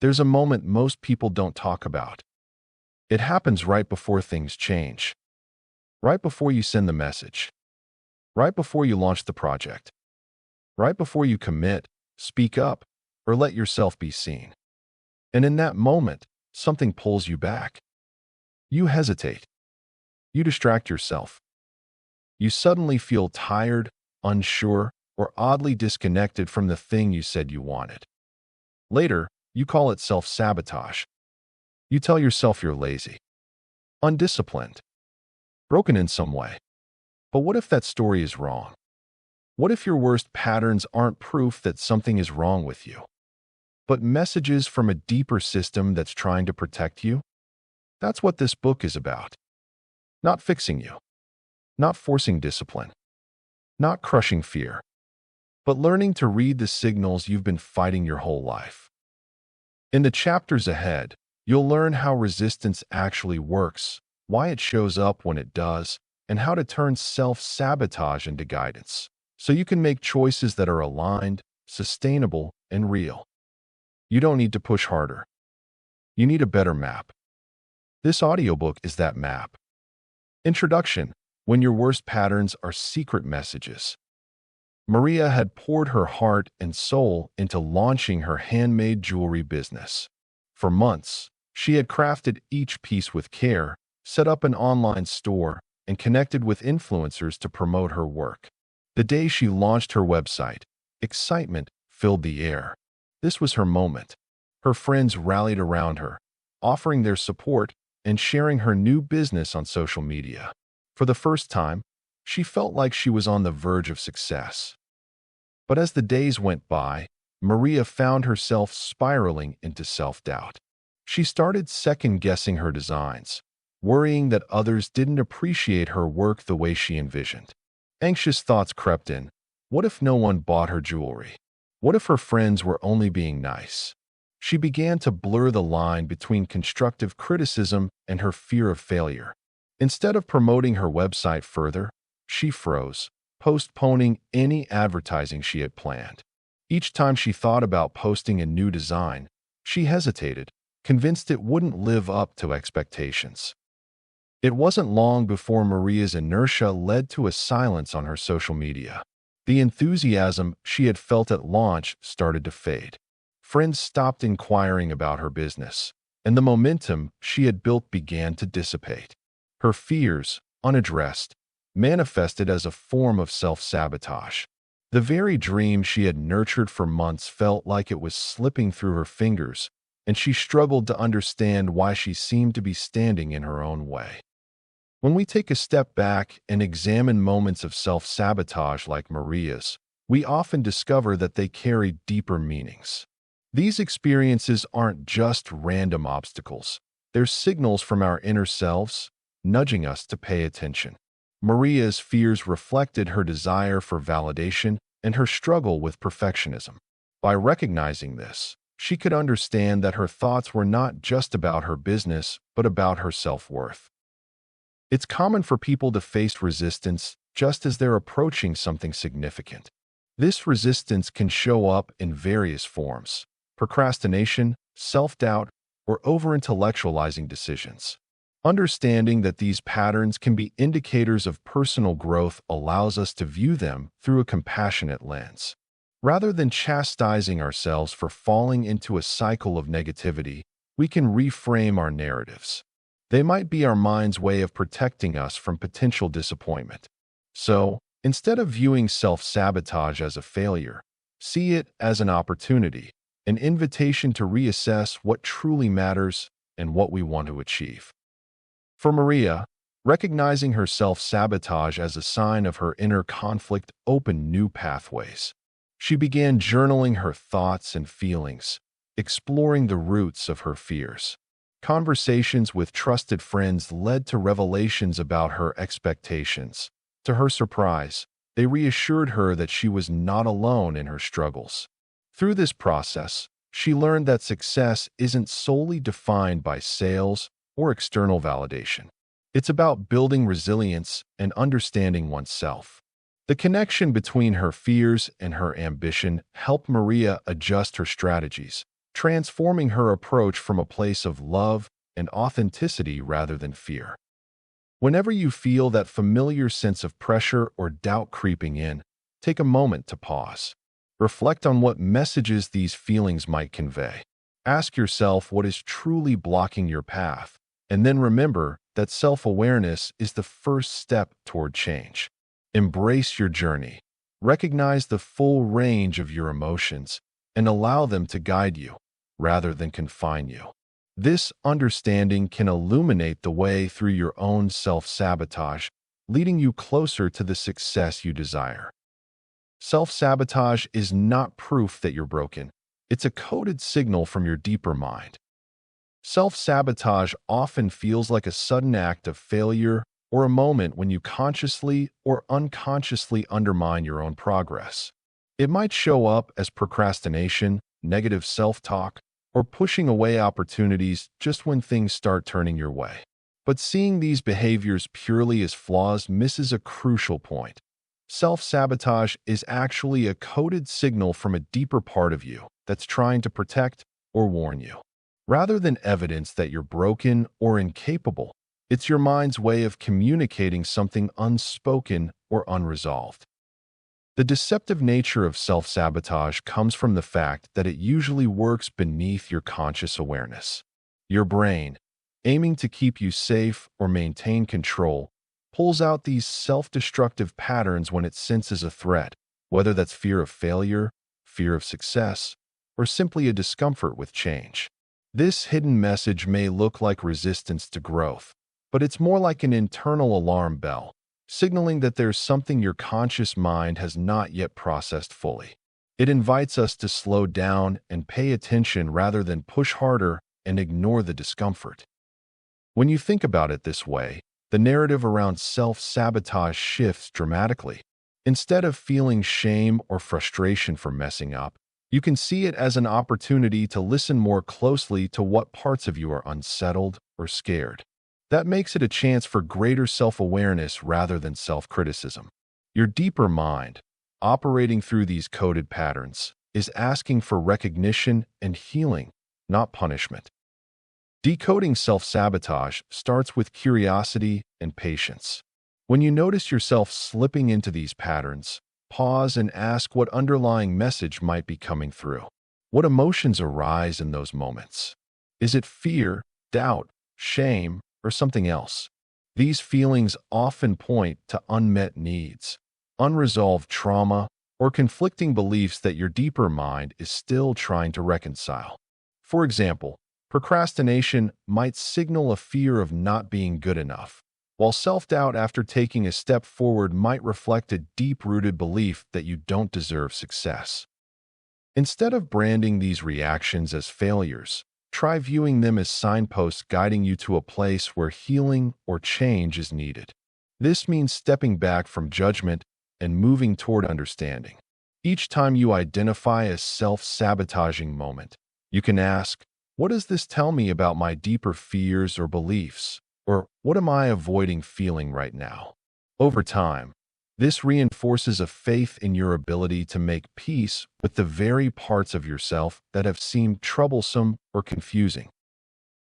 There's a moment most people don't talk about. It happens right before things change, right before you send the message, right before you launch the project, right before you commit, speak up, or let yourself be seen. And in that moment, something pulls you back. You hesitate. You distract yourself. You suddenly feel tired, unsure, or oddly disconnected from the thing you said you wanted. Later, you call it self-sabotage. You tell yourself you're lazy, undisciplined, broken in some way. But what if that story is wrong? What if your worst patterns aren't proof that something is wrong with you, but messages from a deeper system that's trying to protect you? That's what this book is about. Not fixing you, not forcing discipline, not crushing fear, but learning to read the signals you've been fighting your whole life. In the chapters ahead, you'll learn how resistance actually works, why it shows up when it does, and how to turn self-sabotage into guidance, so you can make choices that are aligned, sustainable, and real. You don't need to push harder. You need a better map. This audiobook is that map. Introduction: When your worst patterns are secret messages. Maria had poured her heart and soul into launching her handmade jewelry business. For months, she had crafted each piece with care, set up an online store, and connected with influencers to promote her work. The day she launched her website, excitement filled the air. This was her moment. Her friends rallied around her, offering their support and sharing her new business on social media. For the first time, she felt like she was on the verge of success. But as the days went by, Maria found herself spiraling into self-doubt. She started second-guessing her designs, worrying that others didn't appreciate her work the way she envisioned. Anxious thoughts crept in. What if no one bought her jewelry? What if her friends were only being nice? She began to blur the line between constructive criticism and her fear of failure. Instead of promoting her website further, she froze, postponing any advertising she had planned. Each time she thought about posting a new design, she hesitated, convinced it wouldn't live up to expectations. It wasn't long before Maria's inertia led to a silence on her social media. The enthusiasm she had felt at launch started to fade. Friends stopped inquiring about her business, and the momentum she had built began to dissipate. Her fears, unaddressed, manifested as a form of self-sabotage. The very dream she had nurtured for months felt like it was slipping through her fingers, and she struggled to understand why she seemed to be standing in her own way. When we take a step back and examine moments of self-sabotage like Maria's, we often discover that they carry deeper meanings. These experiences aren't just random obstacles. They're signals from our inner selves, nudging us to pay attention. Maria's fears reflected her desire for validation and her struggle with perfectionism. By recognizing this, she could understand that her thoughts were not just about her business, but about her self-worth. It's common for people to face resistance just as they're approaching something significant. This resistance can show up in various forms: procrastination, self-doubt, or over-intellectualizing decisions. Understanding that these patterns can be indicators of personal growth allows us to view them through a compassionate lens. Rather than chastising ourselves for falling into a cycle of negativity, we can reframe our narratives. They might be our mind's way of protecting us from potential disappointment. So, instead of viewing self-sabotage as a failure, see it as an opportunity, an invitation to reassess what truly matters and what we want to achieve. For Maria, recognizing her self-sabotage as a sign of her inner conflict opened new pathways. She began journaling her thoughts and feelings, exploring the roots of her fears. Conversations with trusted friends led to revelations about her expectations. To her surprise, they reassured her that she was not alone in her struggles. Through this process, she learned that success isn't solely defined by sales or external validation. It's about building resilience and understanding oneself. The connection between her fears and her ambition helped Maria adjust her strategies, transforming her approach from a place of love and authenticity rather than fear. Whenever you feel that familiar sense of pressure or doubt creeping in, take a moment to pause. Reflect on what messages these feelings might convey. Ask yourself what is truly blocking your path, and then remember that self-awareness is the first step toward change. Embrace your journey. Recognize the full range of your emotions and allow them to guide you rather than confine you. This understanding can illuminate the way through your own self-sabotage, leading you closer to the success you desire. Self-sabotage is not proof that you're broken. It's a coded signal from your deeper mind. Self-sabotage often feels like a sudden act of failure or a moment when you consciously or unconsciously undermine your own progress. It might show up as procrastination, negative self-talk, or pushing away opportunities just when things start turning your way. But seeing these behaviors purely as flaws misses a crucial point. Self-sabotage is actually a coded signal from a deeper part of you that's trying to protect or warn you. Rather than evidence that you're broken or incapable, it's your mind's way of communicating something unspoken or unresolved. The deceptive nature of self-sabotage comes from the fact that it usually works beneath your conscious awareness. Your brain, aiming to keep you safe or maintain control, pulls out these self-destructive patterns when it senses a threat, whether that's fear of failure, fear of success, or simply a discomfort with change. This hidden message may look like resistance to growth, but it's more like an internal alarm bell, signaling that there's something your conscious mind has not yet processed fully. It invites us to slow down and pay attention rather than push harder and ignore the discomfort. When you think about it this way, the narrative around self-sabotage shifts dramatically. Instead of feeling shame or frustration for messing up, you can see it as an opportunity to listen more closely to what parts of you are unsettled or scared. That makes it a chance for greater self-awareness rather than self-criticism. Your deeper mind, operating through these coded patterns, is asking for recognition and healing, not punishment. Decoding self-sabotage starts with curiosity and patience. When you notice yourself slipping into these patterns, pause and ask what underlying message might be coming through. What emotions arise in those moments? Is it fear, doubt, shame, or something else? These feelings often point to unmet needs, unresolved trauma, or conflicting beliefs that your deeper mind is still trying to reconcile. For example, procrastination might signal a fear of not being good enough, while self-doubt after taking a step forward might reflect a deep-rooted belief that you don't deserve success. Instead of branding these reactions as failures, try viewing them as signposts guiding you to a place where healing or change is needed. This means stepping back from judgment and moving toward understanding. Each time you identify a self-sabotaging moment, you can ask, what does this tell me about my deeper fears or beliefs? Or what am I avoiding feeling right now? Over time, this reinforces a faith in your ability to make peace with the very parts of yourself that have seemed troublesome or confusing.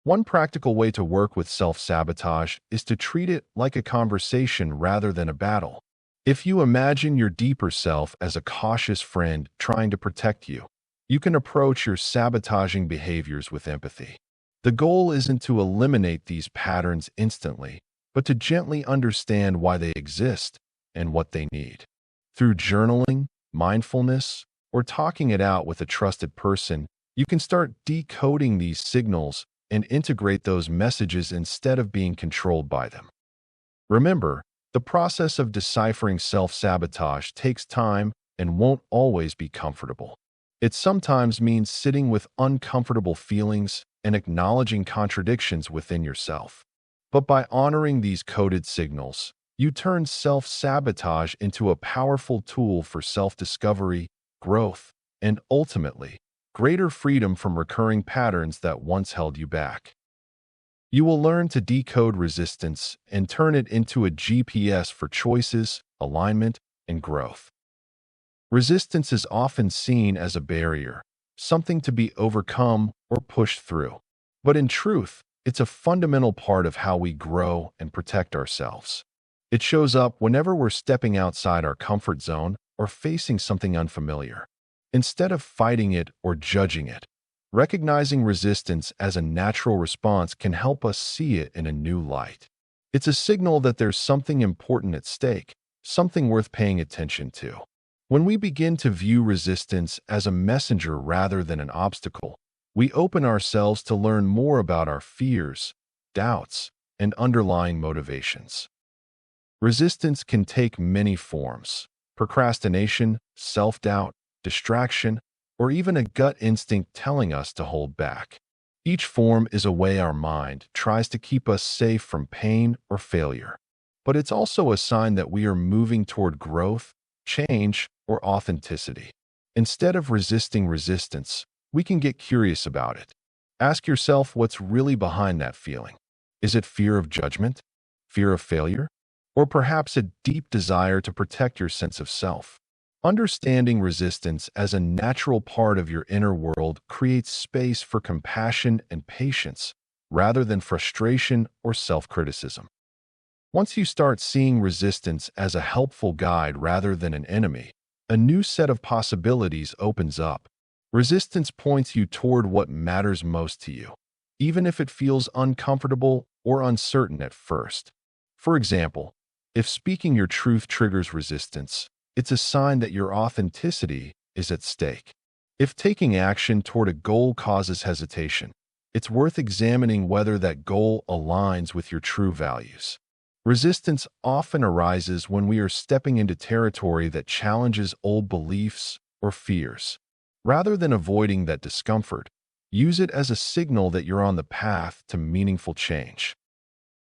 One practical way to work with self-sabotage is to treat it like a conversation rather than a battle. If you imagine your deeper self as a cautious friend trying to protect you, you can approach your sabotaging behaviors with empathy. The goal isn't to eliminate these patterns instantly, but to gently understand why they exist and what they need. Through journaling, mindfulness, or talking it out with a trusted person, you can start decoding these signals and integrate those messages instead of being controlled by them. Remember, the process of deciphering self-sabotage takes time and won't always be comfortable. It sometimes means sitting with uncomfortable feelings and acknowledging contradictions within yourself. But by honoring these coded signals, you turn self-sabotage into a powerful tool for self-discovery, growth, and ultimately, greater freedom from recurring patterns that once held you back. You will learn to decode resistance and turn it into a GPS for choices, alignment, and growth. Resistance is often seen as a barrier, something to be overcome or pushed through. But in truth, it's a fundamental part of how we grow and protect ourselves. It shows up whenever we're stepping outside our comfort zone or facing something unfamiliar. Instead of fighting it or judging it, recognizing resistance as a natural response can help us see it in a new light. It's a signal that there's something important at stake, something worth paying attention to. When we begin to view resistance as a messenger rather than an obstacle, we open ourselves to learn more about our fears, doubts, and underlying motivations. Resistance can take many forms: procrastination, self-doubt, distraction, or even a gut instinct telling us to hold back. Each form is a way our mind tries to keep us safe from pain or failure. But it's also a sign that we are moving toward growth, change, or authenticity. Instead of resisting resistance, we can get curious about it. Ask yourself what's really behind that feeling. Is it fear of judgment? Fear of failure? Or perhaps a deep desire to protect your sense of self? Understanding resistance as a natural part of your inner world creates space for compassion and patience, rather than frustration or self-criticism. Once you start seeing resistance as a helpful guide rather than an enemy, a new set of possibilities opens up. Resistance points you toward what matters most to you, even if it feels uncomfortable or uncertain at first. For example, if speaking your truth triggers resistance, it's a sign that your authenticity is at stake. If taking action toward a goal causes hesitation, it's worth examining whether that goal aligns with your true values. Resistance often arises when we are stepping into territory that challenges old beliefs or fears. Rather than avoiding that discomfort, use it as a signal that you're on the path to meaningful change.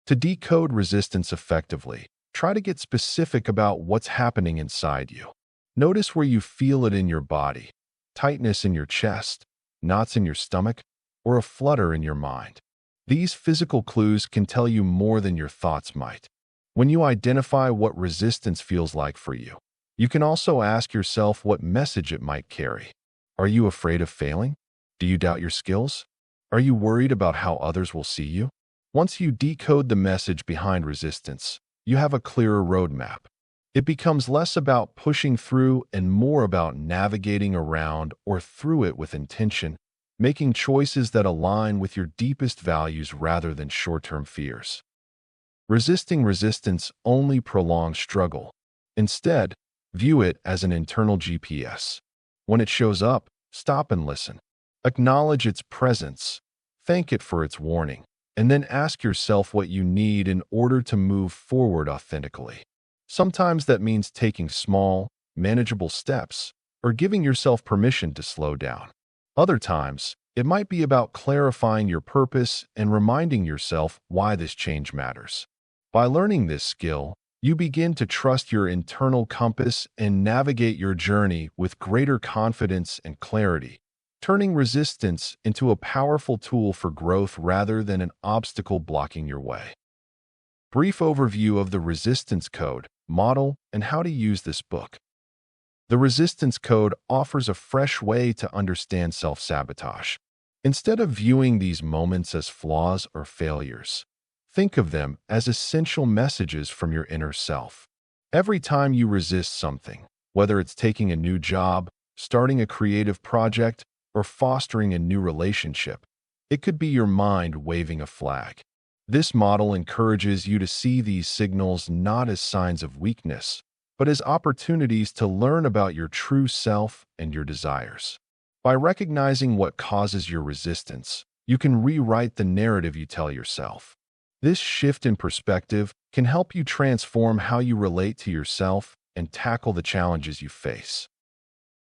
To decode resistance effectively, try to get specific about what's happening inside you. Notice where you feel it in your body: tightness in your chest, knots in your stomach, or a flutter in your mind. These physical clues can tell you more than your thoughts might. When you identify what resistance feels like for you, you can also ask yourself what message it might carry. Are you afraid of failing? Do you doubt your skills? Are you worried about how others will see you? Once you decode the message behind resistance, you have a clearer roadmap. It becomes less about pushing through and more about navigating around or through it with intention, making choices that align with your deepest values rather than short-term fears. Resisting resistance only prolongs struggle. Instead, view it as an internal GPS. When it shows up, stop and listen. Acknowledge its presence, thank it for its warning, and then ask yourself what you need in order to move forward authentically. Sometimes that means taking small, manageable steps or giving yourself permission to slow down. Other times, it might be about clarifying your purpose and reminding yourself why this change matters. By learning this skill, you begin to trust your internal compass and navigate your journey with greater confidence and clarity, turning resistance into a powerful tool for growth rather than an obstacle blocking your way. Brief overview of the resistance code, model, and how to use this book. The resistance code offers a fresh way to understand self-sabotage. Instead of viewing these moments as flaws or failures, think of them as essential messages from your inner self. Every time you resist something, whether it's taking a new job, starting a creative project, or fostering a new relationship, it could be your mind waving a flag. This model encourages you to see these signals not as signs of weakness, but as opportunities to learn about your true self and your desires. By recognizing what causes your resistance, you can rewrite the narrative you tell yourself. This shift in perspective can help you transform how you relate to yourself and tackle the challenges you face.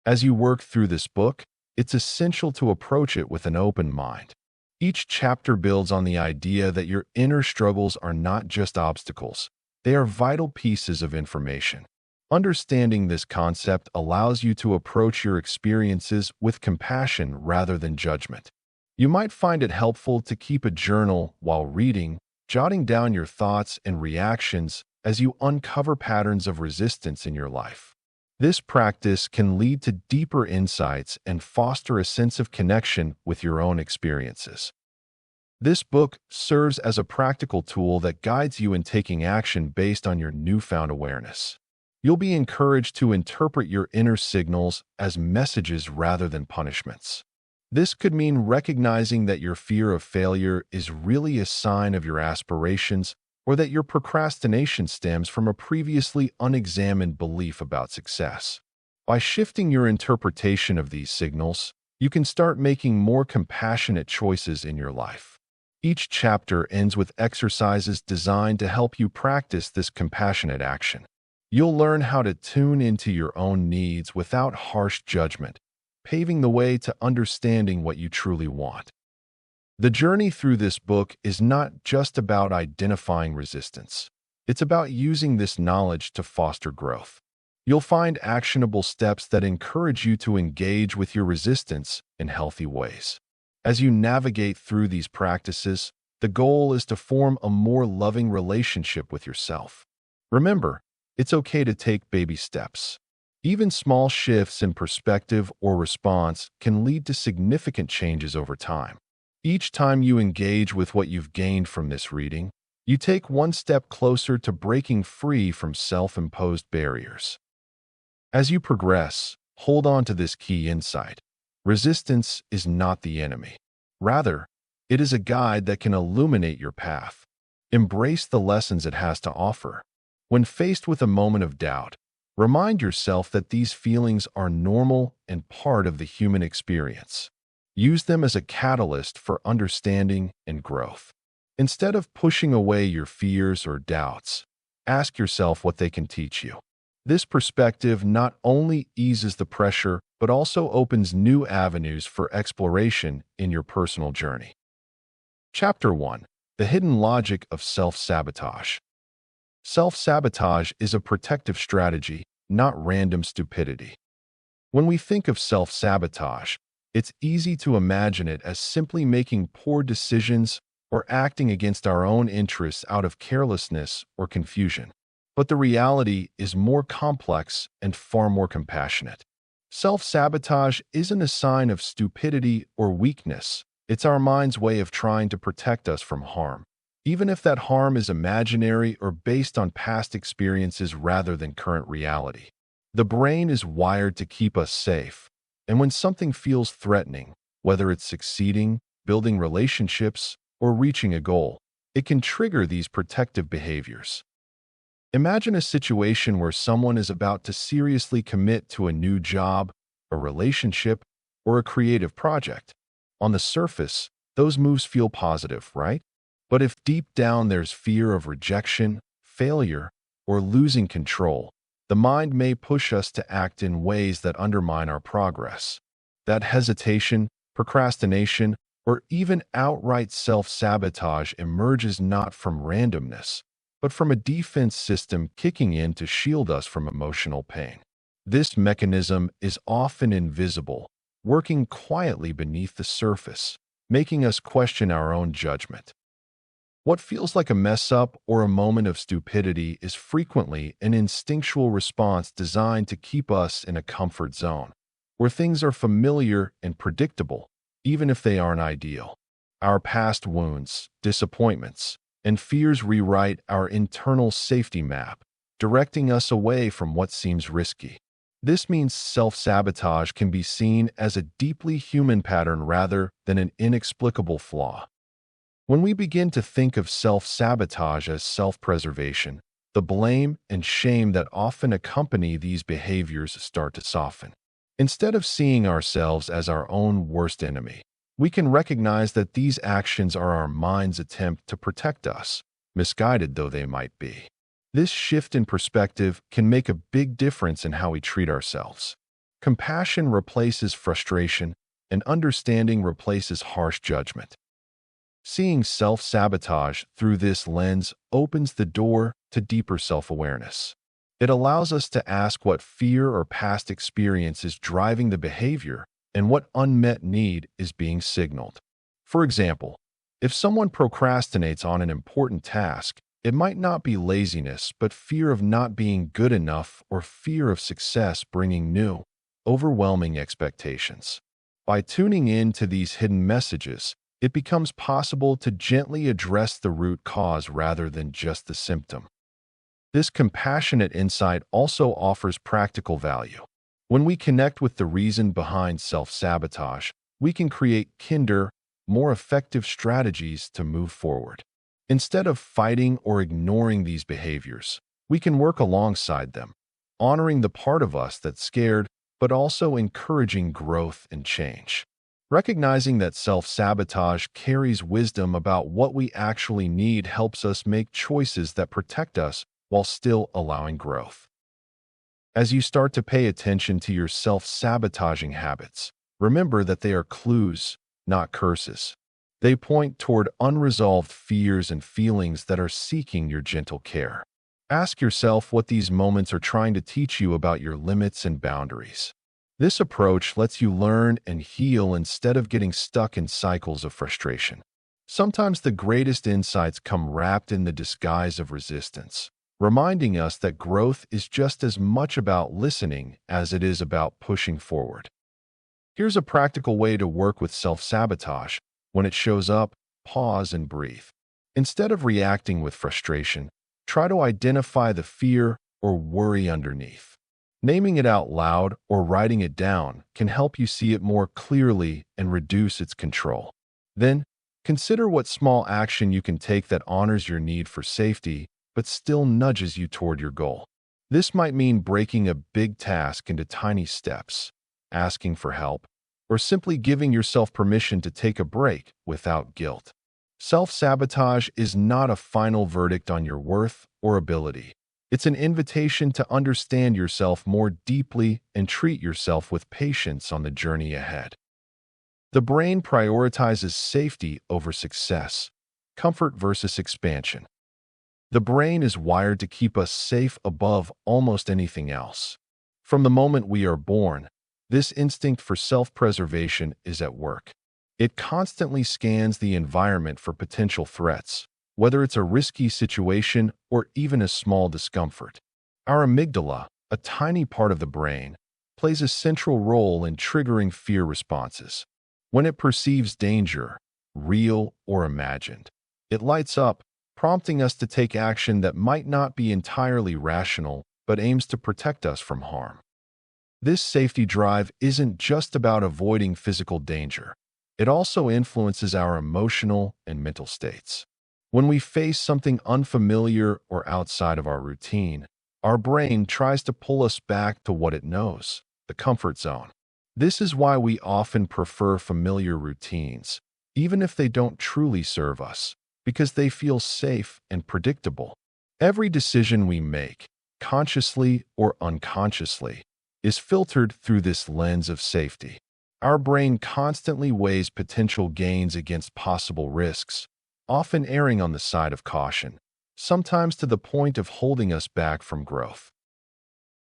As you work through this book, it's essential to approach it with an open mind. Each chapter builds on the idea that your inner struggles are not just obstacles, they are vital pieces of information. Understanding this concept allows you to approach your experiences with compassion rather than judgment. You might find it helpful to keep a journal while reading, jotting down your thoughts and reactions as you uncover patterns of resistance in your life. This practice can lead to deeper insights and foster a sense of connection with your own experiences. This book serves as a practical tool that guides you in taking action based on your newfound awareness. You'll be encouraged to interpret your inner signals as messages rather than punishments. This could mean recognizing that your fear of failure is really a sign of your aspirations, or that your procrastination stems from a previously unexamined belief about success. By shifting your interpretation of these signals, you can start making more compassionate choices in your life. Each chapter ends with exercises designed to help you practice this compassionate action. You'll learn how to tune into your own needs without harsh judgment, paving the way to understanding what you truly want. The journey through this book is not just about identifying resistance. It's about using this knowledge to foster growth. You'll find actionable steps that encourage you to engage with your resistance in healthy ways. As you navigate through these practices, the goal is to form a more loving relationship with yourself. Remember, it's okay to take baby steps. Even small shifts in perspective or response can lead to significant changes over time. Each time you engage with what you've gained from this reading, you take one step closer to breaking free from self-imposed barriers. As you progress, hold on to this key insight. Resistance is not the enemy. Rather, it is a guide that can illuminate your path. Embrace the lessons it has to offer. When faced with a moment of doubt, remind yourself that these feelings are normal and part of the human experience. Use them as a catalyst for understanding and growth. Instead of pushing away your fears or doubts, ask yourself what they can teach you. This perspective not only eases the pressure, but also opens new avenues for exploration in your personal journey. Chapter 1. The Hidden Logic of Self-Sabotage. Self-sabotage is a protective strategy, not random stupidity. When we think of self-sabotage, it's easy to imagine it as simply making poor decisions or acting against our own interests out of carelessness or confusion. But the reality is more complex and far more compassionate. Self-sabotage isn't a sign of stupidity or weakness. It's our mind's way of trying to protect us from harm, even if that harm is imaginary or based on past experiences rather than current reality. The brain is wired to keep us safe, and when something feels threatening, whether it's succeeding, building relationships, or reaching a goal, it can trigger these protective behaviors. Imagine a situation where someone is about to seriously commit to a new job, a relationship, or a creative project. On the surface, those moves feel positive, right? But if deep down there's fear of rejection, failure, or losing control, the mind may push us to act in ways that undermine our progress. That hesitation, procrastination, or even outright self-sabotage emerges not from randomness, but from a defense system kicking in to shield us from emotional pain. This mechanism is often invisible, working quietly beneath the surface, making us question our own judgment. What feels like a mess-up or a moment of stupidity is frequently an instinctual response designed to keep us in a comfort zone, where things are familiar and predictable, even if they aren't ideal. Our past wounds, disappointments, and fears rewrite our internal safety map, directing us away from what seems risky. This means self-sabotage can be seen as a deeply human pattern rather than an inexplicable flaw. When we begin to think of self-sabotage as self-preservation, the blame and shame that often accompany these behaviors start to soften. Instead of seeing ourselves as our own worst enemy, we can recognize that these actions are our mind's attempt to protect us, misguided though they might be. This shift in perspective can make a big difference in how we treat ourselves. Compassion replaces frustration, and understanding replaces harsh judgment. Seeing self-sabotage through this lens opens the door to deeper self-awareness. It allows us to ask what fear or past experience is driving the behavior and what unmet need is being signaled. For example, if someone procrastinates on an important task, It might not be laziness, but fear of not being good enough or fear of success bringing new, overwhelming expectations. By tuning in to these hidden messages, it becomes possible to gently address the root cause rather than just the symptom. This compassionate insight also offers practical value. When we connect with the reason behind self-sabotage, we can create kinder, more effective strategies to move forward. Instead of fighting or ignoring these behaviors, we can work alongside them, honoring the part of us that's scared, but also encouraging growth and change. Recognizing that self-sabotage carries wisdom about what we actually need helps us make choices that protect us while still allowing growth. As you start to pay attention to your self-sabotaging habits, remember that they are clues, not curses. They point toward unresolved fears and feelings that are seeking your gentle care. Ask yourself what these moments are trying to teach you about your limits and boundaries. This approach lets you learn and heal instead of getting stuck in cycles of frustration. Sometimes the greatest insights come wrapped in the disguise of resistance, reminding us that growth is just as much about listening as it is about pushing forward. Here's a practical way to work with self-sabotage. When it shows up, pause and breathe. Instead of reacting with frustration, try to identify the fear or worry underneath. Naming it out loud or writing it down can help you see it more clearly and reduce its control. Then, consider what small action you can take that honors your need for safety but still nudges you toward your goal. This might mean breaking a big task into tiny steps, asking for help, or simply giving yourself permission to take a break without guilt. Self-sabotage is not a final verdict on your worth or ability. It's an invitation to understand yourself more deeply and treat yourself with patience on the journey ahead. The brain prioritizes safety over success, comfort versus expansion. The brain is wired to keep us safe above almost anything else. From the moment we are born, this instinct for self-preservation is at work. It constantly scans the environment for potential threats, whether it's a risky situation or even a small discomfort. Our amygdala, a tiny part of the brain, plays a central role in triggering fear responses. When it perceives danger, real or imagined, it lights up, prompting us to take action that might not be entirely rational but aims to protect us from harm. This safety drive isn't just about avoiding physical danger. It also influences our emotional and mental states. When we face something unfamiliar or outside of our routine, our brain tries to pull us back to what it knows, the comfort zone. This is why we often prefer familiar routines, even if they don't truly serve us, because they feel safe and predictable. Every decision we make, consciously or unconsciously, is filtered through this lens of safety. Our brain constantly weighs potential gains against possible risks, often erring on the side of caution, sometimes to the point of holding us back from growth.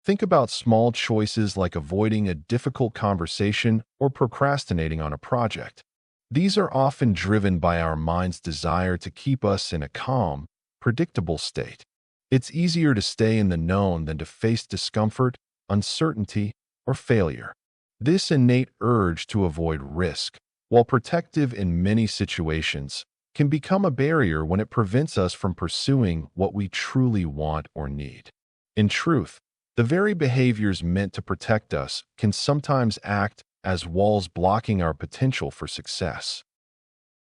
Think about small choices like avoiding a difficult conversation or procrastinating on a project. These are often driven by our mind's desire to keep us in a calm, predictable state. It's easier to stay in the known than to face discomfort, uncertainty, or failure. This innate urge to avoid risk, while protective in many situations, can become a barrier when it prevents us from pursuing what we truly want or need. In truth, the very behaviors meant to protect us can sometimes act as walls blocking our potential for success.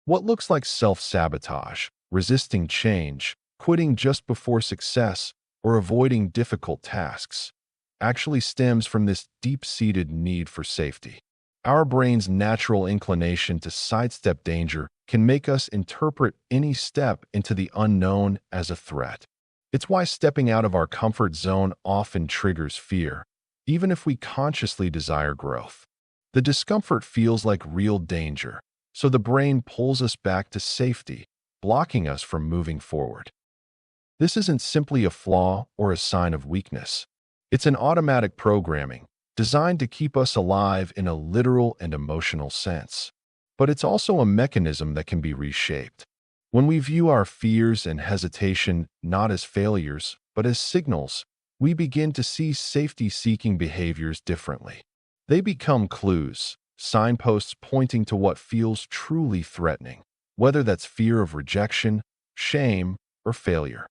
What looks like self-sabotage, resisting change, quitting just before success, or avoiding difficult tasks, actually stems from this deep-seated need for safety. Our brain's natural inclination to sidestep danger can make us interpret any step into the unknown as a threat. It's why stepping out of our comfort zone often triggers fear, even if we consciously desire growth. The discomfort feels like real danger, so the brain pulls us back to safety, blocking us from moving forward. This isn't simply a flaw or a sign of weakness. It's an automatic programming designed to keep us alive in a literal and emotional sense. But it's also a mechanism that can be reshaped. When we view our fears and hesitation not as failures, but as signals, we begin to see safety-seeking behaviors differently. They become clues, signposts pointing to what feels truly threatening, whether that's fear of rejection, shame, or failure.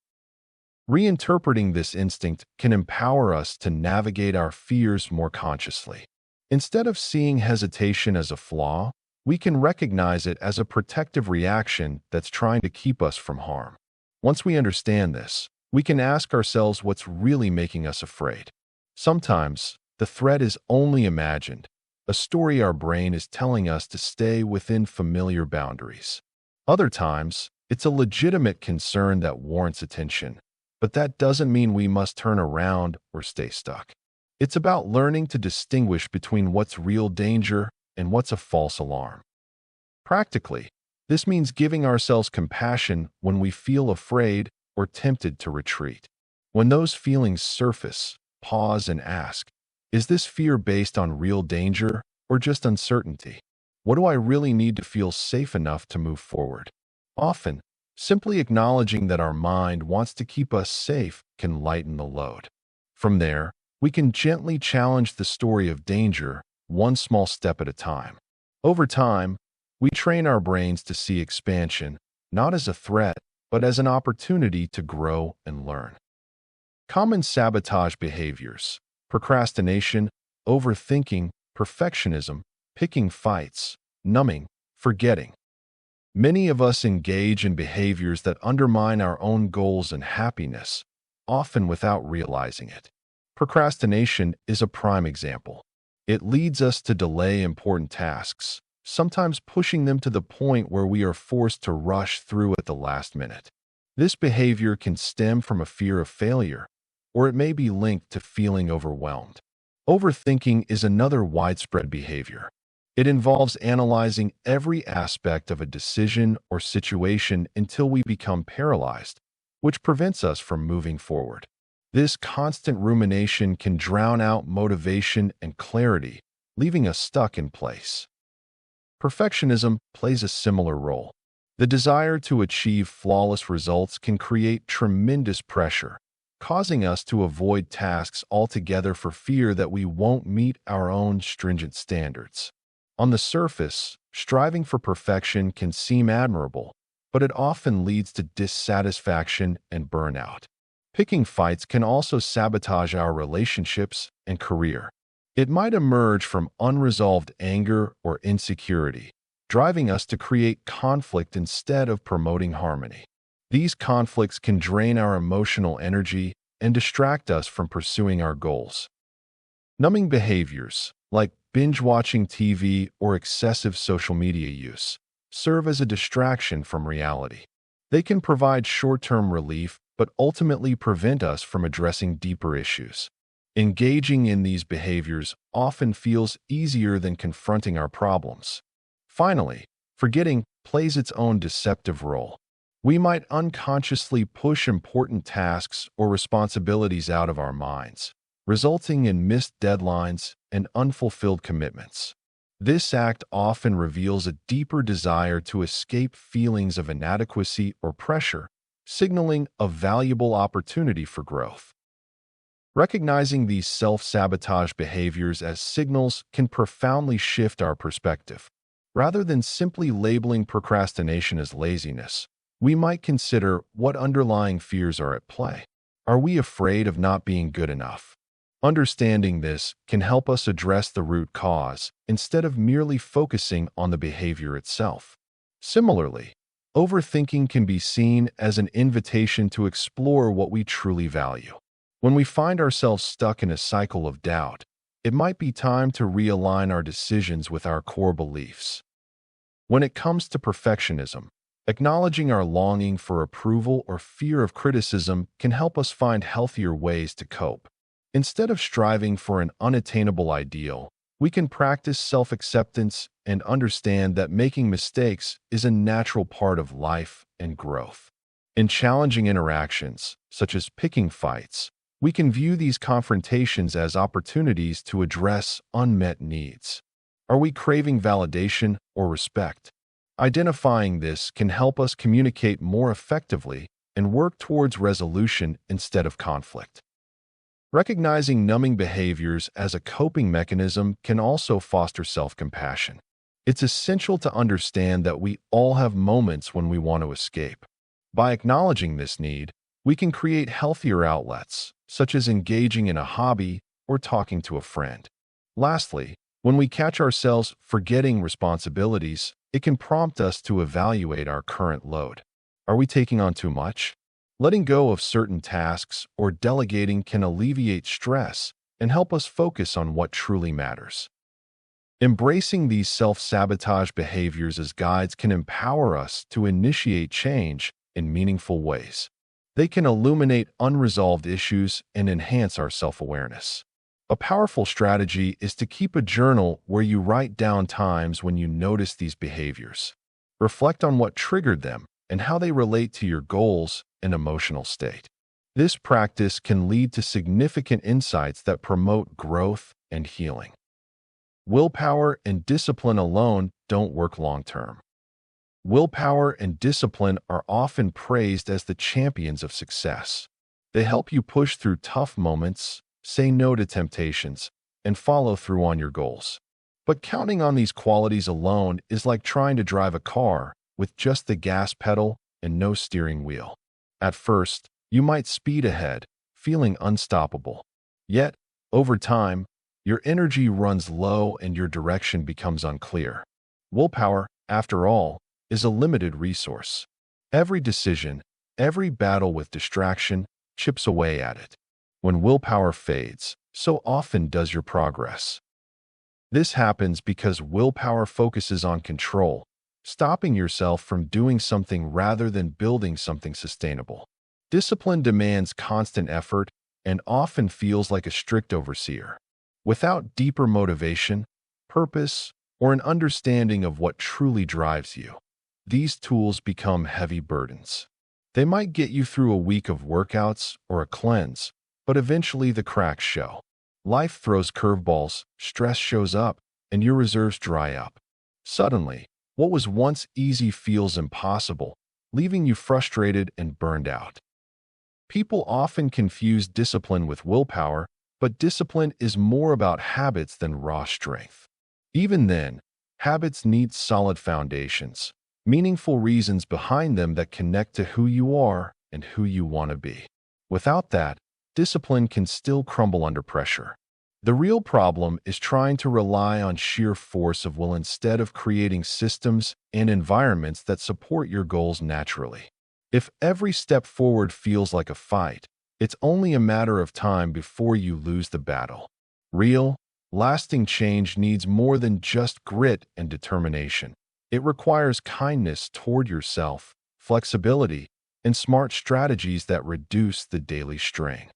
Reinterpreting this instinct can empower us to navigate our fears more consciously. Instead of seeing hesitation as a flaw, we can recognize it as a protective reaction that's trying to keep us from harm. Once we understand this, we can ask ourselves what's really making us afraid. Sometimes, the threat is only imagined, a story our brain is telling us to stay within familiar boundaries. Other times, it's a legitimate concern that warrants attention, but that doesn't mean we must turn around or stay stuck. It's about learning to distinguish between what's real danger and what's a false alarm. Practically, this means giving ourselves compassion when we feel afraid or tempted to retreat. When those feelings surface, pause and ask, is this fear based on real danger or just uncertainty? What do I really need to feel safe enough to move forward? Often, simply acknowledging that our mind wants to keep us safe can lighten the load. From there, we can gently challenge the story of danger, one small step at a time. Over time, we train our brains to see expansion, not as a threat, but as an opportunity to grow and learn. Common sabotage behaviors: procrastination, overthinking, perfectionism, picking fights, numbing, forgetting. Many of us engage in behaviors that undermine our own goals and happiness, often without realizing it. Procrastination is a prime example. It leads us to delay important tasks, sometimes pushing them to the point where we are forced to rush through at the last minute. This behavior can stem from a fear of failure, or it may be linked to feeling overwhelmed. Overthinking is another widespread behavior. It involves analyzing every aspect of a decision or situation until we become paralyzed, which prevents us from moving forward. This constant rumination can drown out motivation and clarity, leaving us stuck in place. Perfectionism plays a similar role. The desire to achieve flawless results can create tremendous pressure, causing us to avoid tasks altogether for fear that we won't meet our own stringent standards. On the surface, striving for perfection can seem admirable, but it often leads to dissatisfaction and burnout. Picking fights can also sabotage our relationships and career. It might emerge from unresolved anger or insecurity, driving us to create conflict instead of promoting harmony. These conflicts can drain our emotional energy and distract us from pursuing our goals. Numbing behaviors, like binge-watching TV or excessive social media use, serve as a distraction from reality. They can provide short-term relief, but ultimately prevent us from addressing deeper issues. Engaging in these behaviors often feels easier than confronting our problems. Finally, forgetting plays its own deceptive role. We might unconsciously push important tasks or responsibilities out of our minds, resulting in missed deadlines and unfulfilled commitments. This act often reveals a deeper desire to escape feelings of inadequacy or pressure, signaling a valuable opportunity for growth. Recognizing these self-sabotage behaviors as signals can profoundly shift our perspective. Rather than simply labeling procrastination as laziness, we might consider what underlying fears are at play. Are we afraid of not being good enough? Understanding this can help us address the root cause instead of merely focusing on the behavior itself. Similarly, overthinking can be seen as an invitation to explore what we truly value. When we find ourselves stuck in a cycle of doubt, it might be time to realign our decisions with our core beliefs. When it comes to perfectionism, acknowledging our longing for approval or fear of criticism can help us find healthier ways to cope. Instead of striving for an unattainable ideal, we can practice self-acceptance and understand that making mistakes is a natural part of life and growth. In challenging interactions, such as picking fights, we can view these confrontations as opportunities to address unmet needs. Are we craving validation or respect? Identifying this can help us communicate more effectively and work towards resolution instead of conflict. Recognizing numbing behaviors as a coping mechanism can also foster self-compassion. It's essential to understand that we all have moments when we want to escape. By acknowledging this need, we can create healthier outlets, such as engaging in a hobby or talking to a friend. Lastly, when we catch ourselves forgetting responsibilities, it can prompt us to evaluate our current load. Are we taking on too much? Letting go of certain tasks or delegating can alleviate stress and help us focus on what truly matters. Embracing these self-sabotage behaviors as guides can empower us to initiate change in meaningful ways. They can illuminate unresolved issues and enhance our self-awareness. A powerful strategy is to keep a journal where you write down times when you notice these behaviors. Reflect on what triggered them and how they relate to your goals and emotional state. This practice can lead to significant insights that promote growth and healing. Willpower and discipline alone don't work long-term. Willpower and discipline are often praised as the champions of success. They help you push through tough moments, say no to temptations, and follow through on your goals. But counting on these qualities alone is like trying to drive a car with just the gas pedal and no steering wheel. At first, you might speed ahead, feeling unstoppable. Yet, over time, your energy runs low and your direction becomes unclear. Willpower, after all, is a limited resource. Every decision, every battle with distraction, chips away at it. When willpower fades, so often does your progress. This happens because willpower focuses on control, stopping yourself from doing something rather than building something sustainable. Discipline demands constant effort and often feels like a strict overseer. Without deeper motivation, purpose, or an understanding of what truly drives you, these tools become heavy burdens. They might get you through a week of workouts or a cleanse, but eventually the cracks show. Life throws curveballs, stress shows up, and your reserves dry up. Suddenly, what was once easy feels impossible, leaving you frustrated and burned out. People often confuse discipline with willpower, but discipline is more about habits than raw strength. Even then, habits need solid foundations, meaningful reasons behind them that connect to who you are and who you want to be. Without that, discipline can still crumble under pressure. The real problem is trying to rely on sheer force of will instead of creating systems and environments that support your goals naturally. If every step forward feels like a fight, it's only a matter of time before you lose the battle. Real, lasting change needs more than just grit and determination. It requires kindness toward yourself, flexibility, and smart strategies that reduce the daily strain.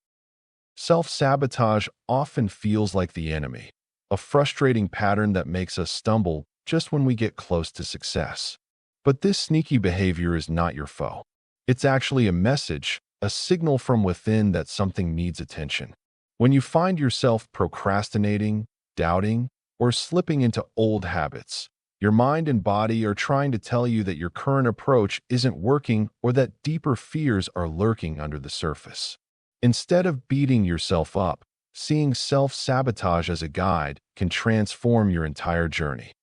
Self-sabotage often feels like the enemy, a frustrating pattern that makes us stumble just when we get close to success. But this sneaky behavior is not your foe. It's actually a message, a signal from within that something needs attention. When you find yourself procrastinating, doubting, or slipping into old habits, your mind and body are trying to tell you that your current approach isn't working or that deeper fears are lurking under the surface. Instead of beating yourself up, seeing self-sabotage as a guide can transform your entire journey.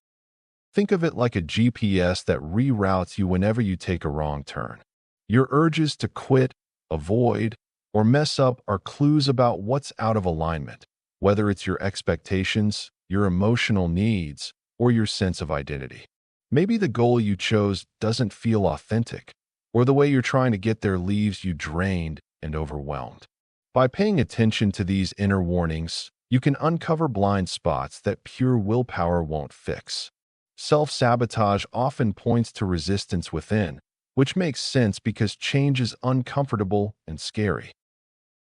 Think of it like a GPS that reroutes you whenever you take a wrong turn. Your urges to quit, avoid, or mess up are clues about what's out of alignment, whether it's your expectations, your emotional needs, or your sense of identity. Maybe the goal you chose doesn't feel authentic, or the way you're trying to get there leaves you drained and overwhelmed. By paying attention to these inner warnings, you can uncover blind spots that pure willpower won't fix. Self-sabotage often points to resistance within, which makes sense because change is uncomfortable and scary.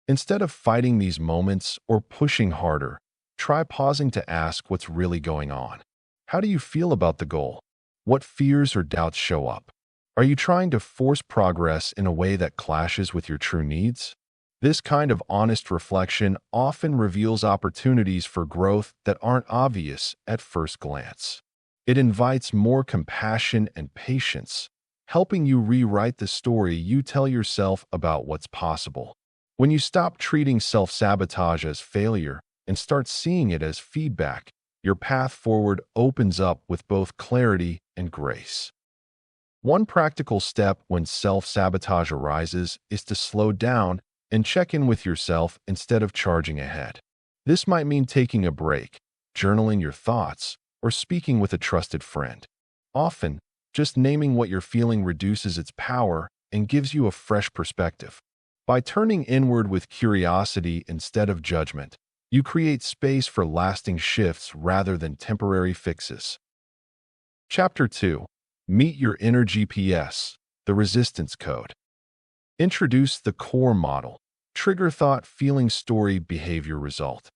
Instead of fighting these moments or pushing harder, try pausing to ask what's really going on. How do you feel about the goal? What fears or doubts show up? Are you trying to force progress in a way that clashes with your true needs? This kind of honest reflection often reveals opportunities for growth that aren't obvious at first glance. It invites more compassion and patience, helping you rewrite the story you tell yourself about what's possible. When you stop treating self-sabotage as failure and start seeing it as feedback, your path forward opens up with both clarity and grace. One practical step when self-sabotage arises is to slow down and check in with yourself instead of charging ahead. This might mean taking a break, journaling your thoughts, or speaking with a trusted friend. Often, just naming what you're feeling reduces its power and gives you a fresh perspective. By turning inward with curiosity instead of judgment, you create space for lasting shifts rather than temporary fixes. Chapter 2. Meet your inner GPS, the resistance code. Introduce the core model: trigger, thought, feeling, story, behavior, result.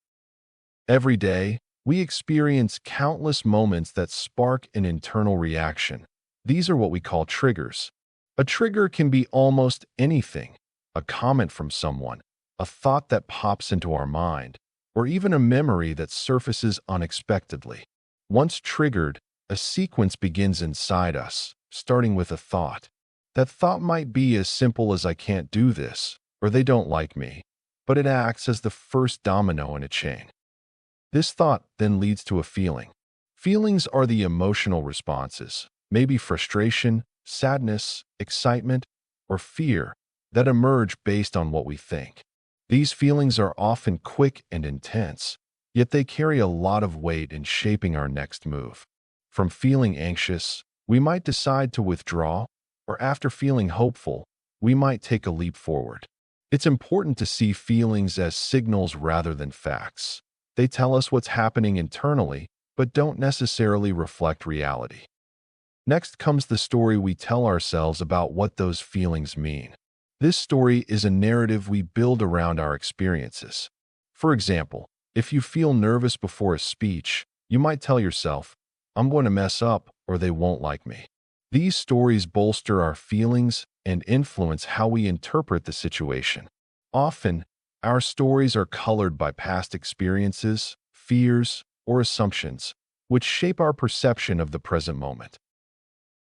Every day, we experience countless moments that spark an internal reaction. These are what we call triggers. A trigger can be almost anything: a comment from someone, a thought that pops into our mind, or even a memory that surfaces unexpectedly. Once triggered, a sequence begins inside us, starting with a thought. That thought might be as simple as "I can't do this," or "they don't like me," but it acts as the first domino in a chain. This thought then leads to a feeling. Feelings are the emotional responses, maybe frustration, sadness, excitement, or fear, that emerge based on what we think. These feelings are often quick and intense, yet they carry a lot of weight in shaping our next move. From feeling anxious, we might decide to withdraw, or after feeling hopeful, we might take a leap forward. It's important to see feelings as signals rather than facts. They tell us what's happening internally, but don't necessarily reflect reality. Next comes the story we tell ourselves about what those feelings mean. This story is a narrative we build around our experiences. For example, if you feel nervous before a speech, you might tell yourself, "I'm going to mess up," or "they won't like me." These stories bolster our feelings and influence how we interpret the situation. Often, our stories are colored by past experiences, fears, or assumptions, which shape our perception of the present moment.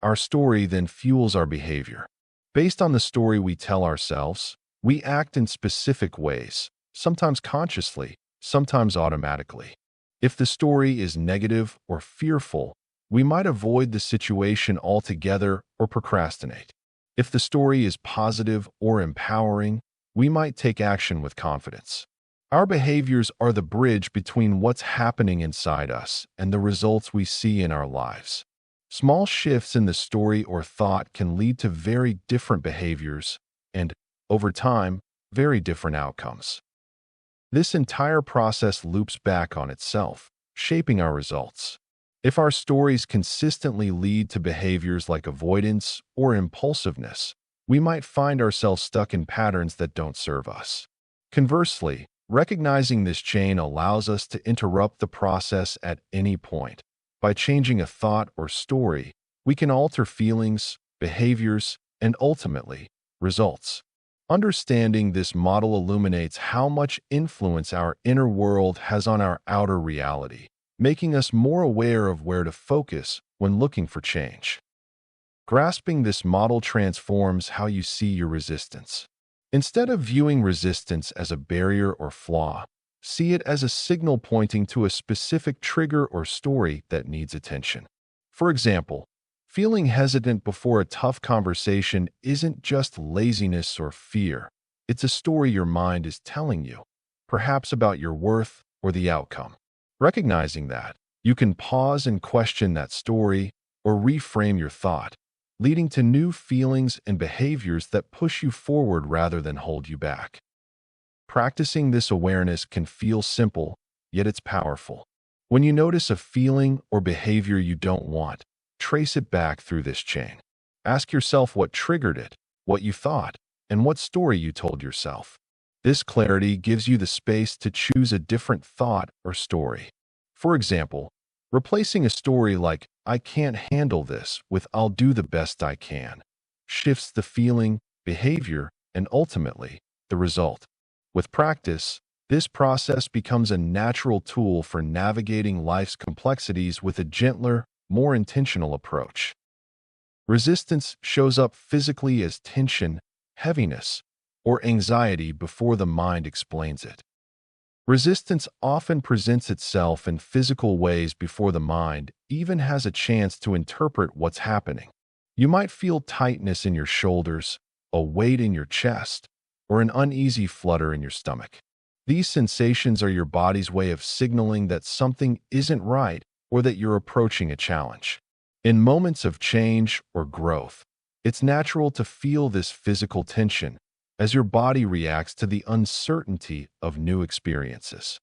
Our story then fuels our behavior. Based on the story we tell ourselves, we act in specific ways, sometimes consciously, sometimes automatically. If the story is negative or fearful, we might avoid the situation altogether or procrastinate. If the story is positive or empowering, we might take action with confidence. Our behaviors are the bridge between what's happening inside us and the results we see in our lives. Small shifts in the story or thought can lead to very different behaviors and, over time, very different outcomes. This entire process loops back on itself, shaping our results. If our stories consistently lead to behaviors like avoidance or impulsiveness, we might find ourselves stuck in patterns that don't serve us. Conversely, recognizing this chain allows us to interrupt the process at any point. By changing a thought or story, we can alter feelings, behaviors, and ultimately, results. Understanding this model illuminates how much influence our inner world has on our outer reality, making us more aware of where to focus when looking for change. Grasping this model transforms how you see your resistance. Instead of viewing resistance as a barrier or flaw, see it as a signal pointing to a specific trigger or story that needs attention. For example, feeling hesitant before a tough conversation isn't just laziness or fear. It's a story your mind is telling you, perhaps about your worth or the outcome. Recognizing that, you can pause and question that story or reframe your thought, leading to new feelings and behaviors that push you forward rather than hold you back. Practicing this awareness can feel simple, yet it's powerful. When you notice a feeling or behavior you don't want, trace it back through this chain. Ask yourself what triggered it, what you thought, and what story you told yourself. This clarity gives you the space to choose a different thought or story. For example, replacing a story like "I can't handle this" with "I'll do the best I can" shifts the feeling, behavior, and ultimately, the result. With practice, this process becomes a natural tool for navigating life's complexities with a gentler, more intentional approach. Resistance shows up physically as tension, heaviness, or anxiety before the mind explains it. Resistance often presents itself in physical ways before the mind even has a chance to interpret what's happening. You might feel tightness in your shoulders, a weight in your chest, or an uneasy flutter in your stomach. These sensations are your body's way of signaling that something isn't right or that you're approaching a challenge. In moments of change or growth, it's natural to feel this physical tension as your body reacts to the uncertainty of new experiences.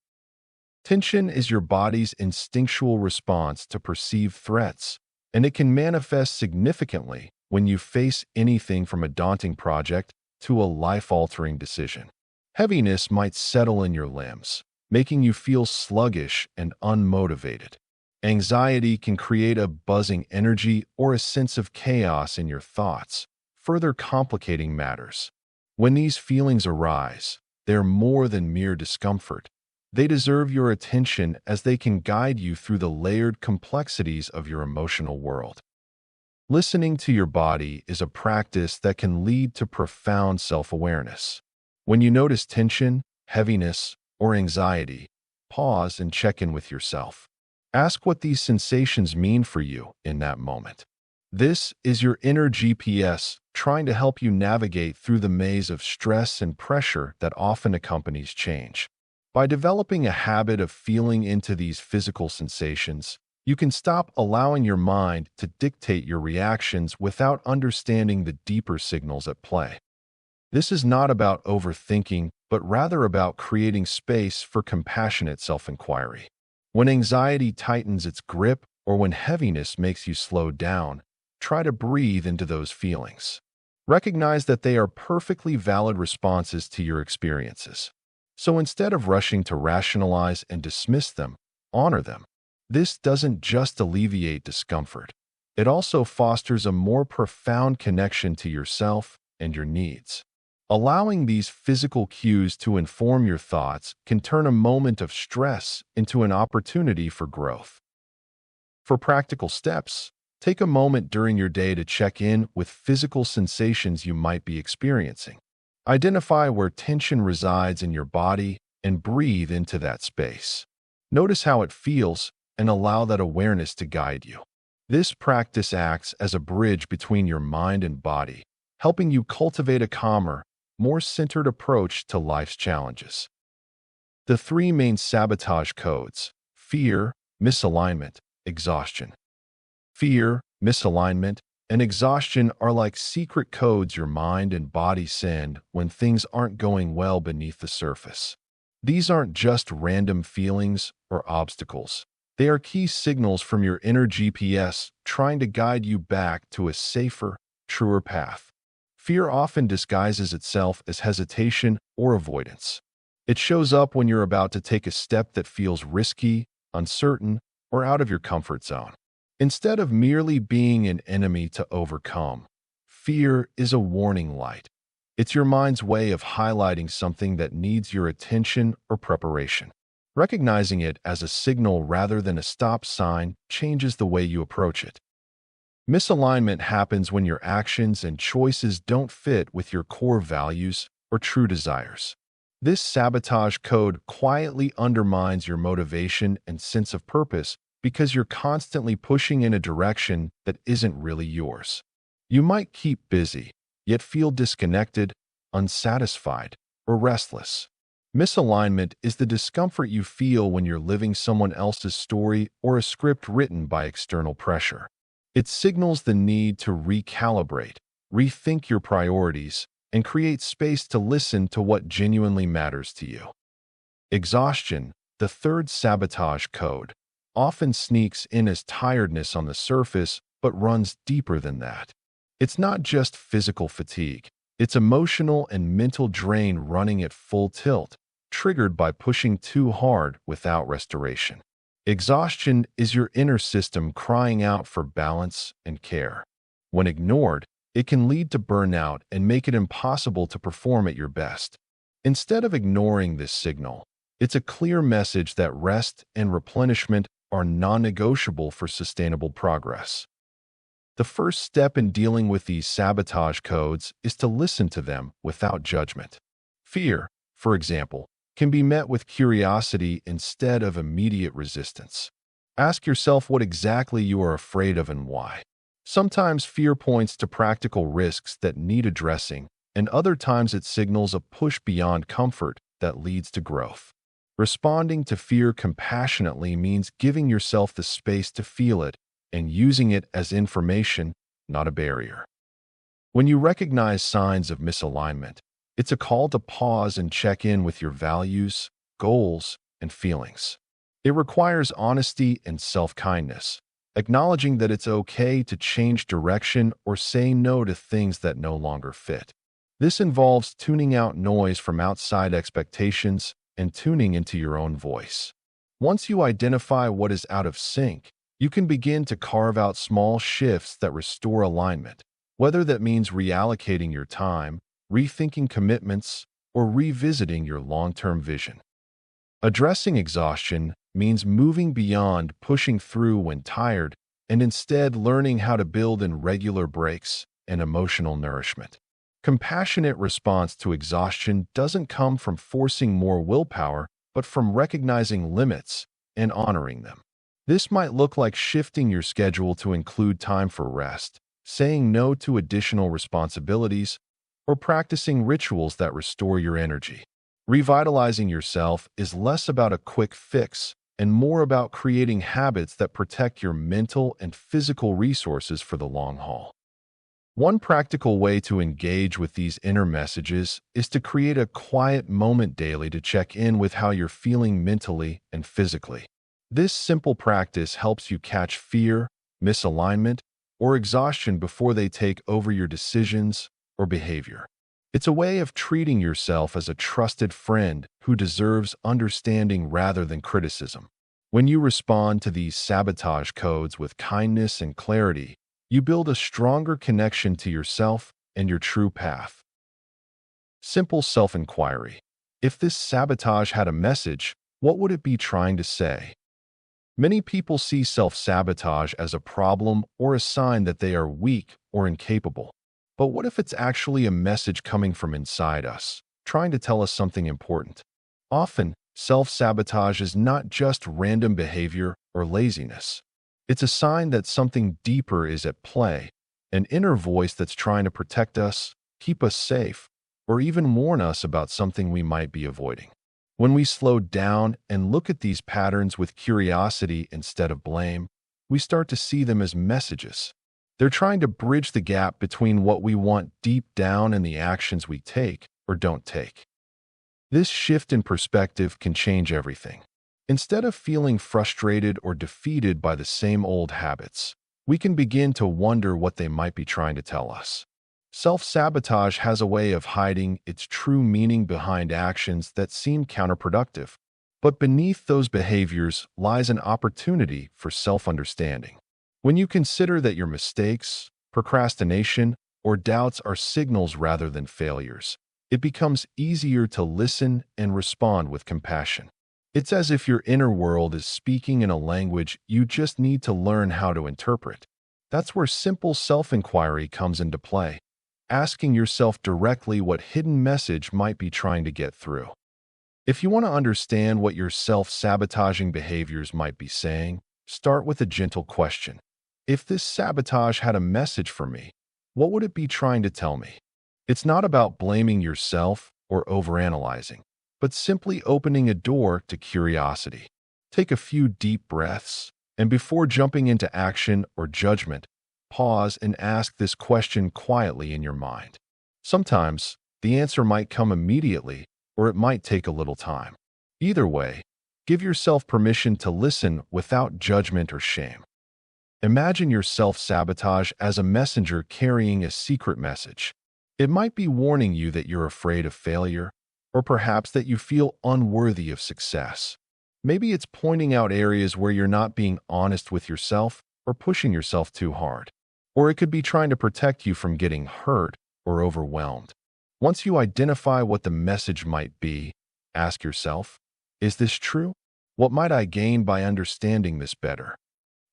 Tension is your body's instinctual response to perceived threats, and it can manifest significantly when you face anything from a daunting project to a life-altering decision. Heaviness might settle in your limbs, making you feel sluggish and unmotivated. Anxiety can create a buzzing energy or a sense of chaos in your thoughts, further complicating matters. When these feelings arise, they're more than mere discomfort. They deserve your attention as they can guide you through the layered complexities of your emotional world. Listening to your body is a practice that can lead to profound self-awareness. When you notice tension, heaviness, or anxiety, pause and check in with yourself. Ask what these sensations mean for you in that moment. This is your inner GPS trying to help you navigate through the maze of stress and pressure that often accompanies change. By developing a habit of feeling into these physical sensations, you can stop allowing your mind to dictate your reactions without understanding the deeper signals at play. This is not about overthinking, but rather about creating space for compassionate self-inquiry. When anxiety tightens its grip or when heaviness makes you slow down, try to breathe into those feelings. Recognize that they are perfectly valid responses to your experiences. So instead of rushing to rationalize and dismiss them, honor them. This doesn't just alleviate discomfort. It also fosters a more profound connection to yourself and your needs. Allowing these physical cues to inform your thoughts can turn a moment of stress into an opportunity for growth. For practical steps, take a moment during your day to check in with physical sensations you might be experiencing. Identify where tension resides in your body and breathe into that space. Notice how it feels and allow that awareness to guide you. This practice acts as a bridge between your mind and body, helping you cultivate a calmer, more centered approach to life's challenges. The three main sabotage codes: fear, misalignment, exhaustion. Fear, misalignment, and exhaustion are like secret codes your mind and body send when things aren't going well beneath the surface. These aren't just random feelings or obstacles. They are key signals from your inner GPS trying to guide you back to a safer, truer path. Fear often disguises itself as hesitation or avoidance. It shows up when you're about to take a step that feels risky, uncertain, or out of your comfort zone. Instead of merely being an enemy to overcome, fear is a warning light. It's your mind's way of highlighting something that needs your attention or preparation. Recognizing it as a signal rather than a stop sign changes the way you approach it. Misalignment happens when your actions and choices don't fit with your core values or true desires. This sabotage code quietly undermines your motivation and sense of purpose because you're constantly pushing in a direction that isn't really yours. You might keep busy, yet feel disconnected, unsatisfied, or restless. Misalignment is the discomfort you feel when you're living someone else's story or a script written by external pressure. It signals the need to recalibrate, rethink your priorities, and create space to listen to what genuinely matters to you. Exhaustion, the third sabotage code, often sneaks in as tiredness on the surface but runs deeper than that. It's not just physical fatigue. It's emotional and mental drain running at full tilt, triggered by pushing too hard without restoration. Exhaustion is your inner system crying out for balance and care. When ignored, it can lead to burnout and make it impossible to perform at your best. Instead of ignoring this signal, it's a clear message that rest and replenishment are non-negotiable for sustainable progress. The first step in dealing with these sabotage codes is to listen to them without judgment. Fear, for example, can be met with curiosity instead of immediate resistance. Ask yourself what exactly you are afraid of and why. Sometimes fear points to practical risks that need addressing, and other times it signals a push beyond comfort that leads to growth. Responding to fear compassionately means giving yourself the space to feel it and using it as information, not a barrier. When you recognize signs of misalignment, it's a call to pause and check in with your values, goals, and feelings. It requires honesty and self-kindness, acknowledging that it's okay to change direction or say no to things that no longer fit. This involves tuning out noise from outside expectations and tuning into your own voice. Once you identify what is out of sync, you can begin to carve out small shifts that restore alignment, whether that means reallocating your time, rethinking commitments, or revisiting your long-term vision. Addressing exhaustion means moving beyond pushing through when tired and instead learning how to build in regular breaks and emotional nourishment. Compassionate response to exhaustion doesn't come from forcing more willpower, but from recognizing limits and honoring them. This might look like shifting your schedule to include time for rest, saying no to additional responsibilities, or practicing rituals that restore your energy. Revitalizing yourself is less about a quick fix and more about creating habits that protect your mental and physical resources for the long haul. One practical way to engage with these inner messages is to create a quiet moment daily to check in with how you're feeling mentally and physically. This simple practice helps you catch fear, misalignment, or exhaustion before they take over your decisions or behavior. It's a way of treating yourself as a trusted friend who deserves understanding rather than criticism. When you respond to these sabotage codes with kindness and clarity, you build a stronger connection to yourself and your true path. Simple self-inquiry. If this sabotage had a message, what would it be trying to say? Many people see self-sabotage as a problem or a sign that they are weak or incapable. But what if it's actually a message coming from inside us, trying to tell us something important? Often, self-sabotage is not just random behavior or laziness. It's a sign that something deeper is at play, an inner voice that's trying to protect us, keep us safe, or even warn us about something we might be avoiding. When we slow down and look at these patterns with curiosity instead of blame, we start to see them as messages. They're trying to bridge the gap between what we want deep down and the actions we take or don't take. This shift in perspective can change everything. Instead of feeling frustrated or defeated by the same old habits, we can begin to wonder what they might be trying to tell us. Self-sabotage has a way of hiding its true meaning behind actions that seem counterproductive. But beneath those behaviors lies an opportunity for self-understanding. When you consider that your mistakes, procrastination, or doubts are signals rather than failures, it becomes easier to listen and respond with compassion. It's as if your inner world is speaking in a language you just need to learn how to interpret. That's where simple self-inquiry comes into play, asking yourself directly what hidden message might be trying to get through. If you want to understand what your self-sabotaging behaviors might be saying, start with a gentle question. If this sabotage had a message for me, what would it be trying to tell me? It's not about blaming yourself or overanalyzing, but simply opening a door to curiosity. Take a few deep breaths, and before jumping into action or judgment, pause and ask this question quietly in your mind. Sometimes, the answer might come immediately, or it might take a little time. Either way, give yourself permission to listen without judgment or shame. Imagine your self-sabotage as a messenger carrying a secret message. It might be warning you that you're afraid of failure, or perhaps that you feel unworthy of success. Maybe it's pointing out areas where you're not being honest with yourself or pushing yourself too hard. Or it could be trying to protect you from getting hurt or overwhelmed. Once you identify what the message might be, ask yourself, is this true? What might I gain by understanding this better?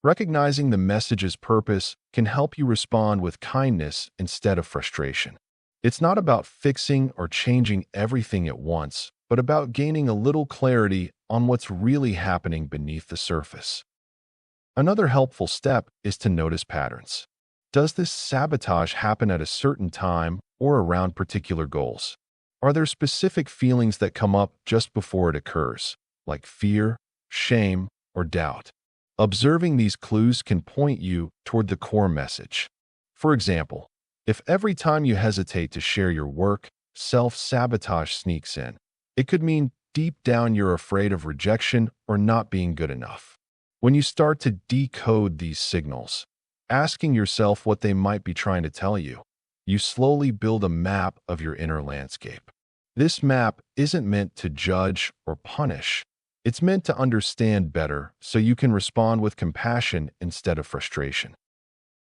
Recognizing the message's purpose can help you respond with kindness instead of frustration. It's not about fixing or changing everything at once, but about gaining a little clarity on what's really happening beneath the surface. Another helpful step is to notice patterns. Does this sabotage happen at a certain time or around particular goals? Are there specific feelings that come up just before it occurs, like fear, shame, or doubt? Observing these clues can point you toward the core message. For example, if every time you hesitate to share your work, self-sabotage sneaks in, it could mean deep down you're afraid of rejection or not being good enough. When you start to decode these signals, asking yourself what they might be trying to tell you, you slowly build a map of your inner landscape. This map isn't meant to judge or punish. It's meant to understand better so you can respond with compassion instead of frustration.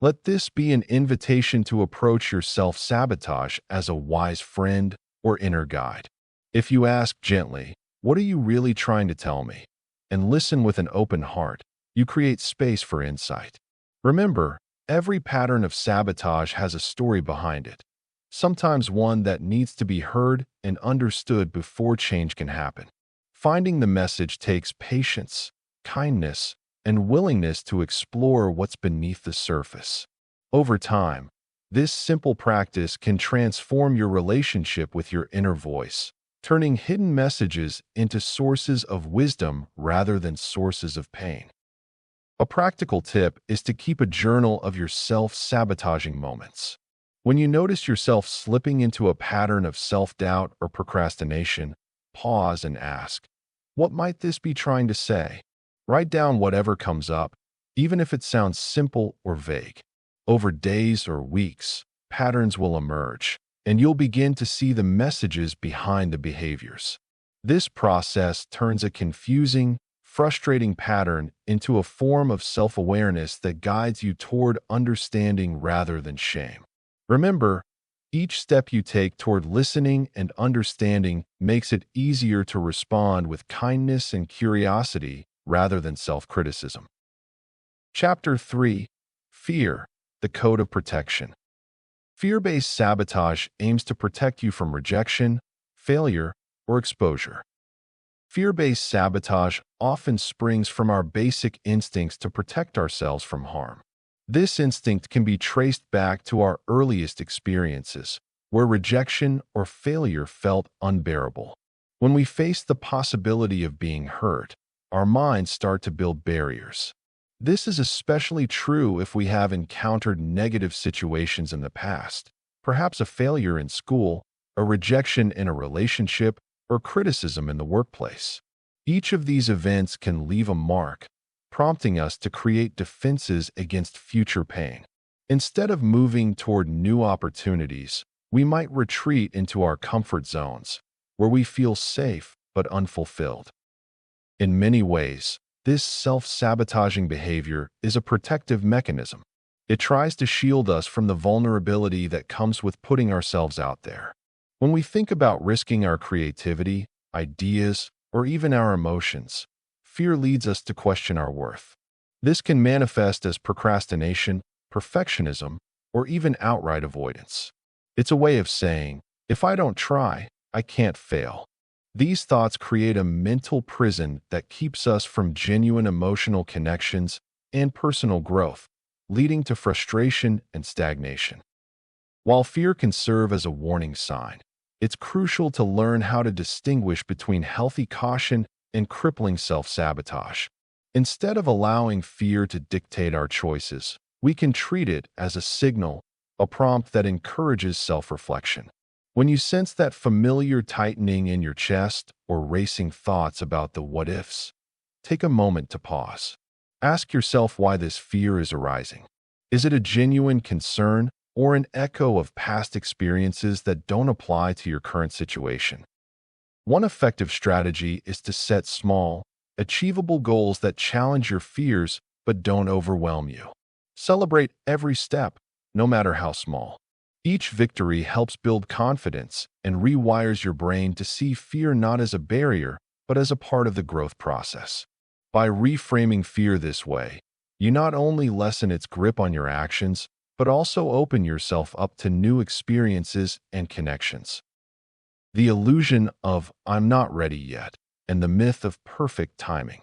Let this be an invitation to approach your self-sabotage as a wise friend or inner guide. If you ask gently, "What are you really trying to tell me?" and listen with an open heart, you create space for insight. Remember, every pattern of sabotage has a story behind it, sometimes one that needs to be heard and understood before change can happen. Finding the message takes patience, kindness, and willingness to explore what's beneath the surface. Over time, this simple practice can transform your relationship with your inner voice, turning hidden messages into sources of wisdom rather than sources of pain. A practical tip is to keep a journal of your self-sabotaging moments. When you notice yourself slipping into a pattern of self-doubt or procrastination, pause and ask, "What might this be trying to say?" Write down whatever comes up, even if it sounds simple or vague. Over days or weeks, patterns will emerge, and you'll begin to see the messages behind the behaviors. This process turns a confusing, frustrating pattern into a form of self-awareness that guides you toward understanding rather than shame. Remember, each step you take toward listening and understanding makes it easier to respond with kindness and curiosity rather than self-criticism. Chapter 3. Fear, the Code of Protection. Fear-based sabotage aims to protect you from rejection, failure, or exposure. Fear-based sabotage often springs from our basic instincts to protect ourselves from harm. This instinct can be traced back to our earliest experiences, where rejection or failure felt unbearable. When we face the possibility of being hurt, our minds start to build barriers. This is especially true if we have encountered negative situations in the past, perhaps a failure in school, a rejection in a relationship, or criticism in the workplace. Each of these events can leave a mark, prompting us to create defenses against future pain. Instead of moving toward new opportunities, we might retreat into our comfort zones, where we feel safe but unfulfilled. In many ways, this self-sabotaging behavior is a protective mechanism. It tries to shield us from the vulnerability that comes with putting ourselves out there. When we think about risking our creativity, ideas, or even our emotions, fear leads us to question our worth. This can manifest as procrastination, perfectionism, or even outright avoidance. It's a way of saying, "If I don't try, I can't fail." These thoughts create a mental prison that keeps us from genuine emotional connections and personal growth, leading to frustration and stagnation. While fear can serve as a warning sign, it's crucial to learn how to distinguish between healthy caution and crippling self-sabotage. Instead of allowing fear to dictate our choices, we can treat it as a signal, a prompt that encourages self-reflection. When you sense that familiar tightening in your chest or racing thoughts about the what-ifs, take a moment to pause. Ask yourself why this fear is arising. Is it a genuine concern or an echo of past experiences that don't apply to your current situation? One effective strategy is to set small, achievable goals that challenge your fears but don't overwhelm you. Celebrate every step, no matter how small. Each victory helps build confidence and rewires your brain to see fear not as a barrier, but as a part of the growth process. By reframing fear this way, you not only lessen its grip on your actions, but also open yourself up to new experiences and connections. The illusion of "I'm not ready yet" and the myth of perfect timing.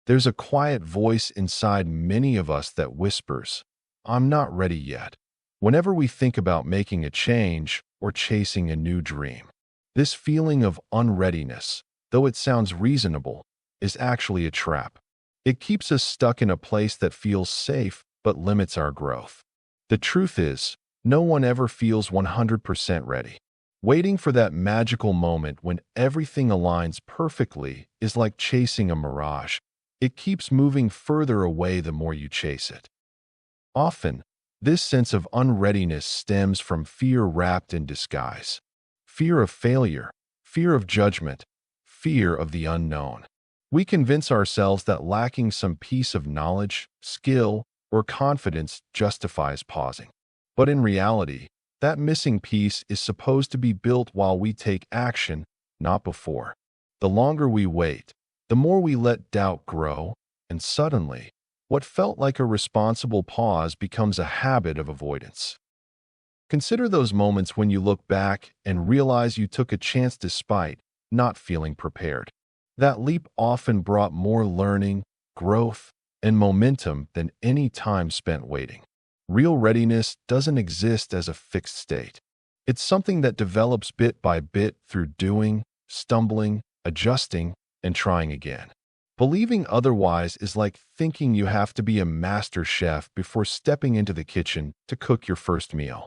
There's a quiet voice inside many of us that whispers, "I'm not ready yet," whenever we think about making a change or chasing a new dream. This feeling of unreadiness, though it sounds reasonable, is actually a trap. It keeps us stuck in a place that feels safe but limits our growth. The truth is, no one ever feels 100% ready. Waiting for that magical moment when everything aligns perfectly is like chasing a mirage. It keeps moving further away the more you chase it. Often, this sense of unreadiness stems from fear wrapped in disguise. Fear of failure, fear of judgment, fear of the unknown. We convince ourselves that lacking some piece of knowledge, skill, or confidence justifies pausing. But in reality, that missing piece is supposed to be built while we take action, not before. The longer we wait, the more we let doubt grow, and suddenly, what felt like a responsible pause becomes a habit of avoidance. Consider those moments when you look back and realize you took a chance despite not feeling prepared. That leap often brought more learning, growth, and momentum than any time spent waiting. Real readiness doesn't exist as a fixed state. It's something that develops bit by bit through doing, stumbling, adjusting, and trying again. Believing otherwise is like thinking you have to be a master chef before stepping into the kitchen to cook your first meal.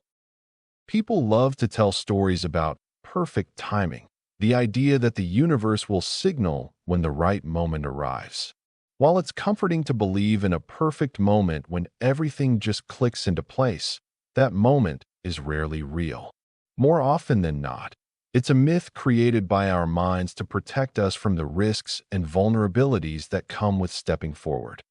People love to tell stories about perfect timing, the idea that the universe will signal when the right moment arrives. While it's comforting to believe in a perfect moment when everything just clicks into place, that moment is rarely real. More often than not, it's a myth created by our minds to protect us from the risks and vulnerabilities that come with stepping forward.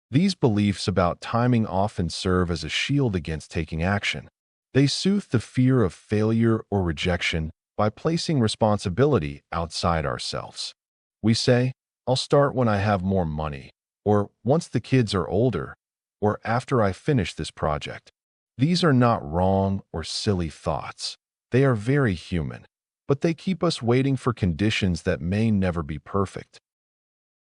These beliefs about timing often serve as a shield against taking action. They soothe the fear of failure or rejection by placing responsibility outside ourselves. We say, "I'll start when I have more money," or "once the kids are older," or "after I finish this project." These are not wrong or silly thoughts. They are very human, but they keep us waiting for conditions that may never be perfect.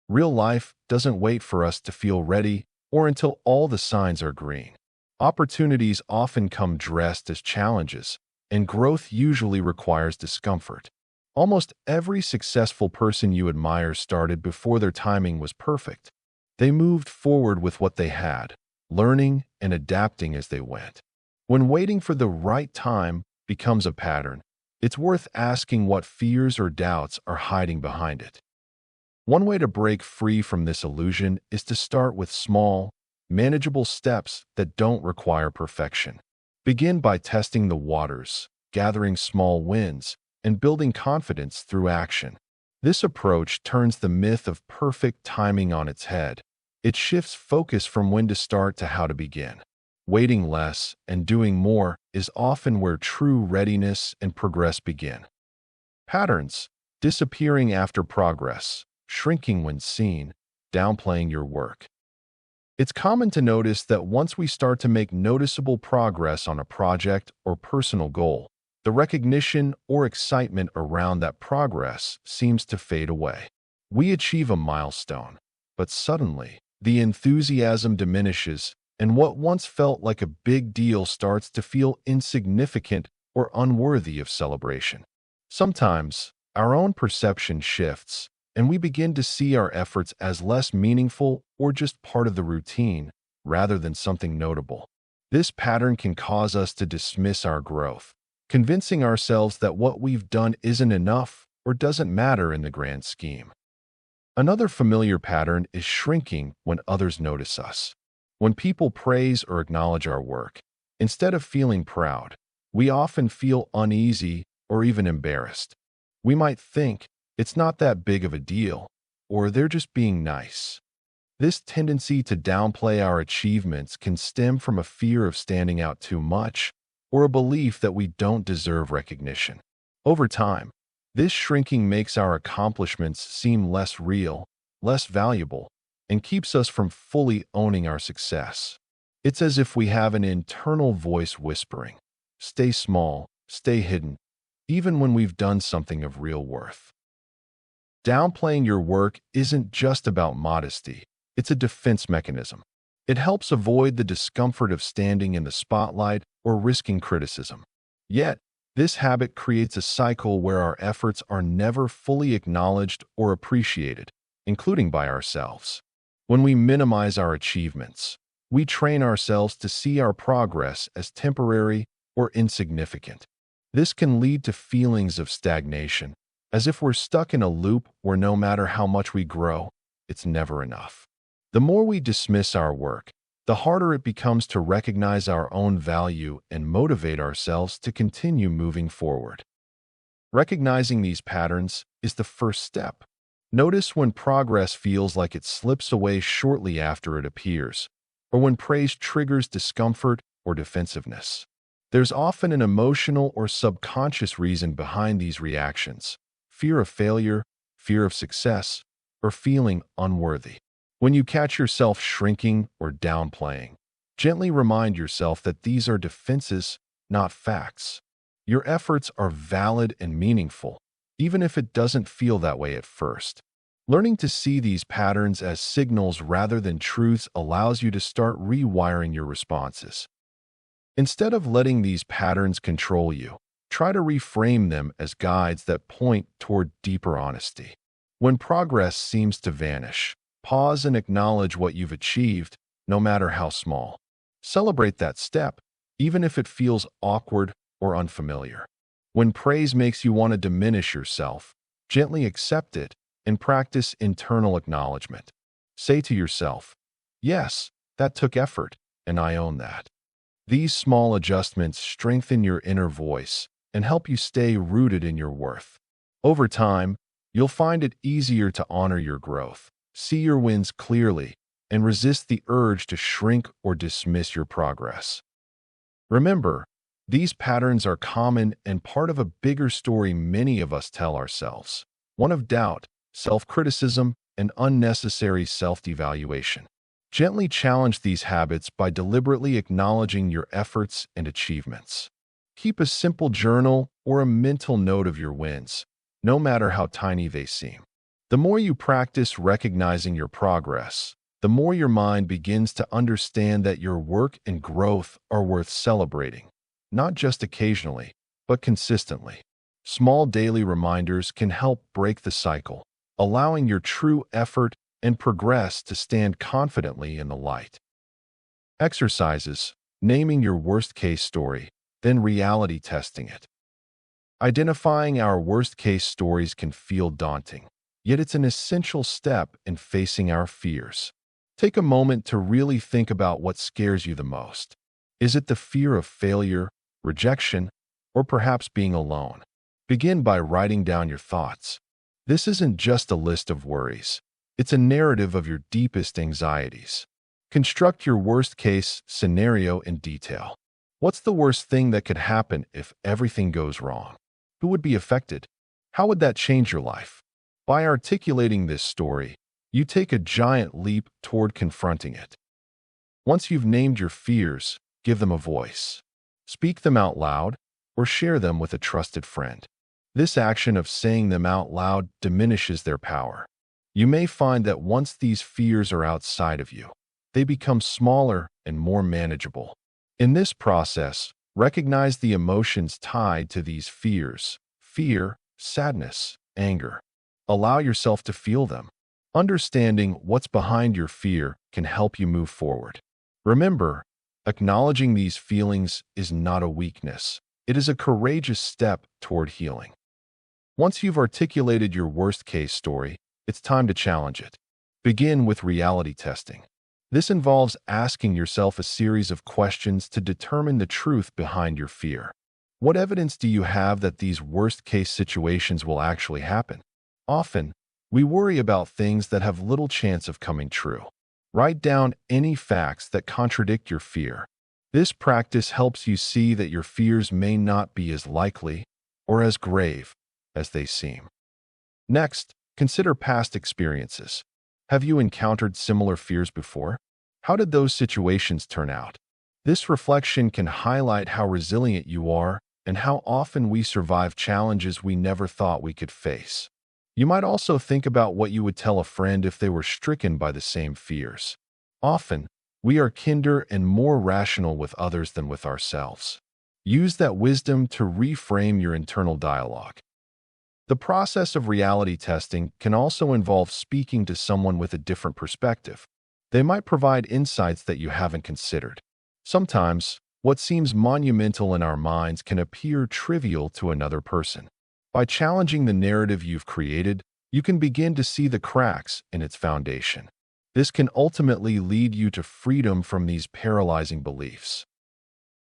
Real life doesn't wait for us to feel ready or until all the signs are green. Opportunities often come dressed as challenges, and growth usually requires discomfort. Almost every successful person you admire started before their timing was perfect. They moved forward with what they had, learning and adapting as they went. When waiting for the right time becomes a pattern, it's worth asking what fears or doubts are hiding behind it. One way to break free from this illusion is to start with small, manageable steps that don't require perfection. Begin by testing the waters, gathering small wins, and building confidence through action. This approach turns the myth of perfect timing on its head. It shifts focus from when to start to how to begin. Waiting less and doing more is often where true readiness and progress begin. Patterns: disappearing after progress, shrinking when seen, downplaying your work. It's common to notice that once we start to make noticeable progress on a project or personal goal, the recognition or excitement around that progress seems to fade away. We achieve a milestone, but suddenly, the enthusiasm diminishes, and what once felt like a big deal starts to feel insignificant or unworthy of celebration. Sometimes, our own perception shifts, and we begin to see our efforts as less meaningful or just part of the routine, rather than something notable. This pattern can cause us to dismiss our growth, convincing ourselves that what we've done isn't enough or doesn't matter in the grand scheme. Another familiar pattern is shrinking when others notice us. When people praise or acknowledge our work, instead of feeling proud, we often feel uneasy or even embarrassed. We might think, "It's not that big of a deal," or "they're just being nice." This tendency to downplay our achievements can stem from a fear of standing out too much or a belief that we don't deserve recognition. Over time, This shrinking makes our accomplishments seem less real, less valuable, and keeps us from fully owning our success. It's as if we have an internal voice whispering, "Stay small, stay hidden," even when we've done something of real worth. Downplaying your work isn't just about modesty, it's a defense mechanism. It helps avoid the discomfort of standing in the spotlight or risking criticism. Yet, this habit creates a cycle where our efforts are never fully acknowledged or appreciated, including by ourselves. When we minimize our achievements, we train ourselves to see our progress as temporary or insignificant. This can lead to feelings of stagnation, as if we're stuck in a loop where no matter how much we grow, it's never enough. The more we dismiss our work, the harder it becomes to recognize our own value and motivate ourselves to continue moving forward. Recognizing these patterns is the first step. Notice when progress feels like it slips away shortly after it appears, or when praise triggers discomfort or defensiveness. There's often an emotional or subconscious reason behind these reactions: fear of failure, fear of success, or feeling unworthy. When you catch yourself shrinking or downplaying, gently remind yourself that these are defenses, not facts. Your efforts are valid and meaningful, even if it doesn't feel that way at first. Learning to see these patterns as signals rather than truths allows you to start rewiring your responses. Instead of letting these patterns control you, try to reframe them as guides that point toward deeper honesty. When progress seems to vanish, pause and acknowledge what you've achieved, no matter how small. Celebrate that step, even if it feels awkward or unfamiliar. When praise makes you want to diminish yourself, gently accept it and practice internal acknowledgement. Say to yourself, "Yes, that took effort, and I own that." These small adjustments strengthen your inner voice and help you stay rooted in your worth. Over time, you'll find it easier to honor your growth, see your wins clearly, and resist the urge to shrink or dismiss your progress. Remember, these patterns are common and part of a bigger story many of us tell ourselves, one of doubt, self-criticism, and unnecessary self-devaluation. Gently challenge these habits by deliberately acknowledging your efforts and achievements. Keep a simple journal or a mental note of your wins, no matter how tiny they seem. The more you practice recognizing your progress, the more your mind begins to understand that your work and growth are worth celebrating, not just occasionally, but consistently. Small daily reminders can help break the cycle, allowing your true effort and progress to stand confidently in the light. Exercises: naming your worst-case story, then reality testing it. Identifying our worst-case stories can feel daunting, yet it's an essential step in facing our fears. Take a moment to really think about what scares you the most. Is it the fear of failure, rejection, or perhaps being alone? Begin by writing down your thoughts. This isn't just a list of worries. It's a narrative of your deepest anxieties. Construct your worst-case scenario in detail. What's the worst thing that could happen if everything goes wrong? Who would be affected? How would that change your life? By articulating this story, you take a giant leap toward confronting it. Once you've named your fears, give them a voice. Speak them out loud or share them with a trusted friend. This action of saying them out loud diminishes their power. You may find that once these fears are outside of you, they become smaller and more manageable. In this process, recognize the emotions tied to these fears: fear, sadness, anger. Allow yourself to feel them. Understanding what's behind your fear can help you move forward. Remember, acknowledging these feelings is not a weakness. It is a courageous step toward healing. Once you've articulated your worst-case story, it's time to challenge it. Begin with reality testing. This involves asking yourself a series of questions to determine the truth behind your fear. What evidence do you have that these worst-case situations will actually happen? Often, we worry about things that have little chance of coming true. Write down any facts that contradict your fear. This practice helps you see that your fears may not be as likely or as grave as they seem. Next, consider past experiences. Have you encountered similar fears before? How did those situations turn out? This reflection can highlight how resilient you are and how often we survive challenges we never thought we could face. You might also think about what you would tell a friend if they were stricken by the same fears. Often, we are kinder and more rational with others than with ourselves. Use that wisdom to reframe your internal dialogue. The process of reality testing can also involve speaking to someone with a different perspective. They might provide insights that you haven't considered. Sometimes, what seems monumental in our minds can appear trivial to another person. By challenging the narrative you've created, you can begin to see the cracks in its foundation. This can ultimately lead you to freedom from these paralyzing beliefs.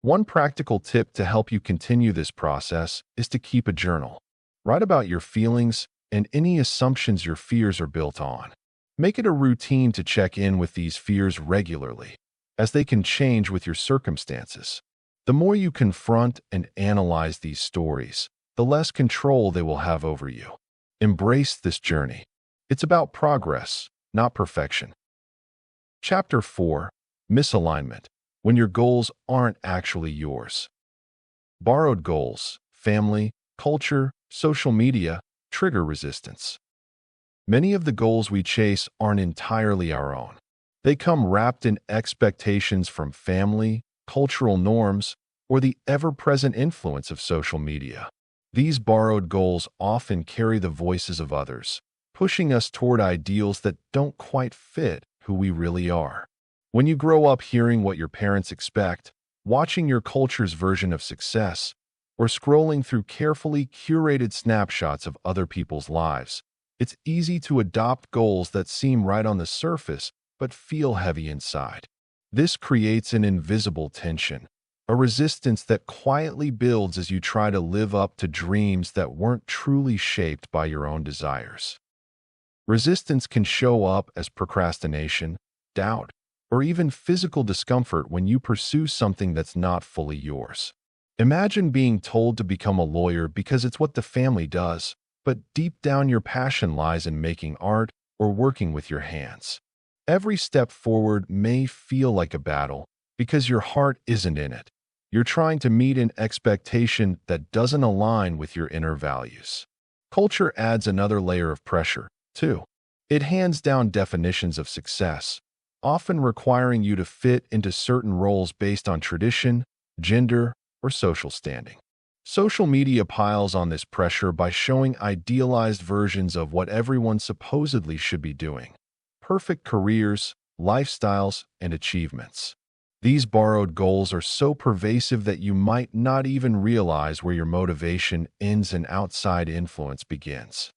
One practical tip to help you continue this process is to keep a journal. Write about your feelings and any assumptions your fears are built on. Make it a routine to check in with these fears regularly, as they can change with your circumstances. The more you confront and analyze these stories, the less control they will have over you. Embrace this journey. It's about progress, not perfection. Chapter 4. Misalignment. When your goals aren't actually yours. Borrowed goals, family, culture, social media, trigger resistance. Many of the goals we chase aren't entirely our own. They come wrapped in expectations from family, cultural norms, or the ever-present influence of social media. These borrowed goals often carry the voices of others, pushing us toward ideals that don't quite fit who we really are. When you grow up hearing what your parents expect, watching your culture's version of success, or scrolling through carefully curated snapshots of other people's lives, it's easy to adopt goals that seem right on the surface but feel heavy inside. This creates an invisible tension, a resistance that quietly builds as you try to live up to dreams that weren't truly shaped by your own desires. Resistance can show up as procrastination, doubt, or even physical discomfort when you pursue something that's not fully yours. Imagine being told to become a lawyer because it's what the family does, but deep down your passion lies in making art or working with your hands. Every step forward may feel like a battle because your heart isn't in it. You're trying to meet an expectation that doesn't align with your inner values. Culture adds another layer of pressure, too. It hands down definitions of success, often requiring you to fit into certain roles based on tradition, gender, or social standing. Social media piles on this pressure by showing idealized versions of what everyone supposedly should be doing. Perfect careers, lifestyles, and achievements. These borrowed goals are so pervasive that you might not even realize where your motivation ends and outside influence begins.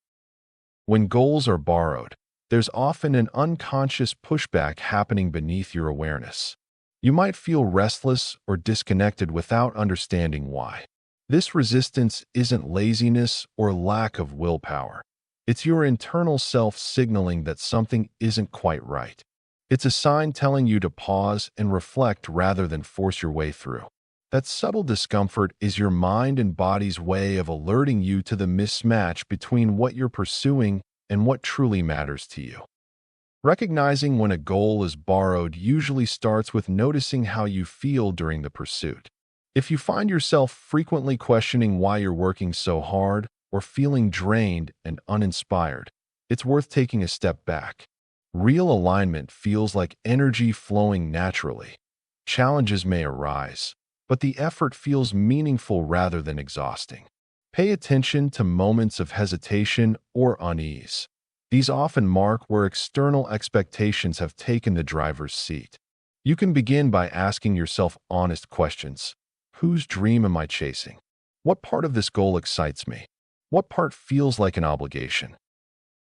When goals are borrowed, there's often an unconscious pushback happening beneath your awareness. You might feel restless or disconnected without understanding why. This resistance isn't laziness or lack of willpower. It's your internal self signaling that something isn't quite right. It's a sign telling you to pause and reflect rather than force your way through. That subtle discomfort is your mind and body's way of alerting you to the mismatch between what you're pursuing and what truly matters to you. Recognizing when a goal is borrowed usually starts with noticing how you feel during the pursuit. If you find yourself frequently questioning why you're working so hard or feeling drained and uninspired, it's worth taking a step back. Real alignment feels like energy flowing naturally. Challenges may arise, but the effort feels meaningful rather than exhausting. Pay attention to moments of hesitation or unease. These often mark where external expectations have taken the driver's seat. You can begin by asking yourself honest questions. Whose dream am I chasing? What part of this goal excites me? What part feels like an obligation?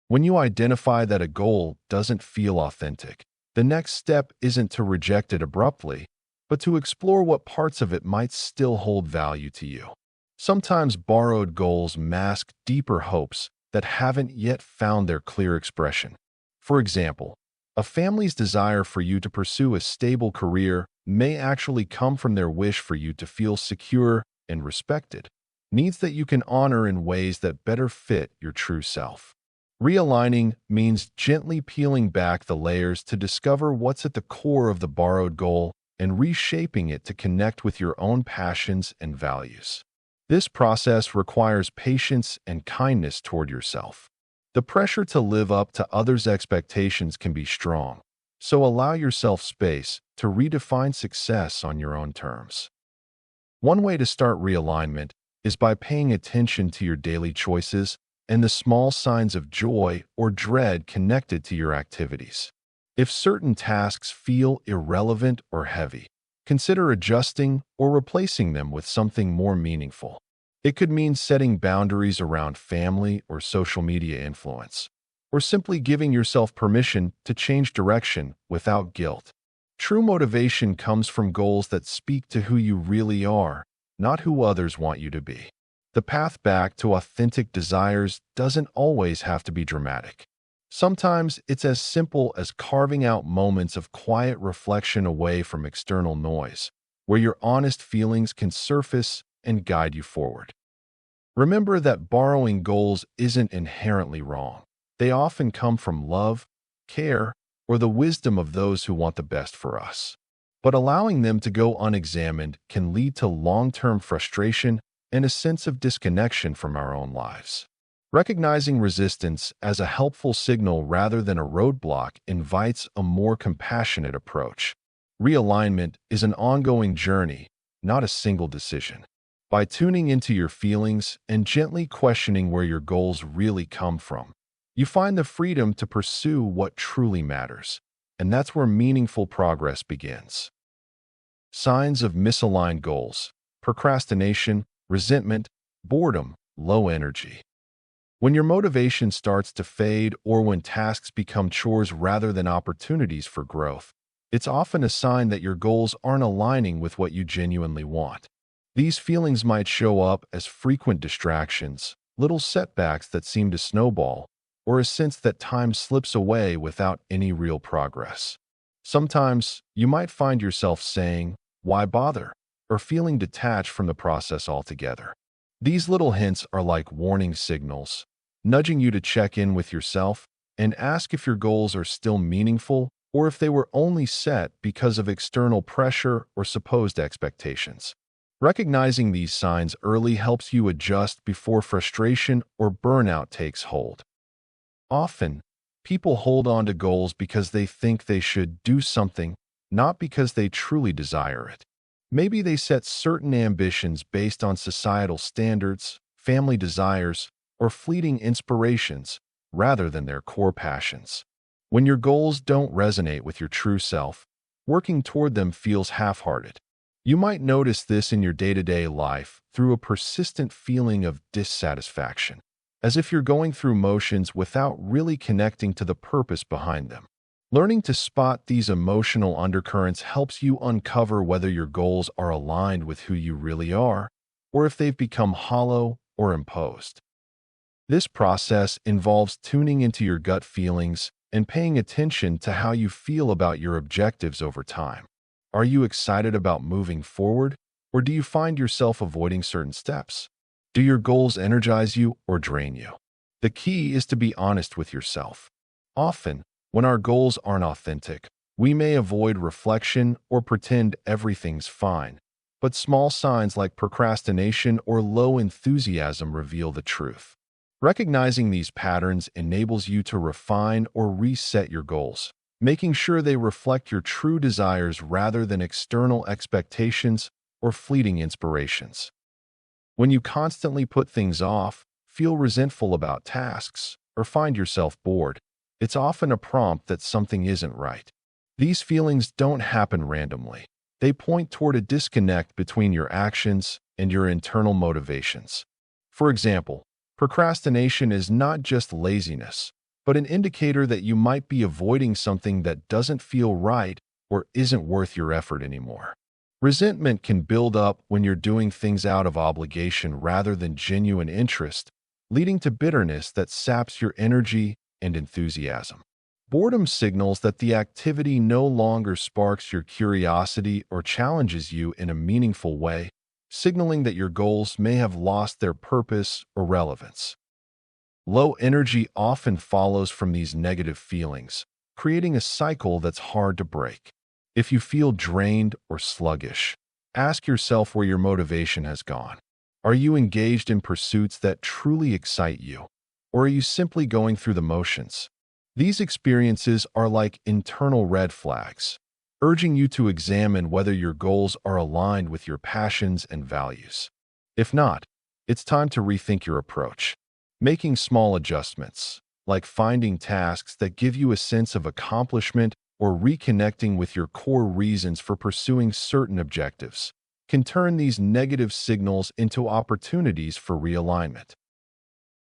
When you identify that a goal doesn't feel authentic, the next step isn't to reject it abruptly, but to explore what parts of it might still hold value to you. Sometimes borrowed goals mask deeper hopes that haven't yet found their clear expression. For example, a family's desire for you to pursue a stable career may actually come from their wish for you to feel secure and respected. needs that you can honor in ways that better fit your true self. Realigning means gently peeling back the layers to discover what's at the core of the borrowed goal and reshaping it to connect with your own passions and values. This process requires patience and kindness toward yourself. The pressure to live up to others' expectations can be strong, so allow yourself space to redefine success on your own terms. One way to start realignment is by paying attention to your daily choices and the small signs of joy or dread connected to your activities. If certain tasks feel irrelevant or heavy, consider adjusting or replacing them with something more meaningful. It could mean setting boundaries around family or social media influence, or simply giving yourself permission to change direction without guilt. True motivation comes from goals that speak to who you really are, not who others want you to be. The path back to authentic desires doesn't always have to be dramatic. Sometimes it's as simple as carving out moments of quiet reflection away from external noise, where your honest feelings can surface and guide you forward. Remember that borrowing goals isn't inherently wrong. They often come from love, care, or the wisdom of those who want the best for us. But allowing them to go unexamined can lead to long-term frustration and a sense of disconnection from our own lives. Recognizing resistance as a helpful signal rather than a roadblock invites a more compassionate approach. Realignment is an ongoing journey, not a single decision. By tuning into your feelings and gently questioning where your goals really come from, you find the freedom to pursue what truly matters, and that's where meaningful progress begins. Signs of misaligned goals: procrastination, resentment, boredom, low energy. When your motivation starts to fade or when tasks become chores rather than opportunities for growth, it's often a sign that your goals aren't aligning with what you genuinely want. These feelings might show up as frequent distractions, little setbacks that seem to snowball, or a sense that time slips away without any real progress. Sometimes, you might find yourself saying, "Why bother?" or feeling detached from the process altogether. These little hints are like warning signals, nudging you to check in with yourself and ask if your goals are still meaningful or if they were only set because of external pressure or supposed expectations. Recognizing these signs early helps you adjust before frustration or burnout takes hold. Often, people hold on to goals because they think they should do something, not because they truly desire it. Maybe they set certain ambitions based on societal standards, family desires, or fleeting inspirations, rather than their core passions. When your goals don't resonate with your true self, working toward them feels half-hearted. You might notice this in your day-to-day life through a persistent feeling of dissatisfaction, as if you're going through motions without really connecting to the purpose behind them. Learning to spot these emotional undercurrents helps you uncover whether your goals are aligned with who you really are, or if they've become hollow or imposed. This process involves tuning into your gut feelings and paying attention to how you feel about your objectives over time. Are you excited about moving forward, or do you find yourself avoiding certain steps? Do your goals energize you or drain you? The key is to be honest with yourself. Often, when our goals aren't authentic, we may avoid reflection or pretend everything's fine, but small signs like procrastination or low enthusiasm reveal the truth. Recognizing these patterns enables you to refine or reset your goals, making sure they reflect your true desires rather than external expectations or fleeting inspirations. When you constantly put things off, feel resentful about tasks, or find yourself bored, it's often a prompt that something isn't right. These feelings don't happen randomly. They point toward a disconnect between your actions and your internal motivations. For example, procrastination is not just laziness, but an indicator that you might be avoiding something that doesn't feel right or isn't worth your effort anymore. Resentment can build up when you're doing things out of obligation rather than genuine interest, leading to bitterness that saps your energy and enthusiasm. Boredom signals that the activity no longer sparks your curiosity or challenges you in a meaningful way, signaling that your goals may have lost their purpose or relevance. Low energy often follows from these negative feelings, creating a cycle that's hard to break. If you feel drained or sluggish, ask yourself where your motivation has gone. Are you engaged in pursuits that truly excite you, or are you simply going through the motions? These experiences are like internal red flags, urging you to examine whether your goals are aligned with your passions and values. If not, it's time to rethink your approach. Making small adjustments, like finding tasks that give you a sense of accomplishment or reconnecting with your core reasons for pursuing certain objectives, can turn these negative signals into opportunities for realignment.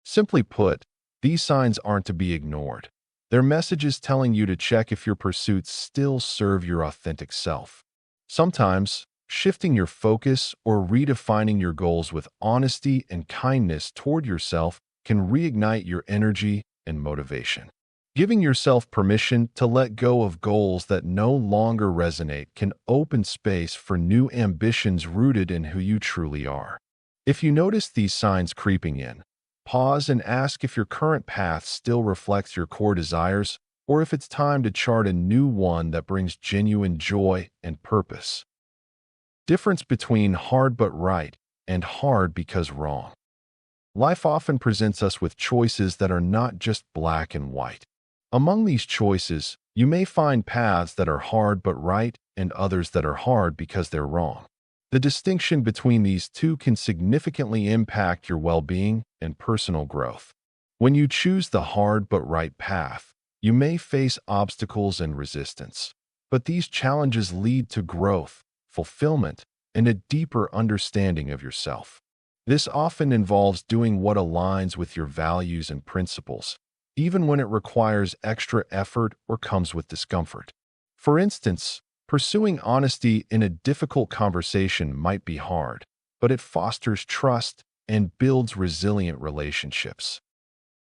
Simply put, these signs aren't to be ignored. They're messages telling you to check if your pursuits still serve your authentic self. Sometimes, shifting your focus or redefining your goals with honesty and kindness toward yourself can reignite your energy and motivation. Giving yourself permission to let go of goals that no longer resonate can open space for new ambitions rooted in who you truly are. If you notice these signs creeping in, pause and ask if your current path still reflects your core desires or if it's time to chart a new one that brings genuine joy and purpose. Difference between hard but right and hard because wrong. Life often presents us with choices that are not just black and white. Among these choices, you may find paths that are hard but right and others that are hard because they're wrong. The distinction between these two can significantly impact your well-being and personal growth. When you choose the hard but right path, you may face obstacles and resistance, but these challenges lead to growth, fulfillment, and a deeper understanding of yourself. This often involves doing what aligns with your values and principles, even when it requires extra effort or comes with discomfort. For instance, pursuing honesty in a difficult conversation might be hard, but it fosters trust and builds resilient relationships.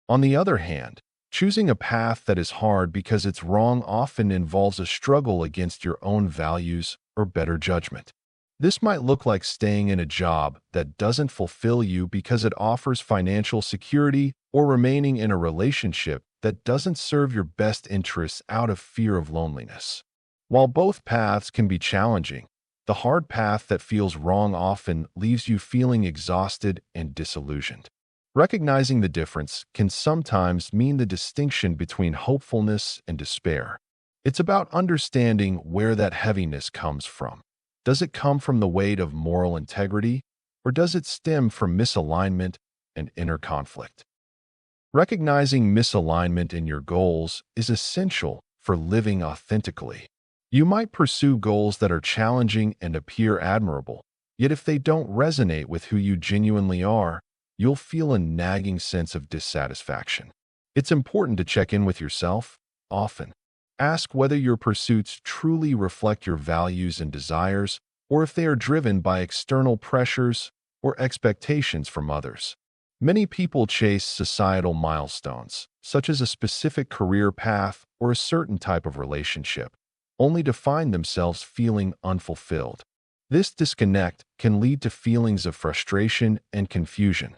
On the other hand, choosing a path that is hard because it's wrong often involves a struggle against your own values or better judgment. This might look like staying in a job that doesn't fulfill you because it offers financial security or remaining in a relationship that doesn't serve your best interests out of fear of loneliness. While both paths can be challenging, the hard path that feels wrong often leaves you feeling exhausted and disillusioned. Recognizing the difference can sometimes mean the distinction between hopefulness and despair. It's about understanding where that heaviness comes from. Does it come from the weight of moral integrity, or does it stem from misalignment and inner conflict? Recognizing misalignment in your goals is essential for living authentically. You might pursue goals that are challenging and appear admirable, yet if they don't resonate with who you genuinely are, you'll feel a nagging sense of dissatisfaction. It's important to check in with yourself often. Ask whether your pursuits truly reflect your values and desires, or if they are driven by external pressures or expectations from others. Many people chase societal milestones, such as a specific career path or a certain type of relationship, only to find themselves feeling unfulfilled. This disconnect can lead to feelings of frustration and confusion.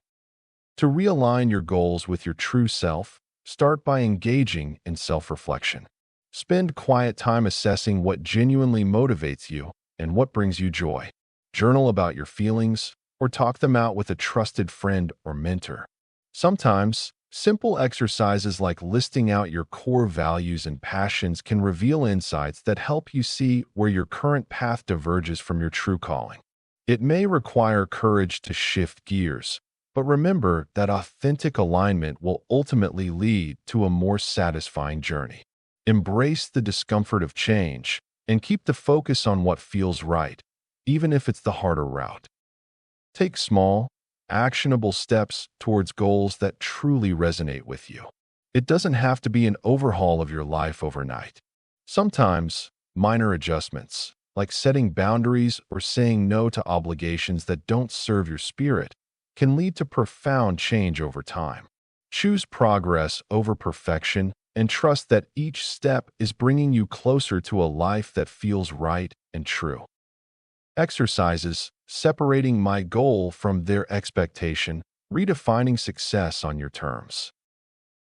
To realign your goals with your true self, start by engaging in self-reflection. Spend quiet time assessing what genuinely motivates you and what brings you joy. Journal about your feelings or talk them out with a trusted friend or mentor. Sometimes, simple exercises like listing out your core values and passions can reveal insights that help you see where your current path diverges from your true calling. It may require courage to shift gears, but remember that authentic alignment will ultimately lead to a more satisfying journey. Embrace the discomfort of change and keep the focus on what feels right, even if it's the harder route. Take small, actionable steps towards goals that truly resonate with you. It doesn't have to be an overhaul of your life overnight. Sometimes, minor adjustments, like setting boundaries or saying no to obligations that don't serve your spirit, can lead to profound change over time. Choose progress over perfection and trust that each step is bringing you closer to a life that feels right and true. Exercises, separating my goal from their expectation, redefining success on your terms.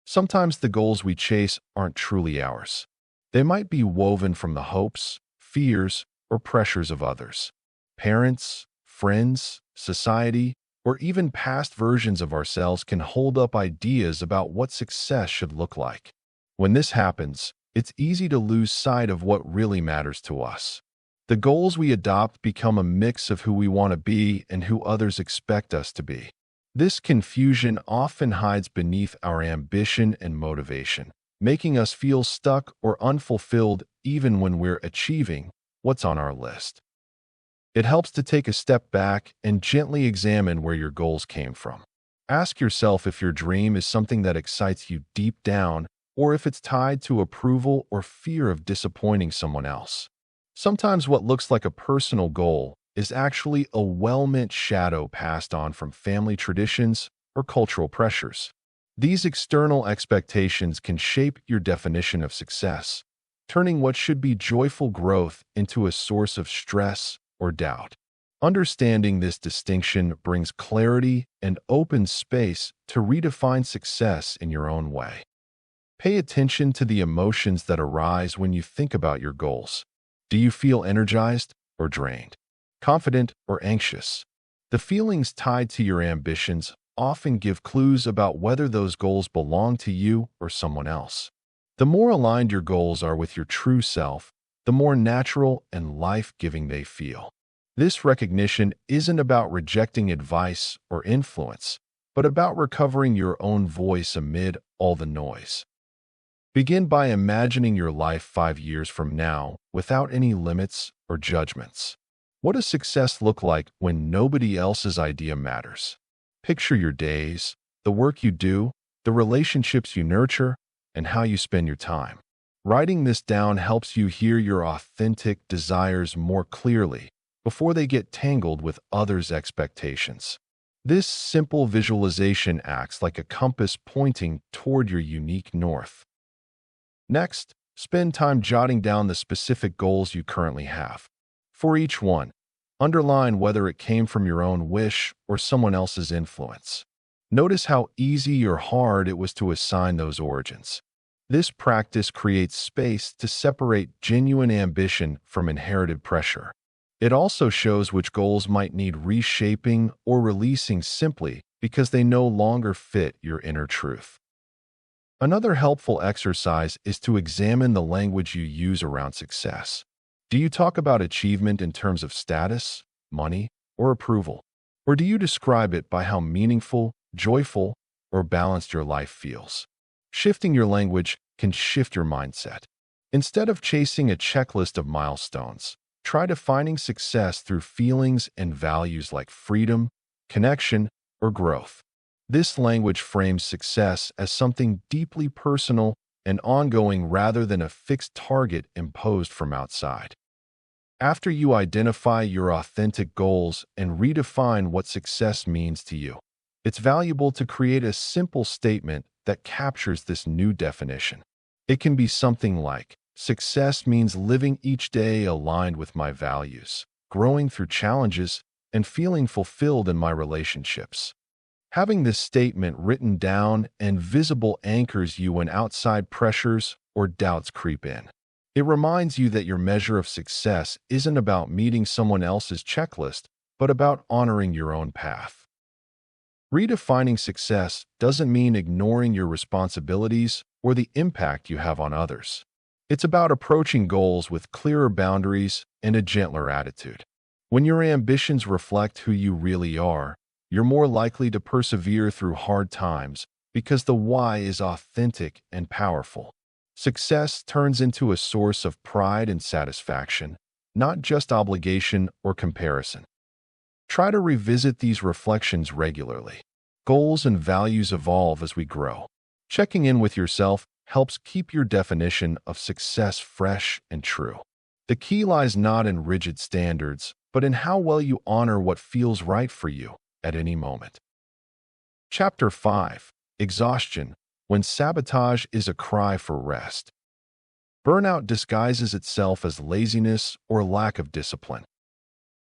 Sometimes the goals we chase aren't truly ours. They might be woven from the hopes, fears, or pressures of others. Parents, friends, society, or even past versions of ourselves can hold up ideas about what success should look like. When this happens, it's easy to lose sight of what really matters to us. The goals we adopt become a mix of who we want to be and who others expect us to be. This confusion often hides beneath our ambition and motivation, making us feel stuck or unfulfilled even when we're achieving what's on our list. It helps to take a step back and gently examine where your goals came from. Ask yourself if your dream is something that excites you deep down or if it's tied to approval or fear of disappointing someone else. Sometimes what looks like a personal goal is actually a well-meant shadow passed on from family traditions or cultural pressures. These external expectations can shape your definition of success, turning what should be joyful growth into a source of stress or doubt. Understanding this distinction brings clarity and opens space to redefine success in your own way. Pay attention to the emotions that arise when you think about your goals. Do you feel energized or drained? Confident or anxious? The feelings tied to your ambitions often give clues about whether those goals belong to you or someone else. The more aligned your goals are with your true self, the more natural and life-giving they feel. This recognition isn't about rejecting advice or influence, but about recovering your own voice amid all the noise. Begin by imagining your life 5 years from now without any limits or judgments. What does success look like when nobody else's idea matters? Picture your days, the work you do, the relationships you nurture, and how you spend your time. Writing this down helps you hear your authentic desires more clearly before they get tangled with others' expectations. This simple visualization acts like a compass pointing toward your unique north. Next, spend time jotting down the specific goals you currently have. For each one, underline whether it came from your own wish or someone else's influence. Notice how easy or hard it was to assign those origins. This practice creates space to separate genuine ambition from inherited pressure. It also shows which goals might need reshaping or releasing simply because they no longer fit your inner truth. Another helpful exercise is to examine the language you use around success. Do you talk about achievement in terms of status, money, or approval? Or do you describe it by how meaningful, joyful, or balanced your life feels? Shifting your language can shift your mindset. Instead of chasing a checklist of milestones, try defining success through feelings and values like freedom, connection, or growth. This language frames success as something deeply personal and ongoing rather than a fixed target imposed from outside. After you identify your authentic goals and redefine what success means to you, it's valuable to create a simple statement that captures this new definition. It can be something like, "Success means living each day aligned with my values, growing through challenges, and feeling fulfilled in my relationships." Having this statement written down and visible anchors you when outside pressures or doubts creep in. It reminds you that your measure of success isn't about meeting someone else's checklist, but about honoring your own path. Redefining success doesn't mean ignoring your responsibilities or the impact you have on others. It's about approaching goals with clearer boundaries and a gentler attitude. When your ambitions reflect who you really are, you're more likely to persevere through hard times because the why is authentic and powerful. Success turns into a source of pride and satisfaction, not just obligation or comparison. Try to revisit these reflections regularly. Goals and values evolve as we grow. Checking in with yourself helps keep your definition of success fresh and true. The key lies not in rigid standards, but in how well you honor what feels right for you at any moment. Chapter 5. Exhaustion, when sabotage is a cry for rest. Burnout disguises itself as laziness or lack of discipline.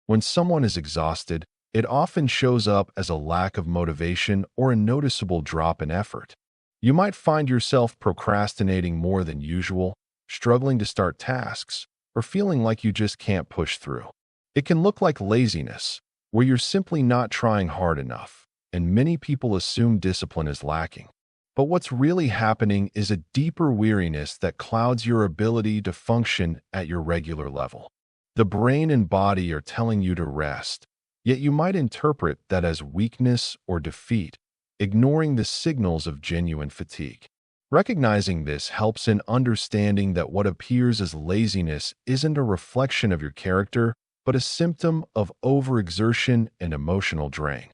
When someone is exhausted, it often shows up as a lack of motivation or a noticeable drop in effort. You might find yourself procrastinating more than usual, struggling to start tasks, or feeling like you just can't push through. It can look like laziness, where you're simply not trying hard enough, and many people assume discipline is lacking. But what's really happening is a deeper weariness that clouds your ability to function at your regular level. The brain and body are telling you to rest, yet you might interpret that as weakness or defeat, ignoring the signals of genuine fatigue. Recognizing this helps in understanding that what appears as laziness isn't a reflection of your character, but a symptom of overexertion and emotional drain.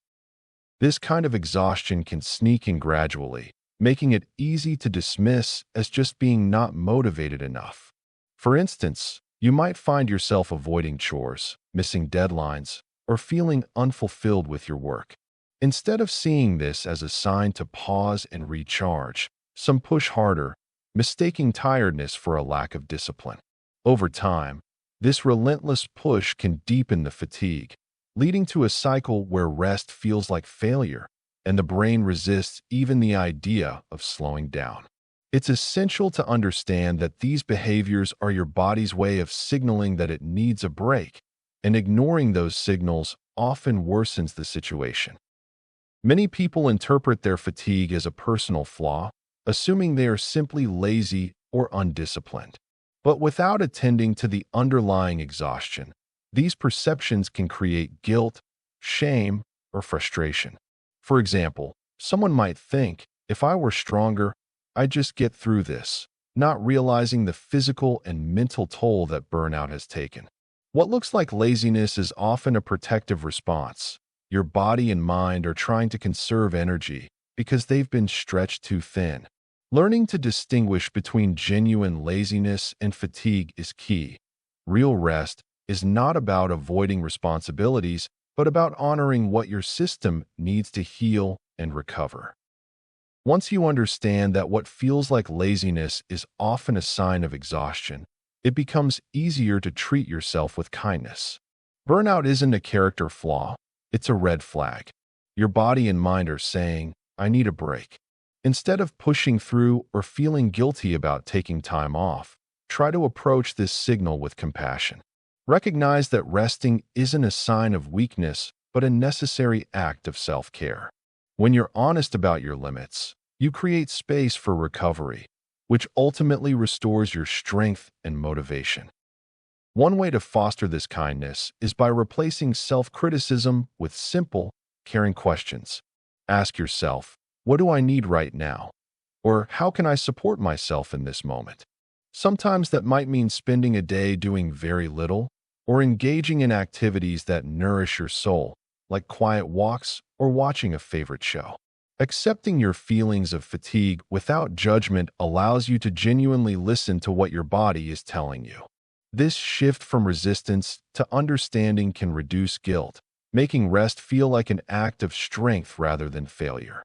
This kind of exhaustion can sneak in gradually, making it easy to dismiss as just being not motivated enough. For instance, you might find yourself avoiding chores, missing deadlines, or feeling unfulfilled with your work. Instead of seeing this as a sign to pause and recharge, some push harder, mistaking tiredness for a lack of discipline. Over time, this relentless push can deepen the fatigue, leading to a cycle where rest feels like failure, and the brain resists even the idea of slowing down. It's essential to understand that these behaviors are your body's way of signaling that it needs a break, and ignoring those signals often worsens the situation. Many people interpret their fatigue as a personal flaw, assuming they are simply lazy or undisciplined. But without attending to the underlying exhaustion, these perceptions can create guilt, shame, or frustration. For example, someone might think, if I were stronger, I'd just get through this, not realizing the physical and mental toll that burnout has taken. What looks like laziness is often a protective response. Your body and mind are trying to conserve energy because they've been stretched too thin. Learning to distinguish between genuine laziness and fatigue is key. Real rest is not about avoiding responsibilities, but about honoring what your system needs to heal and recover. Once you understand that what feels like laziness is often a sign of exhaustion, it becomes easier to treat yourself with kindness. Burnout isn't a character flaw, it's a red flag. Your body and mind are saying, I need a break. Instead of pushing through or feeling guilty about taking time off, try to approach this signal with compassion. Recognize that resting isn't a sign of weakness, but a necessary act of self-care. When you're honest about your limits, you create space for recovery, which ultimately restores your strength and motivation. One way to foster this kindness is by replacing self-criticism with simple, caring questions. Ask yourself, what do I need right now? Or how can I support myself in this moment? Sometimes that might mean spending a day doing very little, or engaging in activities that nourish your soul, like quiet walks or watching a favorite show. Accepting your feelings of fatigue without judgment allows you to genuinely listen to what your body is telling you. This shift from resistance to understanding can reduce guilt, making rest feel like an act of strength rather than failure.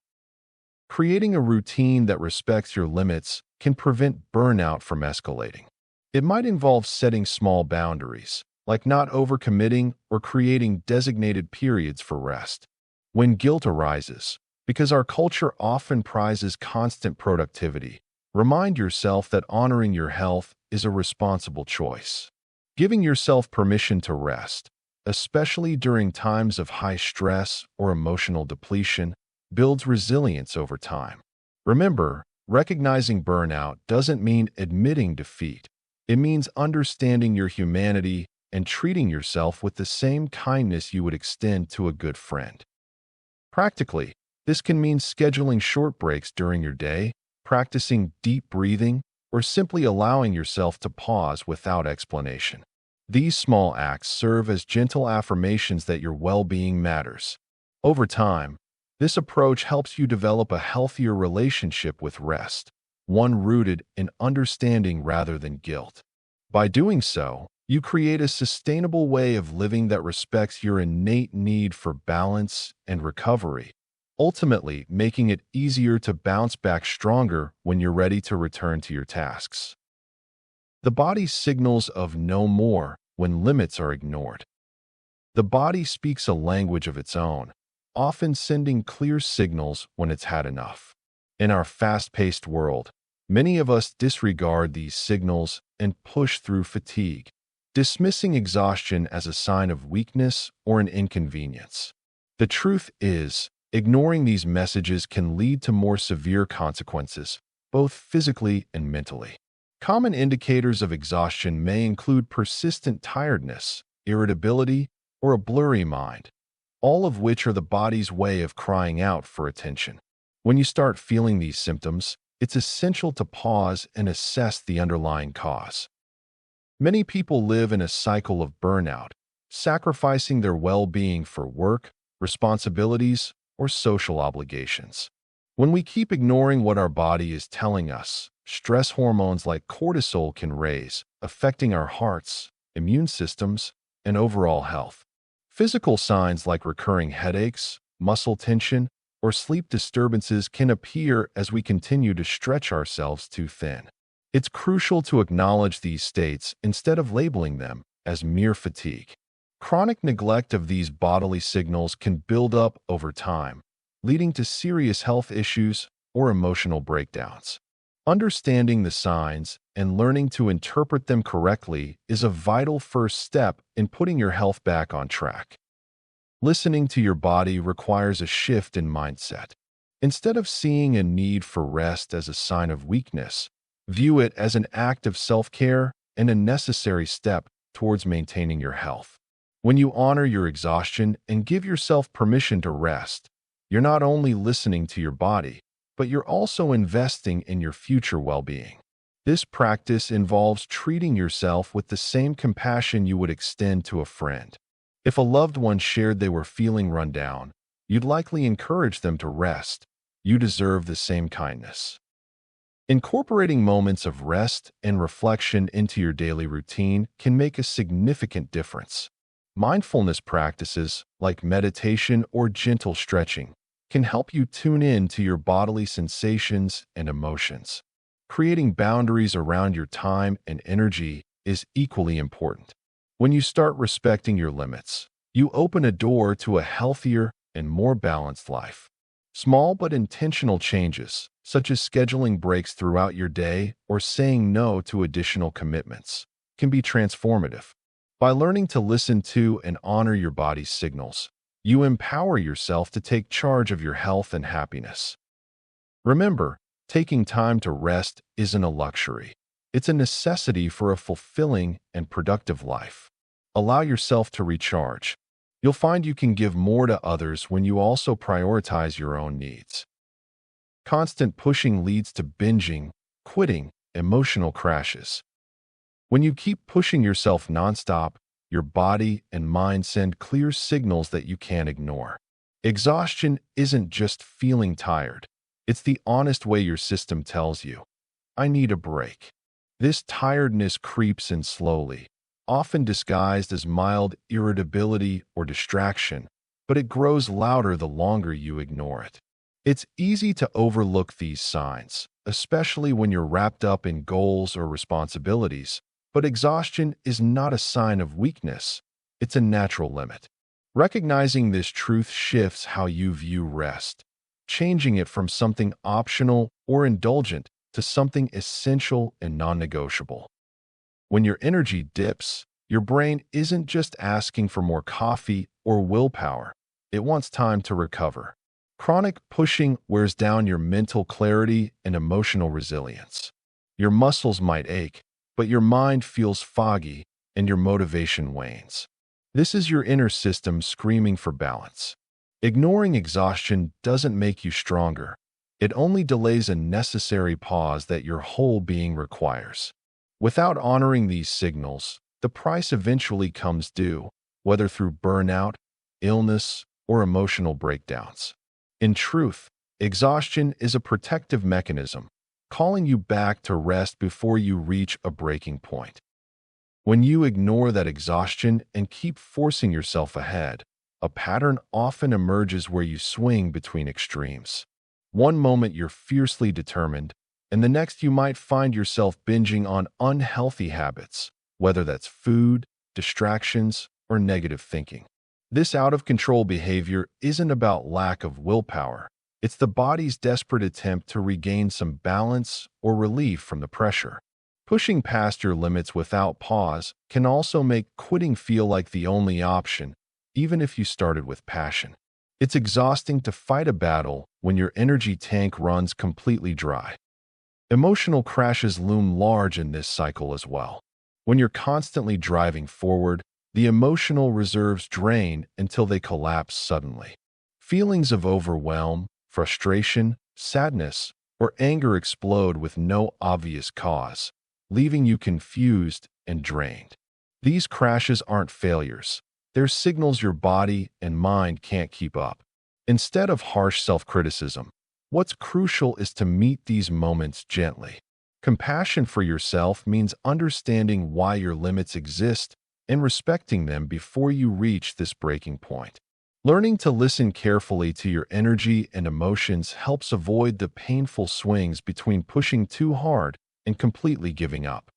Creating a routine that respects your limits can prevent burnout from escalating. It might involve setting small boundaries, like not overcommitting or creating designated periods for rest. When guilt arises, because our culture often prizes constant productivity, remind yourself that honoring your health is a responsible choice. Giving yourself permission to rest, especially during times of high stress or emotional depletion, builds resilience over time. Remember, recognizing burnout doesn't mean admitting defeat. It means understanding your humanity and treating yourself with the same kindness you would extend to a good friend. Practically, this can mean scheduling short breaks during your day, practicing deep breathing, or simply allowing yourself to pause without explanation. These small acts serve as gentle affirmations that your well-being matters. Over time, this approach helps you develop a healthier relationship with rest, one rooted in understanding rather than guilt. By doing so, you create a sustainable way of living that respects your innate need for balance and recovery, ultimately making it easier to bounce back stronger when you're ready to return to your tasks. The body's signals of no more when limits are ignored. The body speaks a language of its own, often sending clear signals when it's had enough. In our fast-paced world, many of us disregard these signals and push through fatigue, dismissing exhaustion as a sign of weakness or an inconvenience. The truth is, ignoring these messages can lead to more severe consequences, both physically and mentally. Common indicators of exhaustion may include persistent tiredness, irritability, or a blurry mind, all of which are the body's way of crying out for attention. When you start feeling these symptoms, it's essential to pause and assess the underlying cause. Many people live in a cycle of burnout, sacrificing their well-being for work, responsibilities, or social obligations. When we keep ignoring what our body is telling us, stress hormones like cortisol can raise, affecting our hearts, immune systems, and overall health. Physical signs like recurring headaches, muscle tension, or sleep disturbances can appear as we continue to stretch ourselves too thin. It's crucial to acknowledge these states instead of labeling them as mere fatigue. Chronic neglect of these bodily signals can build up over time, leading to serious health issues or emotional breakdowns. Understanding the signs and learning to interpret them correctly is a vital first step in putting your health back on track. Listening to your body requires a shift in mindset. Instead of seeing a need for rest as a sign of weakness, view it as an act of self-care and a necessary step towards maintaining your health. When you honor your exhaustion and give yourself permission to rest, you're not only listening to your body, but you're also investing in your future well-being. This practice involves treating yourself with the same compassion you would extend to a friend. If a loved one shared they were feeling run down, you'd likely encourage them to rest. You deserve the same kindness. Incorporating moments of rest and reflection into your daily routine can make a significant difference. Mindfulness practices, like meditation or gentle stretching, can help you tune in to your bodily sensations and emotions. Creating boundaries around your time and energy is equally important. When you start respecting your limits, you open a door to a healthier and more balanced life. Small but intentional changes, such as scheduling breaks throughout your day or saying no to additional commitments, can be transformative. By learning to listen to and honor your body's signals, you empower yourself to take charge of your health and happiness. Remember, taking time to rest isn't a luxury. It's a necessity for a fulfilling and productive life. Allow yourself to recharge. You'll find you can give more to others when you also prioritize your own needs. Constant pushing leads to binging, quitting, emotional crashes. When you keep pushing yourself nonstop, your body and mind send clear signals that you can't ignore. Exhaustion isn't just feeling tired. It's the honest way your system tells you, I need a break. This tiredness creeps in slowly, often disguised as mild irritability or distraction, but it grows louder the longer you ignore it. It's easy to overlook these signs, especially when you're wrapped up in goals or responsibilities. But exhaustion is not a sign of weakness, it's a natural limit. Recognizing this truth shifts how you view rest, changing it from something optional or indulgent to something essential and non-negotiable. When your energy dips, your brain isn't just asking for more coffee or willpower, it wants time to recover. Chronic pushing wears down your mental clarity and emotional resilience. Your muscles might ache, but your mind feels foggy and your motivation wanes. This is your inner system screaming for balance. Ignoring exhaustion doesn't make you stronger. It only delays a necessary pause that your whole being requires. Without honoring these signals, the price eventually comes due, whether through burnout, illness, or emotional breakdowns. In truth, exhaustion is a protective mechanism, calling you back to rest before you reach a breaking point. When you ignore that exhaustion and keep forcing yourself ahead, a pattern often emerges where you swing between extremes. One moment you're fiercely determined, and the next you might find yourself binging on unhealthy habits, whether that's food, distractions, or negative thinking. This out-of-control behavior isn't about lack of willpower. It's the body's desperate attempt to regain some balance or relief from the pressure. Pushing past your limits without pause can also make quitting feel like the only option, even if you started with passion. It's exhausting to fight a battle when your energy tank runs completely dry. Emotional crashes loom large in this cycle as well. When you're constantly driving forward, the emotional reserves drain until they collapse suddenly. Feelings of overwhelm, frustration, sadness, or anger explode with no obvious cause, leaving you confused and drained. These crashes aren't failures. They're signals your body and mind can't keep up. Instead of harsh self-criticism, what's crucial is to meet these moments gently. Compassion for yourself means understanding why your limits exist and respecting them before you reach this breaking point. Learning to listen carefully to your energy and emotions helps avoid the painful swings between pushing too hard and completely giving up.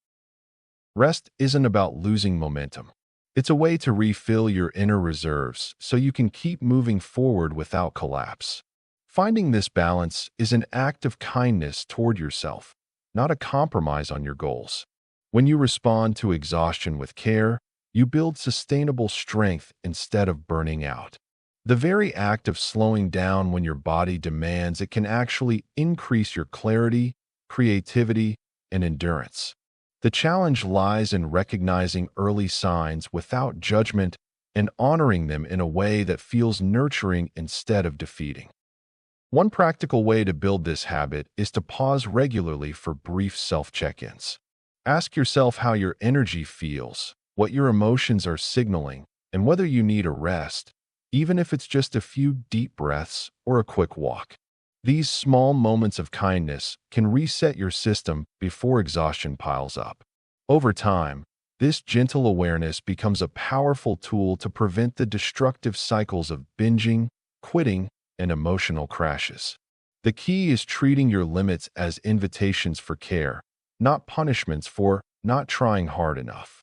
Rest isn't about losing momentum. It's a way to refill your inner reserves so you can keep moving forward without collapse. Finding this balance is an act of kindness toward yourself, not a compromise on your goals. When you respond to exhaustion with care, you build sustainable strength instead of burning out. The very act of slowing down when your body demands it can actually increase your clarity, creativity, and endurance. The challenge lies in recognizing early signs without judgment and honoring them in a way that feels nurturing instead of defeating. One practical way to build this habit is to pause regularly for brief self-check-ins. Ask yourself how your energy feels, what your emotions are signaling, and whether you need a rest, even if it's just a few deep breaths or a quick walk. These small moments of kindness can reset your system before exhaustion piles up. Over time, this gentle awareness becomes a powerful tool to prevent the destructive cycles of binging, quitting, and emotional crashes. The key is treating your limits as invitations for care, not punishments for not trying hard enough.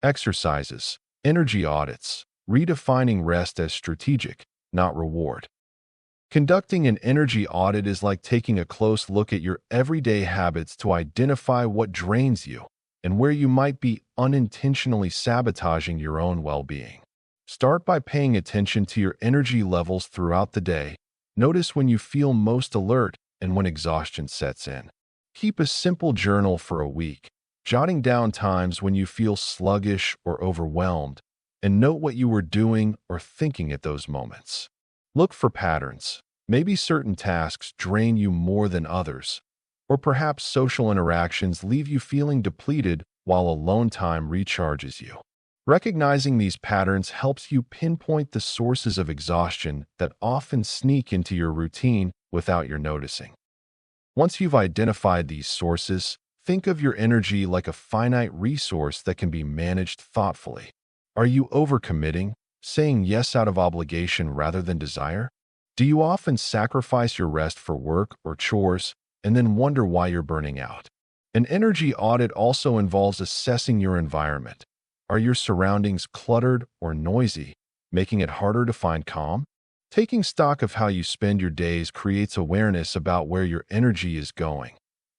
Exercises, energy audits, redefining rest as strategic, not reward. Conducting an energy audit is like taking a close look at your everyday habits to identify what drains you and where you might be unintentionally sabotaging your own well-being. Start by paying attention to your energy levels throughout the day. Notice when you feel most alert and when exhaustion sets in. Keep a simple journal for a week, jotting down times when you feel sluggish or overwhelmed, and note what you were doing or thinking at those moments. Look for patterns. Maybe certain tasks drain you more than others, or perhaps social interactions leave you feeling depleted while alone time recharges you. Recognizing these patterns helps you pinpoint the sources of exhaustion that often sneak into your routine without your noticing. Once you've identified these sources, think of your energy like a finite resource that can be managed thoughtfully. Are you overcommitting, saying yes out of obligation rather than desire? Do you often sacrifice your rest for work or chores and then wonder why you're burning out? An energy audit also involves assessing your environment. Are your surroundings cluttered or noisy, making it harder to find calm? Taking stock of how you spend your days creates awareness about where your energy is going.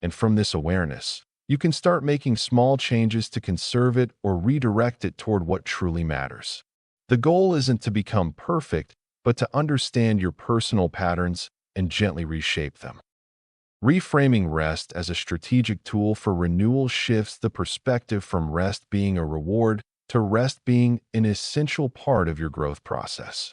And from this awareness, you can start making small changes to conserve it or redirect it toward what truly matters. The goal isn't to become perfect, but to understand your personal patterns and gently reshape them. Reframing rest as a strategic tool for renewal shifts the perspective from rest being a reward to rest being an essential part of your growth process.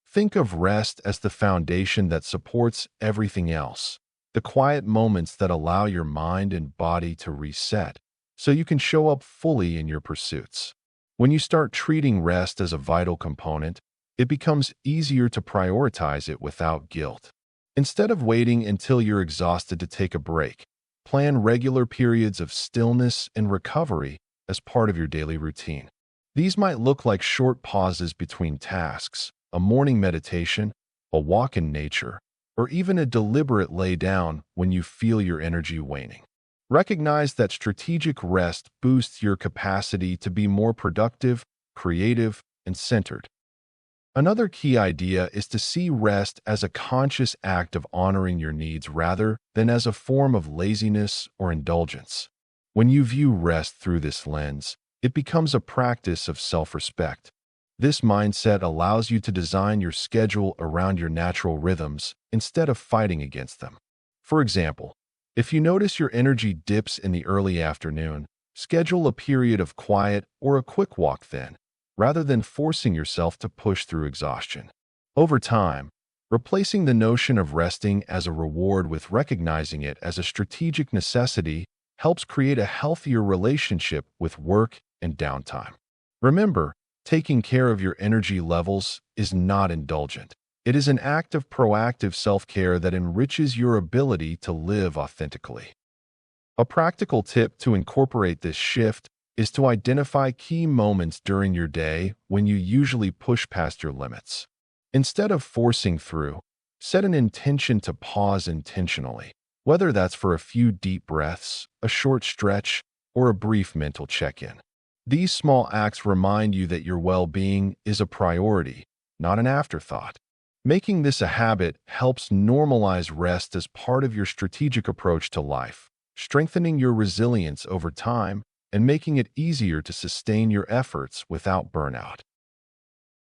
Think of rest as the foundation that supports everything else, the quiet moments that allow your mind and body to reset, so you can show up fully in your pursuits. When you start treating rest as a vital component, it becomes easier to prioritize it without guilt. Instead of waiting until you're exhausted to take a break, plan regular periods of stillness and recovery as part of your daily routine. These might look like short pauses between tasks, a morning meditation, a walk in nature, or even a deliberate lay down when you feel your energy waning. Recognize that strategic rest boosts your capacity to be more productive, creative, and centered. Another key idea is to see rest as a conscious act of honoring your needs rather than as a form of laziness or indulgence. When you view rest through this lens, it becomes a practice of self-respect. This mindset allows you to design your schedule around your natural rhythms instead of fighting against them. For example, if you notice your energy dips in the early afternoon, schedule a period of quiet or a quick walk then, rather than forcing yourself to push through exhaustion. Over time, replacing the notion of resting as a reward with recognizing it as a strategic necessity helps create a healthier relationship with work and downtime. Remember, taking care of your energy levels is not indulgent. It is an act of proactive self-care that enriches your ability to live authentically. A practical tip to incorporate this shift is to identify key moments during your day when you usually push past your limits. Instead of forcing through, set an intention to pause intentionally, whether that's for a few deep breaths, a short stretch, or a brief mental check-in. These small acts remind you that your well-being is a priority, not an afterthought. Making this a habit helps normalize rest as part of your strategic approach to life, strengthening your resilience over time and making it easier to sustain your efforts without burnout.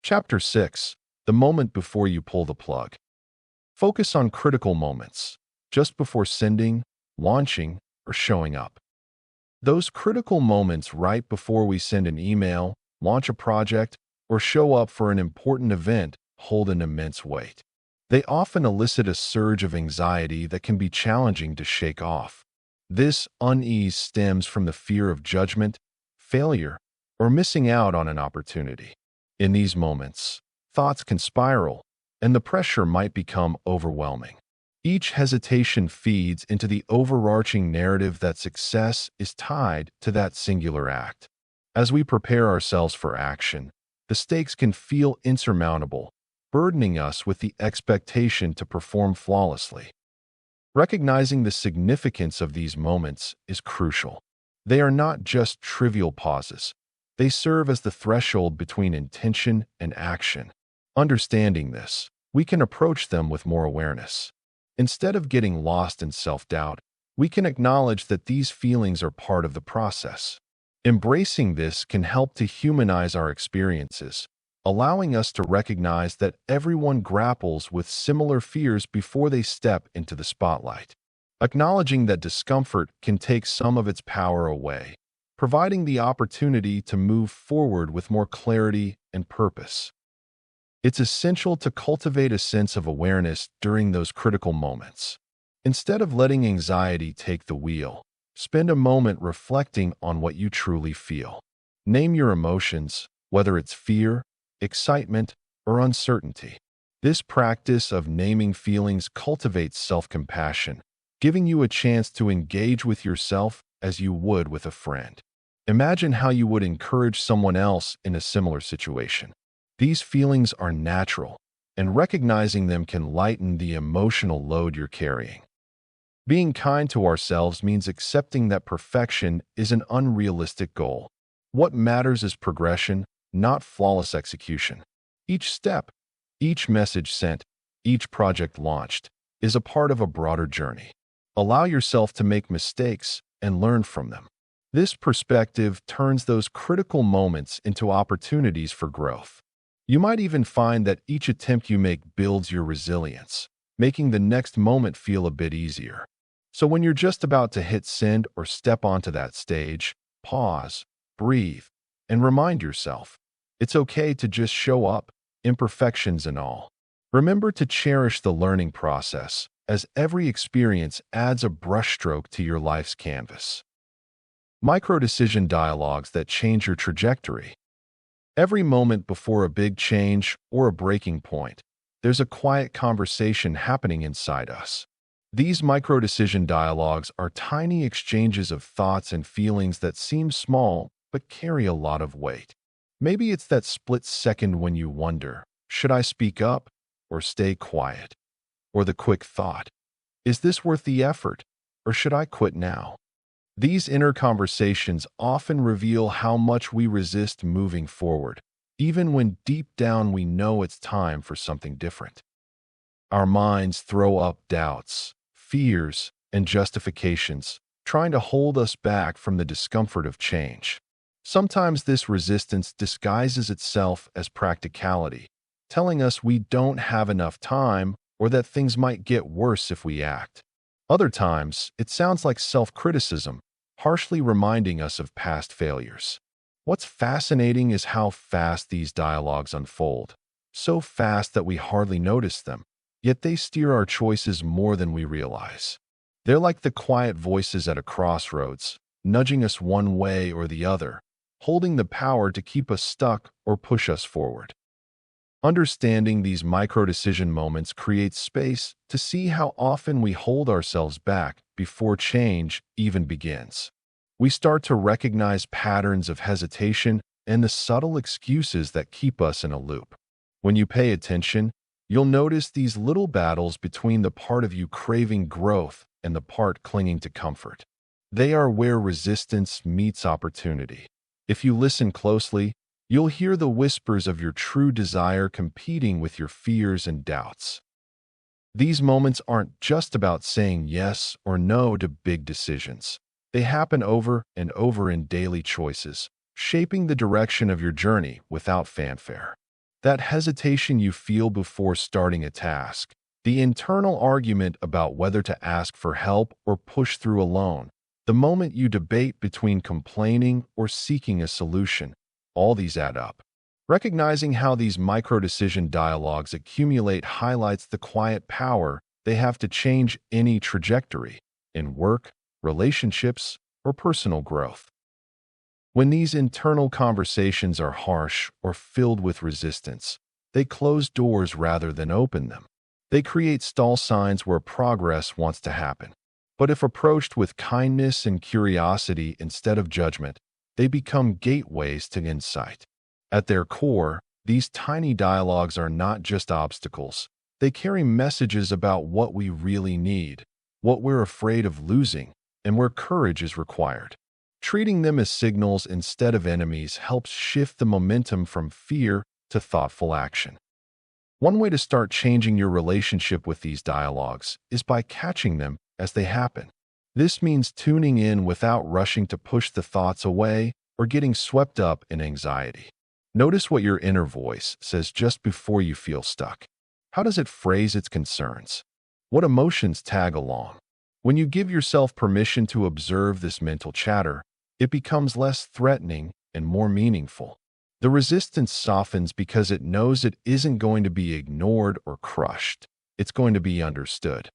Chapter 6. The moment before you pull the plug. Focus on critical moments, just before sending, launching, or showing up. Those critical moments right before we send an email, launch a project, or show up for an important event hold an immense weight. They often elicit a surge of anxiety that can be challenging to shake off. This unease stems from the fear of judgment, failure, or missing out on an opportunity. In these moments, thoughts can spiral, and the pressure might become overwhelming. Each hesitation feeds into the overarching narrative that success is tied to that singular act. As we prepare ourselves for action, the stakes can feel insurmountable, burdening us with the expectation to perform flawlessly. Recognizing the significance of these moments is crucial. They are not just trivial pauses. They serve as the threshold between intention and action. Understanding this, we can approach them with more awareness. Instead of getting lost in self-doubt, we can acknowledge that these feelings are part of the process. Embracing this can help to humanize our experiences, allowing us to recognize that everyone grapples with similar fears before they step into the spotlight. Acknowledging that discomfort can take some of its power away, providing the opportunity to move forward with more clarity and purpose. It's essential to cultivate a sense of awareness during those critical moments. Instead of letting anxiety take the wheel, spend a moment reflecting on what you truly feel. Name your emotions, whether it's fear, excitement, or uncertainty. This practice of naming feelings cultivates self-compassion, giving you a chance to engage with yourself as you would with a friend. Imagine how you would encourage someone else in a similar situation. These feelings are natural, and recognizing them can lighten the emotional load you're carrying. Being kind to ourselves means accepting that perfection is an unrealistic goal. What matters is progression, not flawless execution. Each step, each message sent, each project launched is a part of a broader journey. Allow yourself to make mistakes and learn from them. This perspective turns those critical moments into opportunities for growth. You might even find that each attempt you make builds your resilience, making the next moment feel a bit easier. So when you're just about to hit send or step onto that stage, pause, breathe, and remind yourself, it's okay to just show up, imperfections and all. Remember to cherish the learning process, as every experience adds a brushstroke to your life's canvas. Micro-decision dialogues that change your trajectory. Every moment before a big change or a breaking point, there's a quiet conversation happening inside us. These micro-decision dialogues are tiny exchanges of thoughts and feelings that seem small but carry a lot of weight. Maybe it's that split second when you wonder, should I speak up or stay quiet? Or the quick thought, is this worth the effort or should I quit now? These inner conversations often reveal how much we resist moving forward, even when deep down we know it's time for something different. Our minds throw up doubts, fears, and justifications, trying to hold us back from the discomfort of change. Sometimes this resistance disguises itself as practicality, telling us we don't have enough time or that things might get worse if we act. Other times, it sounds like self-criticism, harshly reminding us of past failures. What's fascinating is how fast these dialogues unfold, so fast that we hardly notice them, yet they steer our choices more than we realize. They're like the quiet voices at a crossroads, nudging us one way or the other, holding the power to keep us stuck or push us forward. Understanding these micro-decision moments creates space to see how often we hold ourselves back before change even begins. We start to recognize patterns of hesitation and the subtle excuses that keep us in a loop. When you pay attention, you'll notice these little battles between the part of you craving growth and the part clinging to comfort. They are where resistance meets opportunity. If you listen closely, you'll hear the whispers of your true desire competing with your fears and doubts. These moments aren't just about saying yes or no to big decisions. They happen over and over in daily choices, shaping the direction of your journey without fanfare. That hesitation you feel before starting a task, the internal argument about whether to ask for help or push through alone, the moment you debate between complaining or seeking a solution, all these add up. Recognizing how these micro-decision dialogues accumulate highlights the quiet power they have to change any trajectory in work, relationships, or personal growth. When these internal conversations are harsh or filled with resistance, they close doors rather than open them. They create stall signs where progress wants to happen. But if approached with kindness and curiosity instead of judgment, they become gateways to insight. At their core, these tiny dialogues are not just obstacles. They carry messages about what we really need, what we're afraid of losing, and where courage is required. Treating them as signals instead of enemies helps shift the momentum from fear to thoughtful action. One way to start changing your relationship with these dialogues is by catching them as they happen. This means tuning in without rushing to push the thoughts away or getting swept up in anxiety. Notice what your inner voice says just before you feel stuck. How does it phrase its concerns? What emotions tag along? When you give yourself permission to observe this mental chatter, it becomes less threatening and more meaningful. The resistance softens because it knows it isn't going to be ignored or crushed. It's going to be understood.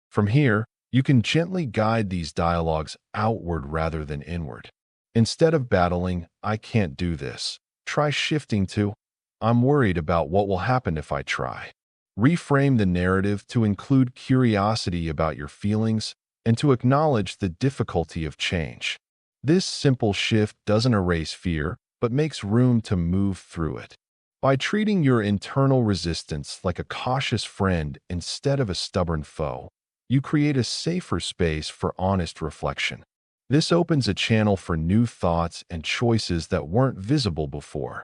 From here, you can gently guide these dialogues outward rather than inward. Instead of battling, "I can't do this," try shifting to, "I'm worried about what will happen if I try." Reframe the narrative to include curiosity about your feelings and to acknowledge the difficulty of change. This simple shift doesn't erase fear, but makes room to move through it. By treating your internal resistance like a cautious friend instead of a stubborn foe, you create a safer space for honest reflection. This opens a channel for new thoughts and choices that weren't visible before.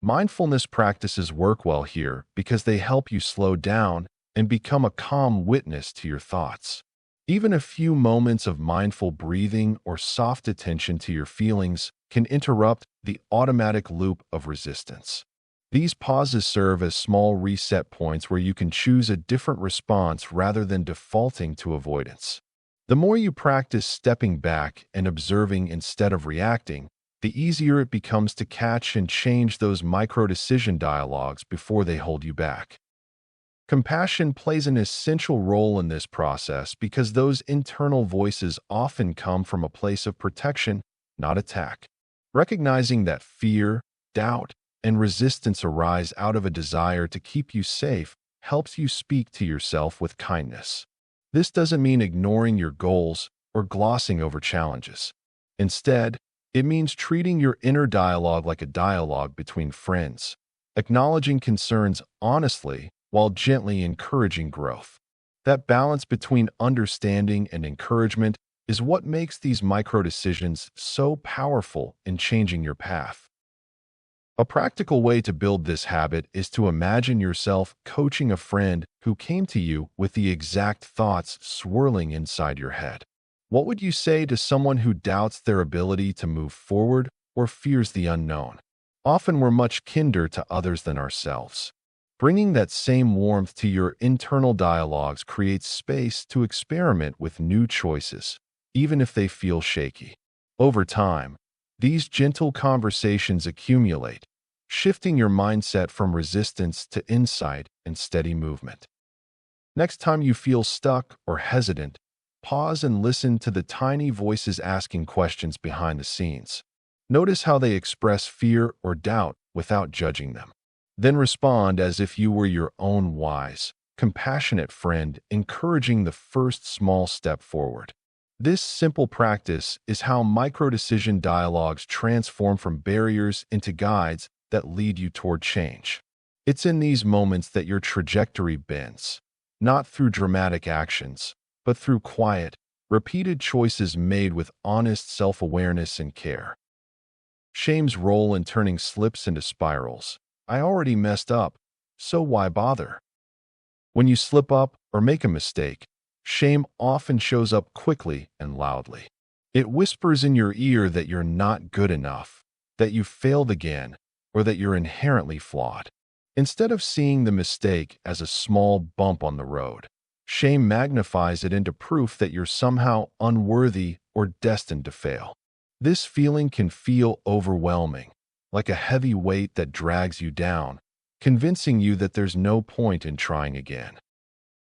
Mindfulness practices work well here because they help you slow down and become a calm witness to your thoughts. Even a few moments of mindful breathing or soft attention to your feelings can interrupt the automatic loop of resistance. These pauses serve as small reset points where you can choose a different response rather than defaulting to avoidance. The more you practice stepping back and observing instead of reacting, the easier it becomes to catch and change those micro-decision dialogues before they hold you back. Compassion plays an essential role in this process because those internal voices often come from a place of protection, not attack. Recognizing that fear, doubt, and resistance arise out of a desire to keep you safe helps you speak to yourself with kindness. This doesn't mean ignoring your goals or glossing over challenges. Instead, it means treating your inner dialogue like a dialogue between friends, acknowledging concerns honestly while gently encouraging growth. That balance between understanding and encouragement is what makes these micro-decisions so powerful in changing your path. A practical way to build this habit is to imagine yourself coaching a friend who came to you with the exact thoughts swirling inside your head. What would you say to someone who doubts their ability to move forward or fears the unknown? Often we're much kinder to others than ourselves. Bringing that same warmth to your internal dialogues creates space to experiment with new choices, even if they feel shaky. Over time, these gentle conversations accumulate, shifting your mindset from resistance to insight and steady movement. Next time you feel stuck or hesitant, pause and listen to the tiny voices asking questions behind the scenes. Notice how they express fear or doubt without judging them. Then respond as if you were your own wise, compassionate friend encouraging the first small step forward. This simple practice is how micro-decision dialogues transform from barriers into guides that lead you toward change. It's in these moments that your trajectory bends, not through dramatic actions, but through quiet, repeated choices made with honest self-awareness and care. Shame's role in turning slips into spirals. I already messed up, so why bother? When you slip up or make a mistake, shame often shows up quickly and loudly. It whispers in your ear that you're not good enough, that you failed again, or that you're inherently flawed. Instead of seeing the mistake as a small bump on the road, shame magnifies it into proof that you're somehow unworthy or destined to fail. This feeling can feel overwhelming, like a heavy weight that drags you down, convincing you that there's no point in trying again.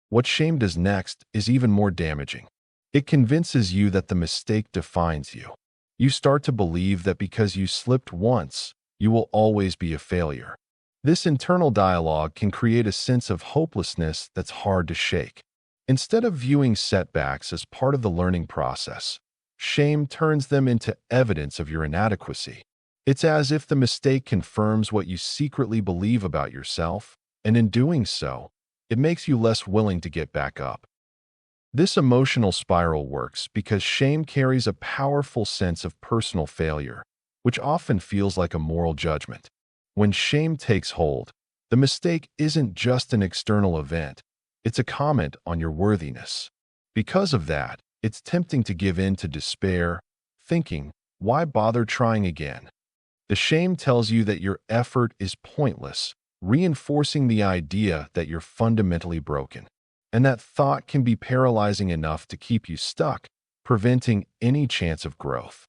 What shame does next is even more damaging. It convinces you that the mistake defines you. You start to believe that because you slipped once, you will always be a failure. This internal dialogue can create a sense of hopelessness that's hard to shake. Instead of viewing setbacks as part of the learning process, shame turns them into evidence of your inadequacy. It's as if the mistake confirms what you secretly believe about yourself, and in doing so, it makes you less willing to get back up. This emotional spiral works because shame carries a powerful sense of personal failure, which often feels like a moral judgment. When shame takes hold, the mistake isn't just an external event, it's a comment on your worthiness. Because of that, it's tempting to give in to despair, thinking, why bother trying again? The shame tells you that your effort is pointless, reinforcing the idea that you're fundamentally broken. And that thought can be paralyzing enough to keep you stuck, preventing any chance of growth.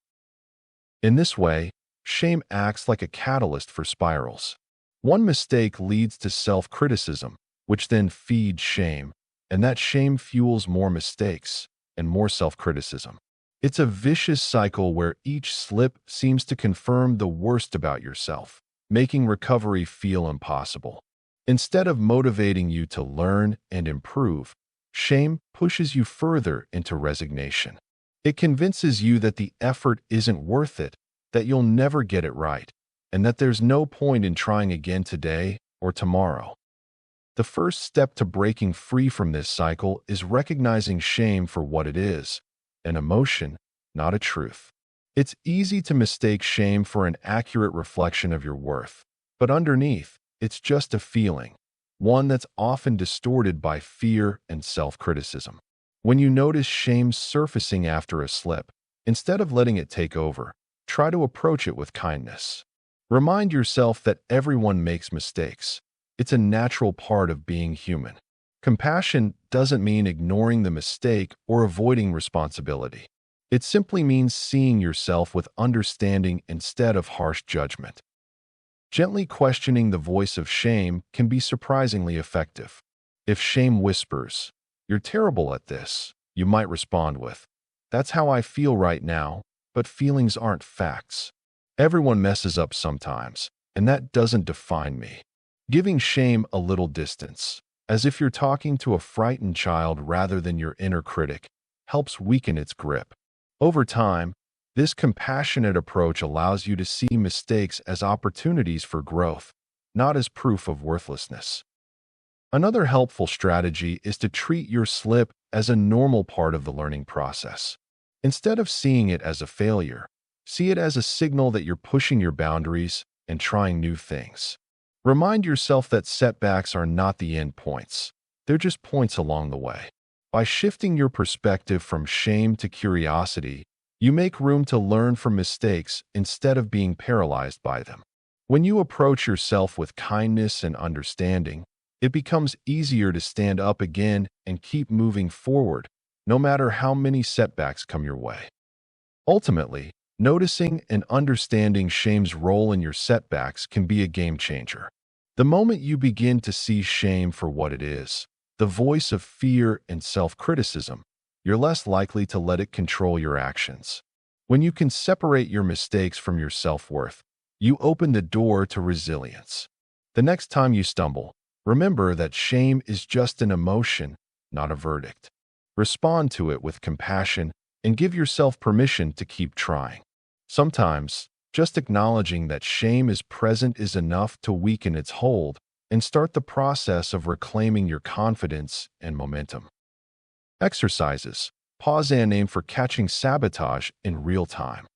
In this way, shame acts like a catalyst for spirals. One mistake leads to self-criticism, which then feeds shame, and that shame fuels more mistakes and more self-criticism. It's a vicious cycle where each slip seems to confirm the worst about yourself, making recovery feel impossible. Instead of motivating you to learn and improve, shame pushes you further into resignation. It convinces you that the effort isn't worth it, that you'll never get it right, and that there's no point in trying again today or tomorrow. The first step to breaking free from this cycle is recognizing shame for what it is, an emotion, not a truth. It's easy to mistake shame for an accurate reflection of your worth, but underneath, it's just a feeling, one that's often distorted by fear and self-criticism. When you notice shame surfacing after a slip, instead of letting it take over, try to approach it with kindness. Remind yourself that everyone makes mistakes. It's a natural part of being human. Compassion doesn't mean ignoring the mistake or avoiding responsibility. It simply means seeing yourself with understanding instead of harsh judgment. Gently questioning the voice of shame can be surprisingly effective. If shame whispers, "You're terrible at this," you might respond with, "That's how I feel right now, but feelings aren't facts. Everyone messes up sometimes, and that doesn't define me." Giving shame a little distance, as if you're talking to a frightened child rather than your inner critic, helps weaken its grip. Over time, this compassionate approach allows you to see mistakes as opportunities for growth, not as proof of worthlessness. Another helpful strategy is to treat your slip as a normal part of the learning process. Instead of seeing it as a failure, see it as a signal that you're pushing your boundaries, and trying new things. Remind yourself that setbacks are not the end points. They're just points along the way. By shifting your perspective from shame to curiosity, you make room to learn from mistakes instead of being paralyzed by them. When you approach yourself with kindness and understanding, it becomes easier to stand up again and keep moving forward, no matter how many setbacks come your way. Ultimately, noticing and understanding shame's role in your setbacks can be a game changer. The moment you begin to see shame for what it is, the voice of fear and self-criticism, you're less likely to let it control your actions. When you can separate your mistakes from your self-worth, you open the door to resilience. The next time you stumble, remember that shame is just an emotion, not a verdict. Respond to it with compassion and give yourself permission to keep trying. Sometimes, just acknowledging that shame is present is enough to weaken its hold and start the process of reclaiming your confidence and momentum. Exercises. Pause and aim for catching sabotage in real time.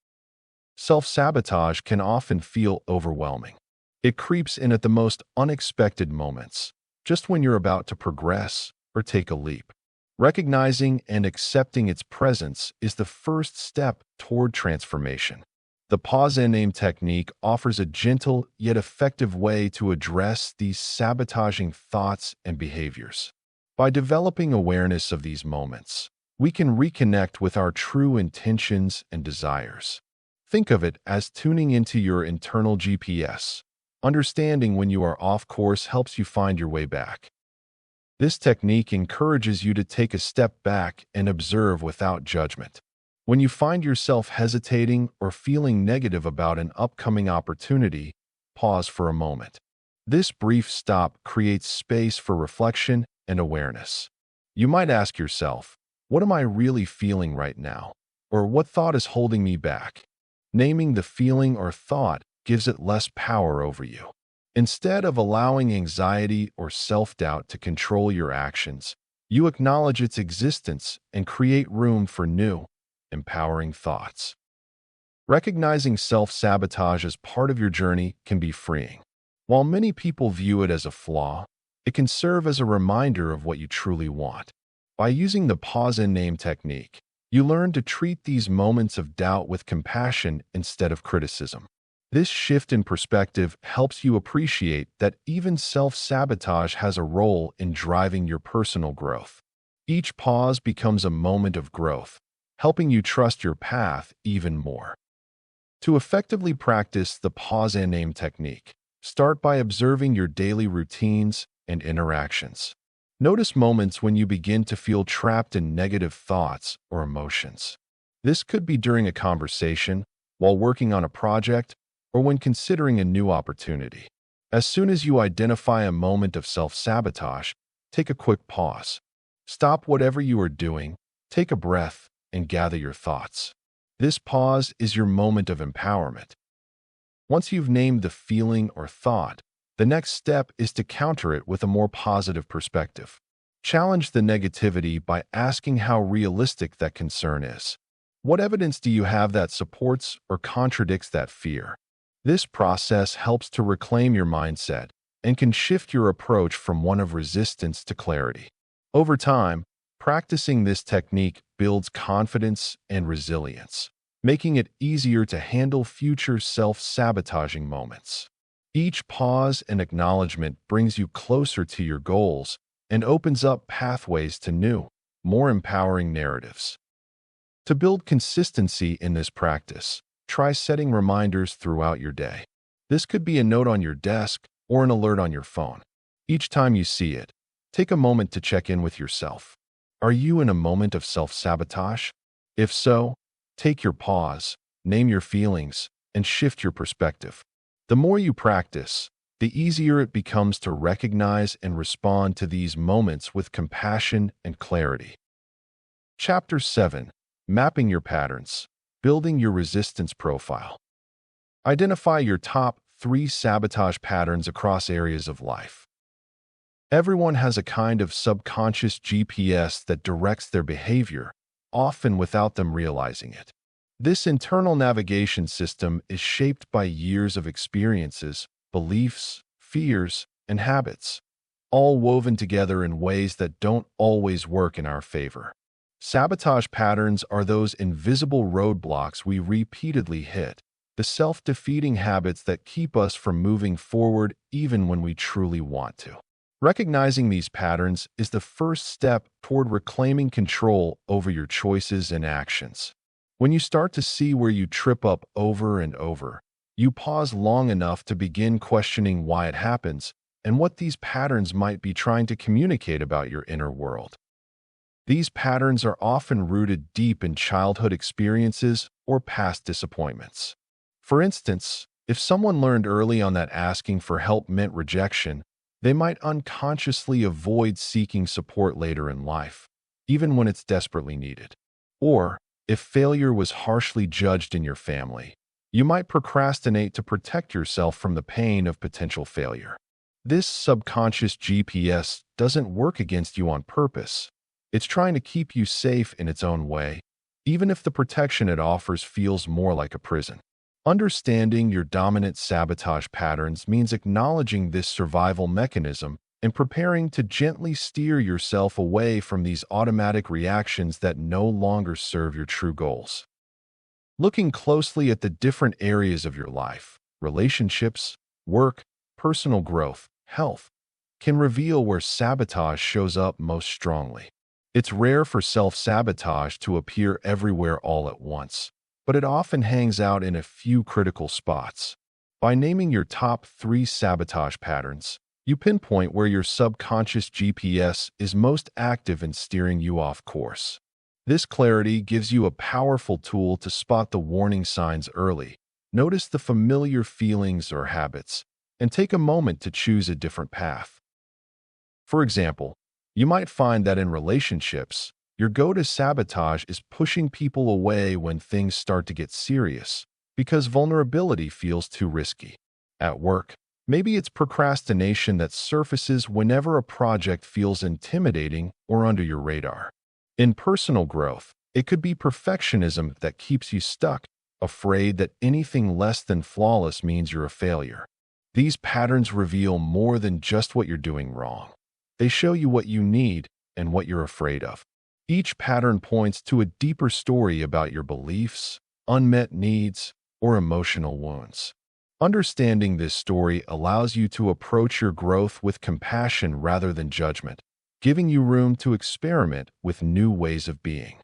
Self-sabotage can often feel overwhelming. It creeps in at the most unexpected moments, just when you're about to progress or take a leap. Recognizing and accepting its presence is the first step toward transformation. The pause and aim technique offers a gentle yet effective way to address these sabotaging thoughts and behaviors. By developing awareness of these moments, we can reconnect with our true intentions and desires. Think of it as tuning into your internal GPS. Understanding when you are off course helps you find your way back. This technique encourages you to take a step back and observe without judgment. When you find yourself hesitating or feeling negative about an upcoming opportunity, pause for a moment. This brief stop creates space for reflection and awareness. You might ask yourself, what am I really feeling right now? Or what thought is holding me back? Naming the feeling or thought gives it less power over you. Instead of allowing anxiety or self-doubt to control your actions, you acknowledge its existence and create room for new, empowering thoughts. Recognizing self-sabotage as part of your journey can be freeing. While many people view it as a flaw, it can serve as a reminder of what you truly want. By using the pause and name technique, you learn to treat these moments of doubt with compassion instead of criticism. This shift in perspective helps you appreciate that even self-sabotage has a role in driving your personal growth. Each pause becomes a moment of growth, helping you trust your path even more. To effectively practice the pause and name technique, start by observing your daily routines and interactions. Notice moments when you begin to feel trapped in negative thoughts or emotions. This could be during a conversation, while working on a project, or when considering a new opportunity. As soon as you identify a moment of self-sabotage, take a quick pause. Stop whatever you are doing, take a breath, and gather your thoughts. This pause is your moment of empowerment. Once you've named the feeling or thought, the next step is to counter it with a more positive perspective. Challenge the negativity by asking how realistic that concern is. What evidence do you have that supports or contradicts that fear? This process helps to reclaim your mindset and can shift your approach from one of resistance to clarity. Over time, practicing this technique builds confidence and resilience, making it easier to handle future self-sabotaging moments. Each pause and acknowledgement brings you closer to your goals and opens up pathways to new, more empowering narratives. To build consistency in this practice, try setting reminders throughout your day. This could be a note on your desk or an alert on your phone. Each time you see it, take a moment to check in with yourself. Are you in a moment of self-sabotage? If so, take your pause, name your feelings, and shift your perspective. The more you practice, the easier it becomes to recognize and respond to these moments with compassion and clarity. Chapter 7. Mapping your patterns. Building your resistance profile. Identify your top 3 sabotage patterns across areas of life. Everyone has a kind of subconscious GPS that directs their behavior, often without them realizing it. This internal navigation system is shaped by years of experiences, beliefs, fears, and habits, all woven together in ways that don't always work in our favor. Sabotage patterns are those invisible roadblocks we repeatedly hit, the self-defeating habits that keep us from moving forward even when we truly want to. Recognizing these patterns is the first step toward reclaiming control over your choices and actions. When you start to see where you trip up over and over, you pause long enough to begin questioning why it happens and what these patterns might be trying to communicate about your inner world. These patterns are often rooted deep in childhood experiences or past disappointments. For instance, if someone learned early on that asking for help meant rejection, they might unconsciously avoid seeking support later in life, even when it's desperately needed. Or, if failure was harshly judged in your family, you might procrastinate to protect yourself from the pain of potential failure. This subconscious GPS doesn't work against you on purpose. It's trying to keep you safe in its own way, even if the protection it offers feels more like a prison. Understanding your dominant sabotage patterns means acknowledging this survival mechanism and preparing to gently steer yourself away from these automatic reactions that no longer serve your true goals. Looking closely at the different areas of your life, relationships, work, personal growth, health, can reveal where sabotage shows up most strongly. It's rare for self-sabotage to appear everywhere all at once, but it often hangs out in a few critical spots. By naming your top 3 sabotage patterns, you pinpoint where your subconscious GPS is most active in steering you off course. This clarity gives you a powerful tool to spot the warning signs early, notice the familiar feelings or habits, and take a moment to choose a different path. For example, you might find that in relationships, your go-to sabotage is pushing people away when things start to get serious, because vulnerability feels too risky. At work, maybe it's procrastination that surfaces whenever a project feels intimidating or under your radar. In personal growth, it could be perfectionism that keeps you stuck, afraid that anything less than flawless means you're a failure. These patterns reveal more than just what you're doing wrong. They show you what you need and what you're afraid of. Each pattern points to a deeper story about your beliefs, unmet needs, or emotional wounds. Understanding this story allows you to approach your growth with compassion rather than judgment, giving you room to experiment with new ways of being.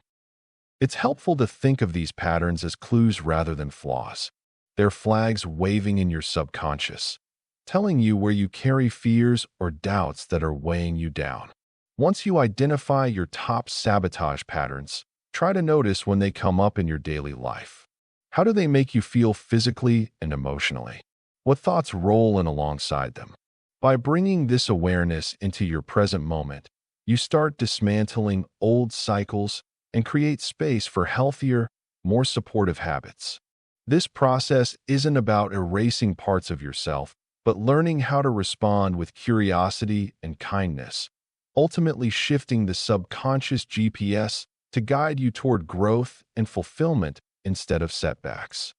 It's helpful to think of these patterns as clues rather than flaws. They're flags waving in your subconscious, telling you where you carry fears or doubts that are weighing you down. Once you identify your top sabotage patterns, try to notice when they come up in your daily life. How do they make you feel physically and emotionally? What thoughts roll in alongside them? By bringing this awareness into your present moment, you start dismantling old cycles and create space for healthier, more supportive habits. This process isn't about erasing parts of yourself, but learning how to respond with curiosity and kindness, ultimately shifting the subconscious GPS to guide you toward growth and fulfillment instead of setbacks.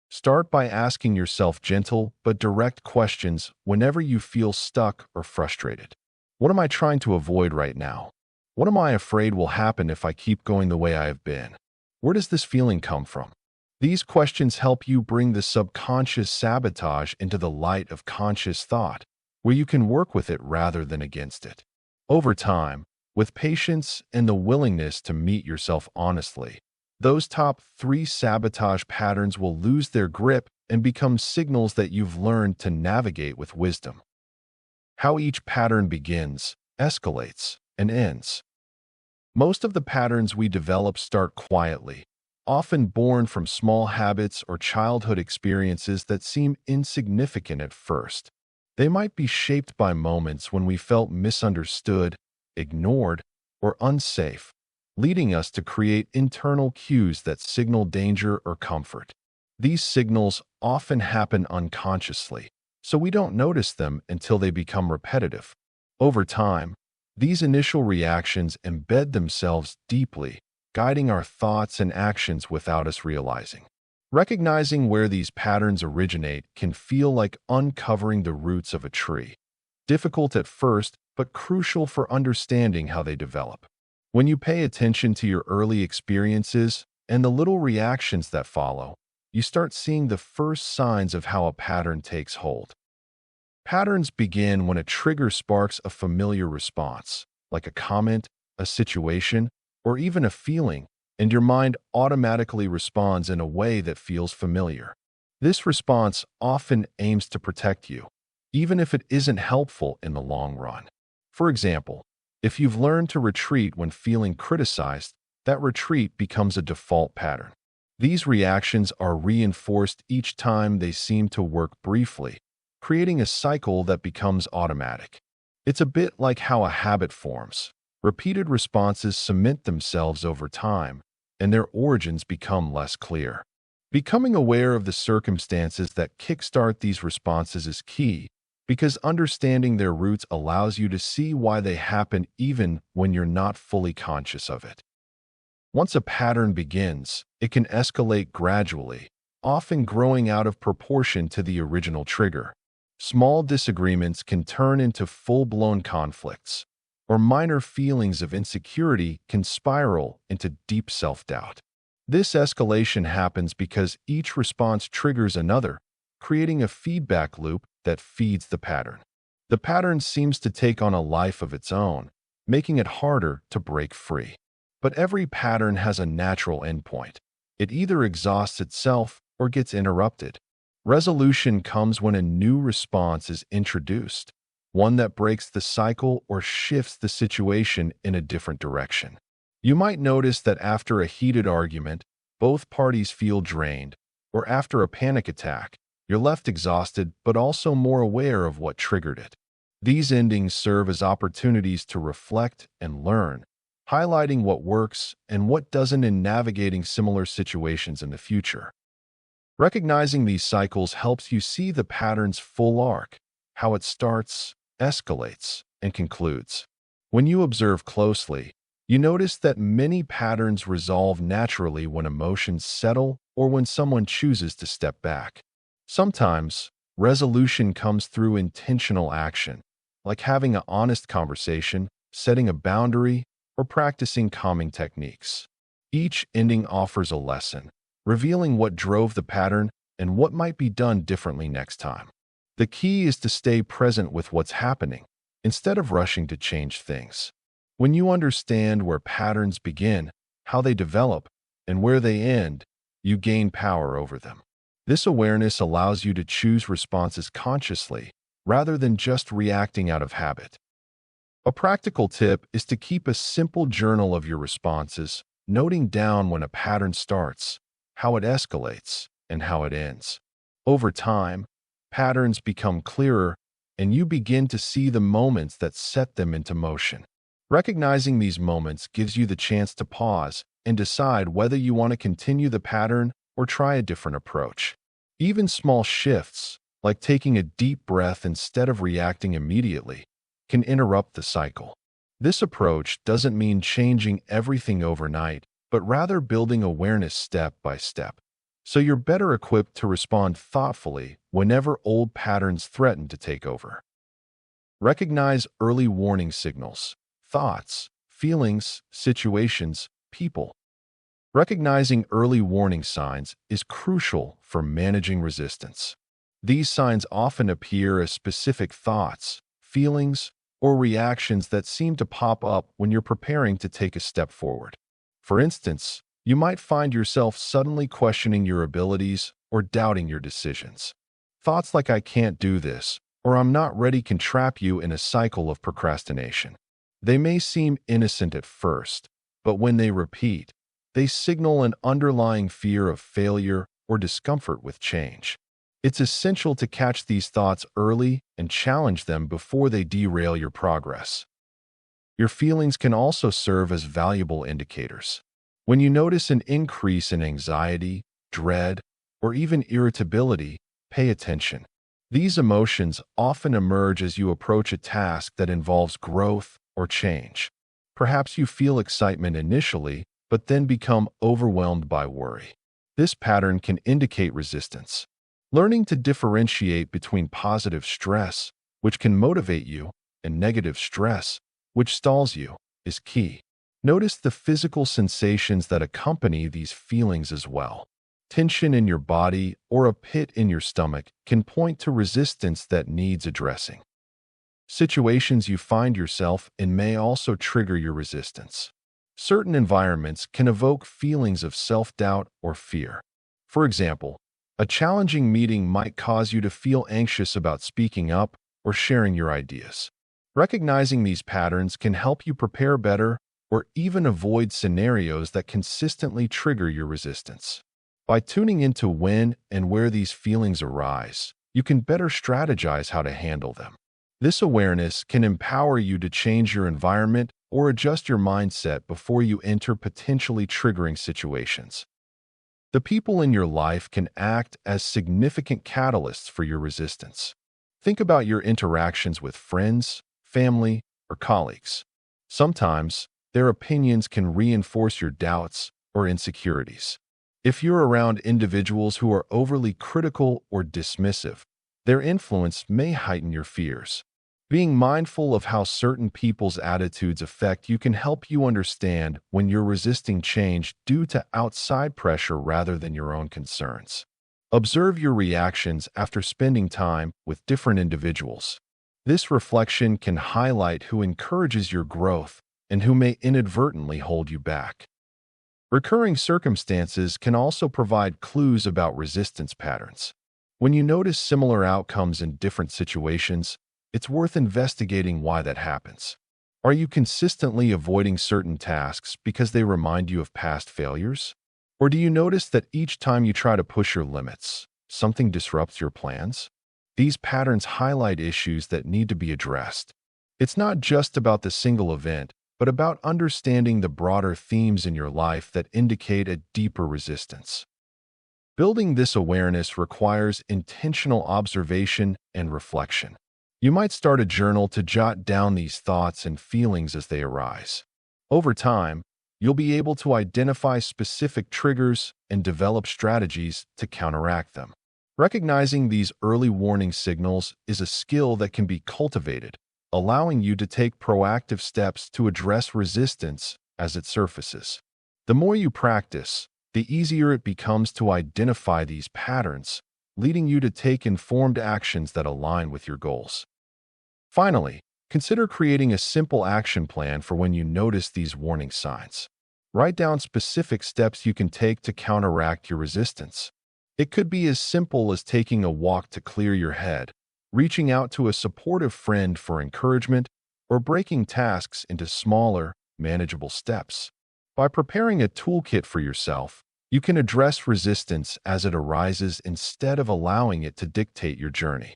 Start by asking yourself gentle but direct questions whenever you feel stuck or frustrated. What am I trying to avoid right now? What am I afraid will happen if I keep going the way I have been? Where does this feeling come from? These questions help you bring the subconscious sabotage into the light of conscious thought, where you can work with it rather than against it. Over time, with patience and the willingness to meet yourself honestly, those top 3 sabotage patterns will lose their grip and become signals that you've learned to navigate with wisdom. How each pattern begins, escalates, and ends. Most of the patterns we develop start quietly, often born from small habits or childhood experiences that seem insignificant at first. They might be shaped by moments when we felt misunderstood, ignored, or unsafe, leading us to create internal cues that signal danger or comfort. These signals often happen unconsciously, so we don't notice them until they become repetitive. Over time, these initial reactions embed themselves deeply, guiding our thoughts and actions without us realizing. Recognizing where these patterns originate can feel like uncovering the roots of a tree. Difficult at first, but crucial for understanding how they develop. When you pay attention to your early experiences and the little reactions that follow, you start seeing the first signs of how a pattern takes hold. Patterns begin when a trigger sparks a familiar response, like a comment, a situation, or even a feeling, and your mind automatically responds in a way that feels familiar. This response often aims to protect you, even if it isn't helpful in the long run. For example, if you've learned to retreat when feeling criticized, that retreat becomes a default pattern. These reactions are reinforced each time they seem to work briefly, creating a cycle that becomes automatic. It's a bit like how a habit forms. Repeated responses cement themselves over time, and their origins become less clear. Becoming aware of the circumstances that kickstart these responses is key, because understanding their roots allows you to see why they happen even when you're not fully conscious of it. Once a pattern begins, it can escalate gradually, often growing out of proportion to the original trigger. Small disagreements can turn into full-blown conflicts, or minor feelings of insecurity can spiral into deep self-doubt. This escalation happens because each response triggers another, creating a feedback loop that feeds the pattern. The pattern seems to take on a life of its own, making it harder to break free. But every pattern has a natural endpoint. It either exhausts itself or gets interrupted. Resolution comes when a new response is introduced, one that breaks the cycle or shifts the situation in a different direction. You might notice that after a heated argument, both parties feel drained, or after a panic attack, you're left exhausted but also more aware of what triggered it. These endings serve as opportunities to reflect and learn, highlighting what works and what doesn't in navigating similar situations in the future. Recognizing these cycles helps you see the pattern's full arc, how it starts, escalates, and concludes. When you observe closely, you notice that many patterns resolve naturally when emotions settle or when someone chooses to step back. Sometimes, resolution comes through intentional action, like having an honest conversation, setting a boundary, or practicing calming techniques. Each ending offers a lesson, revealing what drove the pattern and what might be done differently next time. The key is to stay present with what's happening, instead of rushing to change things. When you understand where patterns begin, how they develop, and where they end, you gain power over them. This awareness allows you to choose responses consciously, rather than just reacting out of habit. A practical tip is to keep a simple journal of your responses, noting down when a pattern starts, how it escalates, and how it ends. Over time, patterns become clearer, and you begin to see the moments that set them into motion. Recognizing these moments gives you the chance to pause and decide whether you want to continue the pattern or try a different approach. Even small shifts, like taking a deep breath instead of reacting immediately, can interrupt the cycle. This approach doesn't mean changing everything overnight, but rather building awareness step by step, so you're better equipped to respond thoughtfully whenever old patterns threaten to take over. Recognize early warning signals, thoughts, feelings, situations, people. Recognizing early warning signs is crucial for managing resistance. These signs often appear as specific thoughts, feelings, or reactions that seem to pop up when you're preparing to take a step forward. For instance, you might find yourself suddenly questioning your abilities or doubting your decisions. Thoughts like "I can't do this" or "I'm not ready" can trap you in a cycle of procrastination. They may seem innocent at first, but when they repeat, they signal an underlying fear of failure or discomfort with change. It's essential to catch these thoughts early and challenge them before they derail your progress. Your feelings can also serve as valuable indicators. When you notice an increase in anxiety, dread, or even irritability, pay attention. These emotions often emerge as you approach a task that involves growth or change. Perhaps you feel excitement initially, but then become overwhelmed by worry. This pattern can indicate resistance. Learning to differentiate between positive stress, which can motivate you, and negative stress, which stalls you, is key. Notice the physical sensations that accompany these feelings as well. Tension in your body or a pit in your stomach can point to resistance that needs addressing. Situations you find yourself in may also trigger your resistance. Certain environments can evoke feelings of self-doubt or fear. For example, a challenging meeting might cause you to feel anxious about speaking up or sharing your ideas. Recognizing these patterns can help you prepare better or even avoid scenarios that consistently trigger your resistance. By tuning into when and where these feelings arise, you can better strategize how to handle them. This awareness can empower you to change your environment or adjust your mindset before you enter potentially triggering situations. The people in your life can act as significant catalysts for your resistance. Think about your interactions with friends, family, or colleagues. Sometimes, their opinions can reinforce your doubts or insecurities. If you're around individuals who are overly critical or dismissive, their influence may heighten your fears. Being mindful of how certain people's attitudes affect you can help you understand when you're resisting change due to outside pressure rather than your own concerns. Observe your reactions after spending time with different individuals. This reflection can highlight who encourages your growth and who may inadvertently hold you back. Recurring circumstances can also provide clues about resistance patterns. When you notice similar outcomes in different situations, it's worth investigating why that happens. Are you consistently avoiding certain tasks because they remind you of past failures? Or do you notice that each time you try to push your limits, something disrupts your plans? These patterns highlight issues that need to be addressed. It's not just about the single event, but about understanding the broader themes in your life that indicate a deeper resistance. Building this awareness requires intentional observation and reflection. You might start a journal to jot down these thoughts and feelings as they arise. Over time, you'll be able to identify specific triggers and develop strategies to counteract them. Recognizing these early warning signals is a skill that can be cultivated, allowing you to take proactive steps to address resistance as it surfaces. The more you practice, the easier it becomes to identify these patterns, leading you to take informed actions that align with your goals. Finally, consider creating a simple action plan for when you notice these warning signs. Write down specific steps you can take to counteract your resistance. It could be as simple as taking a walk to clear your head, reaching out to a supportive friend for encouragement, or breaking tasks into smaller, manageable steps. By preparing a toolkit for yourself, you can address resistance as it arises instead of allowing it to dictate your journey.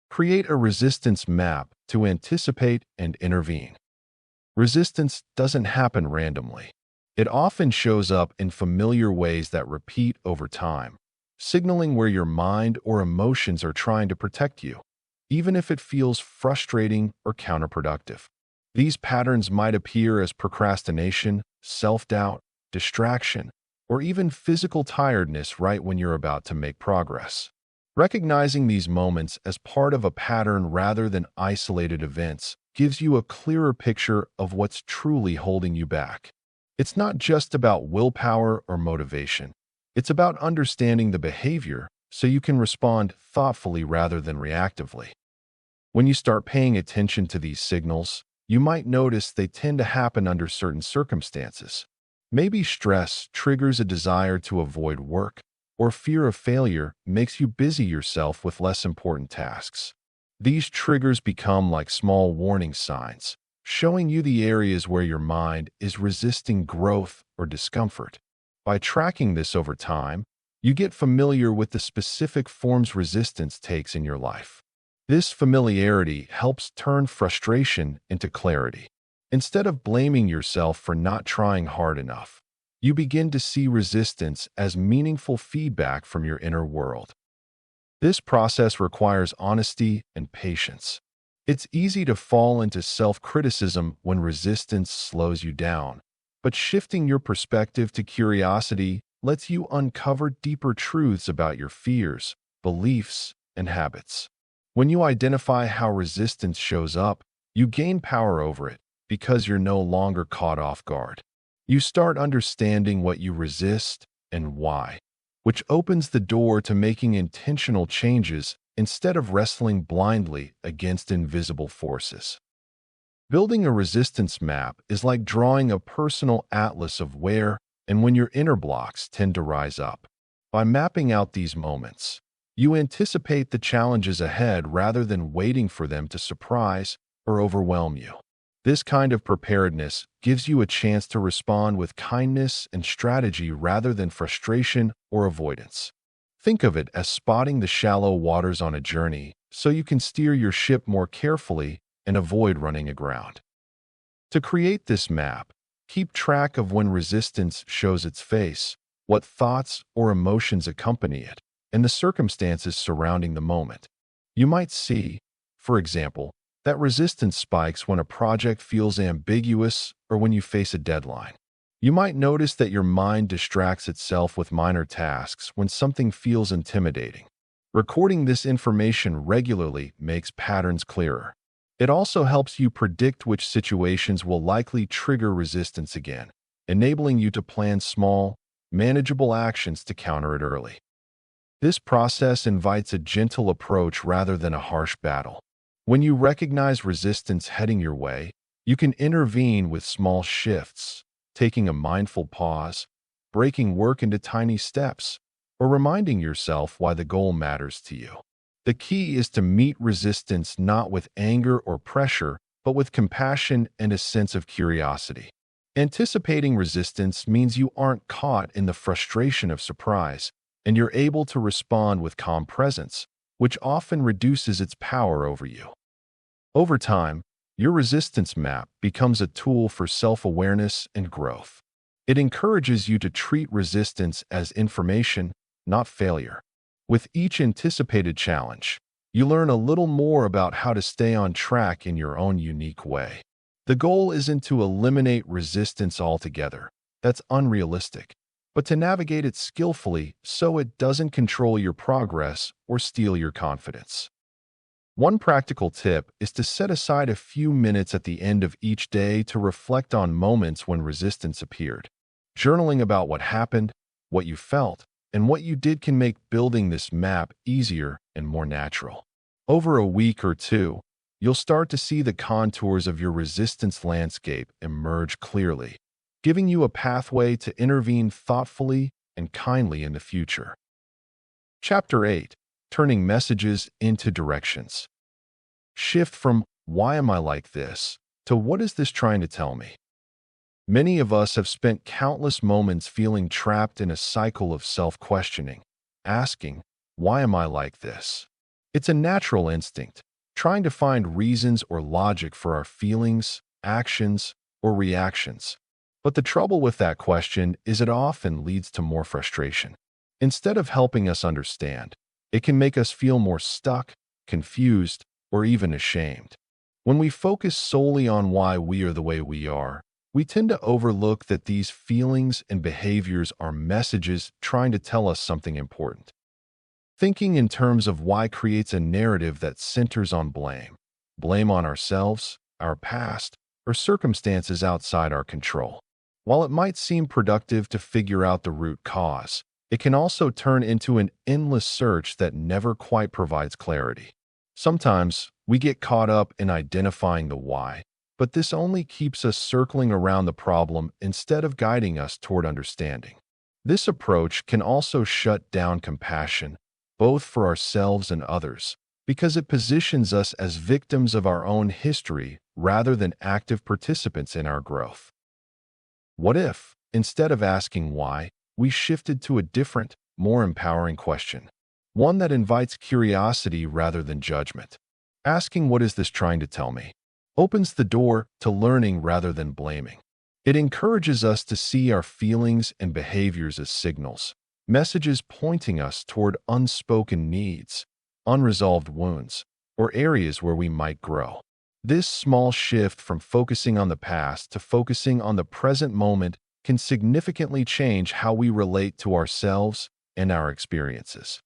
Create a resistance map to anticipate and intervene. Resistance doesn't happen randomly. It often shows up in familiar ways that repeat over time, signaling where your mind or emotions are trying to protect you, even if it feels frustrating or counterproductive. These patterns might appear as procrastination, self-doubt, distraction, or even physical tiredness right when you're about to make progress. Recognizing these moments as part of a pattern rather than isolated events gives you a clearer picture of what's truly holding you back. It's not just about willpower or motivation. It's about understanding the behavior so you can respond thoughtfully rather than reactively. When you start paying attention to these signals, you might notice they tend to happen under certain circumstances. Maybe stress triggers a desire to avoid work, or fear of failure makes you busy yourself with less important tasks. These triggers become like small warning signs, showing you the areas where your mind is resisting growth or discomfort. By tracking this over time, you get familiar with the specific forms resistance takes in your life. This familiarity helps turn frustration into clarity. Instead of blaming yourself for not trying hard enough, you begin to see resistance as meaningful feedback from your inner world. This process requires honesty and patience. It's easy to fall into self-criticism when resistance slows you down, But shifting your perspective to curiosity lets you uncover deeper truths about your fears, beliefs, and habits. When you identify how resistance shows up, you gain power over it because you're no longer caught off guard. You start understanding what you resist and why, which opens the door to making intentional changes instead of wrestling blindly against invisible forces. Building a resistance map is like drawing a personal atlas of where and when your inner blocks tend to rise up. By mapping out these moments, you anticipate the challenges ahead rather than waiting for them to surprise or overwhelm you. This kind of preparedness gives you a chance to respond with kindness and strategy rather than frustration or avoidance. Think of it as spotting the shallow waters on a journey so you can steer your ship more carefully and avoid running aground. To create this map, keep track of when resistance shows its face, what thoughts or emotions accompany it, and the circumstances surrounding the moment. You might see, for example, that resistance spikes when a project feels ambiguous or when you face a deadline. You might notice that your mind distracts itself with minor tasks when something feels intimidating. Recording this information regularly makes patterns clearer. It also helps you predict which situations will likely trigger resistance again, enabling you to plan small, manageable actions to counter it early. This process invites a gentle approach rather than a harsh battle. When you recognize resistance heading your way, you can intervene with small shifts, taking a mindful pause, breaking work into tiny steps, or reminding yourself why the goal matters to you. The key is to meet resistance not with anger or pressure, but with compassion and a sense of curiosity. Anticipating resistance means you aren't caught in the frustration of surprise, and you're able to respond with calm presence, which often reduces its power over you. Over time, your resistance map becomes a tool for self-awareness and growth. It encourages you to treat resistance as information, not failure. With each anticipated challenge, you learn a little more about how to stay on track in your own unique way. The goal isn't to eliminate resistance altogether. That's unrealistic. But to navigate it skillfully so it doesn't control your progress or steal your confidence. One practical tip is to set aside a few minutes at the end of each day to reflect on moments when resistance appeared. Journaling about what happened, what you felt, and what you did can make building this map easier and more natural. Over a week or two, you'll start to see the contours of your resistance landscape emerge clearly, giving you a pathway to intervene thoughtfully and kindly in the future. Chapter 8. Turning messages into directions. Shift from "why am I like this" to "what is this trying to tell me?" Many of us have spent countless moments feeling trapped in a cycle of self-questioning, asking, "Why am I like this?" It's a natural instinct, trying to find reasons or logic for our feelings, actions, or reactions. But the trouble with that question is it often leads to more frustration. Instead of helping us understand, it can make us feel more stuck, confused, or even ashamed. When we focus solely on why we are the way we are, we tend to overlook that these feelings and behaviors are messages trying to tell us something important. Thinking in terms of why creates a narrative that centers on blame on ourselves, our past, or circumstances outside our control. While it might seem productive to figure out the root cause, it can also turn into an endless search that never quite provides clarity. Sometimes we get caught up in identifying the why, but this only keeps us circling around the problem instead of guiding us toward understanding. This approach can also shut down compassion, both for ourselves and others, because it positions us as victims of our own history rather than active participants in our growth. What if, instead of asking why, we shifted to a different, more empowering question? One that invites curiosity rather than judgment. Asking "what is this trying to tell me?" opens the door to learning rather than blaming. It encourages us to see our feelings and behaviors as signals, messages pointing us toward unspoken needs, unresolved wounds, or areas where we might grow. This small shift from focusing on the past to focusing on the present moment can significantly change how we relate to ourselves and our experiences.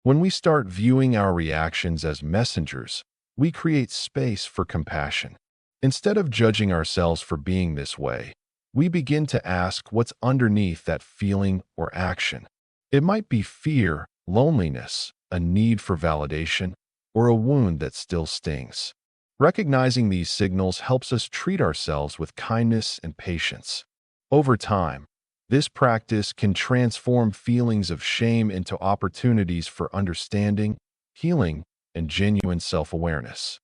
When we start viewing our reactions as messengers, we create space for compassion. Instead of judging ourselves for being this way, we begin to ask what's underneath that feeling or action. It might be fear, loneliness, a need for validation, or a wound that still stings. Recognizing these signals helps us treat ourselves with kindness and patience. Over time, this practice can transform feelings of shame into opportunities for understanding, healing, and genuine self-awareness.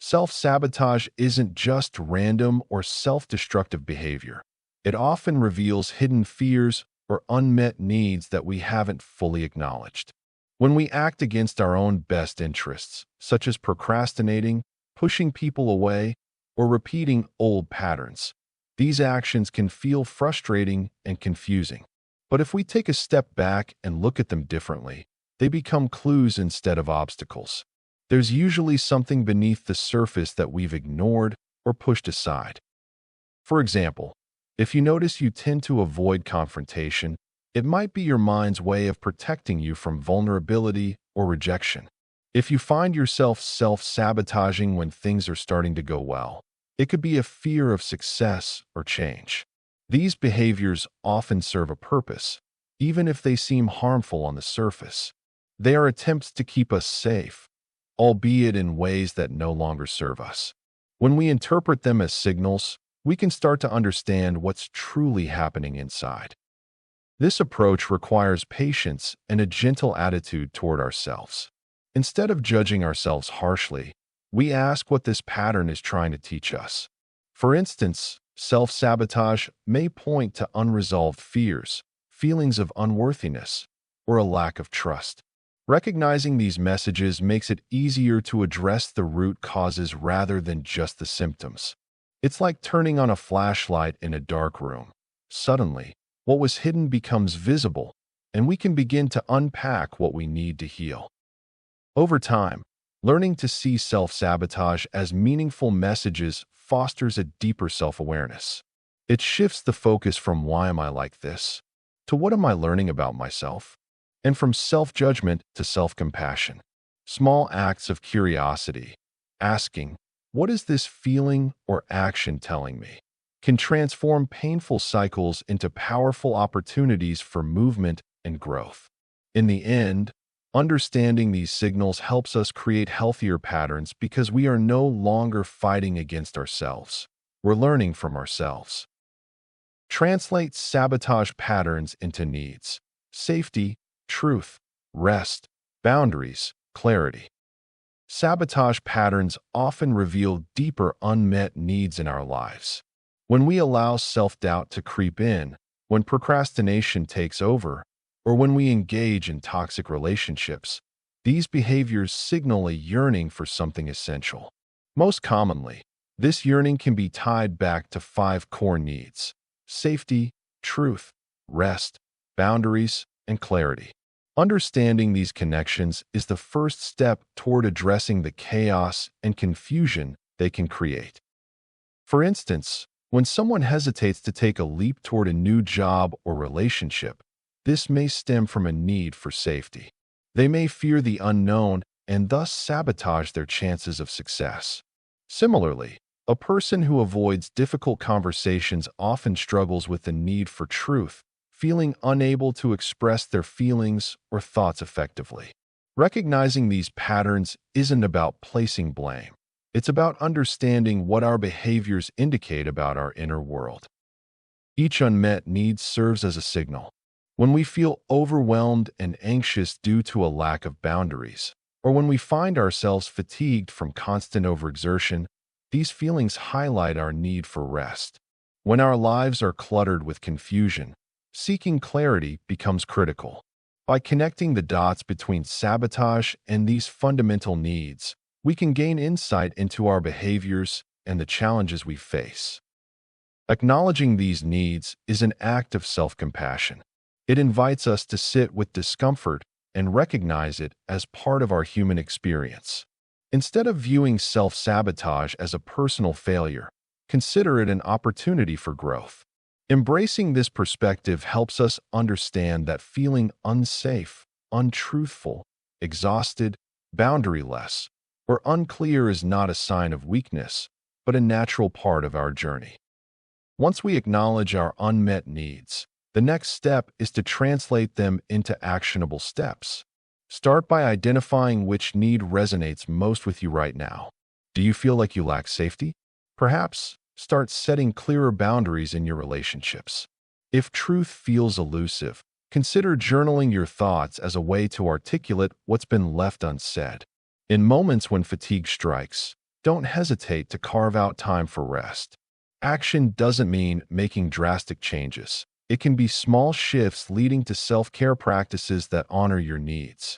Self-sabotage isn't just random or self-destructive behavior. It often reveals hidden fears or unmet needs that we haven't fully acknowledged. When we act against our own best interests, such as procrastinating, pushing people away, or repeating old patterns, these actions can feel frustrating and confusing. But if we take a step back and look at them differently, they become clues instead of obstacles. There's usually something beneath the surface that we've ignored or pushed aside. For example, if you notice you tend to avoid confrontation, it might be your mind's way of protecting you from vulnerability or rejection. If you find yourself self-sabotaging when things are starting to go well, it could be a fear of success or change. These behaviors often serve a purpose, even if they seem harmful on the surface. They are attempts to keep us safe, albeit in ways that no longer serve us. When we interpret them as signals, we can start to understand what's truly happening inside. This approach requires patience and a gentle attitude toward ourselves. Instead of judging ourselves harshly, we ask what this pattern is trying to teach us. For instance, self-sabotage may point to unresolved fears, feelings of unworthiness, or a lack of trust. Recognizing these messages makes it easier to address the root causes rather than just the symptoms. It's like turning on a flashlight in a dark room. Suddenly, what was hidden becomes visible, and we can begin to unpack what we need to heal. Over time, learning to see self-sabotage as meaningful messages fosters a deeper self-awareness. It shifts the focus from "why am I like this?" to "what am I learning about myself?" and from self-judgment to self-compassion. Small acts of curiosity, asking, "What is this feeling or action telling me?" can transform painful cycles into powerful opportunities for movement and growth. In the end, understanding these signals helps us create healthier patterns because we are no longer fighting against ourselves. We're learning from ourselves. Translate sabotage patterns into needs: safety, truth, rest, boundaries, clarity. Sabotage patterns often reveal deeper unmet needs in our lives. When we allow self-doubt to creep in, when procrastination takes over, or when we engage in toxic relationships, these behaviors signal a yearning for something essential. Most commonly, this yearning can be tied back to 5 core needs: safety, truth, rest, boundaries, and clarity. Understanding these connections is the first step toward addressing the chaos and confusion they can create. For instance, when someone hesitates to take a leap toward a new job or relationship, this may stem from a need for safety. They may fear the unknown and thus sabotage their chances of success. Similarly, a person who avoids difficult conversations often struggles with the need for truth, feeling unable to express their feelings or thoughts effectively. Recognizing these patterns isn't about placing blame. It's about understanding what our behaviors indicate about our inner world. Each unmet need serves as a signal. When we feel overwhelmed and anxious due to a lack of boundaries, or when we find ourselves fatigued from constant overexertion, these feelings highlight our need for rest. When our lives are cluttered with confusion, seeking clarity becomes critical. By connecting the dots between sabotage and these fundamental needs, we can gain insight into our behaviors and the challenges we face. Acknowledging these needs is an act of self-compassion. It invites us to sit with discomfort and recognize it as part of our human experience. Instead of viewing self-sabotage as a personal failure, consider it an opportunity for growth. Embracing this perspective helps us understand that feeling unsafe, untruthful, exhausted, boundaryless, or unclear is not a sign of weakness, but a natural part of our journey. Once we acknowledge our unmet needs, the next step is to translate them into actionable steps. Start by identifying which need resonates most with you right now. Do you feel like you lack safety? Perhaps start setting clearer boundaries in your relationships. If truth feels elusive, consider journaling your thoughts as a way to articulate what's been left unsaid. In moments when fatigue strikes, don't hesitate to carve out time for rest. Action doesn't mean making drastic changes. It can be small shifts leading to self-care practices that honor your needs.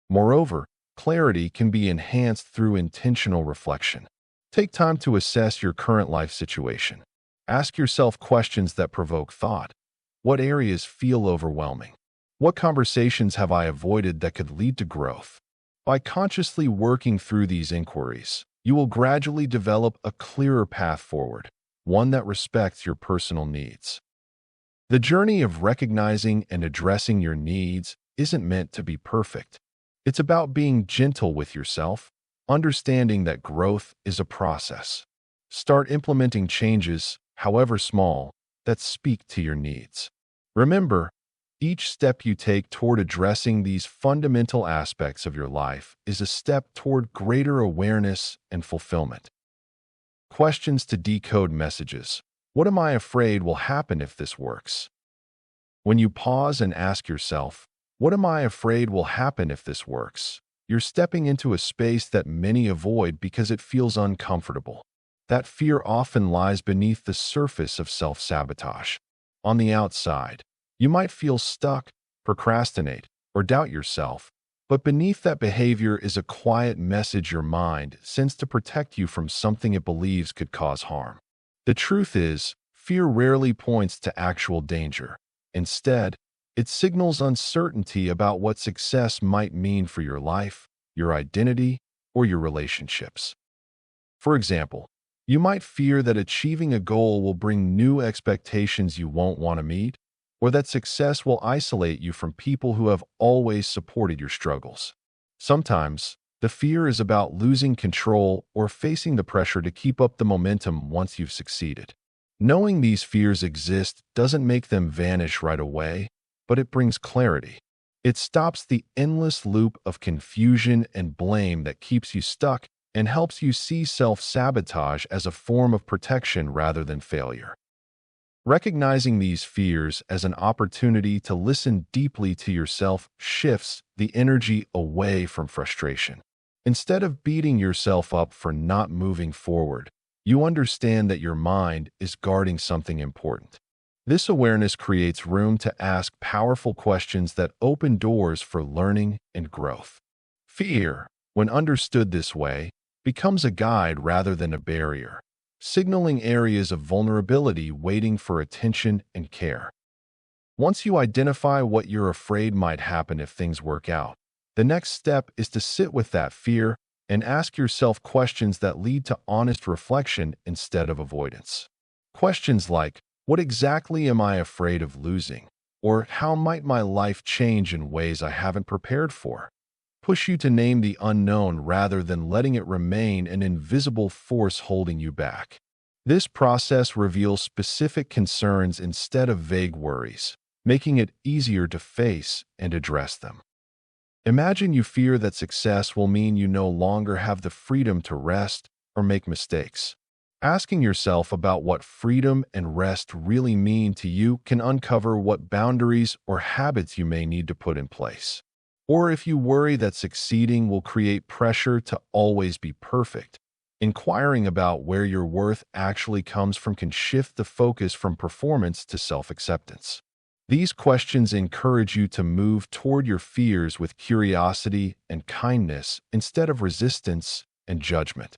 Moreover, clarity can be enhanced through intentional reflection. Take time to assess your current life situation. Ask yourself questions that provoke thought. What areas feel overwhelming? What conversations have I avoided that could lead to growth? By consciously working through these inquiries, you will gradually develop a clearer path forward, one that respects your personal needs. The journey of recognizing and addressing your needs isn't meant to be perfect. It's about being gentle with yourself, understanding that growth is a process. Start implementing changes, however small, that speak to your needs. Remember, each step you take toward addressing these fundamental aspects of your life is a step toward greater awareness and fulfillment. Questions to decode messages. What am I afraid will happen if this works? When you pause and ask yourself, what am I afraid will happen if this works? You're stepping into a space that many avoid because it feels uncomfortable. That fear often lies beneath the surface of self-sabotage. On the outside, you might feel stuck, procrastinate, or doubt yourself, but beneath that behavior is a quiet message your mind sends to protect you from something it believes could cause harm. The truth is, fear rarely points to actual danger. Instead, it signals uncertainty about what success might mean for your life, your identity, or your relationships. For example, you might fear that achieving a goal will bring new expectations you won't want to meet, or that success will isolate you from people who have always supported your struggles. Sometimes, the fear is about losing control or facing the pressure to keep up the momentum once you've succeeded. Knowing these fears exist doesn't make them vanish right away, but it brings clarity. It stops the endless loop of confusion and blame that keeps you stuck and helps you see self-sabotage as a form of protection rather than failure. Recognizing these fears as an opportunity to listen deeply to yourself shifts the energy away from frustration. Instead of beating yourself up for not moving forward, you understand that your mind is guarding something important. This awareness creates room to ask powerful questions that open doors for learning and growth. Fear, when understood this way, becomes a guide rather than a barrier, signaling areas of vulnerability waiting for attention and care. Once you identify what you're afraid might happen if things work out, the next step is to sit with that fear and ask yourself questions that lead to honest reflection instead of avoidance. Questions like, what exactly am I afraid of losing? Or how might my life change in ways I haven't prepared for? Push you to name the unknown rather than letting it remain an invisible force holding you back. This process reveals specific concerns instead of vague worries, making it easier to face and address them. Imagine you fear that success will mean you no longer have the freedom to rest or make mistakes. Asking yourself about what freedom and rest really mean to you can uncover what boundaries or habits you may need to put in place. Or if you worry that succeeding will create pressure to always be perfect, inquiring about where your worth actually comes from can shift the focus from performance to self-acceptance. These questions encourage you to move toward your fears with curiosity and kindness instead of resistance and judgment.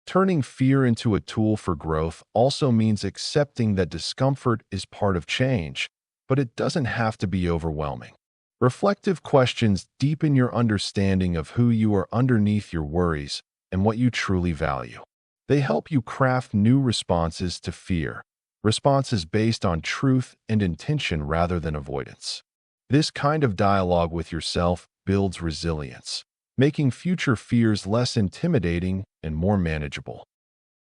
Turning fear into a tool for growth also means accepting that discomfort is part of change, but it doesn't have to be overwhelming. Reflective questions deepen your understanding of who you are underneath your worries and what you truly value. They help you craft new responses to fear, responses based on truth and intention rather than avoidance. This kind of dialogue with yourself builds resilience, making future fears less intimidating and more manageable.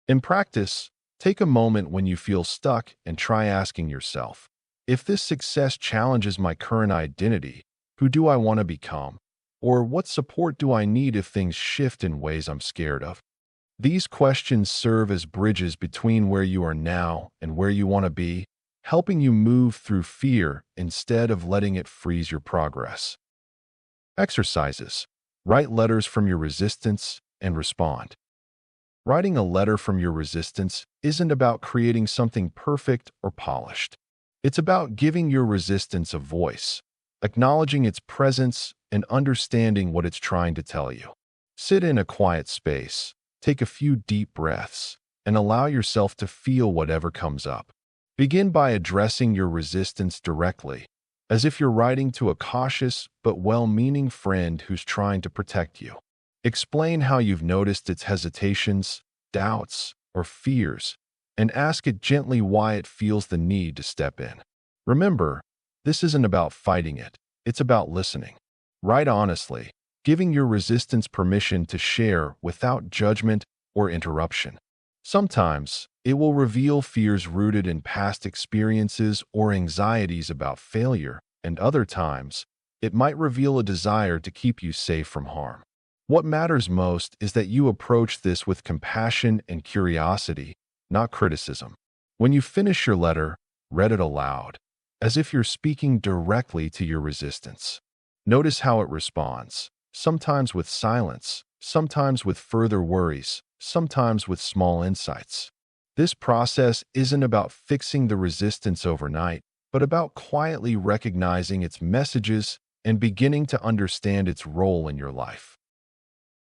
In practice, take a moment when you feel stuck and try asking yourself, if this success challenges my current identity, who do I want to become? Or what support do I need if things shift in ways I'm scared of? These questions serve as bridges between where you are now and where you want to be, helping you move through fear instead of letting it freeze your progress. Exercises. Write letters from your resistance and respond. Writing a letter from your resistance isn't about creating something perfect or polished. It's about giving your resistance a voice, acknowledging its presence, and understanding what it's trying to tell you. Sit in a quiet space, take a few deep breaths, and allow yourself to feel whatever comes up. Begin by addressing your resistance directly, as if you're writing to a cautious but well-meaning friend who's trying to protect you. Explain how you've noticed its hesitations, doubts, or fears, and ask it gently why it feels the need to step in. Remember, this isn't about fighting it, it's about listening. Write honestly, giving your resistance permission to share without judgment or interruption. Sometimes, it will reveal fears rooted in past experiences or anxieties about failure, and other times, it might reveal a desire to keep you safe from harm. What matters most is that you approach this with compassion and curiosity, not criticism. When you finish your letter, read it aloud, as if you're speaking directly to your resistance. Notice how it responds, sometimes with silence, sometimes with further worries, sometimes with small insights. This process isn't about fixing the resistance overnight, but about quietly recognizing its messages and beginning to understand its role in your life.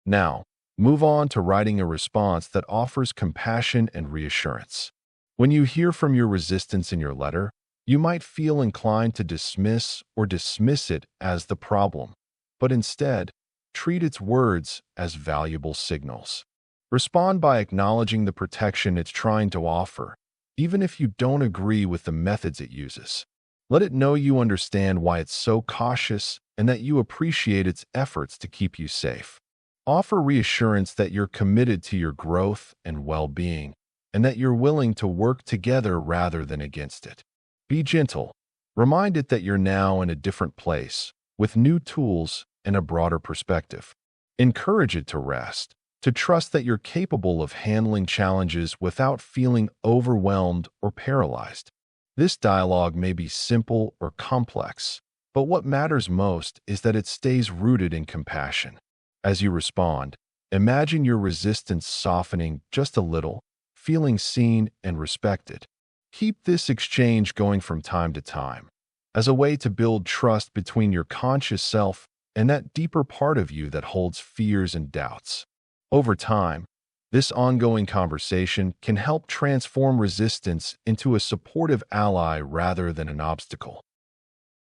Now, move on to writing a response that offers compassion and reassurance. When you hear from your resistance in your letter, you might feel inclined to dismiss it as the problem, but instead, treat its words as valuable signals. Respond by acknowledging the protection it's trying to offer, even if you don't agree with the methods it uses. Let it know you understand why it's so cautious and that you appreciate its efforts to keep you safe. Offer reassurance that you're committed to your growth and well-being, and that you're willing to work together rather than against it. Be gentle. Remind it that you're now in a different place, with new tools and a broader perspective. Encourage it to rest, to trust that you're capable of handling challenges without feeling overwhelmed or paralyzed. This dialogue may be simple or complex, but what matters most is that it stays rooted in compassion. As you respond, imagine your resistance softening just a little, feeling seen and respected. Keep this exchange going from time to time, as a way to build trust between your conscious self and that deeper part of you that holds fears and doubts. Over time, this ongoing conversation can help transform resistance into a supportive ally rather than an obstacle.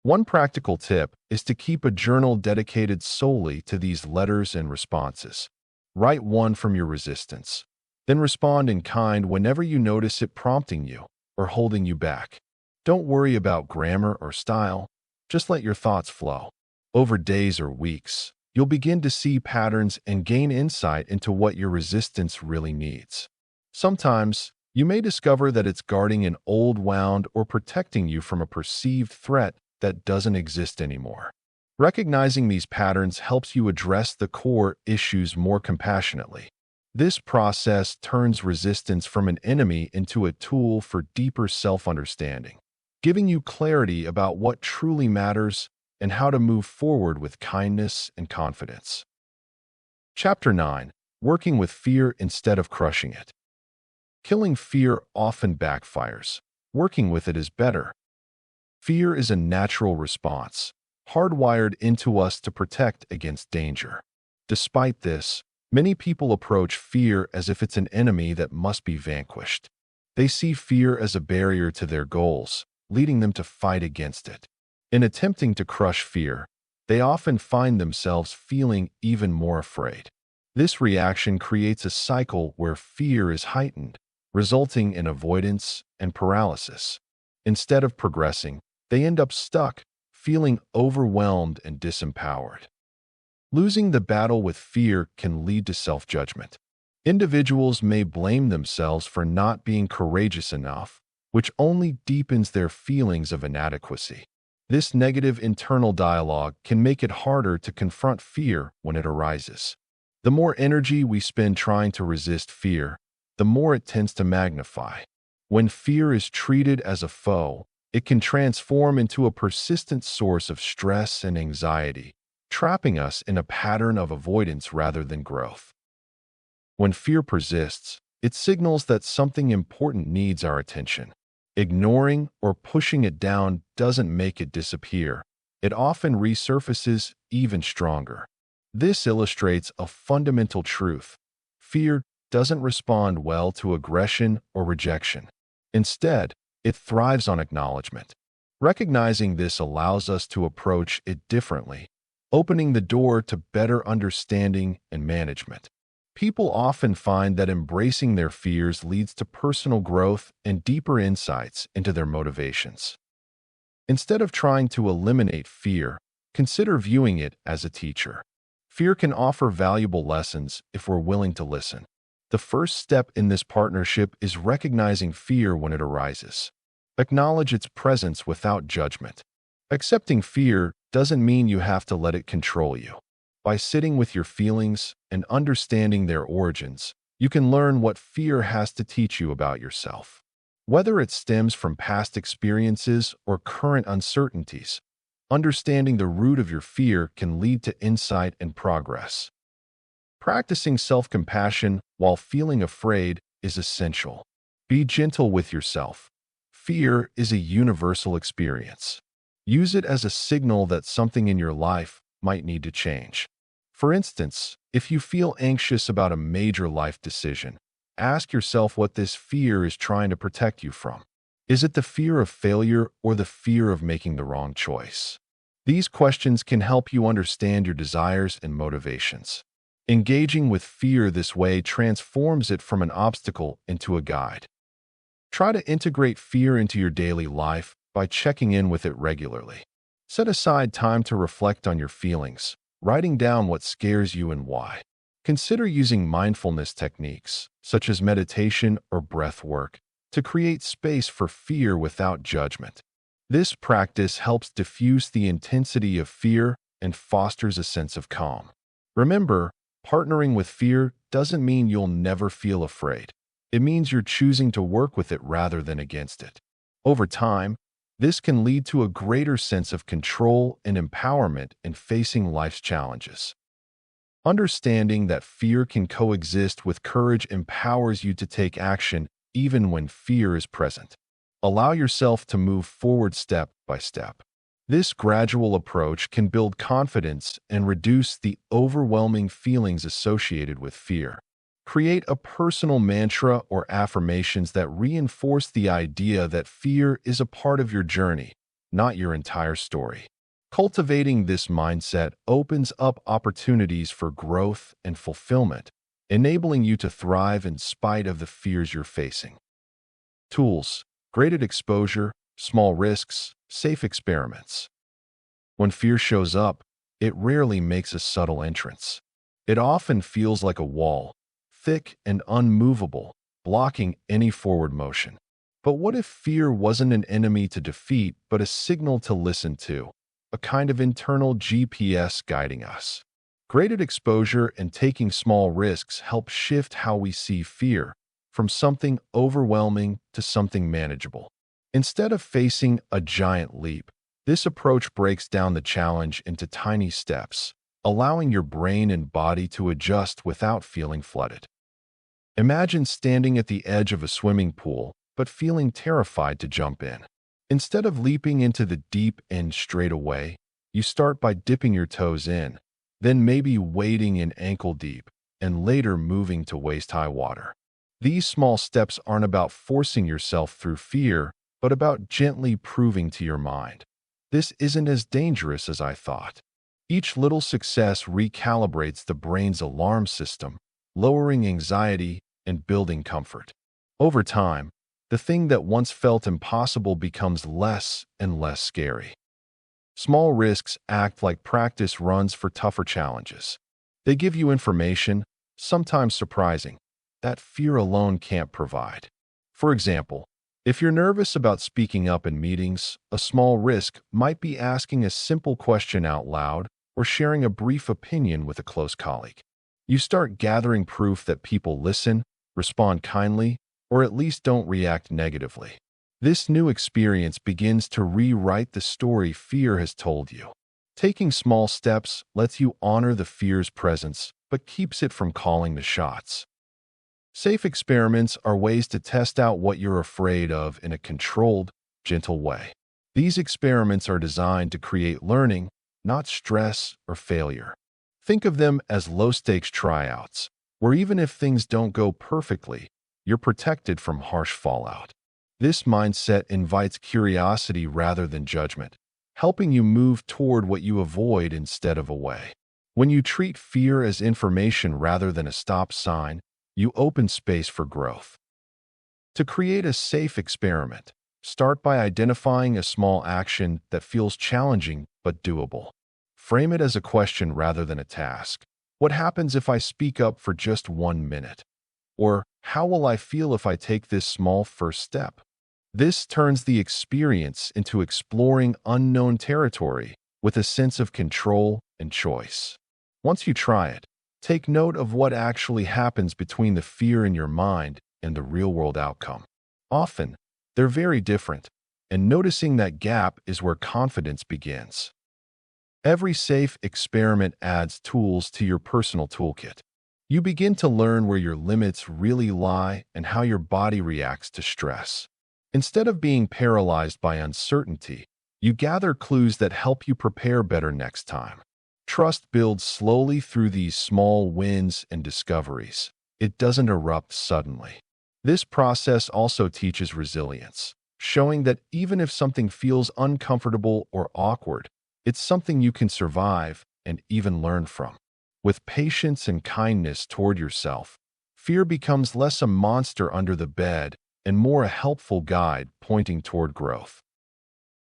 One practical tip is to keep a journal dedicated solely to these letters and responses. Write one from your resistance, then respond in kind whenever you notice it prompting you or holding you back. Don't worry about grammar or style, just let your thoughts flow. Over days or weeks, you'll begin to see patterns and gain insight into what your resistance really needs. Sometimes, you may discover that it's guarding an old wound or protecting you from a perceived threat that doesn't exist anymore. Recognizing these patterns helps you address the core issues more compassionately. This process turns resistance from an enemy into a tool for deeper self-understanding, giving you clarity about what truly matters and how to move forward with kindness and confidence. Chapter 9. Working with fear instead of crushing it. Killing fear often backfires. Working with it is better. Fear is a natural response, hardwired into us to protect against danger. Despite this, many people approach fear as if it's an enemy that must be vanquished. They see fear as a barrier to their goals, leading them to fight against it. In attempting to crush fear, they often find themselves feeling even more afraid. This reaction creates a cycle where fear is heightened, resulting in avoidance and paralysis. Instead of progressing, they end up stuck, feeling overwhelmed and disempowered. Losing the battle with fear can lead to self-judgment. Individuals may blame themselves for not being courageous enough, which only deepens their feelings of inadequacy. This negative internal dialogue can make it harder to confront fear when it arises. The more energy we spend trying to resist fear, the more it tends to magnify. When fear is treated as a foe, it can transform into a persistent source of stress and anxiety, trapping us in a pattern of avoidance rather than growth. When fear persists, it signals that something important needs our attention. Ignoring or pushing it down doesn't make it disappear. It often resurfaces even stronger. This illustrates a fundamental truth. Fear doesn't respond well to aggression or rejection. Instead, it thrives on acknowledgement. Recognizing this allows us to approach it differently, opening the door to better understanding and management. People often find that embracing their fears leads to personal growth and deeper insights into their motivations. Instead of trying to eliminate fear, consider viewing it as a teacher. Fear can offer valuable lessons if we're willing to listen. The first step in this partnership is recognizing fear when it arises. Acknowledge its presence without judgment. Accepting fear doesn't mean you have to let it control you. By sitting with your feelings and understanding their origins, you can learn what fear has to teach you about yourself. Whether it stems from past experiences or current uncertainties, understanding the root of your fear can lead to insight and progress. Practicing self-compassion while feeling afraid is essential. Be gentle with yourself. Fear is a universal experience. Use it as a signal that something in your life might need to change. For instance, if you feel anxious about a major life decision, ask yourself what this fear is trying to protect you from. Is it the fear of failure or the fear of making the wrong choice? These questions can help you understand your desires and motivations. Engaging with fear this way transforms it from an obstacle into a guide. Try to integrate fear into your daily life by checking in with it regularly. Set aside time to reflect on your feelings, writing down what scares you and why. Consider using mindfulness techniques, such as meditation or breath work, to create space for fear without judgment. This practice helps diffuse the intensity of fear and fosters a sense of calm. Remember, partnering with fear doesn't mean you'll never feel afraid. It means you're choosing to work with it rather than against it. Over time, this can lead to a greater sense of control and empowerment in facing life's challenges. Understanding that fear can coexist with courage empowers you to take action even when fear is present. Allow yourself to move forward step by step. This gradual approach can build confidence and reduce the overwhelming feelings associated with fear. Create a personal mantra or affirmations that reinforce the idea that fear is a part of your journey, not your entire story. Cultivating this mindset opens up opportunities for growth and fulfillment, enabling you to thrive in spite of the fears you're facing. Tools: graded exposure, small risks, safe experiments. When fear shows up, it rarely makes a subtle entrance. It often feels like a wall, thick and unmovable, blocking any forward motion. But what if fear wasn't an enemy to defeat, but a signal to listen to, a kind of internal GPS guiding us? Graded exposure and taking small risks help shift how we see fear, from something overwhelming to something manageable. Instead of facing a giant leap, this approach breaks down the challenge into tiny steps, allowing your brain and body to adjust without feeling flooded. Imagine standing at the edge of a swimming pool, but feeling terrified to jump in. Instead of leaping into the deep end straight away, you start by dipping your toes in, then maybe wading in ankle deep, and later moving to waist-high water. These small steps aren't about forcing yourself through fear, but about gently proving to your mind, This isn't as dangerous as I thought. Each little success recalibrates the brain's alarm system, lowering anxiety and building comfort. Over time, the thing that once felt impossible becomes less and less scary. Small risks act like practice runs for tougher challenges. They give you information, sometimes surprising, that fear alone can't provide. For example, if you're nervous about speaking up in meetings, a small risk might be asking a simple question out loud or sharing a brief opinion with a close colleague. You start gathering proof that people listen, respond kindly, or at least don't react negatively. This new experience begins to rewrite the story fear has told you. Taking small steps lets you honor the fear's presence, but keeps it from calling the shots. Safe experiments are ways to test out what you're afraid of in a controlled, gentle way. These experiments are designed to create learning, not stress or failure. Think of them as low-stakes tryouts, where even if things don't go perfectly, you're protected from harsh fallout. This mindset invites curiosity rather than judgment, helping you move toward what you avoid instead of away. When you treat fear as information rather than a stop sign, you open space for growth. To create a safe experiment, start by identifying a small action that feels challenging but doable. Frame it as a question rather than a task. What happens if I speak up for just 1 minute? Or, how will I feel if I take this small first step? This turns the experience into exploring unknown territory with a sense of control and choice. Once you try it, take note of what actually happens between the fear in your mind and the real-world outcome. Often, they're very different, and noticing that gap is where confidence begins. Every safe experiment adds tools to your personal toolkit. You begin to learn where your limits really lie and how your body reacts to stress. Instead of being paralyzed by uncertainty, you gather clues that help you prepare better next time. Trust builds slowly through these small wins and discoveries. It doesn't erupt suddenly. This process also teaches resilience, showing that even if something feels uncomfortable or awkward, it's something you can survive and even learn from. With patience and kindness toward yourself, fear becomes less a monster under the bed and more a helpful guide pointing toward growth.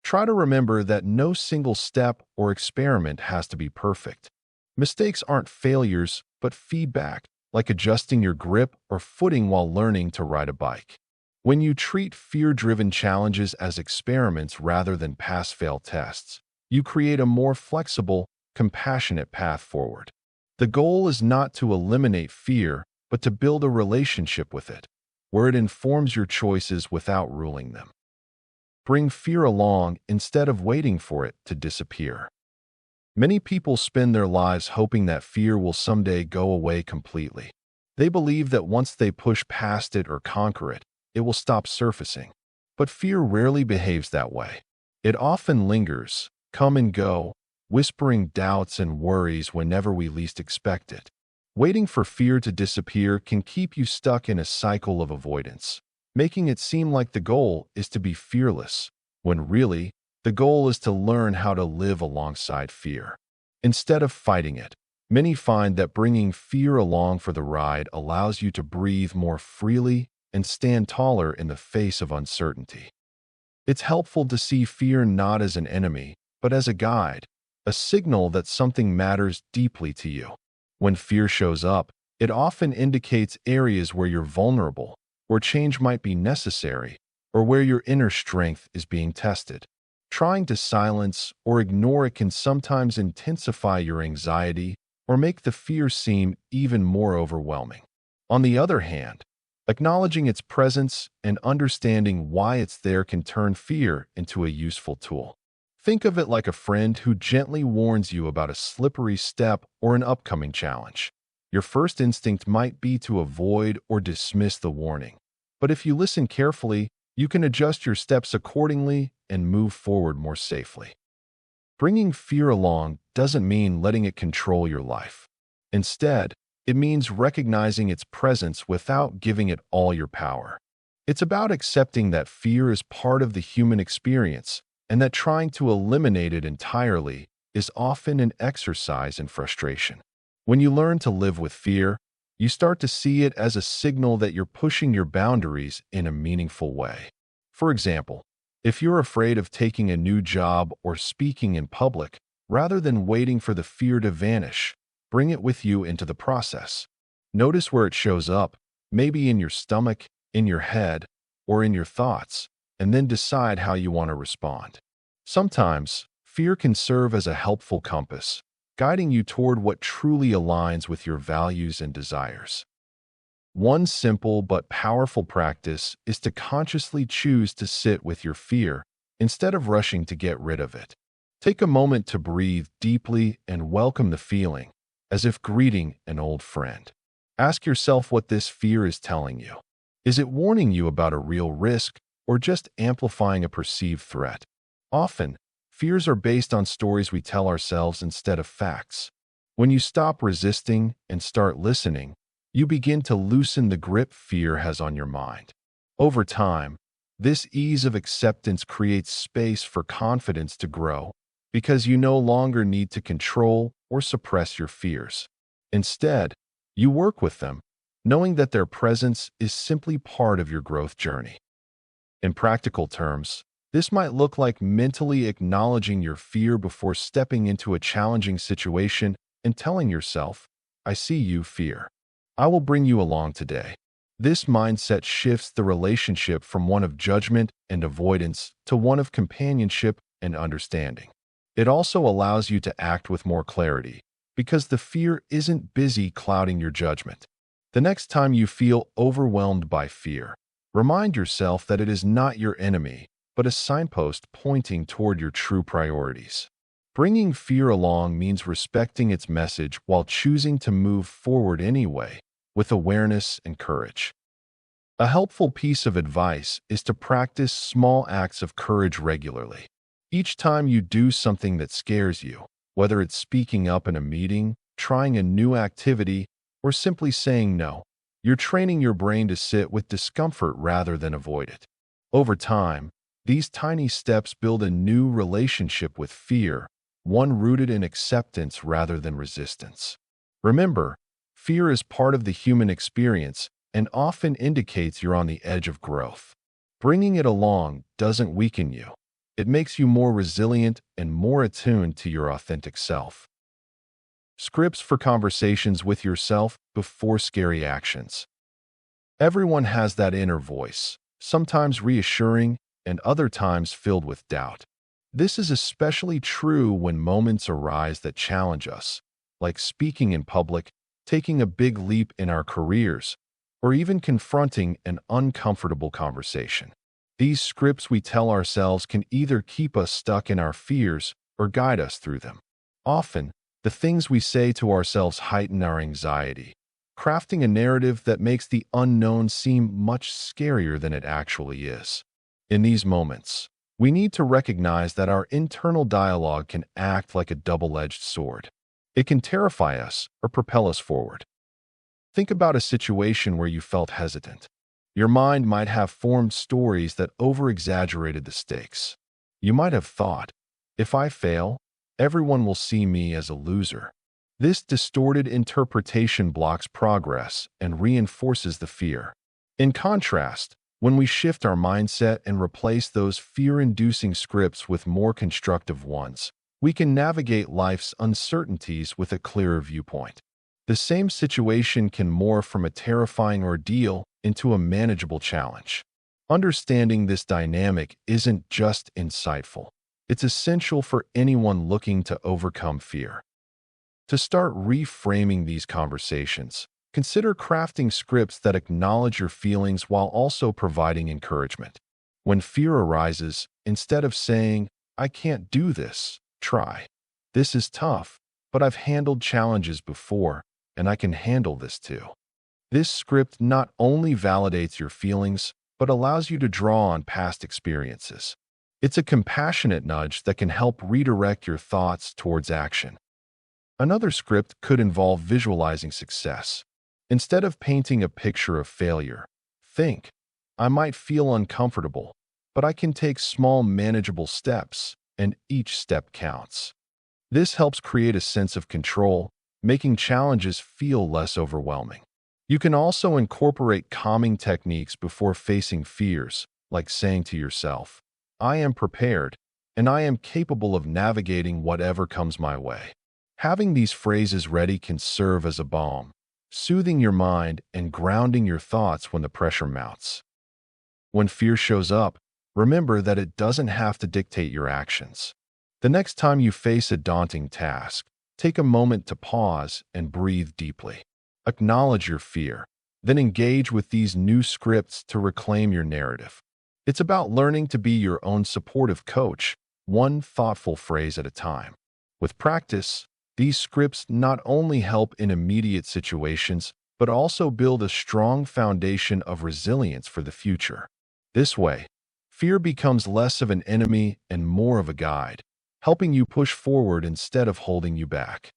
Try to remember that no single step or experiment has to be perfect. Mistakes aren't failures, but feedback, like adjusting your grip or footing while learning to ride a bike. When you treat fear-driven challenges as experiments rather than pass-fail tests, you create a more flexible, compassionate path forward. The goal is not to eliminate fear, but to build a relationship with it, where it informs your choices without ruling them. Bring fear along instead of waiting for it to disappear. Many people spend their lives hoping that fear will someday go away completely. They believe that once they push past it or conquer it, it will stop surfacing. But fear rarely behaves that way. It often lingers, come and go, whispering doubts and worries whenever we least expect it. Waiting for fear to disappear can keep you stuck in a cycle of avoidance, making it seem like the goal is to be fearless, when really, the goal is to learn how to live alongside fear. Instead of fighting it, many find that bringing fear along for the ride allows you to breathe more freely and stand taller in the face of uncertainty. It's helpful to see fear not as an enemy, but as a guide, a signal that something matters deeply to you. When fear shows up, it often indicates areas where you're vulnerable, where change might be necessary, or where your inner strength is being tested. Trying to silence or ignore it can sometimes intensify your anxiety or make the fear seem even more overwhelming. On the other hand, acknowledging its presence and understanding why it's there can turn fear into a useful tool. Think of it like a friend who gently warns you about a slippery step or an upcoming challenge. Your first instinct might be to avoid or dismiss the warning, but if you listen carefully, you can adjust your steps accordingly and move forward more safely. Bringing fear along doesn't mean letting it control your life. Instead, it means recognizing its presence without giving it all your power. It's about accepting that fear is part of the human experience and that trying to eliminate it entirely is often an exercise in frustration. When you learn to live with fear, you start to see it as a signal that you're pushing your boundaries in a meaningful way. For example, if you're afraid of taking a new job or speaking in public, rather than waiting for the fear to vanish, bring it with you into the process. Notice where it shows up, maybe in your stomach, in your head, or in your thoughts, and then decide how you want to respond. Sometimes, fear can serve as a helpful compass, guiding you toward what truly aligns with your values and desires. One simple but powerful practice is to consciously choose to sit with your fear instead of rushing to get rid of it. Take a moment to breathe deeply and welcome the feeling, as if greeting an old friend. Ask yourself what this fear is telling you. Is it warning you about a real risk or just amplifying a perceived threat? Often, fears are based on stories we tell ourselves instead of facts. When you stop resisting and start listening, you begin to loosen the grip fear has on your mind. Over time, this ease of acceptance creates space for confidence to grow because you no longer need to control or suppress your fears. Instead, you work with them, knowing that their presence is simply part of your growth journey. In practical terms, this might look like mentally acknowledging your fear before stepping into a challenging situation and telling yourself, "I see you, fear. I will bring you along today." This mindset shifts the relationship from one of judgment and avoidance to one of companionship and understanding. It also allows you to act with more clarity, because the fear isn't busy clouding your judgment. The next time you feel overwhelmed by fear, remind yourself that it is not your enemy, but a signpost pointing toward your true priorities. Bringing fear along means respecting its message while choosing to move forward anyway, with awareness and courage. A helpful piece of advice is to practice small acts of courage regularly. Each time you do something that scares you, whether it's speaking up in a meeting, trying a new activity, or simply saying no, you're training your brain to sit with discomfort rather than avoid it. Over time, these tiny steps build a new relationship with fear, one rooted in acceptance rather than resistance. Remember, fear is part of the human experience and often indicates you're on the edge of growth. Bringing it along doesn't weaken you. It makes you more resilient and more attuned to your authentic self. Scripts for conversations with yourself before scary actions. Everyone has that inner voice, sometimes reassuring and other times filled with doubt. This is especially true when moments arise that challenge us, like speaking in public, taking a big leap in our careers, or even confronting an uncomfortable conversation. These scripts we tell ourselves can either keep us stuck in our fears or guide us through them. Often, the things we say to ourselves heighten our anxiety, crafting a narrative that makes the unknown seem much scarier than it actually is. In these moments, we need to recognize that our internal dialogue can act like a double-edged sword. It can terrify us or propel us forward. Think about a situation where you felt hesitant. Your mind might have formed stories that over-exaggerated the stakes. You might have thought, "If I fail, everyone will see me as a loser." This distorted interpretation blocks progress and reinforces the fear. In contrast, when we shift our mindset and replace those fear-inducing scripts with more constructive ones, we can navigate life's uncertainties with a clearer viewpoint. The same situation can morph from a terrifying ordeal into a manageable challenge. Understanding this dynamic isn't just insightful. It's essential for anyone looking to overcome fear. To start reframing these conversations, consider crafting scripts that acknowledge your feelings while also providing encouragement. When fear arises, instead of saying, "I can't do this," try, "This is tough, but I've handled challenges before, and I can handle this too." This script not only validates your feelings, but allows you to draw on past experiences. It's a compassionate nudge that can help redirect your thoughts towards action. Another script could involve visualizing success. Instead of painting a picture of failure, think, "I might feel uncomfortable, but I can take small, manageable steps, and each step counts. This helps create a sense of control, making challenges feel less overwhelming. You can also incorporate calming techniques before facing fears, like saying to yourself, "I am prepared, and I am capable of navigating whatever comes my way." Having these phrases ready can serve as a balm, soothing your mind and grounding your thoughts when the pressure mounts. When fear shows up, remember that it doesn't have to dictate your actions. The next time you face a daunting task, take a moment to pause and breathe deeply. Acknowledge your fear, then engage with these new scripts to reclaim your narrative. It's about learning to be your own supportive coach, one thoughtful phrase at a time. With practice, these scripts not only help in immediate situations, but also build a strong foundation of resilience for the future. This way, fear becomes less of an enemy and more of a guide, helping you push forward instead of holding you back.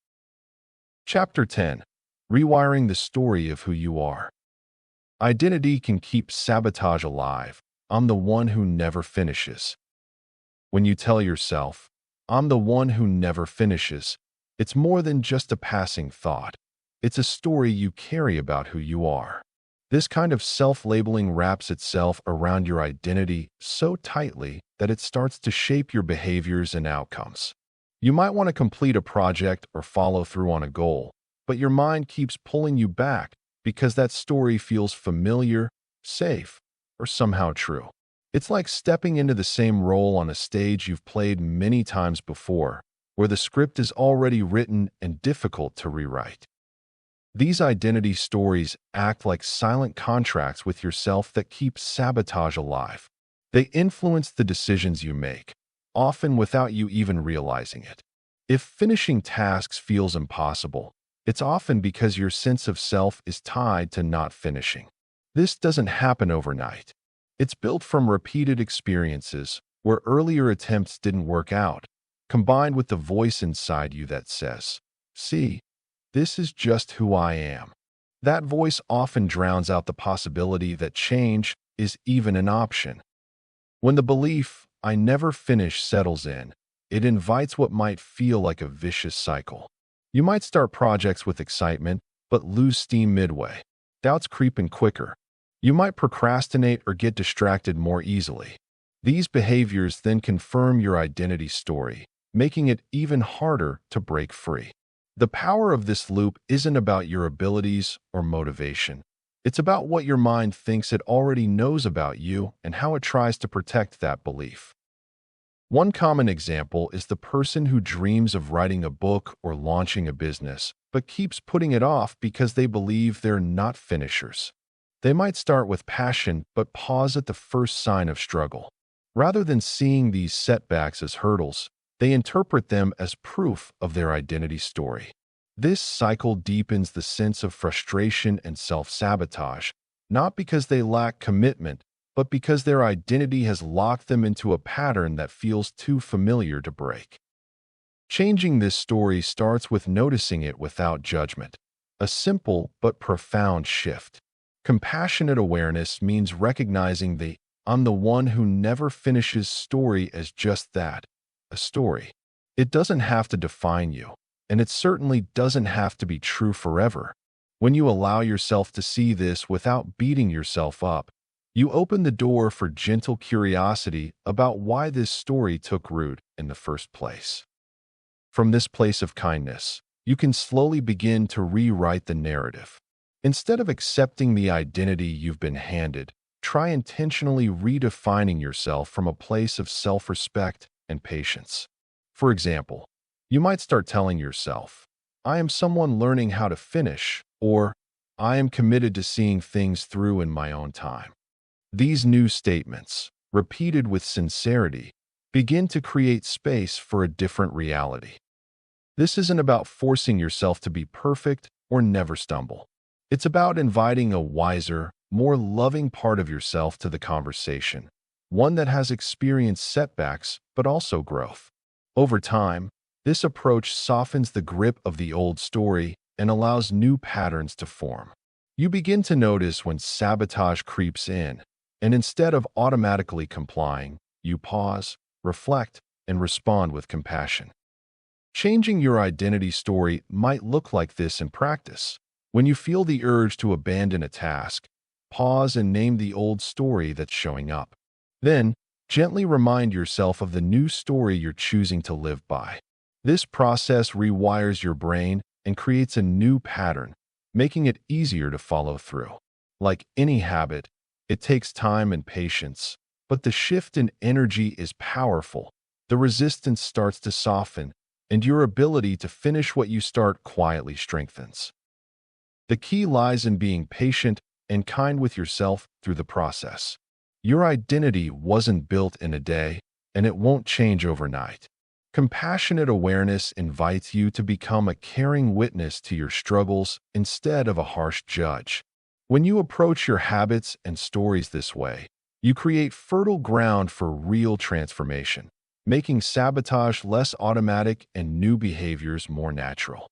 Chapter 10. Rewiring the story of who you are. Identity can keep sabotage alive. I'm the one who never finishes. When you tell yourself, "I'm the one who never finishes," it's more than just a passing thought. It's a story you carry about who you are. This kind of self-labeling wraps itself around your identity so tightly that it starts to shape your behaviors and outcomes. You might want to complete a project or follow through on a goal, but your mind keeps pulling you back because that story feels familiar, safe, or somehow true. It's like stepping into the same role on a stage you've played many times before, where the script is already written and difficult to rewrite. These identity stories act like silent contracts with yourself that keep sabotage alive. They influence the decisions you make, often without you even realizing it. If finishing tasks feels impossible, it's often because your sense of self is tied to not finishing. This doesn't happen overnight. It's built from repeated experiences where earlier attempts didn't work out, combined with the voice inside you that says, "See, this is just who I am." That voice often drowns out the possibility that change is even an option. When the belief, "I never finish," settles in, it invites what might feel like a vicious cycle. You might start projects with excitement, but lose steam midway. Doubts creep in quicker. You might procrastinate or get distracted more easily. These behaviors then confirm your identity story, making it even harder to break free. The power of this loop isn't about your abilities or motivation. It's about what your mind thinks it already knows about you and how it tries to protect that belief. One common example is the person who dreams of writing a book or launching a business, but keeps putting it off because they believe they're not finishers. They might start with passion, but pause at the first sign of struggle. Rather than seeing these setbacks as hurdles, they interpret them as proof of their identity story. This cycle deepens the sense of frustration and self-sabotage, not because they lack commitment, but because their identity has locked them into a pattern that feels too familiar to break. Changing this story starts with noticing it without judgment, a simple but profound shift. Compassionate awareness means recognizing the "I'm the one who never finishes" story as just that, a story. It doesn't have to define you, and it certainly doesn't have to be true forever. When you allow yourself to see this without beating yourself up, you open the door for gentle curiosity about why this story took root in the first place. From this place of kindness, you can slowly begin to rewrite the narrative. Instead of accepting the identity you've been handed, try intentionally redefining yourself from a place of self-respect and patience. For example, you might start telling yourself, "I am someone learning how to finish," or "I am committed to seeing things through in my own time." These new statements, repeated with sincerity, begin to create space for a different reality. This isn't about forcing yourself to be perfect or never stumble. It's about inviting a wiser, more loving part of yourself to the conversation, one that has experienced setbacks but also growth. Over time, this approach softens the grip of the old story and allows new patterns to form. You begin to notice when sabotage creeps in, And instead of automatically complying, you pause, reflect, and respond with compassion. Changing your identity story might look like this in practice. When you feel the urge to abandon a task, pause and name the old story that's showing up. Then, gently remind yourself of the new story you're choosing to live by. This process rewires your brain and creates a new pattern, making it easier to follow through. Like any habit, it takes time and patience, but the shift in energy is powerful. The resistance starts to soften, and your ability to finish what you start quietly strengthens. The key lies in being patient and kind with yourself through the process. Your identity wasn't built in a day, and it won't change overnight. Compassionate awareness invites you to become a caring witness to your struggles instead of a harsh judge. When you approach your habits and stories this way, you create fertile ground for real transformation, making sabotage less automatic and new behaviors more natural.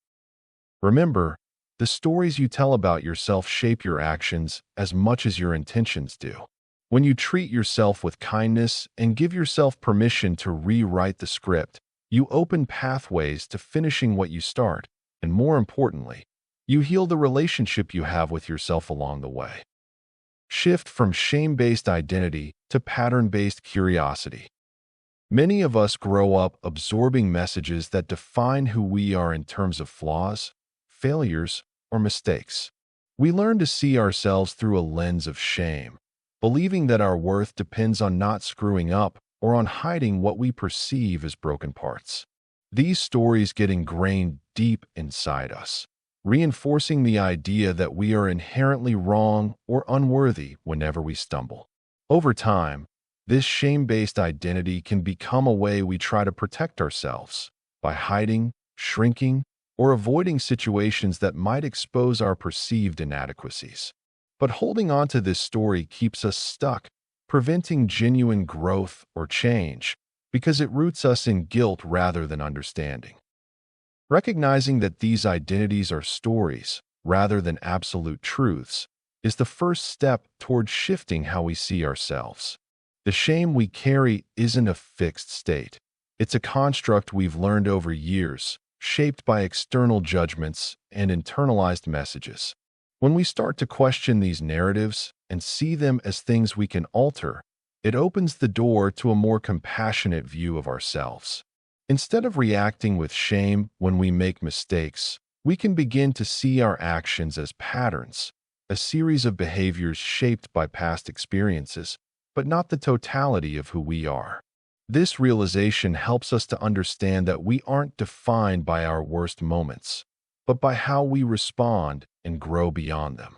Remember, the stories you tell about yourself shape your actions as much as your intentions do. When you treat yourself with kindness and give yourself permission to rewrite the script, you open pathways to finishing what you start, and more importantly, you heal the relationship you have with yourself along the way. Shift from shame-based identity to pattern-based curiosity. Many of us grow up absorbing messages that define who we are in terms of flaws, failures, or mistakes. We learn to see ourselves through a lens of shame, believing that our worth depends on not screwing up or on hiding what we perceive as broken parts. These stories get ingrained deep inside us, reinforcing the idea that we are inherently wrong or unworthy whenever we stumble. Over time, this shame-based identity can become a way we try to protect ourselves by hiding, shrinking, or avoiding situations that might expose our perceived inadequacies. But holding on to this story keeps us stuck, preventing genuine growth or change because it roots us in guilt rather than understanding. Recognizing that these identities are stories rather than absolute truths is the first step toward shifting how we see ourselves. The shame we carry isn't a fixed state. It's a construct we've learned over years, shaped by external judgments and internalized messages. When we start to question these narratives and see them as things we can alter, it opens the door to a more compassionate view of ourselves. Instead of reacting with shame when we make mistakes, we can begin to see our actions as patterns, a series of behaviors shaped by past experiences, but not the totality of who we are. This realization helps us to understand that we aren't defined by our worst moments, but by how we respond and grow beyond them.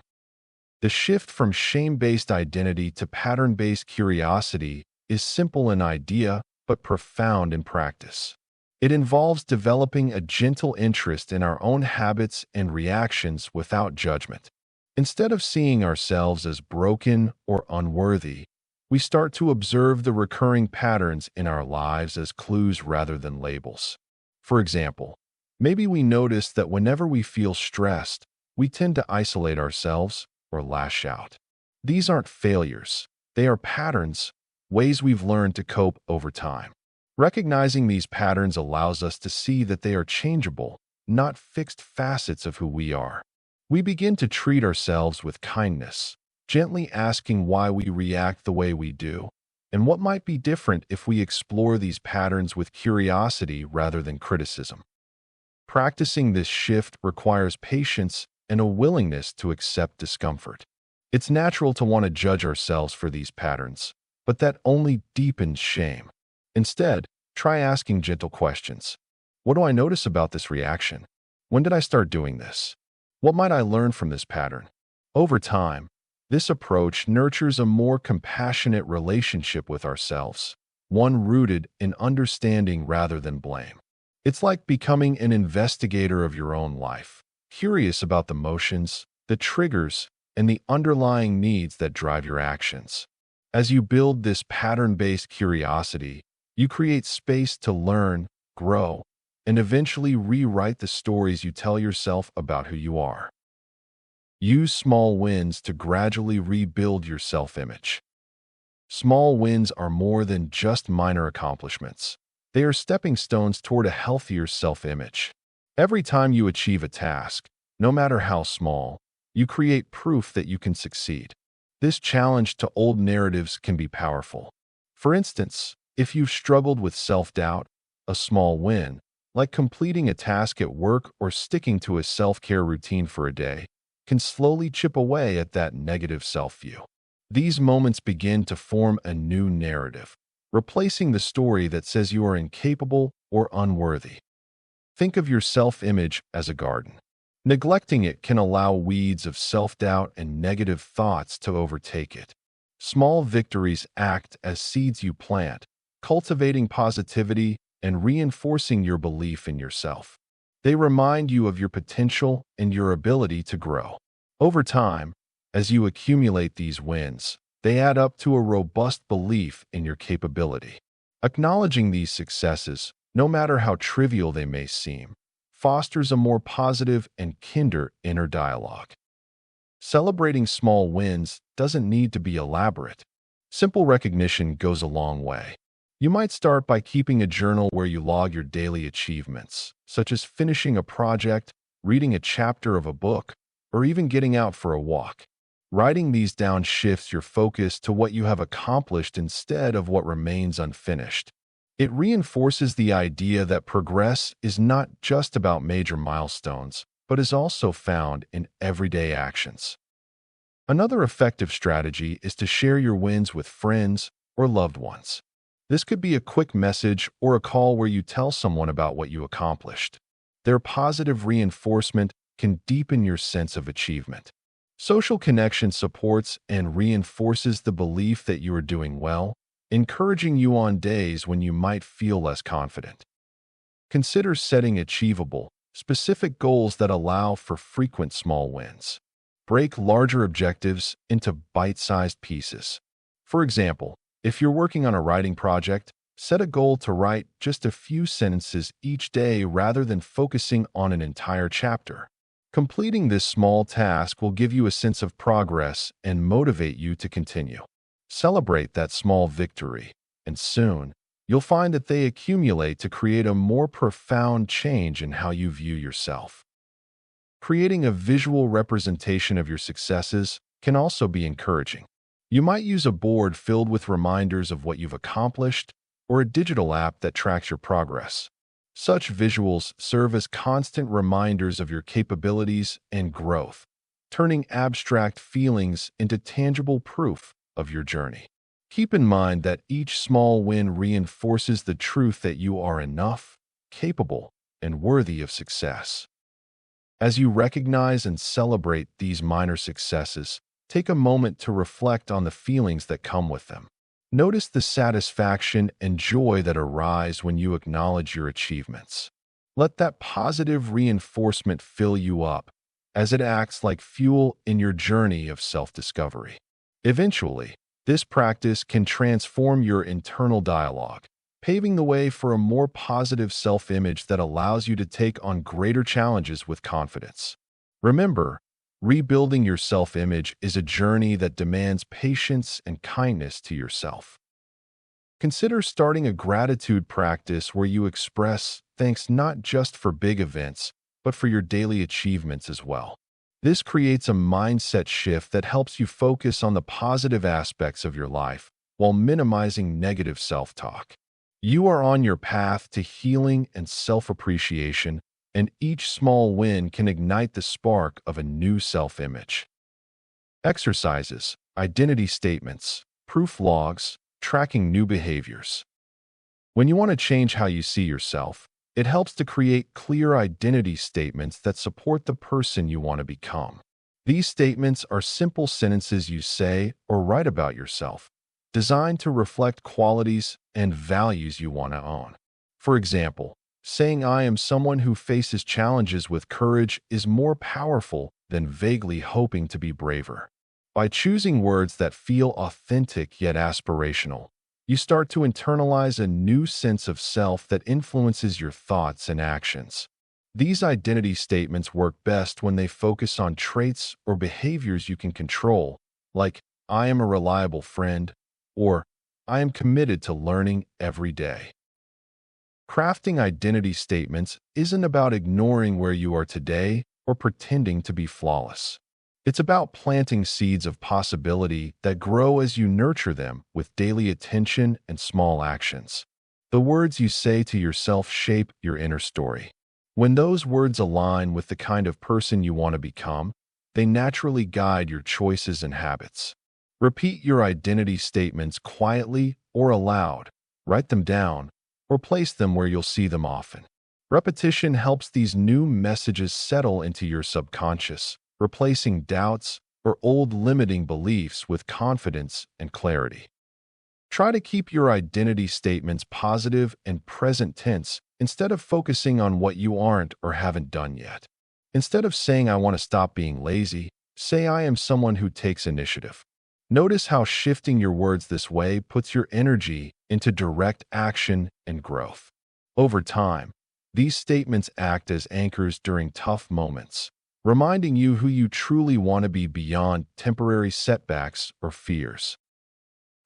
The shift from shame-based identity to pattern-based curiosity is simple in idea, but profound in practice. It involves developing a gentle interest in our own habits and reactions without judgment. Instead of seeing ourselves as broken or unworthy, we start to observe the recurring patterns in our lives as clues rather than labels. For example, maybe we notice that whenever we feel stressed, we tend to isolate ourselves or lash out. These aren't failures. They are patterns, ways we've learned to cope over time. Recognizing these patterns allows us to see that they are changeable, not fixed facets of who we are. We begin to treat ourselves with kindness, gently asking why we react the way we do, and what might be different if we explore these patterns with curiosity rather than criticism. Practicing this shift requires patience and a willingness to accept discomfort. It's natural to want to judge ourselves for these patterns, but that only deepens shame. Instead, try asking gentle questions. What do I notice about this reaction? When did I start doing this? What might I learn from this pattern? Over time, this approach nurtures a more compassionate relationship with ourselves, one rooted in understanding rather than blame. It's like becoming an investigator of your own life, curious about the motions, the triggers, and the underlying needs that drive your actions. As you build this pattern-based curiosity, you create space to learn, grow, and eventually rewrite the stories you tell yourself about who you are. Use small wins to gradually rebuild your self-image. Small wins are more than just minor accomplishments. They are stepping stones toward a healthier self-image. Every time you achieve a task, no matter how small, you create proof that you can succeed. This challenge to old narratives can be powerful. For instance, if you've struggled with self-doubt, a small win, like completing a task at work or sticking to a self-care routine for a day, can slowly chip away at that negative self-view. These moments begin to form a new narrative, replacing the story that says you are incapable or unworthy. Think of your self-image as a garden. Neglecting it can allow weeds of self-doubt and negative thoughts to overtake it. Small victories act as seeds you plant, cultivating positivity and reinforcing your belief in yourself. They remind you of your potential and your ability to grow. Over time, as you accumulate these wins, they add up to a robust belief in your capability. Acknowledging these successes, no matter how trivial they may seem, fosters a more positive and kinder inner dialogue. Celebrating small wins doesn't need to be elaborate. Simple recognition goes a long way. You might start by keeping a journal where you log your daily achievements, such as finishing a project, reading a chapter of a book, or even getting out for a walk. Writing these down shifts your focus to what you have accomplished instead of what remains unfinished. It reinforces the idea that progress is not just about major milestones, but is also found in everyday actions. Another effective strategy is to share your wins with friends or loved ones. This could be a quick message or a call where you tell someone about what you accomplished. Their positive reinforcement can deepen your sense of achievement. Social connection supports and reinforces the belief that you are doing well, encouraging you on days when you might feel less confident. Consider setting achievable, specific goals that allow for frequent small wins. Break larger objectives into bite-sized pieces. For example, if you're working on a writing project, set a goal to write just a few sentences each day rather than focusing on an entire chapter. Completing this small task will give you a sense of progress and motivate you to continue. Celebrate that small victory, and soon, you'll find that they accumulate to create a more profound change in how you view yourself. Creating a visual representation of your successes can also be encouraging. You might use a board filled with reminders of what you've accomplished or a digital app that tracks your progress. Such visuals serve as constant reminders of your capabilities and growth, turning abstract feelings into tangible proof of your journey. Keep in mind that each small win reinforces the truth that you are enough, capable, and worthy of success. As you recognize and celebrate these minor successes, take a moment to reflect on the feelings that come with them. Notice the satisfaction and joy that arise when you acknowledge your achievements. Let that positive reinforcement fill you up, as it acts like fuel in your journey of self-discovery. Eventually, this practice can transform your internal dialogue, paving the way for a more positive self-image that allows you to take on greater challenges with confidence. Remember, rebuilding your self-image is a journey that demands patience and kindness to yourself. Consider starting a gratitude practice where you express thanks not just for big events, but for your daily achievements as well. This creates a mindset shift that helps you focus on the positive aspects of your life while minimizing negative self-talk. You are on your path to healing and self-appreciation, and each small win can ignite the spark of a new self-image. Exercises, identity statements, proof logs, tracking new behaviors. When you want to change how you see yourself, it helps to create clear identity statements that support the person you want to become. These statements are simple sentences you say or write about yourself, designed to reflect qualities and values you want to own. For example, saying I am someone who faces challenges with courage is more powerful than vaguely hoping to be braver. By choosing words that feel authentic yet aspirational, you start to internalize a new sense of self that influences your thoughts and actions. These identity statements work best when they focus on traits or behaviors you can control, like I am a reliable friend, or I am committed to learning every day. Crafting identity statements isn't about ignoring where you are today or pretending to be flawless. It's about planting seeds of possibility that grow as you nurture them with daily attention and small actions. The words you say to yourself shape your inner story. When those words align with the kind of person you want to become, they naturally guide your choices and habits. Repeat your identity statements quietly or aloud. Write them down or place them where you'll see them often. Repetition helps these new messages settle into your subconscious, replacing doubts or old limiting beliefs with confidence and clarity. Try to keep your identity statements positive and present tense instead of focusing on what you aren't or haven't done yet. Instead of saying, I want to stop being lazy, say, I am someone who takes initiative. Notice how shifting your words this way puts your energy into direct action and growth. Over time, these statements act as anchors during tough moments, reminding you who you truly want to be beyond temporary setbacks or fears.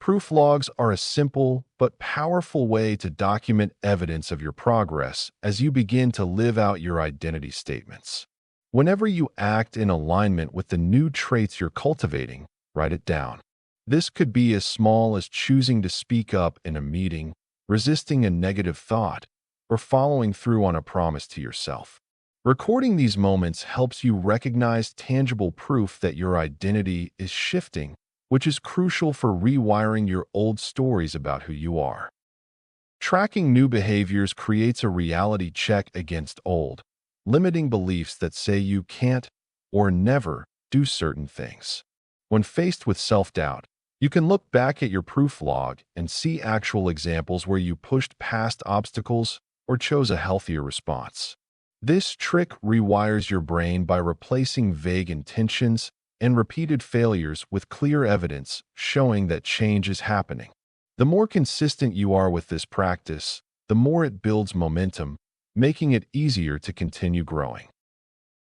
Proof logs are a simple but powerful way to document evidence of your progress as you begin to live out your identity statements. Whenever you act in alignment with the new traits you're cultivating, write it down. This could be as small as choosing to speak up in a meeting, resisting a negative thought, or following through on a promise to yourself. Recording these moments helps you recognize tangible proof that your identity is shifting, which is crucial for rewiring your old stories about who you are. Tracking new behaviors creates a reality check against old, limiting beliefs that say you can't or never do certain things. When faced with self-doubt, you can look back at your proof log and see actual examples where you pushed past obstacles or chose a healthier response. This trick rewires your brain by replacing vague intentions and repeated failures with clear evidence showing that change is happening. The more consistent you are with this practice, the more it builds momentum, making it easier to continue growing.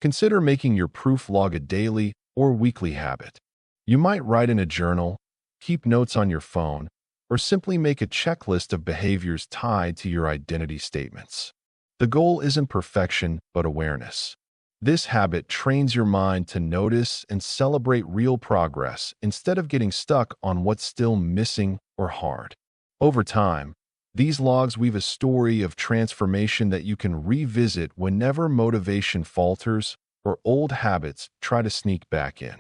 Consider making your proof log a daily or weekly habit. You might write in a journal, keep notes on your phone, or simply make a checklist of behaviors tied to your identity statements. The goal isn't perfection, but awareness. This habit trains your mind to notice and celebrate real progress instead of getting stuck on what's still missing or hard. Over time, these logs weave a story of transformation that you can revisit whenever motivation falters or old habits try to sneak back in.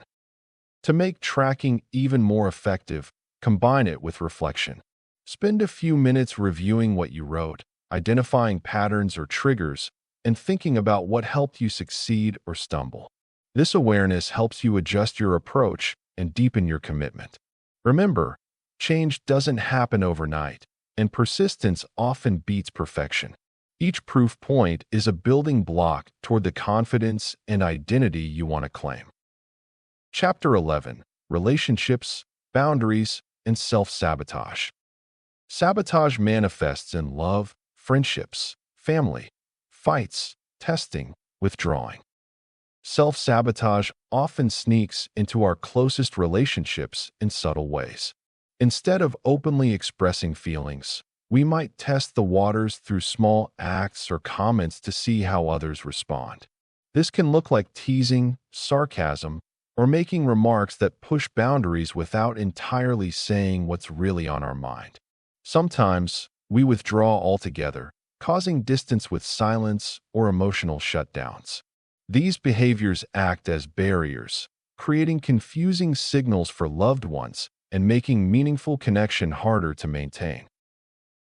To make tracking even more effective, combine it with reflection. Spend a few minutes reviewing what you wrote, identifying patterns or triggers, and thinking about what helped you succeed or stumble. This awareness helps you adjust your approach and deepen your commitment. Remember, change doesn't happen overnight, and persistence often beats perfection. Each proof point is a building block toward the confidence and identity you want to claim. Chapter 11: Relationships, Boundaries, and Self-Sabotage. Sabotage manifests in love, friendships, family, fights, testing, withdrawing. Self-sabotage often sneaks into our closest relationships in subtle ways. Instead of openly expressing feelings, we might test the waters through small acts or comments to see how others respond. This can look like teasing, sarcasm, or making remarks that push boundaries without entirely saying what's really on our mind. Sometimes, we withdraw altogether, causing distance with silence or emotional shutdowns. These behaviors act as barriers, creating confusing signals for loved ones and making meaningful connection harder to maintain.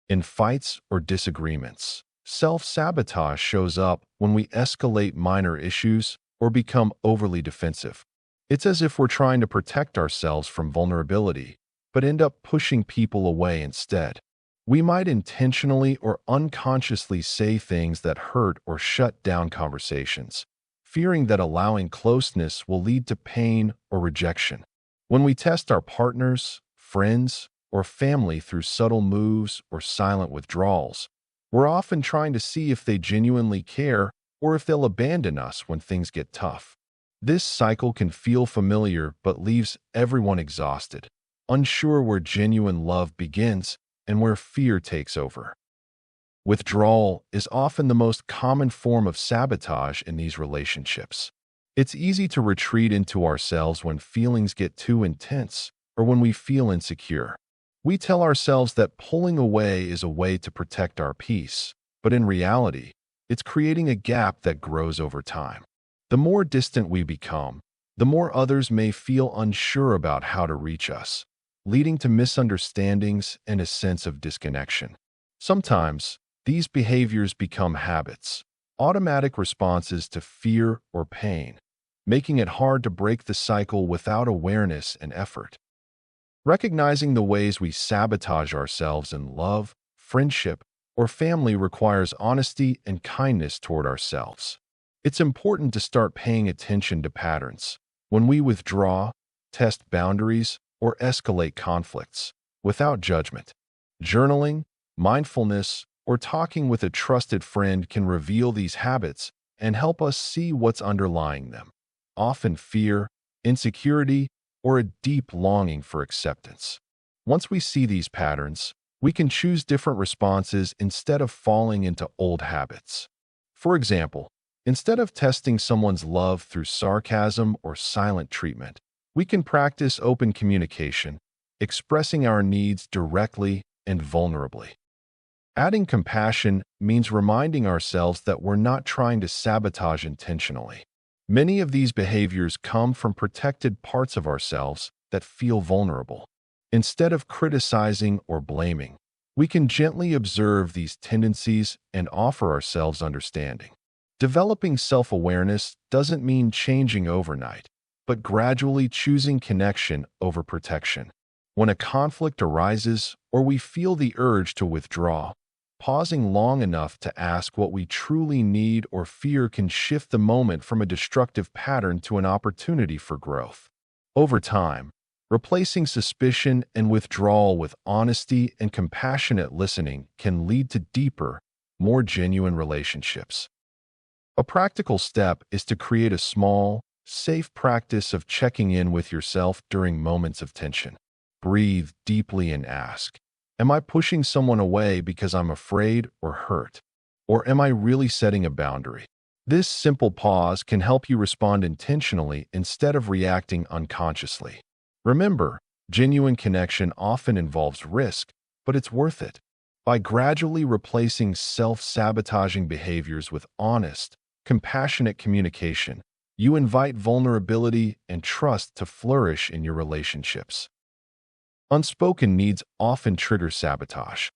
In fights or disagreements, self-sabotage shows up when we escalate minor issues or become overly defensive. It's as if we're trying to protect ourselves from vulnerability, but end up pushing people away instead. We might intentionally or unconsciously say things that hurt or shut down conversations, fearing that allowing closeness will lead to pain or rejection. When we test our partners, friends, or family through subtle moves or silent withdrawals, we're often trying to see if they genuinely care or if they'll abandon us when things get tough. This cycle can feel familiar but leaves everyone exhausted. unsure where genuine love begins and where fear takes over. Withdrawal is often the most common form of sabotage in these relationships. It's easy to retreat into ourselves when feelings get too intense or when we feel insecure. We tell ourselves that pulling away is a way to protect our peace, but in reality, it's creating a gap that grows over time. The more distant we become, the more others may feel unsure about how to reach us, leading to misunderstandings and a sense of disconnection. Sometimes, these behaviors become habits, automatic responses to fear or pain, making it hard to break the cycle without awareness and effort. Recognizing the ways we sabotage ourselves in love, friendship, or family requires honesty and kindness toward ourselves. It's important to start paying attention to patterns when we withdraw, test boundaries, or escalate conflicts without judgment. Journaling, mindfulness, or talking with a trusted friend can reveal these habits and help us see what's underlying them. Often fear, insecurity, or a deep longing for acceptance. Once we see these patterns, we can choose different responses instead of falling into old habits. For example, instead of testing someone's love through sarcasm or silent treatment, we can practice open communication, expressing our needs directly and vulnerably. Adding compassion means reminding ourselves that we're not trying to sabotage intentionally. Many of these behaviors come from protected parts of ourselves that feel vulnerable. Instead of criticizing or blaming, we can gently observe these tendencies and offer ourselves understanding. Developing self-awareness doesn't mean changing overnight, but gradually choosing connection over protection. When a conflict arises or we feel the urge to withdraw, pausing long enough to ask what we truly need or fear can shift the moment from a destructive pattern to an opportunity for growth. Over time, replacing suspicion and withdrawal with honesty and compassionate listening can lead to deeper, more genuine relationships. A practical step is to create a small, safe practice of checking in with yourself during moments of tension. Breathe deeply and ask, am I pushing someone away because I'm afraid or hurt? Or am I really setting a boundary? This simple pause can help you respond intentionally instead of reacting unconsciously. Remember, genuine connection often involves risk, but it's worth it. By gradually replacing self-sabotaging behaviors with honest, compassionate communication, you invite vulnerability and trust to flourish in your relationships. Unspoken needs often trigger sabotage.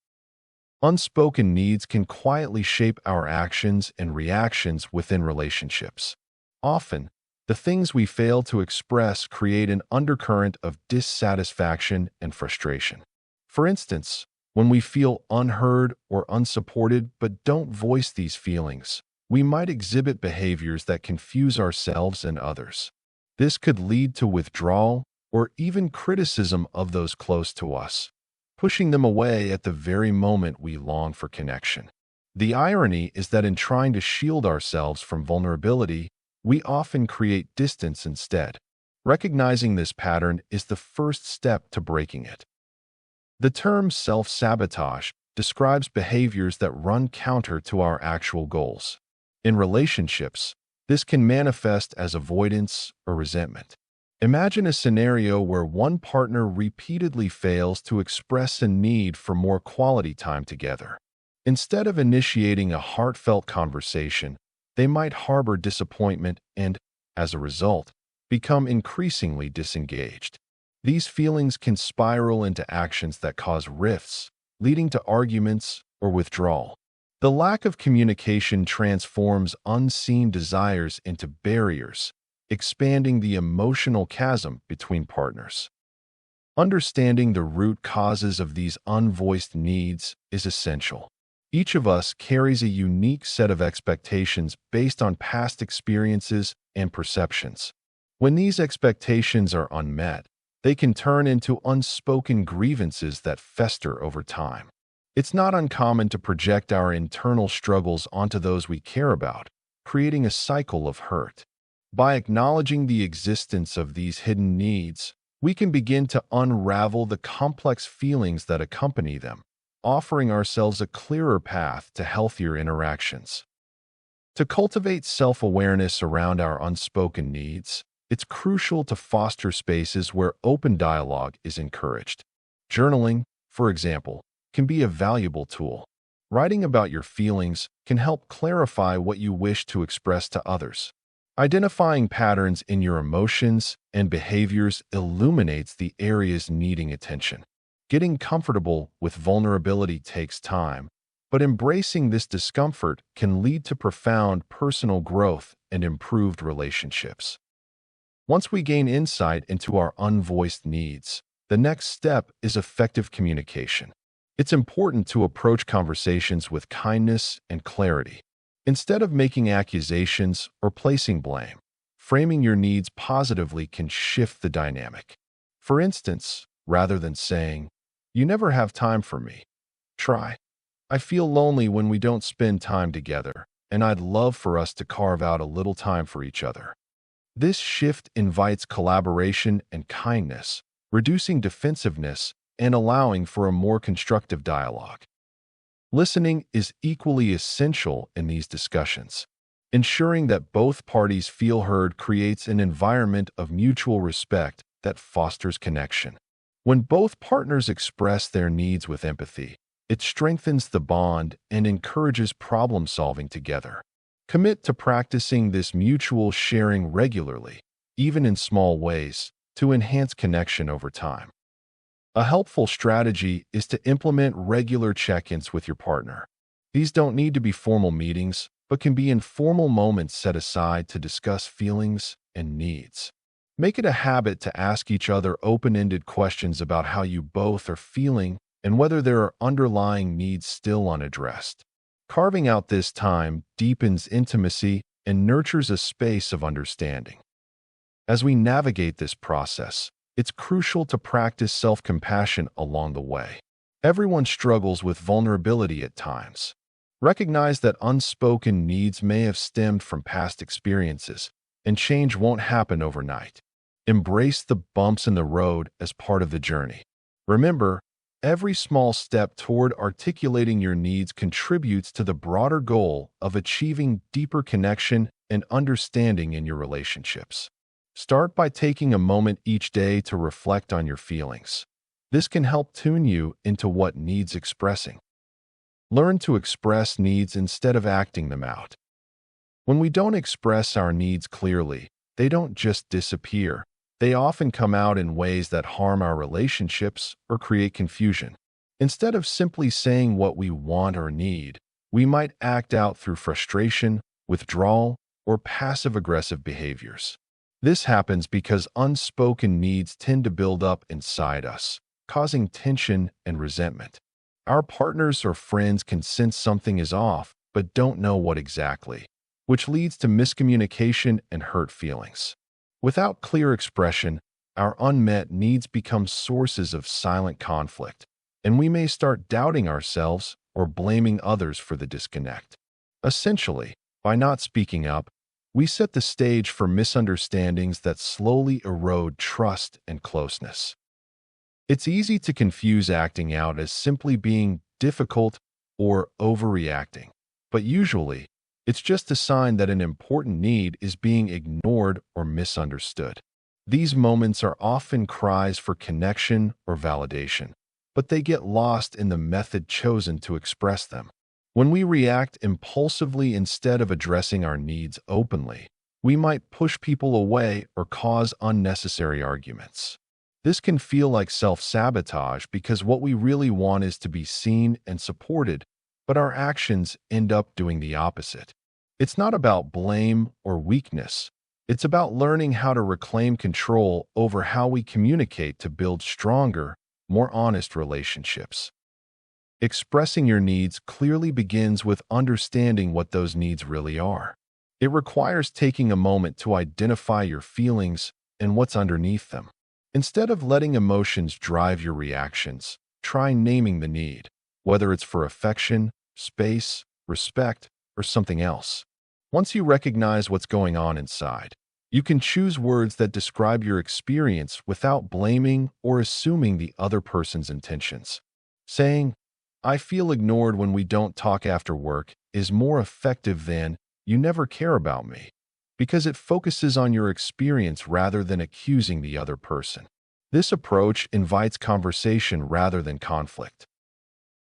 Unspoken needs can quietly shape our actions and reactions within relationships. Often, the things we fail to express create an undercurrent of dissatisfaction and frustration. For instance, when we feel unheard or unsupported but don't voice these feelings, we might exhibit behaviors that confuse ourselves and others. This could lead to withdrawal or even criticism of those close to us, pushing them away at the very moment we long for connection. The irony is that in trying to shield ourselves from vulnerability, we often create distance instead. Recognizing this pattern is the first step to breaking it. The term self-sabotage describes behaviors that run counter to our actual goals. In relationships, this can manifest as avoidance or resentment. Imagine a scenario where one partner repeatedly fails to express a need for more quality time together. Instead of initiating a heartfelt conversation, they might harbor disappointment and, as a result, become increasingly disengaged. These feelings can spiral into actions that cause rifts, leading to arguments or withdrawal. The lack of communication transforms unseen desires into barriers, expanding the emotional chasm between partners. Understanding the root causes of these unvoiced needs is essential. Each of us carries a unique set of expectations based on past experiences and perceptions. When these expectations are unmet, they can turn into unspoken grievances that fester over time. It's not uncommon to project our internal struggles onto those we care about, creating a cycle of hurt. By acknowledging the existence of these hidden needs, we can begin to unravel the complex feelings that accompany them, offering ourselves a clearer path to healthier interactions. To cultivate self-awareness around our unspoken needs, it's crucial to foster spaces where open dialogue is encouraged. Journaling, for example, can be a valuable tool. Writing about your feelings can help clarify what you wish to express to others. Identifying patterns in your emotions and behaviors illuminates the areas needing attention. Getting comfortable with vulnerability takes time, but embracing this discomfort can lead to profound personal growth and improved relationships. Once we gain insight into our unvoiced needs, the next step is effective communication. It's important to approach conversations with kindness and clarity. Instead of making accusations or placing blame, framing your needs positively can shift the dynamic. For instance, rather than saying, "You never have time for me," try, "I feel lonely when we don't spend time together, and I'd love for us to carve out a little time for each other." This shift invites collaboration and kindness, reducing defensiveness and allowing for a more constructive dialogue. Listening is equally essential in these discussions. Ensuring that both parties feel heard creates an environment of mutual respect that fosters connection. When both partners express their needs with empathy, it strengthens the bond and encourages problem-solving together. Commit to practicing this mutual sharing regularly, even in small ways, to enhance connection over time. A helpful strategy is to implement regular check-ins with your partner. These don't need to be formal meetings, but can be informal moments set aside to discuss feelings and needs. Make it a habit to ask each other open-ended questions about how you both are feeling and whether there are underlying needs still unaddressed. Carving out this time deepens intimacy and nurtures a space of understanding. As we navigate this process, it's crucial to practice self-compassion along the way. Everyone struggles with vulnerability at times. Recognize that unspoken needs may have stemmed from past experiences, and change won't happen overnight. Embrace the bumps in the road as part of the journey. Remember, every small step toward articulating your needs contributes to the broader goal of achieving deeper connection and understanding in your relationships. Start by taking a moment each day to reflect on your feelings. This can help tune you into what needs expressing. Learn to express needs instead of acting them out. When we don't express our needs clearly, they don't just disappear. They often come out in ways that harm our relationships or create confusion. Instead of simply saying what we want or need, we might act out through frustration, withdrawal, or passive-aggressive behaviors. This happens because unspoken needs tend to build up inside us, causing tension and resentment. Our partners or friends can sense something is off, but don't know what exactly, which leads to miscommunication and hurt feelings. Without clear expression, our unmet needs become sources of silent conflict, and we may start doubting ourselves or blaming others for the disconnect. Essentially, by not speaking up, we set the stage for misunderstandings that slowly erode trust and closeness. It's easy to confuse acting out as simply being difficult or overreacting, but usually, it's just a sign that an important need is being ignored or misunderstood. These moments are often cries for connection or validation, but they get lost in the method chosen to express them. When we react impulsively instead of addressing our needs openly, we might push people away or cause unnecessary arguments. This can feel like self-sabotage because what we really want is to be seen and supported, but our actions end up doing the opposite. It's not about blame or weakness. It's about learning how to reclaim control over how we communicate to build stronger, more honest relationships. Expressing your needs clearly begins with understanding what those needs really are. It requires taking a moment to identify your feelings and what's underneath them. Instead of letting emotions drive your reactions, try naming the need, whether it's for affection, space, respect, or something else. Once you recognize what's going on inside, You can choose words that describe your experience without blaming or assuming the other person's intentions. Saying, "I feel ignored when we don't talk after work," is more effective than, "You never care about me," because it focuses on your experience rather than accusing the other person. This approach invites conversation rather than conflict.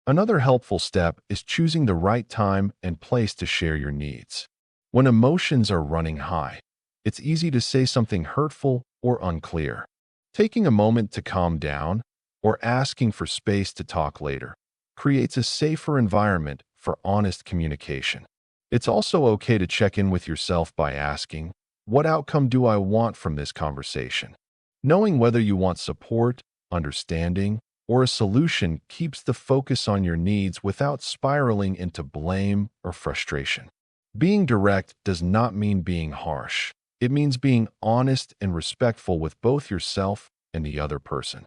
Another helpful step is choosing the right time and place to share your needs. When emotions are running high, it's easy to say something hurtful or unclear. Taking a moment to calm down or asking for space to talk later creates a safer environment for honest communication. It's also okay to check in with yourself by asking, "What outcome do I want from this conversation?" Knowing whether you want support, understanding, or a solution keeps the focus on your needs without spiraling into blame or frustration. Being direct does not mean being harsh. It means being honest and respectful with both yourself and the other person.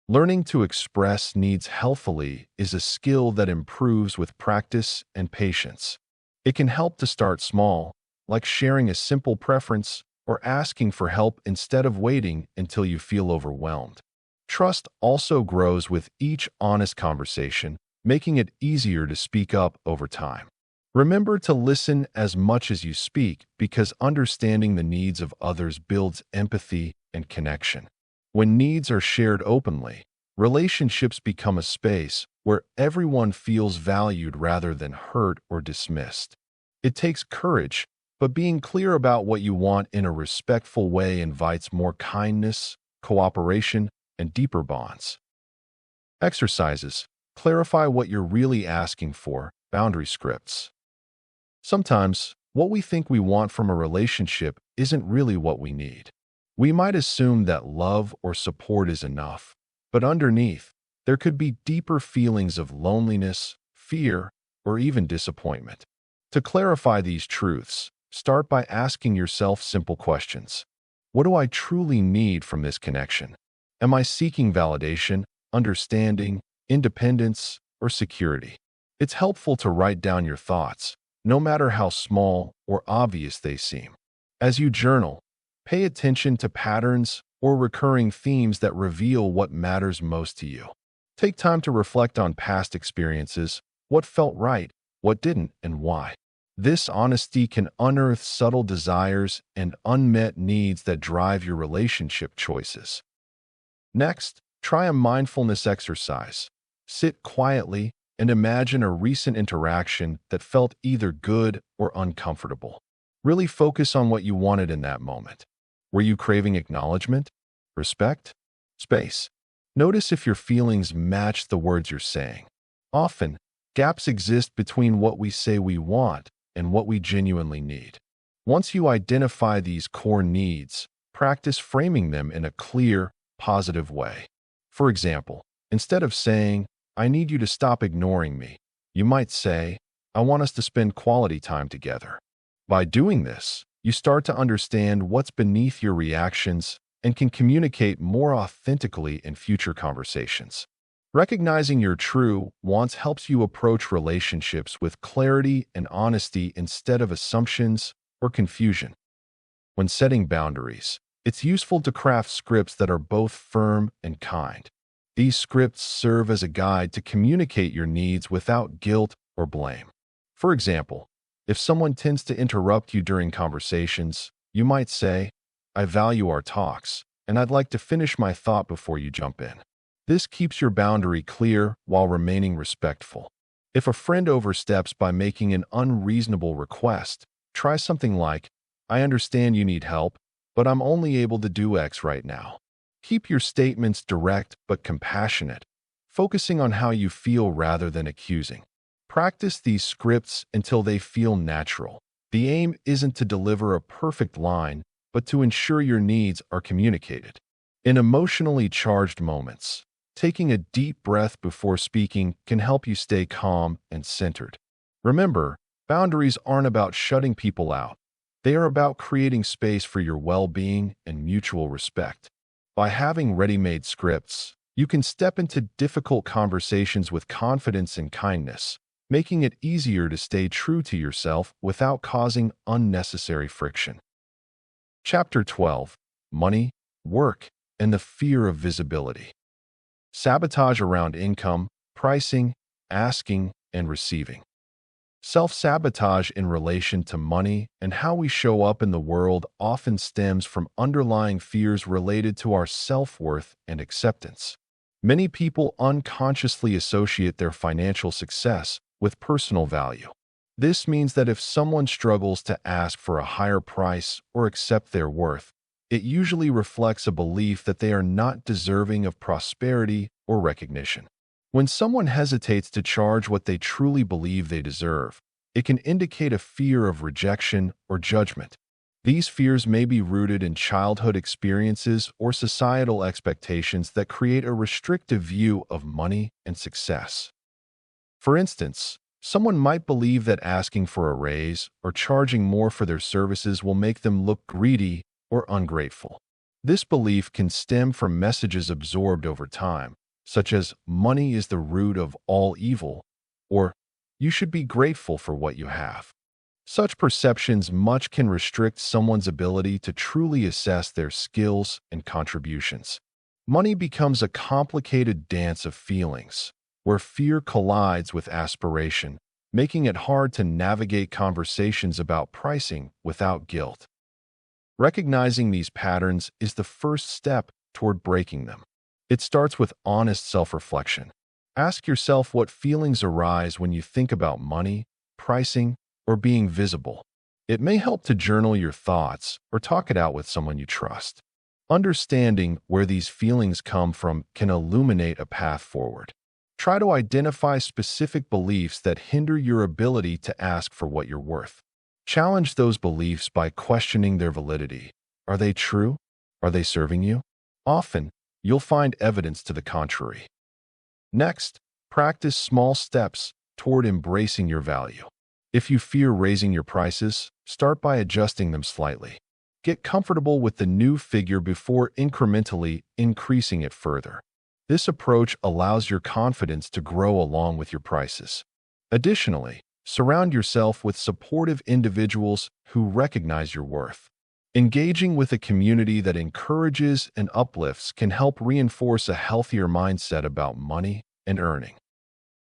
Learning to express needs healthfully is a skill that improves with practice and patience. It can help to start small, like sharing a simple preference or asking for help instead of waiting until you feel overwhelmed. Trust also grows with each honest conversation, making it easier to speak up over time. Remember to listen as much as you speak because understanding the needs of others builds empathy and connection. When needs are shared openly, relationships become a space where everyone feels valued rather than hurt or dismissed. It takes courage, but being clear about what you want in a respectful way invites more kindness, cooperation, and deeper bonds. Exercises. Clarify what you're really asking for. Boundary scripts. Sometimes, what we think we want from a relationship isn't really what we need. We might assume that love or support is enough, but underneath, there could be deeper feelings of loneliness, fear, or even disappointment. To clarify these truths, start by asking yourself simple questions. What do I truly need from this connection? Am I seeking validation, understanding, independence, or security? It's helpful to write down your thoughts, no matter how small or obvious they seem. As you journal, pay attention to patterns or recurring themes that reveal what matters most to you. Take time to reflect on past experiences, what felt right, what didn't, and why. This honesty can unearth subtle desires and unmet needs that drive your relationship choices. Next, try a mindfulness exercise. Sit quietly and imagine a recent interaction that felt either good or uncomfortable. Really focus on what you wanted in that moment. Were you craving acknowledgement, respect, space? Notice if your feelings match the words you're saying. Often, gaps exist between what we say we want and what we genuinely need. Once you identify these core needs, practice framing them in a clear, positive way. For example, instead of saying, "I need you to stop ignoring me," you might say, "I want us to spend quality time together." By doing this, you start to understand what's beneath your reactions and can communicate more authentically in future conversations. Recognizing your true wants helps you approach relationships with clarity and honesty instead of assumptions or confusion. When setting boundaries, it's useful to craft scripts that are both firm and kind. These scripts serve as a guide to communicate your needs without guilt or blame. For example, if someone tends to interrupt you during conversations, you might say, "I value our talks, and I'd like to finish my thought before you jump in." This keeps your boundary clear while remaining respectful. If a friend oversteps by making an unreasonable request, try something like, "I understand you need help, but I'm only able to do X right now." Keep your statements direct but compassionate, focusing on how you feel rather than accusing. Practice these scripts until they feel natural. The aim isn't to deliver a perfect line, but to ensure your needs are communicated. In emotionally charged moments, taking a deep breath before speaking can help you stay calm and centered. Remember, boundaries aren't about shutting people out. They are about creating space for your well-being and mutual respect. By having ready-made scripts, you can step into difficult conversations with confidence and kindness, making it easier to stay true to yourself without causing unnecessary friction. Chapter 12: Money, Work, and the Fear of Visibility. Sabotage around income, pricing, asking, and receiving. Self-sabotage in relation to money and how we show up in the world often stems from underlying fears related to our self-worth and acceptance. Many people unconsciously associate their financial success with personal value. This means that if someone struggles to ask for a higher price or accept their worth, it usually reflects a belief that they are not deserving of prosperity or recognition. When someone hesitates to charge what they truly believe they deserve, it can indicate a fear of rejection or judgment. These fears may be rooted in childhood experiences or societal expectations that create a restrictive view of money and success. For instance, someone might believe that asking for a raise or charging more for their services will make them look greedy or ungrateful. This belief can stem from messages absorbed over time, such as money is the root of all evil, or you should be grateful for what you have. Such perceptions much can restrict someone's ability to truly assess their skills and contributions. Money becomes a complicated dance of feelings, where fear collides with aspiration, making it hard to navigate conversations about pricing without guilt. Recognizing these patterns is the first step toward breaking them. It starts with honest self-reflection. Ask yourself what feelings arise when you think about money, pricing, or being visible. It may help to journal your thoughts or talk it out with someone you trust. Understanding where these feelings come from can illuminate a path forward. Try to identify specific beliefs that hinder your ability to ask for what you're worth. Challenge those beliefs by questioning their validity. Are they true? Are they serving you? Often, you'll find evidence to the contrary. Next, practice small steps toward embracing your value. If you fear raising your prices, start by adjusting them slightly. Get comfortable with the new figure before incrementally increasing it further. This approach allows your confidence to grow along with your prices. Additionally, surround yourself with supportive individuals who recognize your worth. Engaging with a community that encourages and uplifts can help reinforce a healthier mindset about money and earning.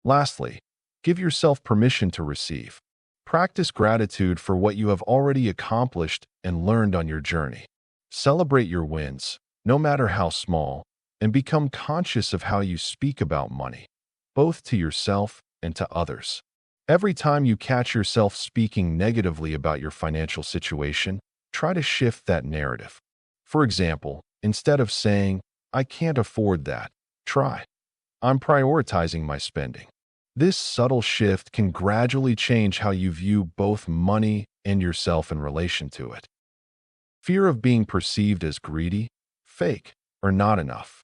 Lastly, give yourself permission to receive. Practice gratitude for what you have already accomplished and learned on your journey. Celebrate your wins, no matter how small, and become conscious of how you speak about money, both to yourself and to others. Every time you catch yourself speaking negatively about your financial situation, try to shift that narrative. For example, instead of saying, "I can't afford that," try, "I'm prioritizing my spending." This subtle shift can gradually change how you view both money and yourself in relation to it. Fear of being perceived as greedy, fake, or not enough.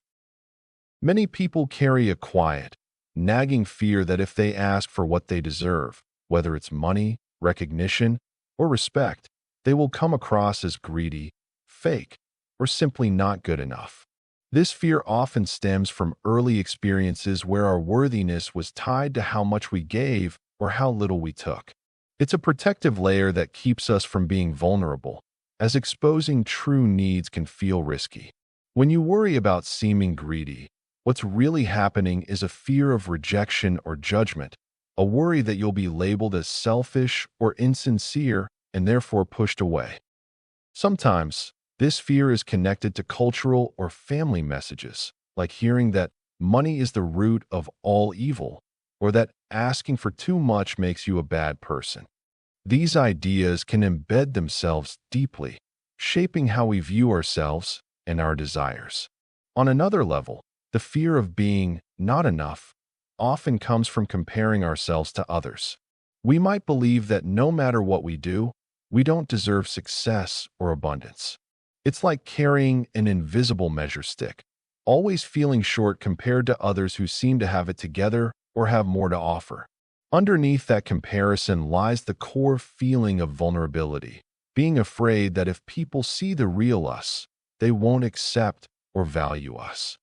Many people carry a quiet, nagging fear that if they ask for what they deserve, whether it's money, recognition, or respect, they will come across as greedy, fake, or simply not good enough. This fear often stems from early experiences where our worthiness was tied to how much we gave or how little we took. It's a protective layer that keeps us from being vulnerable, as exposing true needs can feel risky. When you worry about seeming greedy, what's really happening is a fear of rejection or judgment, a worry that you'll be labeled as selfish or insincere and therefore pushed away. Sometimes, this fear is connected to cultural or family messages, like hearing that money is the root of all evil, or that asking for too much makes you a bad person. These ideas can embed themselves deeply, shaping how we view ourselves and our desires. On another level, the fear of being not enough often comes from comparing ourselves to others. We might believe that no matter what we do, we don't deserve success or abundance. It's like carrying an invisible measure stick, always feeling short compared to others who seem to have it together or have more to offer. Underneath that comparison lies the core feeling of vulnerability, being afraid that if people see the real us, they won't accept or value us.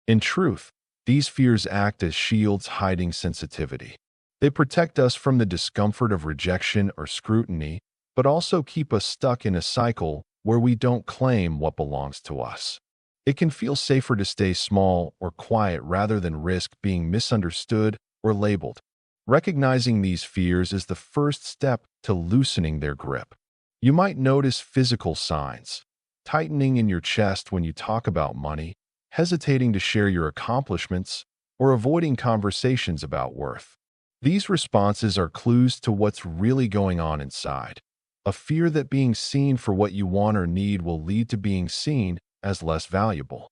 In truth, these fears act as shields hiding sensitivity. They protect us from the discomfort of rejection or scrutiny, but also keep us stuck in a cycle where we don't claim what belongs to us. It can feel safer to stay small or quiet rather than risk being misunderstood or labeled. Recognizing these fears is the first step to loosening their grip. You might notice physical signs: tightening in your chest when you talk about money, hesitating to share your accomplishments, or avoiding conversations about worth. These responses are clues to what's really going on inside. A fear that being seen for what you want or need will lead to being seen as less valuable.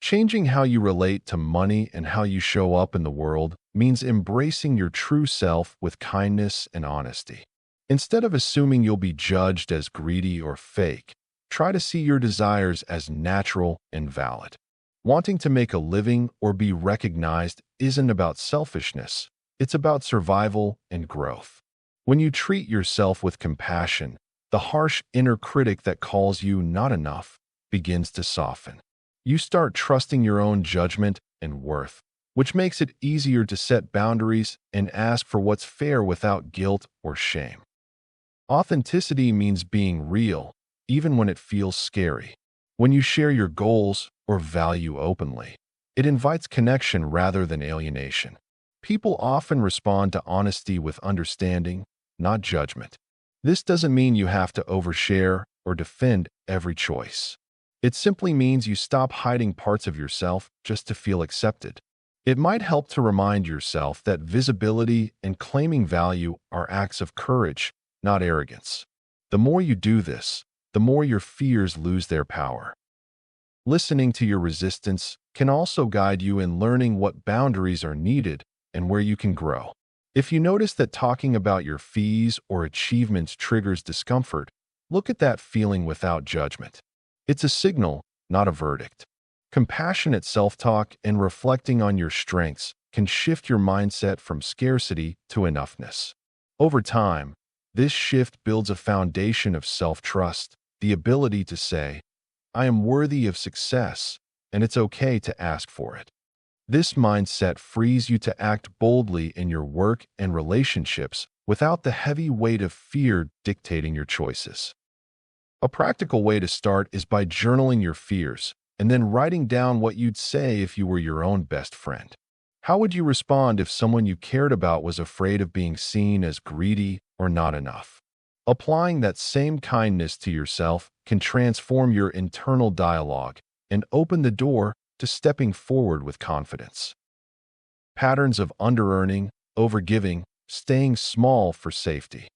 Changing how you relate to money and how you show up in the world means embracing your true self with kindness and honesty. Instead of assuming you'll be judged as greedy or fake, try to see your desires as natural and valid. Wanting to make a living or be recognized isn't about selfishness. It's about survival and growth. When you treat yourself with compassion, the harsh inner critic that calls you not enough begins to soften. You start trusting your own judgment and worth, which makes it easier to set boundaries and ask for what's fair without guilt or shame. Authenticity means being real, even when it feels scary. When you share your goals or value openly, it invites connection rather than alienation. People often respond to honesty with understanding, not judgment. This doesn't mean you have to overshare or defend every choice. It simply means you stop hiding parts of yourself just to feel accepted. It might help to remind yourself that visibility and claiming value are acts of courage, not arrogance. The more you do this, the more your fears lose their power. Listening to your resistance can also guide you in learning what boundaries are needed and where you can grow. If you notice that talking about your fees or achievements triggers discomfort, look at that feeling without judgment. It's a signal, not a verdict. Compassionate self-talk and reflecting on your strengths can shift your mindset from scarcity to enoughness. Over time, this shift builds a foundation of self-trust, the ability to say, "I am worthy of success, and it's okay to ask for it." This mindset frees you to act boldly in your work and relationships without the heavy weight of fear dictating your choices. A practical way to start is by journaling your fears and then writing down what you'd say if you were your own best friend. How would you respond if someone you cared about was afraid of being seen as greedy or not enough? Applying that same kindness to yourself can transform your internal dialogue and open the door to stepping forward with confidence. Patterns of under-earning, overgiving, staying small for safety.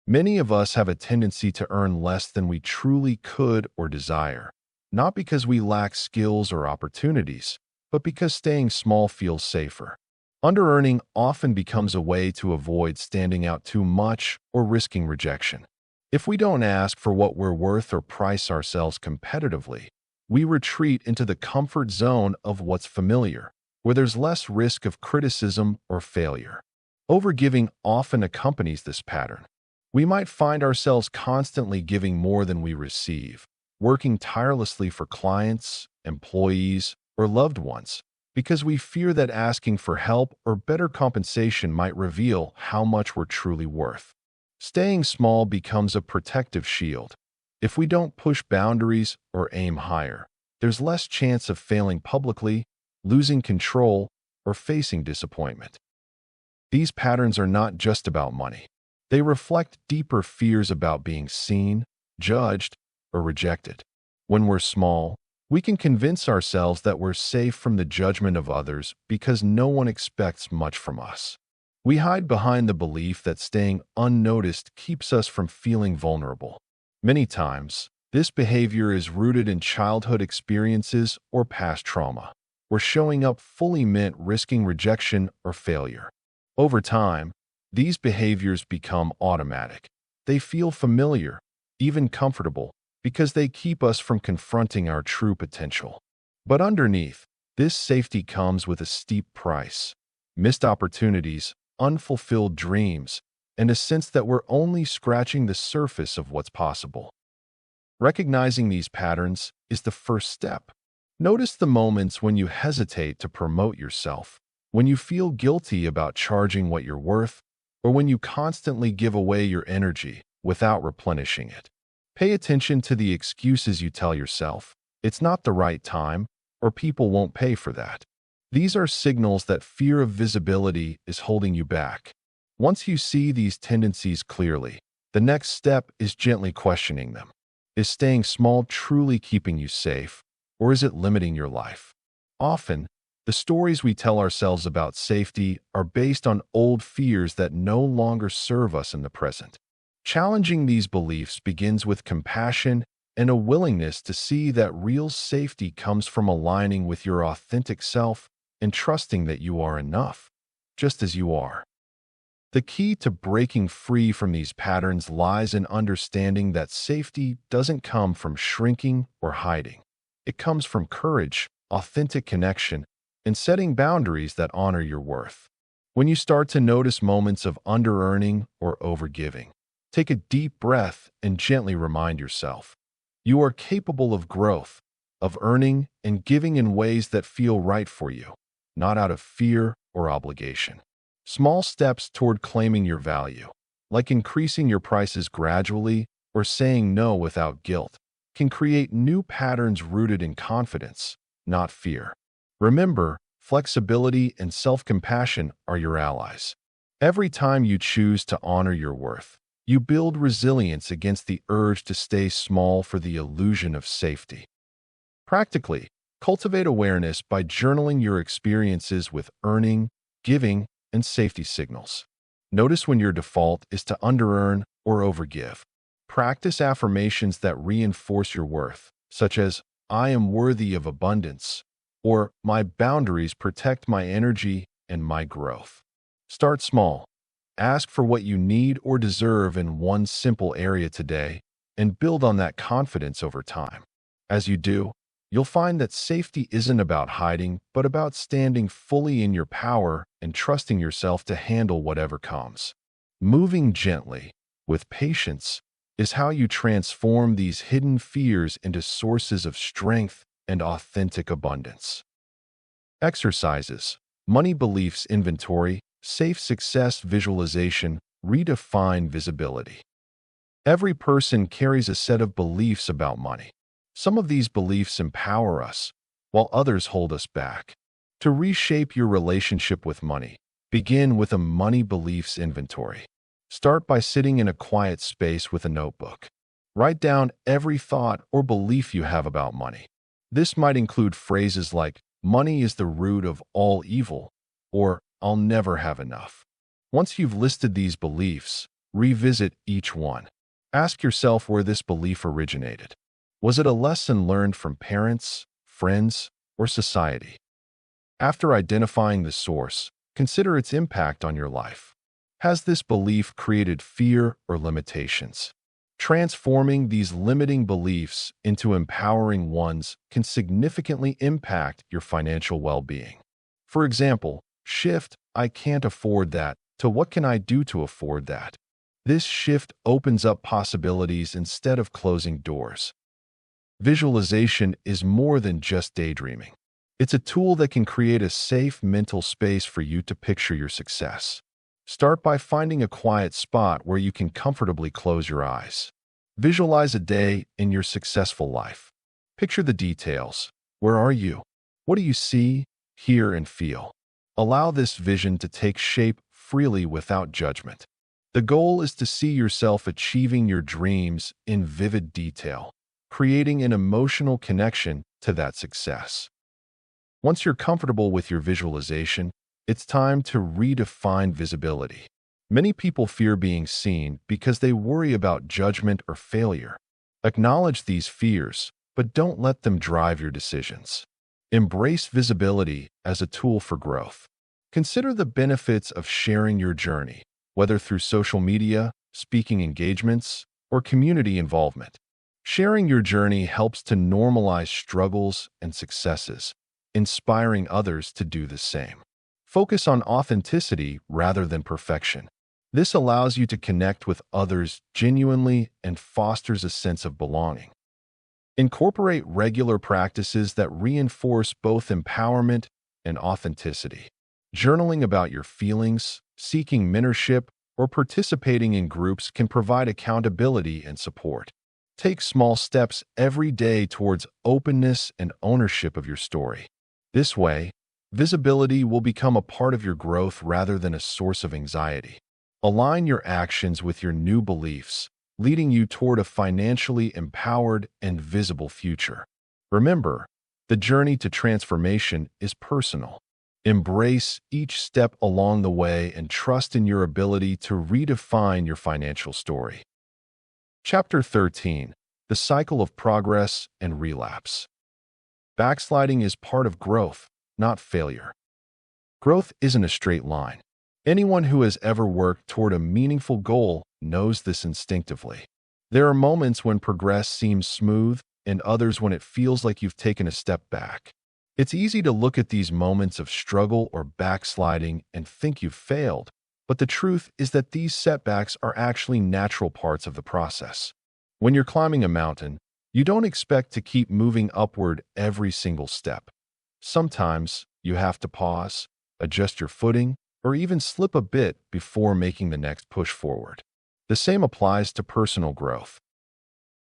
Many of us have a tendency to earn less than we truly could or desire, not because we lack skills or opportunities, but because staying small feels safer. Under-earning often becomes a way to avoid standing out too much or risking rejection. If we don't ask for what we're worth or price ourselves competitively, we retreat into the comfort zone of what's familiar, where there's less risk of criticism or failure. Overgiving often accompanies this pattern. We might find ourselves constantly giving more than we receive, working tirelessly for clients, employees, or loved ones, because we fear that asking for help or better compensation might reveal how much we're truly worth. Staying small becomes a protective shield. If we don't push boundaries or aim higher, there's less chance of failing publicly, losing control, or facing disappointment. These patterns are not just about money. They reflect deeper fears about being seen, judged, or rejected. When we're small, we can convince ourselves that we're safe from the judgment of others because no one expects much from us. We hide behind the belief that staying unnoticed keeps us from feeling vulnerable. Many times, this behavior is rooted in childhood experiences or past trauma, where showing up fully meant risking rejection or failure. Over time, these behaviors become automatic. They feel familiar, even comfortable, because they keep us from confronting our true potential. But underneath, this safety comes with a steep price: missed opportunities, unfulfilled dreams, and a sense that we're only scratching the surface of what's possible. Recognizing these patterns is the first step. Notice the moments when you hesitate to promote yourself, when you feel guilty about charging what you're worth, or when you constantly give away your energy without replenishing it. Pay attention to the excuses you tell yourself. It's not the right time, or people won't pay for that. These are signals that fear of visibility is holding you back. Once you see these tendencies clearly, the next step is gently questioning them. Is staying small truly keeping you safe, or is it limiting your life? Often, the stories we tell ourselves about safety are based on old fears that no longer serve us in the present. Challenging these beliefs begins with compassion and a willingness to see that real safety comes from aligning with your authentic self and trusting that you are enough, just as you are. The key to breaking free from these patterns lies in understanding that safety doesn't come from shrinking or hiding. It comes from courage, authentic connection, and setting boundaries that honor your worth. When you start to notice moments of under-earning or overgiving, take a deep breath and gently remind yourself, you are capable of growth, of earning and giving in ways that feel right for you, not out of fear or obligation. Small steps toward claiming your value, like increasing your prices gradually or saying no without guilt, can create new patterns rooted in confidence, not fear. Remember, flexibility and self-compassion are your allies. Every time you choose to honor your worth, you build resilience against the urge to stay small for the illusion of safety. Practically, cultivate awareness by journaling your experiences with earning, giving, and safety signals. Notice when your default is to under-earn or overgive. Practice affirmations that reinforce your worth, such as, I am worthy of abundance, or my boundaries protect my energy and my growth. Start small. Ask for what you need or deserve in one simple area today, and build on that confidence over time. As you do, you'll find that safety isn't about hiding, but about standing fully in your power and trusting yourself to handle whatever comes. Moving gently, with patience, is how you transform these hidden fears into sources of strength and authentic abundance. Exercises: money beliefs inventory, safe success visualization, redefine visibility. Every person carries a set of beliefs about money. Some of these beliefs empower us, while others hold us back. To reshape your relationship with money, begin with a money beliefs inventory. Start by sitting in a quiet space with a notebook. Write down every thought or belief you have about money. This might include phrases like, money is the root of all evil, or I'll never have enough. Once you've listed these beliefs, revisit each one. Ask yourself where this belief originated. Was it a lesson learned from parents, friends, or society? After identifying the source, consider its impact on your life. Has this belief created fear or limitations? Transforming these limiting beliefs into empowering ones can significantly impact your financial well-being. For example, shift "I can't afford that" to "what can I do to afford that?" This shift opens up possibilities instead of closing doors. Visualization is more than just daydreaming. It's a tool that can create a safe mental space for you to picture your success. Start by finding a quiet spot where you can comfortably close your eyes. Visualize a day in your successful life. Picture the details. Where are you? What do you see, hear, and feel? Allow this vision to take shape freely without judgment. The goal is to see yourself achieving your dreams in vivid detail, creating an emotional connection to that success. Once you're comfortable with your visualization, it's time to redefine visibility. Many people fear being seen because they worry about judgment or failure. Acknowledge these fears, but don't let them drive your decisions. Embrace visibility as a tool for growth. Consider the benefits of sharing your journey, whether through social media, speaking engagements, or community involvement. Sharing your journey helps to normalize struggles and successes, inspiring others to do the same. Focus on authenticity rather than perfection. This allows you to connect with others genuinely and fosters a sense of belonging. Incorporate regular practices that reinforce both empowerment and authenticity. Journaling about your feelings, seeking mentorship, or participating in groups can provide accountability and support. Take small steps every day towards openness and ownership of your story. This way, visibility will become a part of your growth rather than a source of anxiety. Align your actions with your new beliefs, leading you toward a financially empowered and visible future. Remember, the journey to transformation is personal. Embrace each step along the way and trust in your ability to redefine your financial story. Chapter 13: The Cycle of Progress and Relapse. Backsliding is part of growth, not failure. Growth isn't a straight line. Anyone who has ever worked toward a meaningful goal knows this instinctively. There are moments when progress seems smooth and others when it feels like you've taken a step back. It's easy to look at these moments of struggle or backsliding and think you've failed, but the truth is that these setbacks are actually natural parts of the process. When you're climbing a mountain, you don't expect to keep moving upward every single step. Sometimes you have to pause, adjust your footing, or even slip a bit before making the next push forward. The same applies to personal growth.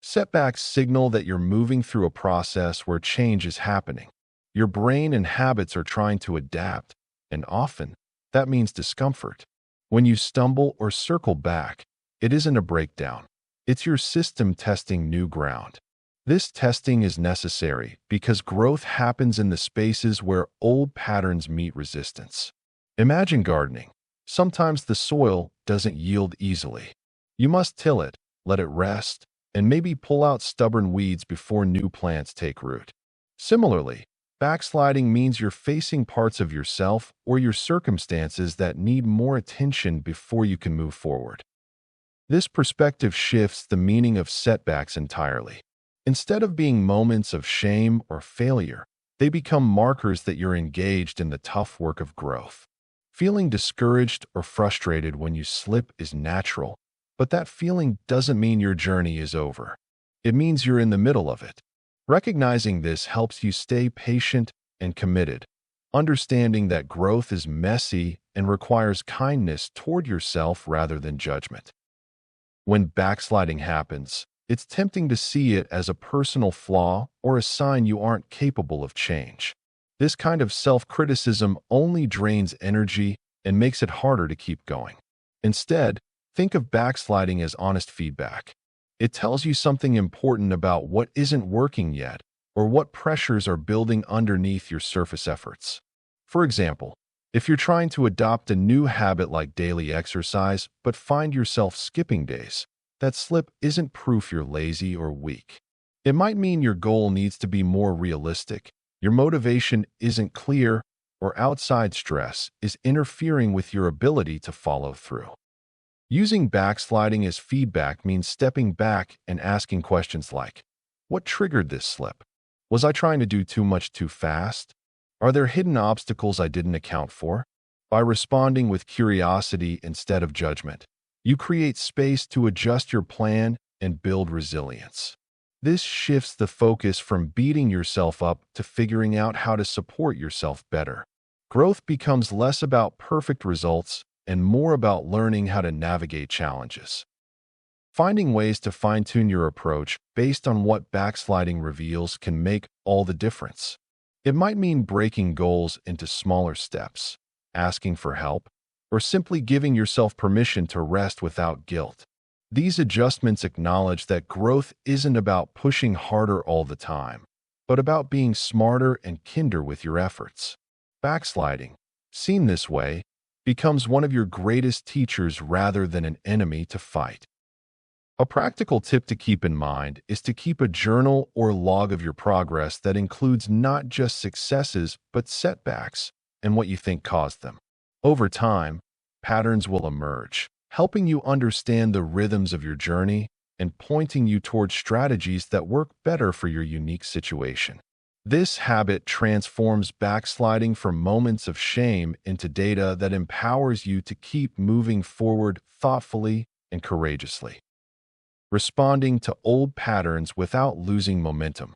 Setbacks signal that you're moving through a process where change is happening. Your brain and habits are trying to adapt, and often that means discomfort. When you stumble or circle back, it isn't a breakdown. It's your system testing new ground. This testing is necessary because growth happens in the spaces where old patterns meet resistance. Imagine gardening. Sometimes the soil doesn't yield easily. You must till it, let it rest, and maybe pull out stubborn weeds before new plants take root. Similarly, backsliding means you're facing parts of yourself or your circumstances that need more attention before you can move forward. This perspective shifts the meaning of setbacks entirely. Instead of being moments of shame or failure, they become markers that you're engaged in the tough work of growth. Feeling discouraged or frustrated when you slip is natural, but that feeling doesn't mean your journey is over. It means you're in the middle of it. Recognizing this helps you stay patient and committed, understanding that growth is messy and requires kindness toward yourself rather than judgment. When backsliding happens, it's tempting to see it as a personal flaw or a sign you aren't capable of change. This kind of self-criticism only drains energy and makes it harder to keep going. Instead, think of backsliding as honest feedback. It tells you something important about what isn't working yet or what pressures are building underneath your surface efforts. For example, if you're trying to adopt a new habit like daily exercise but find yourself skipping days, that slip isn't proof you're lazy or weak. It might mean your goal needs to be more realistic, your motivation isn't clear, or outside stress is interfering with your ability to follow through. Using backsliding as feedback means stepping back and asking questions like, what triggered this slip? Was I trying to do too much too fast? Are there hidden obstacles I didn't account for? By responding with curiosity instead of judgment, you create space to adjust your plan and build resilience. This shifts the focus from beating yourself up to figuring out how to support yourself better. Growth becomes less about perfect results and more about learning how to navigate challenges. Finding ways to fine-tune your approach based on what backsliding reveals can make all the difference. It might mean breaking goals into smaller steps, asking for help, or simply giving yourself permission to rest without guilt. These adjustments acknowledge that growth isn't about pushing harder all the time, but about being smarter and kinder with your efforts. Backsliding, seen this way, becomes one of your greatest teachers rather than an enemy to fight. A practical tip to keep in mind is to keep a journal or log of your progress that includes not just successes but setbacks and what you think caused them. Over time, patterns will emerge, helping you understand the rhythms of your journey and pointing you towards strategies that work better for your unique situation. This habit transforms backsliding from moments of shame into data that empowers you to keep moving forward thoughtfully and courageously. Responding to old patterns without losing momentum.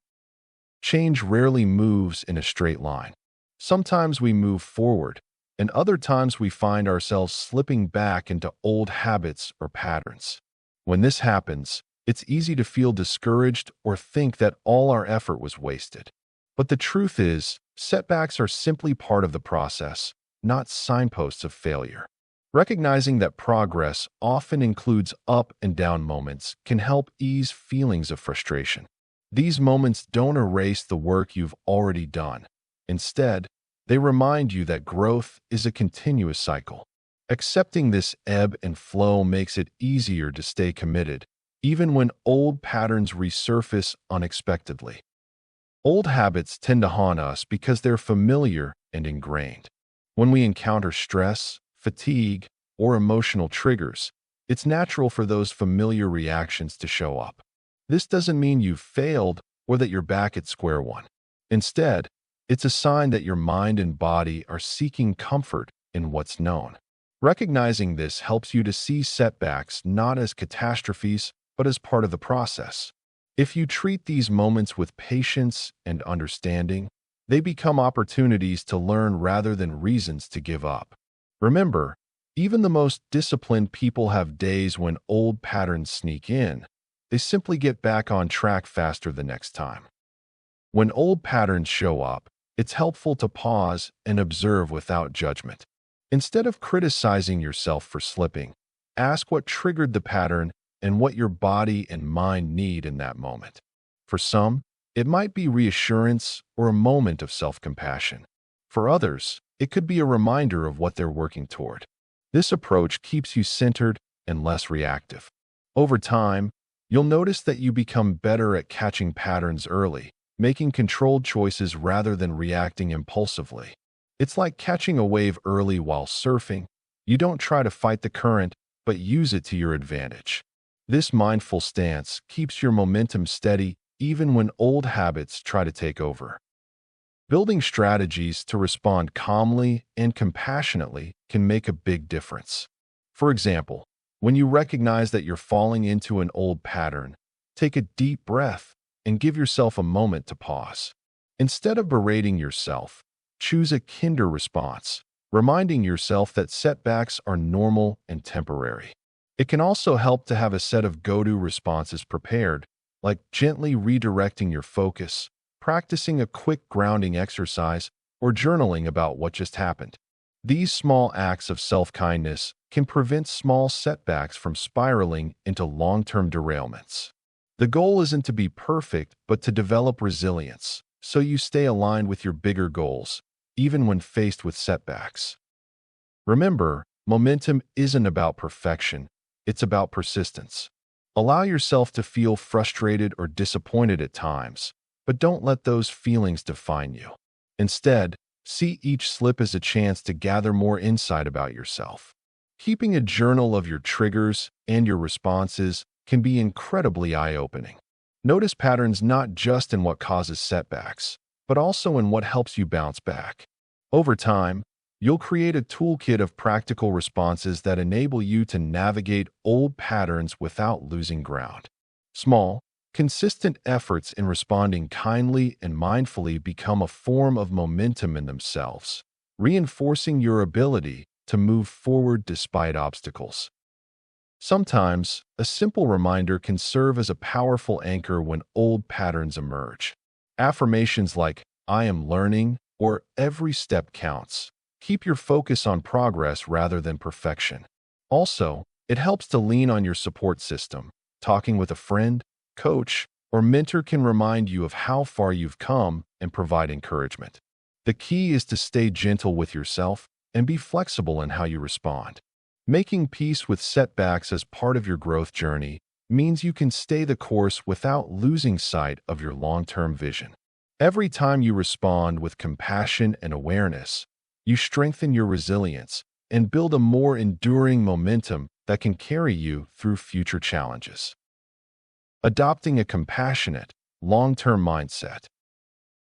Change rarely moves in a straight line. Sometimes we move forward, and other times we find ourselves slipping back into old habits or patterns. When this happens, It's easy to feel discouraged or think that all our effort was wasted. But the truth is, setbacks are simply part of the process, not signposts of failure. Recognizing that progress often includes up and down moments can help ease feelings of frustration. These moments don't erase the work you've already done. Instead, they remind you that growth is a continuous cycle. Accepting this ebb and flow makes it easier to stay committed, even when old patterns resurface unexpectedly. Old habits tend to haunt us because they're familiar and ingrained. When we encounter stress, fatigue, or emotional triggers, it's natural for those familiar reactions to show up. This doesn't mean you've failed or that you're back at square one. Instead, it's a sign that your mind and body are seeking comfort in what's known. Recognizing this helps you to see setbacks not as catastrophes, but as part of the process. If you treat these moments with patience and understanding, they become opportunities to learn rather than reasons to give up. Remember, even the most disciplined people have days when old patterns sneak in. They simply get back on track faster the next time. When old patterns show up, it's helpful to pause and observe without judgment. Instead of criticizing yourself for slipping, ask what triggered the pattern and what your body and mind need in that moment. For some, it might be reassurance or a moment of self-compassion. For others, it could be a reminder of what they're working toward. This approach keeps you centered and less reactive. Over time, you'll notice that you become better at catching patterns early, making controlled choices rather than reacting impulsively. It's like catching a wave early while surfing. You don't try to fight the current, but use it to your advantage. This mindful stance keeps your momentum steady even when old habits try to take over. Building strategies to respond calmly and compassionately can make a big difference. For example, when you recognize that you're falling into an old pattern, take a deep breath and give yourself a moment to pause. Instead of berating yourself, choose a kinder response, reminding yourself that setbacks are normal and temporary. It can also help to have a set of go-to responses prepared, like gently redirecting your focus, practicing a quick grounding exercise, or journaling about what just happened. These small acts of self-kindness can prevent small setbacks from spiraling into long-term derailments. The goal isn't to be perfect, but to develop resilience, so you stay aligned with your bigger goals, even when faced with setbacks. Remember, momentum isn't about perfection, it's about persistence. Allow yourself to feel frustrated or disappointed at times, but don't let those feelings define you. Instead, see each slip as a chance to gather more insight about yourself. Keeping a journal of your triggers and your responses can be incredibly eye-opening. Notice patterns not just in what causes setbacks, but also in what helps you bounce back. Over time, you'll create a toolkit of practical responses that enable you to navigate old patterns without losing ground. Small, consistent efforts in responding kindly and mindfully become a form of momentum in themselves, reinforcing your ability to move forward despite obstacles. Sometimes, a simple reminder can serve as a powerful anchor when old patterns emerge. Affirmations like, "I am learning," or "every step counts," keep your focus on progress rather than perfection. Also, it helps to lean on your support system. Talking with a friend, coach, or mentor can remind you of how far you've come and provide encouragement. The key is to stay gentle with yourself and be flexible in how you respond. Making peace with setbacks as part of your growth journey means you can stay the course without losing sight of your long-term vision. Every time you respond with compassion and awareness, you strengthen your resilience and build a more enduring momentum that can carry you through future challenges. Adopting a compassionate, long-term mindset.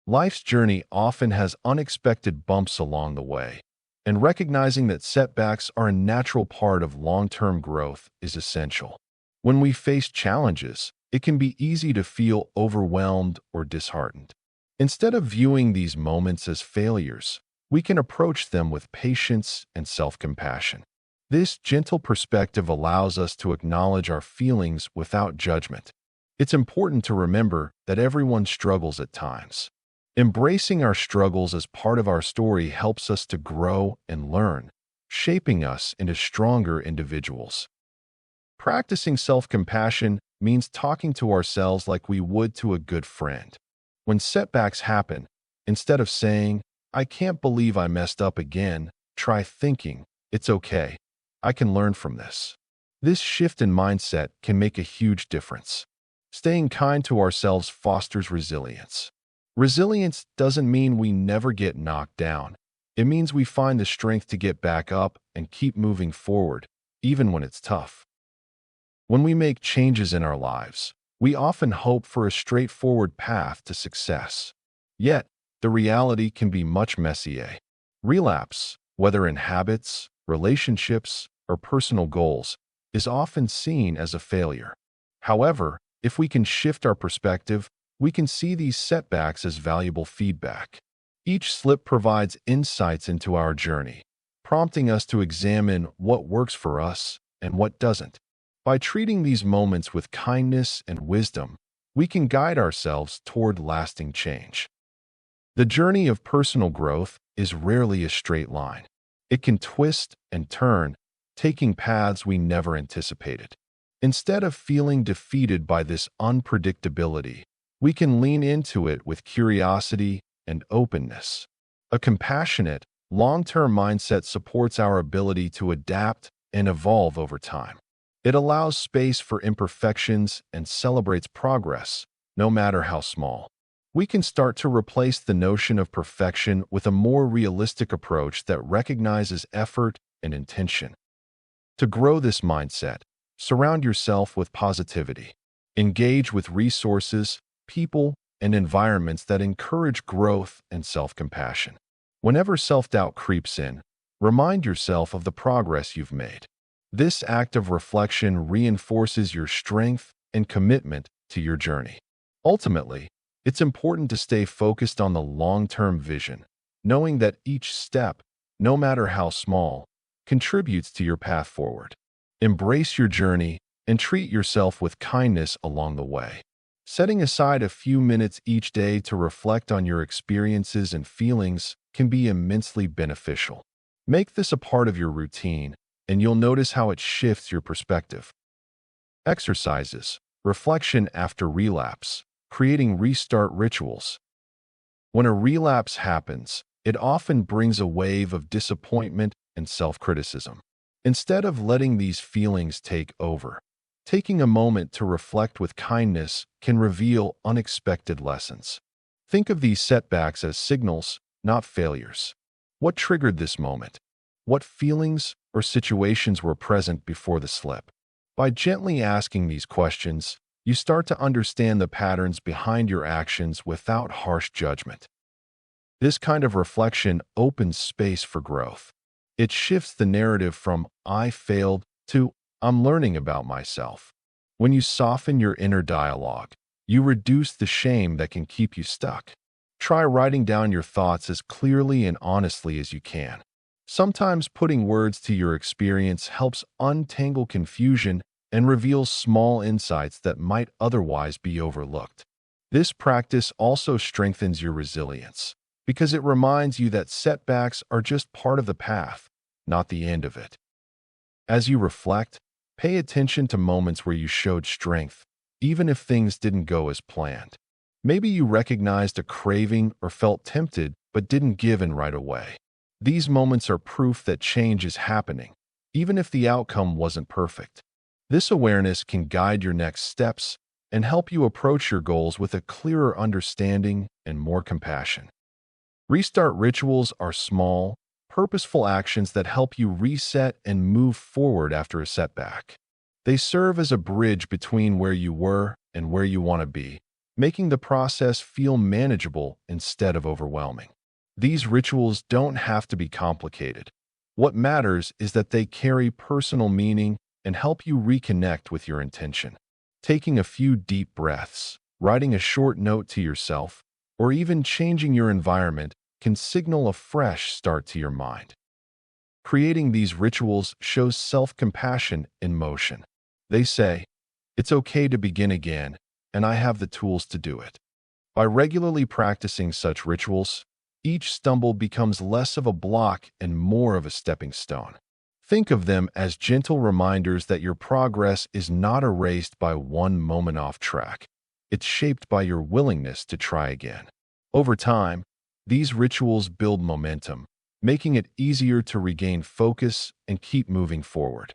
Life's journey often has unexpected bumps along the way, and recognizing that setbacks are a natural part of long-term growth is essential. When we face challenges, it can be easy to feel overwhelmed or disheartened. Instead of viewing these moments as failures, we can approach them with patience and self-compassion. This gentle perspective allows us to acknowledge our feelings without judgment. It's important to remember that everyone struggles at times. Embracing our struggles as part of our story helps us to grow and learn, shaping us into stronger individuals. Practicing self-compassion means talking to ourselves like we would to a good friend. When setbacks happen, instead of saying, "I can't believe I messed up again," try thinking, "It's okay. I can learn from this." This shift in mindset can make a huge difference. Staying kind to ourselves fosters resilience. Resilience doesn't mean we never get knocked down. It means we find the strength to get back up and keep moving forward, even when it's tough. When we make changes in our lives, we often hope for a straightforward path to success. Yet, the reality can be much messier. Relapse, whether in habits, relationships, or personal goals, is often seen as a failure. However, if we can shift our perspective, we can see these setbacks as valuable feedback. Each slip provides insights into our journey, prompting us to examine what works for us and what doesn't. By treating these moments with kindness and wisdom, we can guide ourselves toward lasting change. The journey of personal growth is rarely a straight line. It can twist and turn, taking paths we never anticipated. Instead of feeling defeated by this unpredictability, we can lean into it with curiosity and openness. A compassionate, long-term mindset supports our ability to adapt and evolve over time. It allows space for imperfections and celebrates progress, no matter how small. We can start to replace the notion of perfection with a more realistic approach that recognizes effort and intention. To grow this mindset, surround yourself with positivity. Engage with resources, people, and environments that encourage growth and self-compassion. Whenever self-doubt creeps in, remind yourself of the progress you've made. This act of reflection reinforces your strength and commitment to your journey. Ultimately, it's important to stay focused on the long-term vision, knowing that each step, no matter how small, contributes to your path forward. Embrace your journey and treat yourself with kindness along the way. Setting aside a few minutes each day to reflect on your experiences and feelings can be immensely beneficial. Make this a part of your routine, and you'll notice how it shifts your perspective. Exercises, reflection after relapse, creating restart rituals. When a relapse happens, it often brings a wave of disappointment and self-criticism. Instead of letting these feelings take over, taking a moment to reflect with kindness can reveal unexpected lessons. Think of these setbacks as signals, not failures. What triggered this moment? What feelings or situations were present before the slip? By gently asking these questions, you start to understand the patterns behind your actions without harsh judgment. This kind of reflection opens space for growth. It shifts the narrative from "I failed" to "I'm learning about myself." When you soften your inner dialogue, you reduce the shame that can keep you stuck. Try writing down your thoughts as clearly and honestly as you can. Sometimes putting words to your experience helps untangle confusion and reveals small insights that might otherwise be overlooked. This practice also strengthens your resilience because it reminds you that setbacks are just part of the path, not the end of it. As you reflect, pay attention to moments where you showed strength, even if things didn't go as planned. Maybe you recognized a craving or felt tempted but didn't give in right away. These moments are proof that change is happening, even if the outcome wasn't perfect. This awareness can guide your next steps and help you approach your goals with a clearer understanding and more compassion. Restart rituals are small, purposeful actions that help you reset and move forward after a setback. They serve as a bridge between where you were and where you want to be, making the process feel manageable instead of overwhelming. These rituals don't have to be complicated. What matters is that they carry personal meaning and help you reconnect with your intention. Taking a few deep breaths, writing a short note to yourself, or even changing your environment can signal a fresh start to your mind. Creating these rituals shows self-compassion in motion. They say, "It's okay to begin again, and I have the tools to do it." By regularly practicing such rituals, each stumble becomes less of a block and more of a stepping stone. Think of them as gentle reminders that your progress is not erased by one moment off track. It's shaped by your willingness to try again. Over time, these rituals build momentum, making it easier to regain focus and keep moving forward.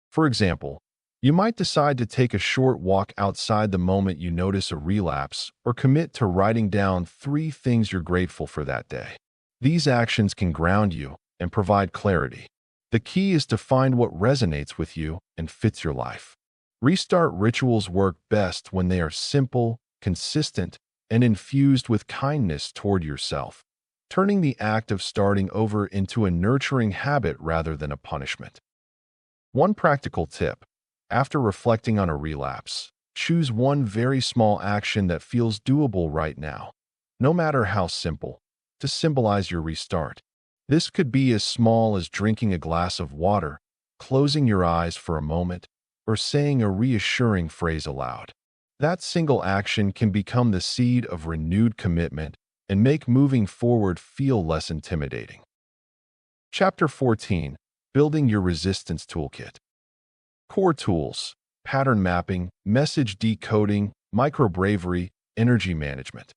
For example, you might decide to take a short walk outside the moment you notice a relapse, or commit to writing down 3 things you're grateful for that day. These actions can ground you and provide clarity. The key is to find what resonates with you and fits your life. Restart rituals work best when they are simple, consistent, and infused with kindness toward yourself, turning the act of starting over into a nurturing habit rather than a punishment. One practical tip: after reflecting on a relapse, choose one very small action that feels doable right now, no matter how simple, to symbolize your restart. This could be as small as drinking a glass of water, closing your eyes for a moment, or saying a reassuring phrase aloud. That single action can become the seed of renewed commitment and make moving forward feel less intimidating. Chapter 14: Building Your Resistance Toolkit. Core tools: pattern mapping, message decoding, micro-bravery, energy management.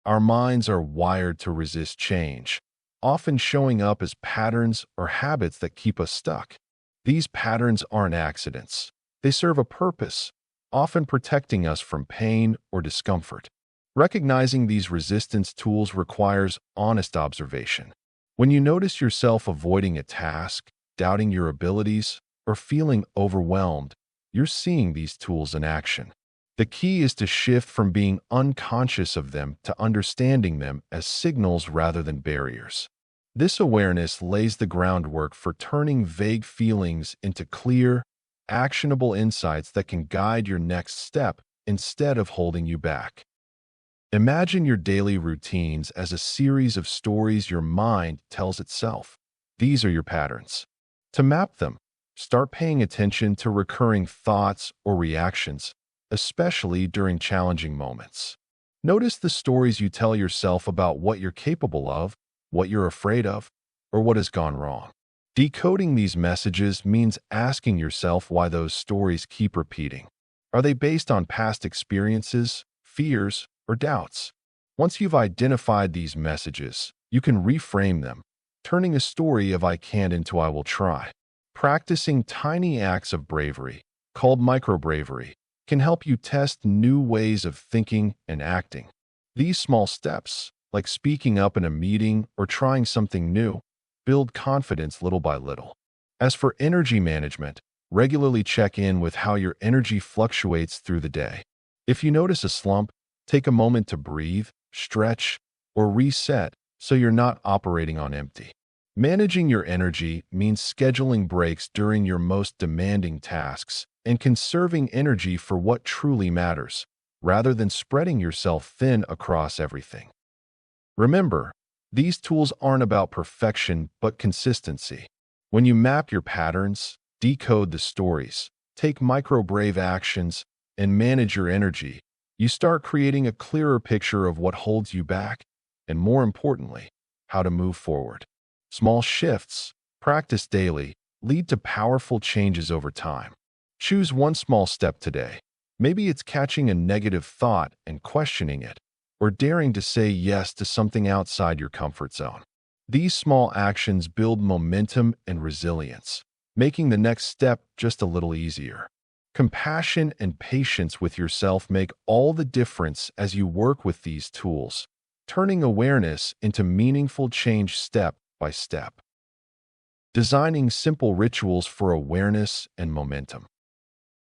Our minds are wired to resist change, often showing up as patterns or habits that keep us stuck. These patterns aren't accidents. They serve a purpose, often protecting us from pain or discomfort. Recognizing these resistance tools requires honest observation. When you notice yourself avoiding a task, doubting your abilities, or feeling overwhelmed, you're seeing these tools in action. The key is to shift from being unconscious of them to understanding them as signals rather than barriers. This awareness lays the groundwork for turning vague feelings into clear, actionable insights that can guide your next step instead of holding you back. Imagine your daily routines as a series of stories your mind tells itself. These are your patterns. To map them, start paying attention to recurring thoughts or reactions, especially during challenging moments. Notice the stories you tell yourself about what you're capable of, what you're afraid of, or what has gone wrong. Decoding these messages means asking yourself why those stories keep repeating. Are they based on past experiences, fears, or doubts? Once you've identified these messages, you can reframe them, turning a story of "I can't" into "I will try." Practicing tiny acts of bravery, called micro-bravery, can help you test new ways of thinking and acting. These small steps, like speaking up in a meeting or trying something new, build confidence little by little. As for energy management, regularly check in with how your energy fluctuates through the day. If you notice a slump, take a moment to breathe, stretch, or reset so you're not operating on empty. Managing your energy means scheduling breaks during your most demanding tasks and conserving energy for what truly matters, rather than spreading yourself thin across everything. Remember, these tools aren't about perfection but consistency. When you map your patterns, decode the stories, take micro-brave actions, and manage your energy, you start creating a clearer picture of what holds you back and, more importantly, how to move forward. Small shifts, practiced daily, lead to powerful changes over time. Choose one small step today. Maybe it's catching a negative thought and questioning it, or daring to say yes to something outside your comfort zone. These small actions build momentum and resilience, making the next step just a little easier. Compassion and patience with yourself make all the difference as you work with these tools, turning awareness into meaningful change step by step. Designing simple rituals for awareness and momentum.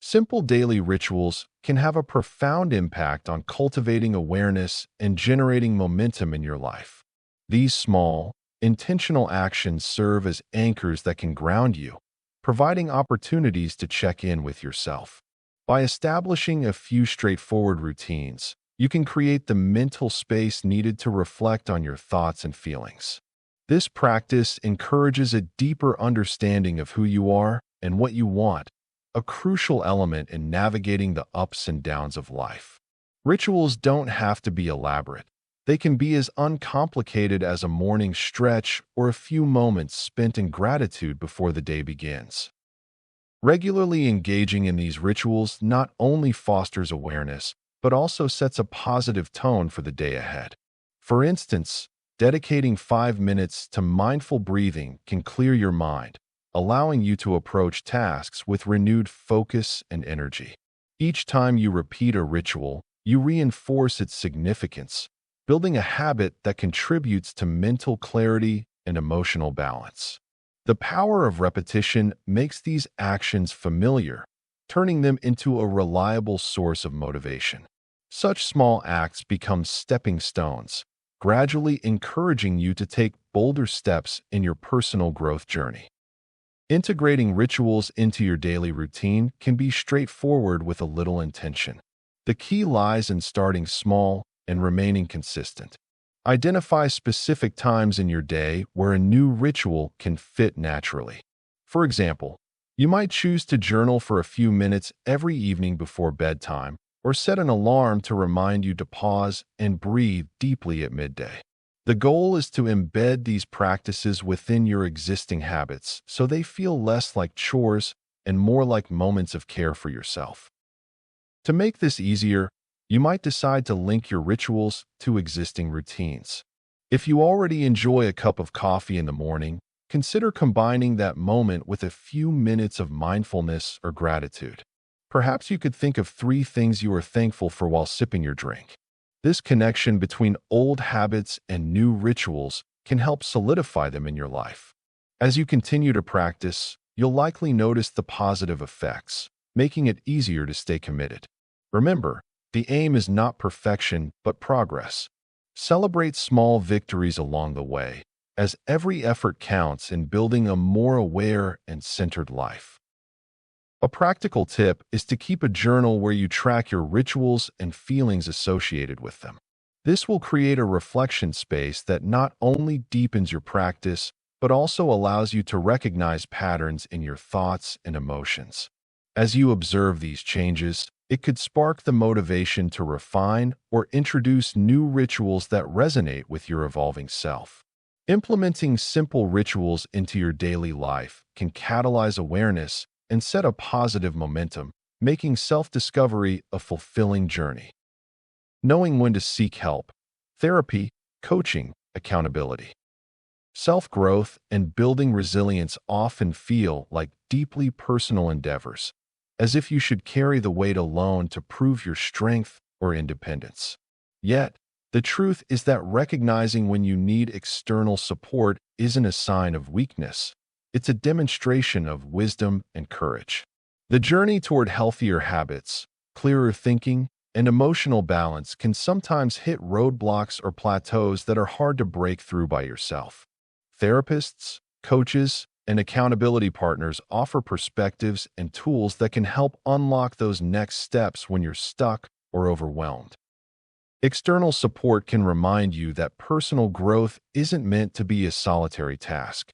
Simple daily rituals can have a profound impact on cultivating awareness and generating momentum in your life. These small, intentional actions serve as anchors that can ground you, providing opportunities to check in with yourself. By establishing a few straightforward routines, you can create the mental space needed to reflect on your thoughts and feelings. This practice encourages a deeper understanding of who you are and what you want, a crucial element in navigating the ups and downs of life. Rituals don't have to be elaborate. They can be as uncomplicated as a morning stretch or a few moments spent in gratitude before the day begins. Regularly engaging in these rituals not only fosters awareness, but also sets a positive tone for the day ahead. For instance, dedicating 5 minutes to mindful breathing can clear your mind, allowing you to approach tasks with renewed focus and energy. Each time you repeat a ritual, you reinforce its significance, building a habit that contributes to mental clarity and emotional balance. The power of repetition makes these actions familiar, turning them into a reliable source of motivation. Such small acts become stepping stones, gradually encouraging you to take bolder steps in your personal growth journey. Integrating rituals into your daily routine can be straightforward with a little intention. The key lies in starting small and remaining consistent. Identify specific times in your day where a new ritual can fit naturally. For example, you might choose to journal for a few minutes every evening before bedtime, or set an alarm to remind you to pause and breathe deeply at midday. The goal is to embed these practices within your existing habits so they feel less like chores and more like moments of care for yourself. To make this easier, you might decide to link your rituals to existing routines. If you already enjoy a cup of coffee in the morning, consider combining that moment with a few minutes of mindfulness or gratitude. Perhaps you could think of 3 things you are thankful for while sipping your drink. This connection between old habits and new rituals can help solidify them in your life. As you continue to practice, you'll likely notice the positive effects, making it easier to stay committed. Remember, the aim is not perfection, but progress. Celebrate small victories along the way, as every effort counts in building a more aware and centered life. A practical tip is to keep a journal where you track your rituals and feelings associated with them. This will create a reflection space that not only deepens your practice, but also allows you to recognize patterns in your thoughts and emotions. As you observe these changes, it could spark the motivation to refine or introduce new rituals that resonate with your evolving self. Implementing simple rituals into your daily life can catalyze awareness and set a positive momentum, making self-discovery a fulfilling journey. Knowing when to seek help, therapy, coaching, accountability. Self-growth and building resilience often feel like deeply personal endeavors, as if you should carry the weight alone to prove your strength or independence. Yet, the truth is that recognizing when you need external support isn't a sign of weakness. It's a demonstration of wisdom and courage. The journey toward healthier habits, clearer thinking, and emotional balance can sometimes hit roadblocks or plateaus that are hard to break through by yourself. Therapists, coaches, and accountability partners offer perspectives and tools that can help unlock those next steps when you're stuck or overwhelmed. External support can remind you that personal growth isn't meant to be a solitary task.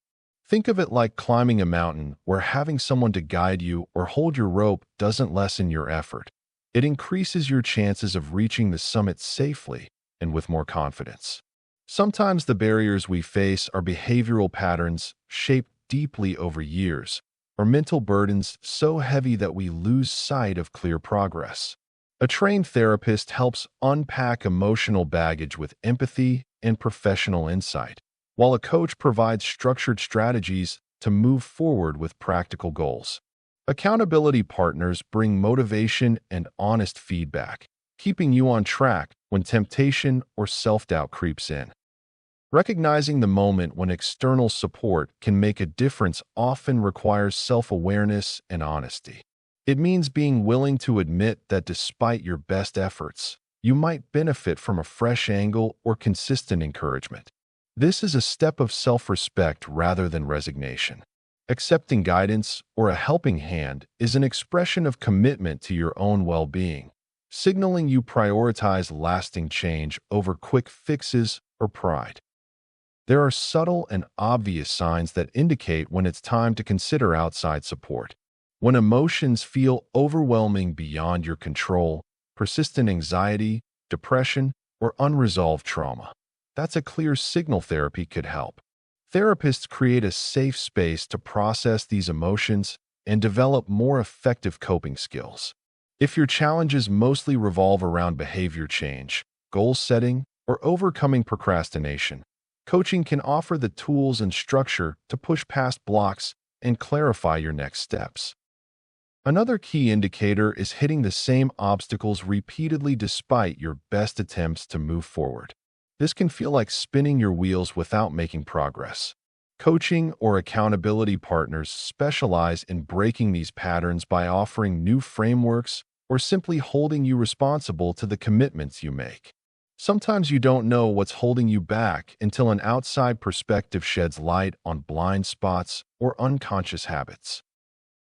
Think of it like climbing a mountain where having someone to guide you or hold your rope doesn't lessen your effort. It increases your chances of reaching the summit safely and with more confidence. Sometimes the barriers we face are behavioral patterns shaped deeply over years, or mental burdens so heavy that we lose sight of clear progress. A trained therapist helps unpack emotional baggage with empathy and professional insight, while a coach provides structured strategies to move forward with practical goals. Accountability partners bring motivation and honest feedback, keeping you on track when temptation or self-doubt creeps in. Recognizing the moment when external support can make a difference often requires self-awareness and honesty. It means being willing to admit that despite your best efforts, you might benefit from a fresh angle or consistent encouragement. This is a step of self-respect rather than resignation. Accepting guidance or a helping hand is an expression of commitment to your own well-being, signaling you prioritize lasting change over quick fixes or pride. There are subtle and obvious signs that indicate when it's time to consider outside support. When emotions feel overwhelming beyond your control, persistent anxiety, depression, or unresolved trauma, that's a clear signal therapy could help. Therapists create a safe space to process these emotions and develop more effective coping skills. If your challenges mostly revolve around behavior change, goal setting, or overcoming procrastination, coaching can offer the tools and structure to push past blocks and clarify your next steps. Another key indicator is hitting the same obstacles repeatedly despite your best attempts to move forward. This can feel like spinning your wheels without making progress. Coaching or accountability partners specialize in breaking these patterns by offering new frameworks or simply holding you responsible to the commitments you make. Sometimes you don't know what's holding you back until an outside perspective sheds light on blind spots or unconscious habits.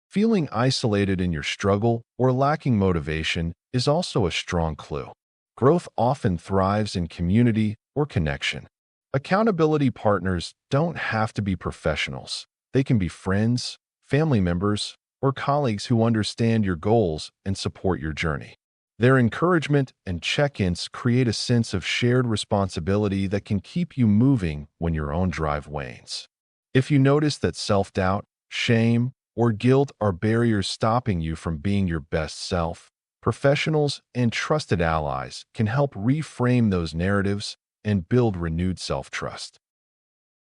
Feeling isolated in your struggle or lacking motivation is also a strong clue. Growth often thrives in community or connection. Accountability partners don't have to be professionals. They can be friends, family members, or colleagues who understand your goals and support your journey. Their encouragement and check-ins create a sense of shared responsibility that can keep you moving when your own drive wanes. If you notice that self-doubt, shame, or guilt are barriers stopping you from being your best self, professionals and trusted allies can help reframe those narratives and build renewed self-trust.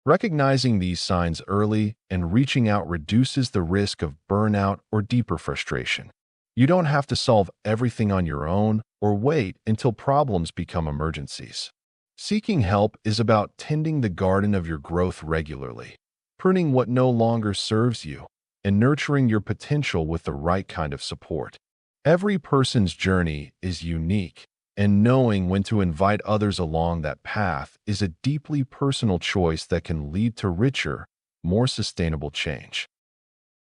Recognizing these signs early and reaching out reduces the risk of burnout or deeper frustration. You don't have to solve everything on your own or wait until problems become emergencies. Seeking help is about tending the garden of your growth regularly, pruning what no longer serves you, and nurturing your potential with the right kind of support. Every person's journey is unique, and knowing when to invite others along that path is a deeply personal choice that can lead to richer, more sustainable change.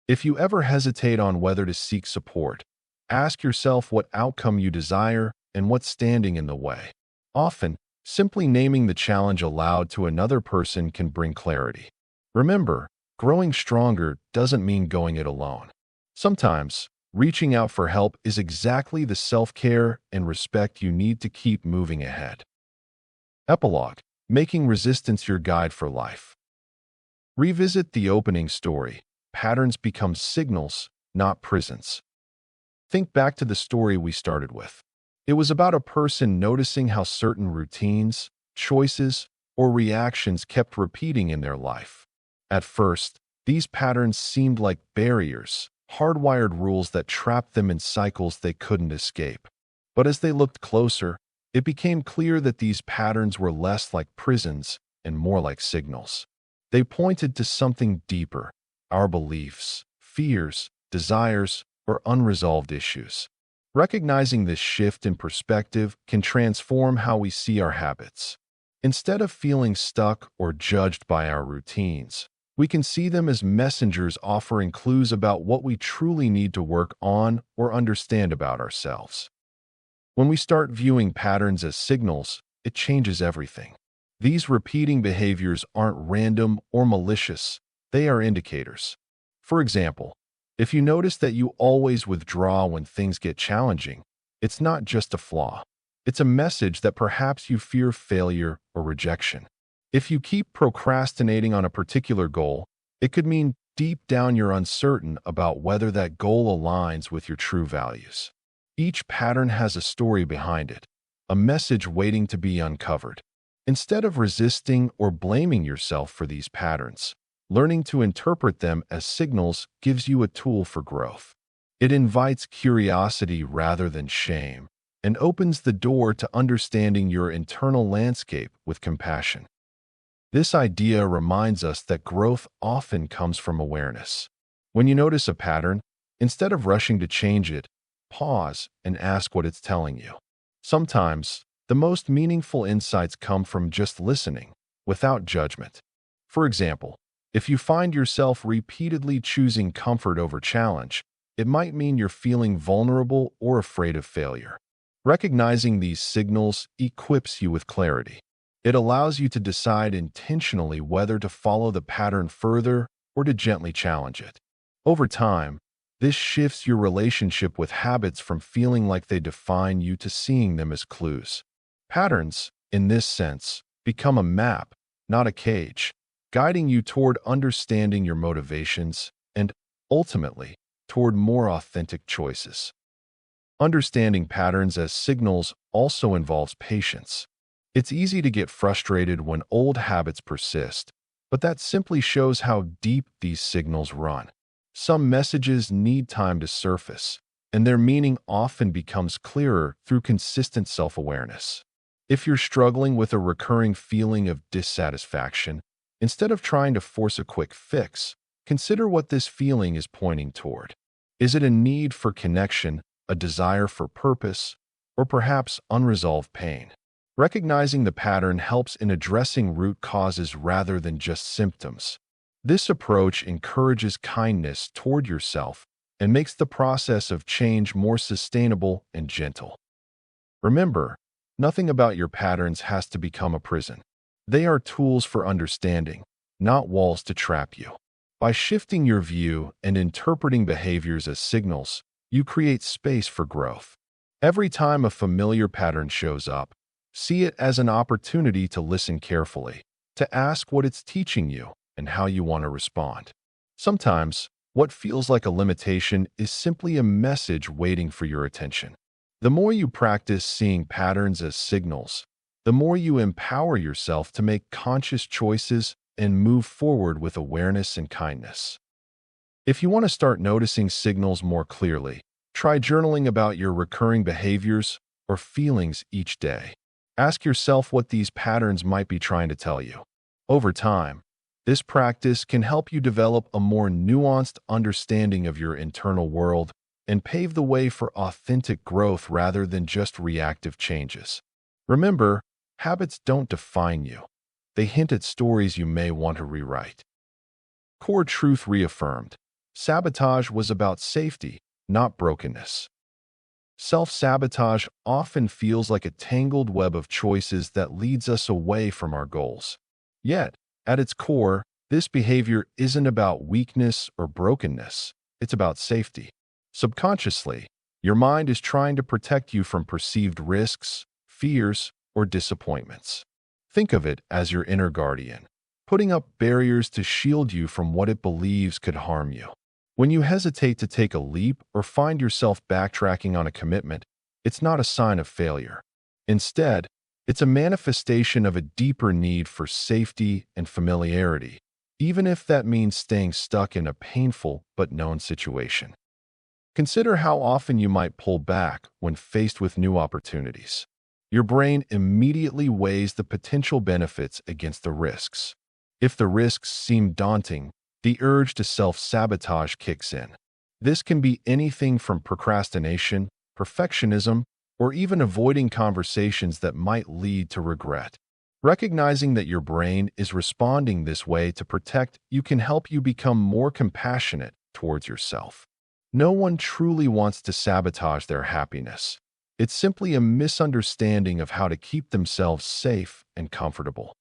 If you ever hesitate on whether to seek support, ask yourself what outcome you desire and what's standing in the way. Often, simply naming the challenge aloud to another person can bring clarity. Remember, growing stronger doesn't mean going it alone. Sometimes, reaching out for help is exactly the self-care and respect you need to keep moving ahead. Epilogue: Making resistance your guide for life. Revisit the opening story. Patterns become signals, not prisons. Think back to the story we started with. It was about a person noticing how certain routines, choices, or reactions kept repeating in their life. At first, these patterns seemed like barriers, hardwired rules that trapped them in cycles they couldn't escape. But as they looked closer, it became clear that these patterns were less like prisons and more like signals. They pointed to something deeper: our beliefs, fears, desires, or unresolved issues. Recognizing this shift in perspective can transform how we see our habits. Instead of feeling stuck or judged by our routines, we can see them as messengers offering clues about what we truly need to work on or understand about ourselves. When we start viewing patterns as signals, it changes everything. These repeating behaviors aren't random or malicious, they are indicators. For example, if you notice that you always withdraw when things get challenging, it's not just a flaw. It's a message that perhaps you fear failure or rejection. If you keep procrastinating on a particular goal, it could mean deep down you're uncertain about whether that goal aligns with your true values. Each pattern has a story behind it, a message waiting to be uncovered. Instead of resisting or blaming yourself for these patterns, learning to interpret them as signals gives you a tool for growth. It invites curiosity rather than shame and opens the door to understanding your internal landscape with compassion. This idea reminds us that growth often comes from awareness. When you notice a pattern, instead of rushing to change it, pause and ask what it's telling you. Sometimes, the most meaningful insights come from just listening, without judgment. For example, if you find yourself repeatedly choosing comfort over challenge, it might mean you're feeling vulnerable or afraid of failure. Recognizing these signals equips you with clarity. It allows you to decide intentionally whether to follow the pattern further or to gently challenge it. Over time, this shifts your relationship with habits from feeling like they define you to seeing them as clues. Patterns, in this sense, become a map, not a cage, guiding you toward understanding your motivations and, ultimately, toward more authentic choices. Understanding patterns as signals also involves patience. It's easy to get frustrated when old habits persist, but that simply shows how deep these signals run. Some messages need time to surface, and their meaning often becomes clearer through consistent self-awareness. If you're struggling with a recurring feeling of dissatisfaction, instead of trying to force a quick fix, consider what this feeling is pointing toward. Is it a need for connection, a desire for purpose, or perhaps unresolved pain? Recognizing the pattern helps in addressing root causes rather than just symptoms. This approach encourages kindness toward yourself and makes the process of change more sustainable and gentle. Remember, nothing about your patterns has to become a prison. They are tools for understanding, not walls to trap you. By shifting your view and interpreting behaviors as signals, you create space for growth. Every time a familiar pattern shows up, see it as an opportunity to listen carefully, to ask what it's teaching you and how you want to respond. Sometimes, what feels like a limitation is simply a message waiting for your attention. The more you practice seeing patterns as signals, the more you empower yourself to make conscious choices and move forward with awareness and kindness. If you want to start noticing signals more clearly, try journaling about your recurring behaviors or feelings each day. Ask yourself what these patterns might be trying to tell you. Over time, this practice can help you develop a more nuanced understanding of your internal world and pave the way for authentic growth rather than just reactive changes. Remember, habits don't define you. They hint at stories you may want to rewrite. Core truth reaffirmed. Sabotage was about safety, not brokenness. Self-sabotage often feels like a tangled web of choices that leads us away from our goals. Yet, at its core, this behavior isn't about weakness or brokenness. It's about safety. Subconsciously, your mind is trying to protect you from perceived risks, fears, or disappointments. Think of it as your inner guardian, putting up barriers to shield you from what it believes could harm you. When you hesitate to take a leap or find yourself backtracking on a commitment, it's not a sign of failure. Instead, it's a manifestation of a deeper need for safety and familiarity, even if that means staying stuck in a painful but known situation. Consider how often you might pull back when faced with new opportunities. Your brain immediately weighs the potential benefits against the risks. If the risks seem daunting, the urge to self-sabotage kicks in. This can be anything from procrastination, perfectionism, or even avoiding conversations that might lead to regret. Recognizing that your brain is responding this way to protect you can help you become more compassionate towards yourself. No one truly wants to sabotage their happiness. It's simply a misunderstanding of how to keep themselves safe and comfortable.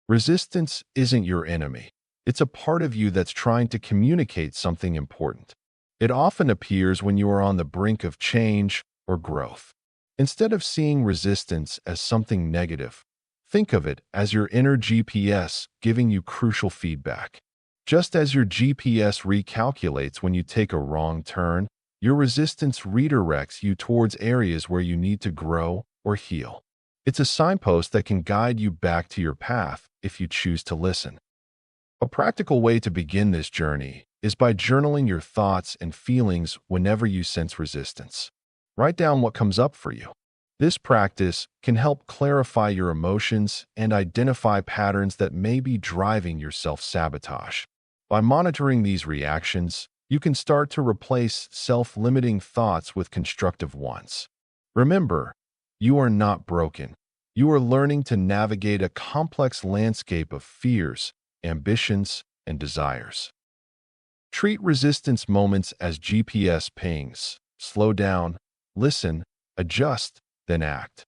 Resistance isn't your enemy. It's a part of you that's trying to communicate something important. It often appears when you are on the brink of change or growth. Instead of seeing resistance as something negative, think of it as your inner GPS giving you crucial feedback. Just as your GPS recalculates when you take a wrong turn, your resistance redirects you towards areas where you need to grow or heal. It's a signpost that can guide you back to your path if you choose to listen. A practical way to begin this journey is by journaling your thoughts and feelings whenever you sense resistance. Write down what comes up for you. This practice can help clarify your emotions and identify patterns that may be driving your self-sabotage. By monitoring these reactions, you can start to replace self-limiting thoughts with constructive ones. Remember, you are not broken. You are learning to navigate a complex landscape of fears, ambitions, and desires. Treat resistance moments as GPS pings. Slow down, listen, adjust, then act.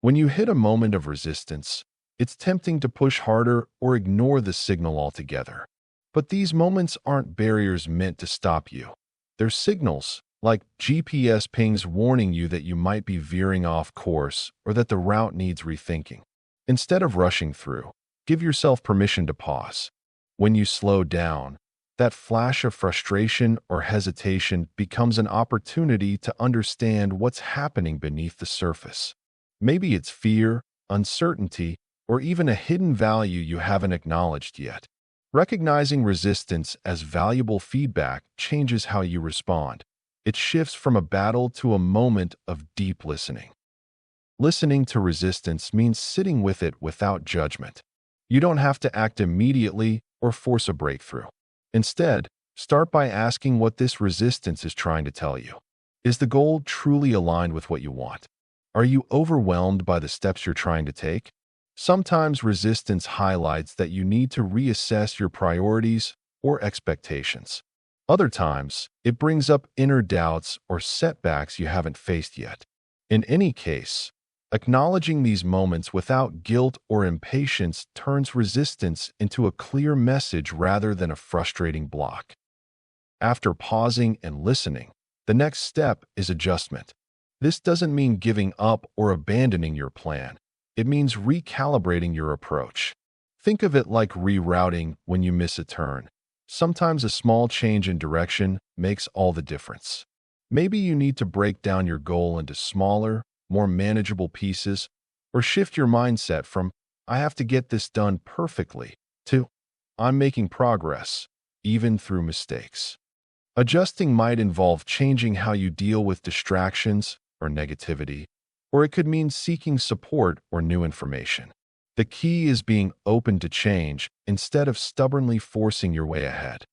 When you hit a moment of resistance, it's tempting to push harder or ignore the signal altogether. But these moments aren't barriers meant to stop you. They're signals, like GPS pings warning you that you might be veering off course or that the route needs rethinking. Instead of rushing through, give yourself permission to pause. When you slow down, that flash of frustration or hesitation becomes an opportunity to understand what's happening beneath the surface. Maybe it's fear, uncertainty, or even a hidden value you haven't acknowledged yet. Recognizing resistance as valuable feedback changes how you respond. It shifts from a battle to a moment of deep listening. Listening to resistance means sitting with it without judgment. You don't have to act immediately or force a breakthrough. Instead, start by asking what this resistance is trying to tell you. Is the goal truly aligned with what you want? Are you overwhelmed by the steps you're trying to take? Sometimes resistance highlights that you need to reassess your priorities or expectations. Other times, it brings up inner doubts or setbacks you haven't faced yet. In any case, acknowledging these moments without guilt or impatience turns resistance into a clear message rather than a frustrating block. After pausing and listening, the next step is adjustment. This doesn't mean giving up or abandoning your plan. It means recalibrating your approach. Think of it like rerouting when you miss a turn. Sometimes a small change in direction makes all the difference. Maybe you need to break down your goal into smaller, more manageable pieces, or shift your mindset from, "I have to get this done perfectly," to, "I'm making progress, even through mistakes." Adjusting might involve changing how you deal with distractions or negativity, or it could mean seeking support or new information. The key is being open to change instead of stubbornly forcing your way ahead.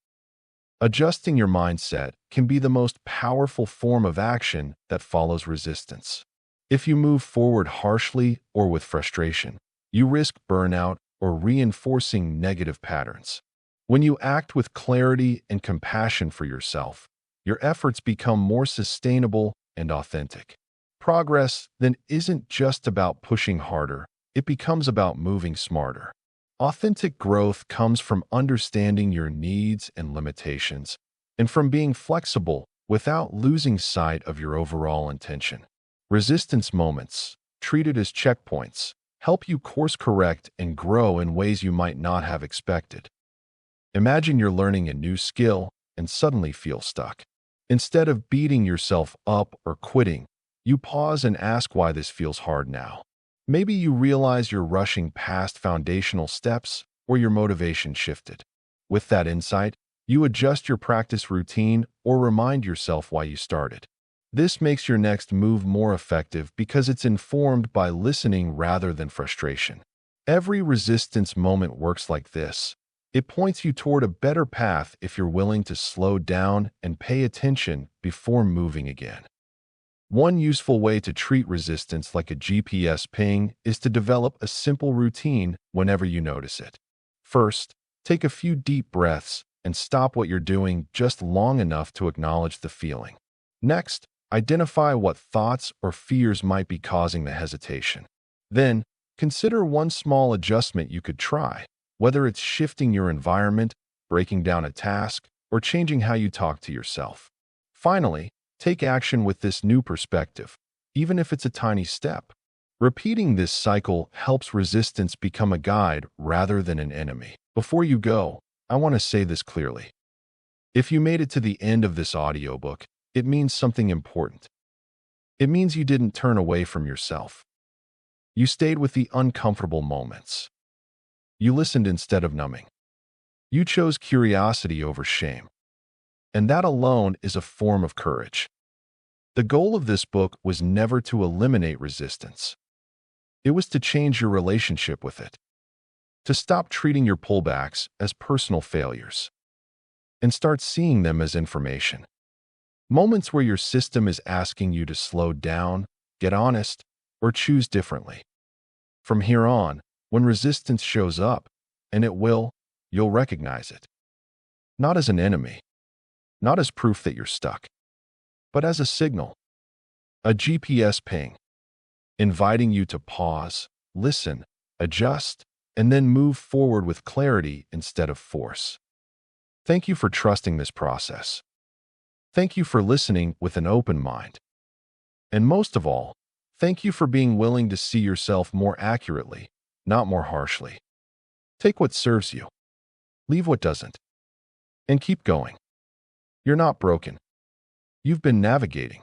Adjusting your mindset can be the most powerful form of action that follows resistance. If you move forward harshly or with frustration, you risk burnout or reinforcing negative patterns. When you act with clarity and compassion for yourself, your efforts become more sustainable and authentic. Progress then isn't just about pushing harder, it becomes about moving smarter. Authentic growth comes from understanding your needs and limitations, and from being flexible without losing sight of your overall intention. Resistance moments, treated as checkpoints, help you course correct and grow in ways you might not have expected. Imagine you're learning a new skill and suddenly feel stuck. Instead of beating yourself up or quitting, you pause and ask why this feels hard now. Maybe you realize you're rushing past foundational steps or your motivation shifted. With that insight, you adjust your practice routine or remind yourself why you started. This makes your next move more effective because it's informed by listening rather than frustration. Every resistance moment works like this. It points you toward a better path if you're willing to slow down and pay attention before moving again. One useful way to treat resistance like a GPS ping is to develop a simple routine whenever you notice it. First, take a few deep breaths and stop what you're doing just long enough to acknowledge the feeling. Next, identify what thoughts or fears might be causing the hesitation. Then, consider one small adjustment you could try, whether it's shifting your environment, breaking down a task, or changing how you talk to yourself. Finally, take action with this new perspective, even if it's a tiny step. Repeating this cycle helps resistance become a guide rather than an enemy. Before you go, I want to say this clearly. If you made it to the end of this audiobook, it means something important. It means you didn't turn away from yourself. You stayed with the uncomfortable moments. You listened instead of numbing. You chose curiosity over shame. And that alone is a form of courage. The goal of this book was never to eliminate resistance. It was to change your relationship with it, to stop treating your pullbacks as personal failures, and start seeing them as information. Moments where your system is asking you to slow down, get honest, or choose differently. From here on, when resistance shows up, and it will, you'll recognize it. Not as an enemy, not as proof that you're stuck, but as a signal, a GPS ping. inviting you to pause, listen, adjust, and then move forward with clarity instead of force. Thank you for trusting this process. Thank you for listening with an open mind. And most of all, thank you for being willing to see yourself more accurately, not more harshly. Take what serves you, leave what doesn't, and keep going. You're not broken. You've been navigating.